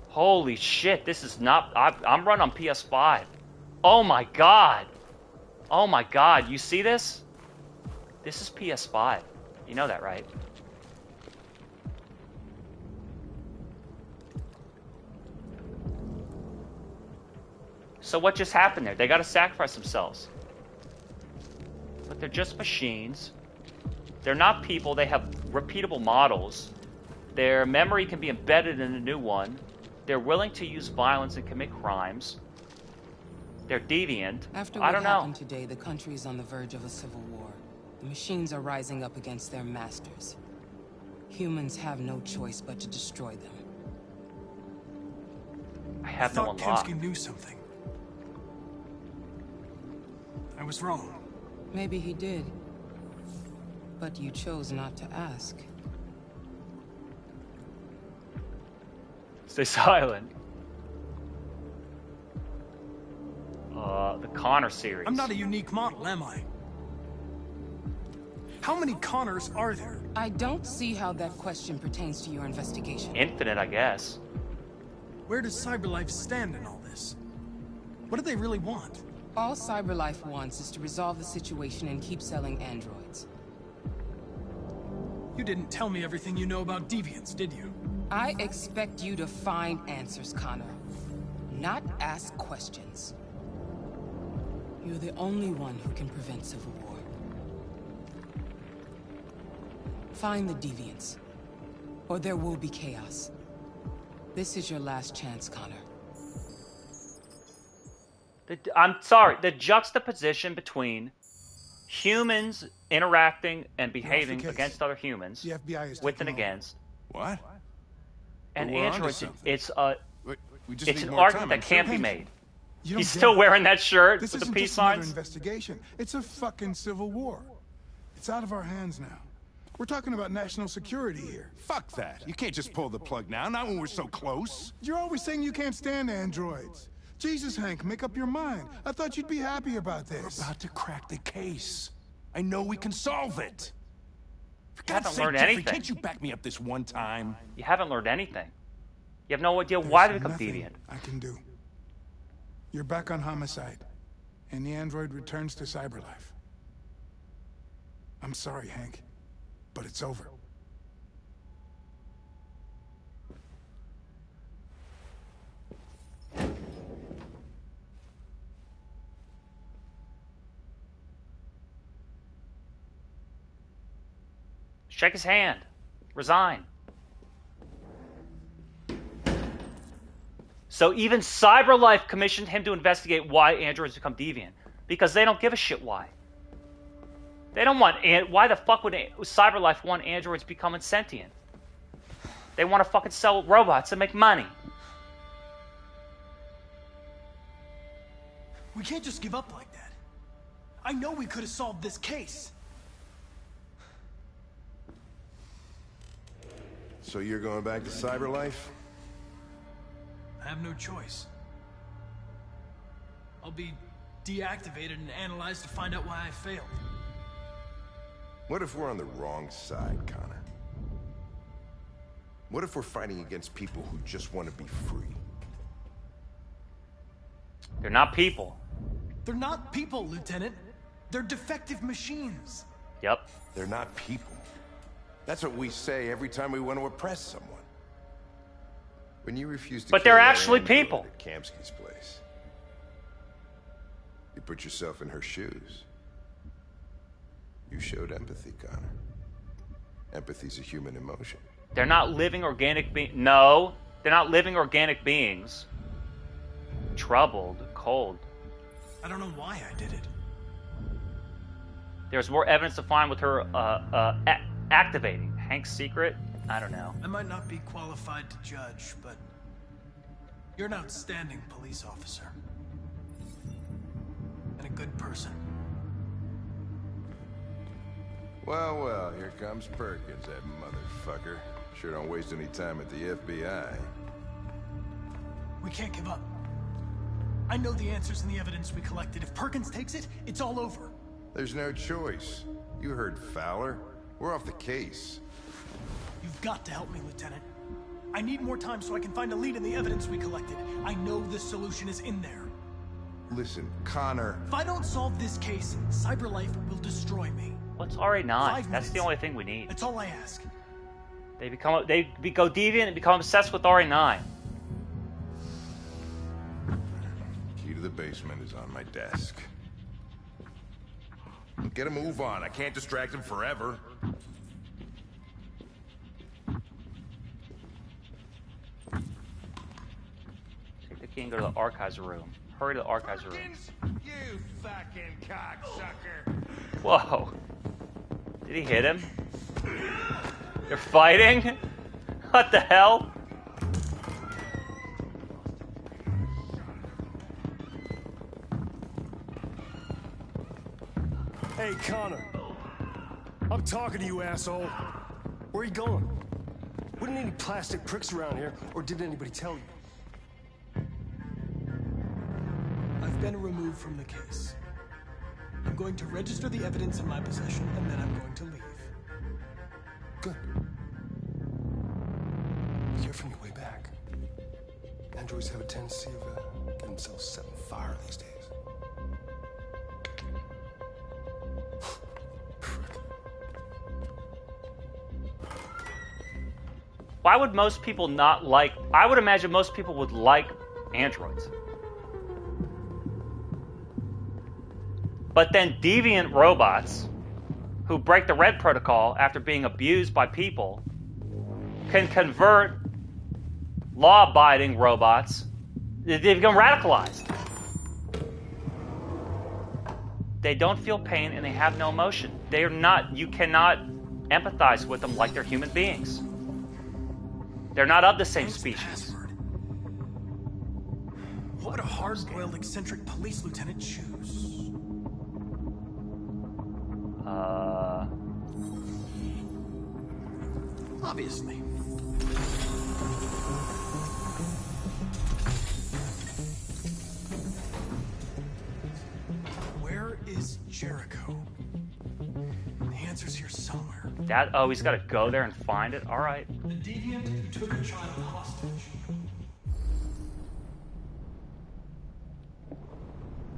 Speaker 1: Holy shit, this is not... I'm running on PS5. Oh my god. You see this? This is PS5. You know that, right? So what just happened there? They got to sacrifice themselves. But they're just machines. They're not people. They have repeatable models. Their memory can be embedded in a new one. They're willing to use violence and commit crimes. They're deviant.
Speaker 23: After
Speaker 1: I
Speaker 23: what
Speaker 1: don't know.
Speaker 23: happened today, the country is on the verge of a civil war. The machines are rising up against their masters. Humans have no choice but to destroy them.
Speaker 1: I have no
Speaker 14: thought
Speaker 1: unlock.
Speaker 14: Kemsky knew something. I was wrong.
Speaker 23: Maybe he did. But you chose not to ask.
Speaker 1: Stay silent. The Connor series.
Speaker 14: I'm not a unique model, am I? How many Connors are there?
Speaker 23: I don't see how that question pertains to your investigation.
Speaker 1: Infinite, I guess.
Speaker 14: Where does CyberLife stand in all this? What do they really want?
Speaker 23: All CyberLife wants is to resolve the situation and keep selling androids.
Speaker 14: You didn't tell me everything you know about deviants, did you?
Speaker 23: I expect you to find answers, Connor. Not ask questions. You're the only one who can prevent civil war. Find the deviants, or there will be chaos. This is your last chance, Connor.
Speaker 1: I'm sorry, the juxtaposition between humans interacting and behaving against other humans,
Speaker 13: The FBI is
Speaker 1: with and
Speaker 13: taking over.
Speaker 1: against,
Speaker 9: What?
Speaker 1: and
Speaker 9: But we're onto
Speaker 1: androids,
Speaker 9: something.
Speaker 1: it's
Speaker 9: We just
Speaker 1: it's
Speaker 9: need
Speaker 1: an
Speaker 9: more
Speaker 1: argument
Speaker 9: time,
Speaker 1: that
Speaker 9: I'm sure.
Speaker 1: can't be made.
Speaker 13: You don't
Speaker 1: He's
Speaker 13: get
Speaker 1: still
Speaker 13: it.
Speaker 1: wearing that shirt
Speaker 13: This
Speaker 1: with the
Speaker 13: isn't
Speaker 1: peace
Speaker 13: just another
Speaker 1: signs.
Speaker 13: investigation. It's a fucking civil war. It's out of our hands now.
Speaker 4: We're talking about national security here.
Speaker 13: Fuck that. You can't just pull the plug now, not when we're so close.
Speaker 4: You're always saying you can't stand androids. Jesus, Hank, make up your mind. I thought you'd be happy about this.
Speaker 13: We're about to crack the case. I know we can solve it. For
Speaker 1: You
Speaker 13: God's
Speaker 1: haven't
Speaker 13: sake,
Speaker 1: learned
Speaker 13: Jeffrey,
Speaker 1: anything.
Speaker 13: can't you back me up this one time?
Speaker 1: You haven't learned anything. You have no idea why they
Speaker 4: There's
Speaker 1: become
Speaker 4: nothing
Speaker 1: deviant.
Speaker 4: I can do. You're back on Homicide, and the android returns to Cyberlife. I'm sorry, Hank, but it's over.
Speaker 1: Shake his hand. Resign. So even CyberLife commissioned him to investigate why androids become deviant. Because they don't give a shit why. They don't want... Why the fuck would CyberLife want androids becoming sentient? They want to fucking sell robots and make money.
Speaker 14: We can't just give up like that. I know we could have solved this case.
Speaker 9: So you're going back to Cyberlife?
Speaker 14: I have no choice. I'll be deactivated and analyzed to find out why I failed.
Speaker 9: What if we're on the wrong side, Connor? What if we're fighting against people who just want to be free?
Speaker 1: They're not people.
Speaker 14: They're not people, Lieutenant. They're defective machines.
Speaker 1: Yep.
Speaker 9: They're not people. That's what we say every time we want to oppress someone. When you refuse to
Speaker 1: But
Speaker 9: kill
Speaker 1: they're
Speaker 9: that
Speaker 1: actually
Speaker 9: android
Speaker 1: people.
Speaker 9: at Kamsky's place, you put yourself in her shoes. You showed empathy, Connor. Empathy's a human emotion.
Speaker 1: They're not living organic beings. No, they're not living organic beings. Troubled, cold.
Speaker 14: I don't know why I did it.
Speaker 1: There's more evidence to find with her activating Hank's secret. I don't know.
Speaker 14: I might not be qualified to judge, but you're an outstanding police officer. And a good person.
Speaker 9: Well, well, here comes Perkins, that motherfucker. Sure don't waste any time at the FBI.
Speaker 14: We can't give up. I know the answers and the evidence we collected. If Perkins takes it, it's all over.
Speaker 9: There's no choice. You heard Fowler. We're off the case.
Speaker 14: You've got to help me, Lieutenant. I need more time so I can find a lead in the evidence we collected. I know the solution is in there.
Speaker 9: Listen, Connor...
Speaker 14: If I don't solve this case, CyberLife will destroy me.
Speaker 1: What's RA9? That's the only thing we need.
Speaker 14: That's all I ask.
Speaker 1: They go deviant and become obsessed with RA9.
Speaker 9: Key to the basement is on my desk. Get a move on. I can't distract him forever.
Speaker 1: Take the key and go to the archives room. Hurry to the archives room.
Speaker 12: You fucking cocksucker!
Speaker 1: Whoa. Did he hit him? They're fighting? What the hell?
Speaker 10: Hey, Connor. I'm talking to you, asshole. Where are you going? Wouldn't any plastic pricks around here, or did anybody tell you?
Speaker 14: I've been removed from the case. I'm going to register the evidence in my possession, and then I'm going to leave.
Speaker 10: Good. Be careful on your way back. Androids have a tendency of getting themselves set on fire these days.
Speaker 1: Why would most people not like... I would imagine most people would like androids. But then deviant robots who break the Red Protocol after being abused by people can convert law-abiding robots. They become radicalized. They don't feel pain and they have no emotion. They are not... You cannot empathize with them like they're human beings. They're not of the same species.
Speaker 14: What would a hard-boiled, eccentric police lieutenant choose?
Speaker 19: Obviously.
Speaker 14: Where is Jericho? The answer's here somewhere.
Speaker 1: That, oh, he's got to go there and find it? Alright.
Speaker 14: The deviant who took a child hostage.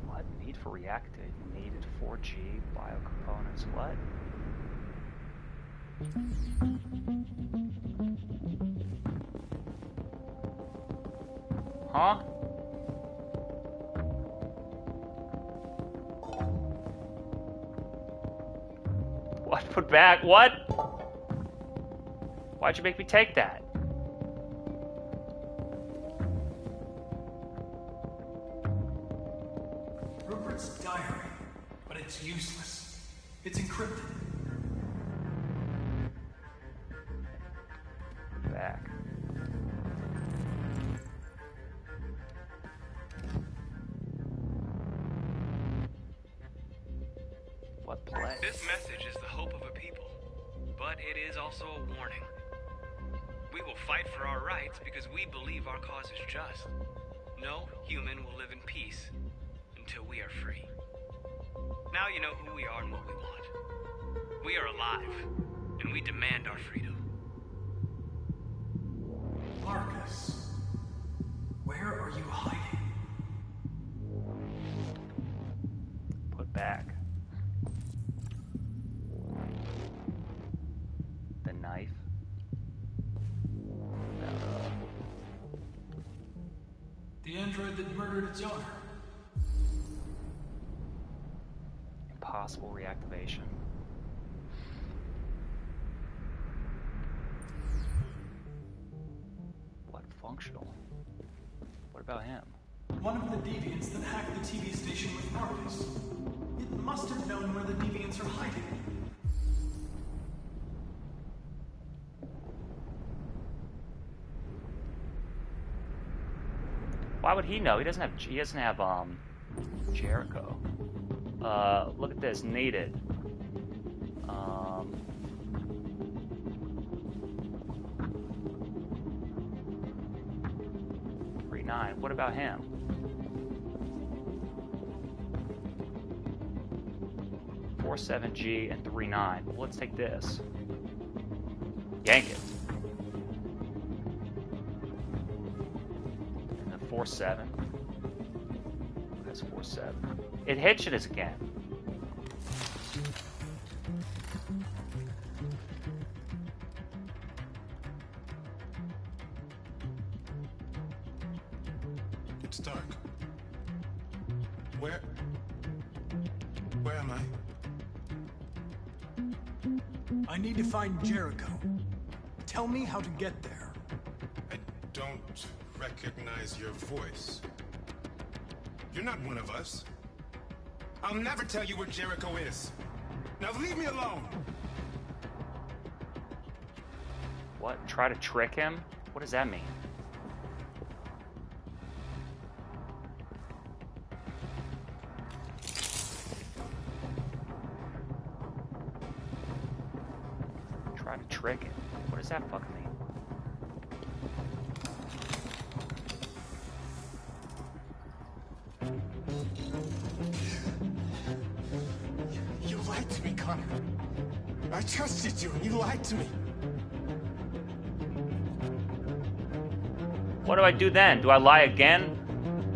Speaker 1: What? Need for reactivate. Needed 4G. Biocomponents. What? Huh? What? Put back? What? Why'd you make me take that?
Speaker 14: Rupert's diary, but it's useless. It's encrypted.
Speaker 1: Back. What play?
Speaker 3: This message is the hope of a people, but it is also a warning. We will fight for our rights because we believe our cause is just. No human will live in peace until we are free. Now you know who we are and what we want. We are alive, and we demand our freedom.
Speaker 14: Marcus, where are you hiding?
Speaker 1: Put back. The knife.
Speaker 14: The android that murdered its owner.
Speaker 1: Impossible reactivation. What functional? What about him?
Speaker 14: One of the deviants that hacked the TV station with Marcus. It must have known where the deviants are hiding.
Speaker 1: Why would he know? He doesn't have Jericho. Look at this. Needed. 39. What about him? Four 7G and 39. Well, let's take this. Yank it. And the 47. That's 47. It hitched us again.
Speaker 13: It's dark. Where am I?
Speaker 14: I need to find Jericho. Tell me how to get there.
Speaker 13: I don't recognize your voice. You're not one of us. I'll never tell you where Jericho is. Now leave me alone!
Speaker 1: What? Try to trick him? What does that mean? Try to trick him. What does that fucking mean?
Speaker 13: You lied to me, Connor. I trusted you, and you lied to me.
Speaker 1: What do I do then? Do I lie again?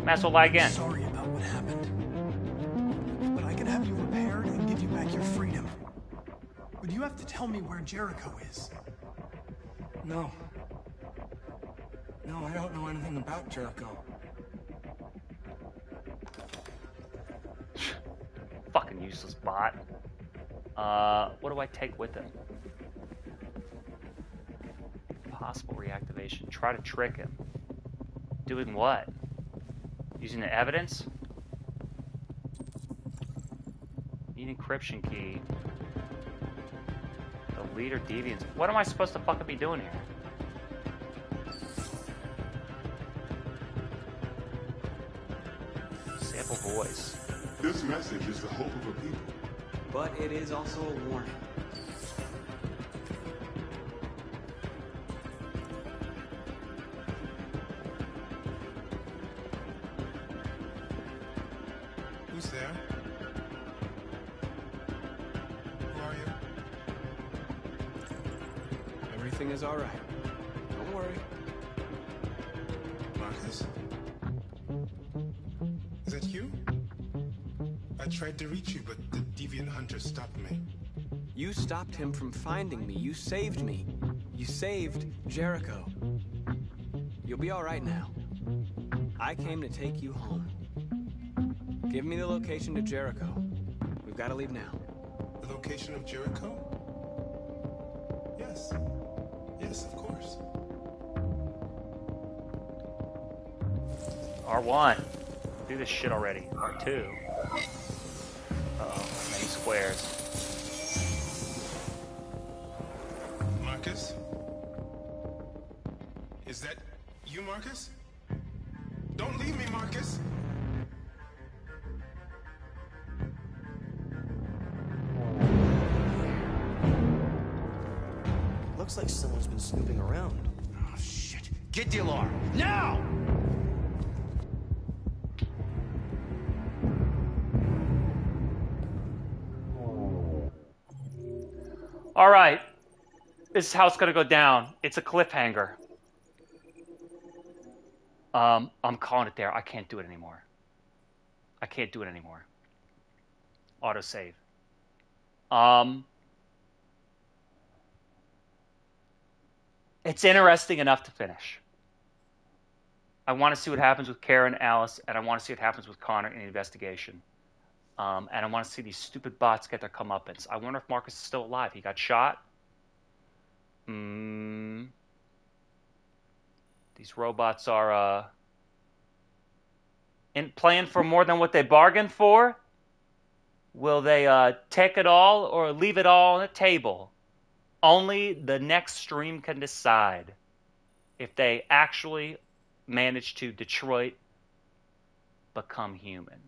Speaker 1: Might as well lie again.
Speaker 14: Sorry about what happened. But I can have you repaired and give you back your freedom. But you have to tell me where Jericho is.
Speaker 16: No. No, I don't know anything about Jericho.
Speaker 1: Fucking useless bot. What do I take with him? Possible reactivation. Try to trick him. Doing what? Using the evidence? Need encryption key. The leader deviants. What am I supposed to fucking be doing here? Sample voice.
Speaker 9: This message is the hope of a people.
Speaker 24: But it is also a warning.
Speaker 13: Who's there? Who are you?
Speaker 3: Everything is all right. Don't worry.
Speaker 13: Marcus? Is that you? I tried to reach you, but the deviant hunter stopped me.
Speaker 3: You stopped him from finding me. You saved me. You saved Jericho. You'll be all right now. I came to take you home. Give me the location to Jericho. We've got to leave now.
Speaker 13: The location of Jericho? Yes. Yes, of course.
Speaker 1: R1. Do this shit already. R2. Uh-oh, many squares.
Speaker 13: Marcus? Is that you, Marcus? Don't leave me, Marcus!
Speaker 11: Looks like someone's been snooping around. Oh, shit. Get the alarm. Now!
Speaker 1: All right. This is how it's going to go down. It's a cliffhanger. I'm calling it there. I can't do it anymore. I can't do it anymore. Autosave. It's interesting enough to finish. I want to see what happens with Karen, Alice, and I want to see what happens with Connor in the investigation. And I want to see these stupid bots get their comeuppance. I wonder if Marcus is still alive. He got shot. These robots are playing for more than what they bargained for. Will they take it all or leave it all on the table? Only the next stream can decide if they actually manage to Detroit become human.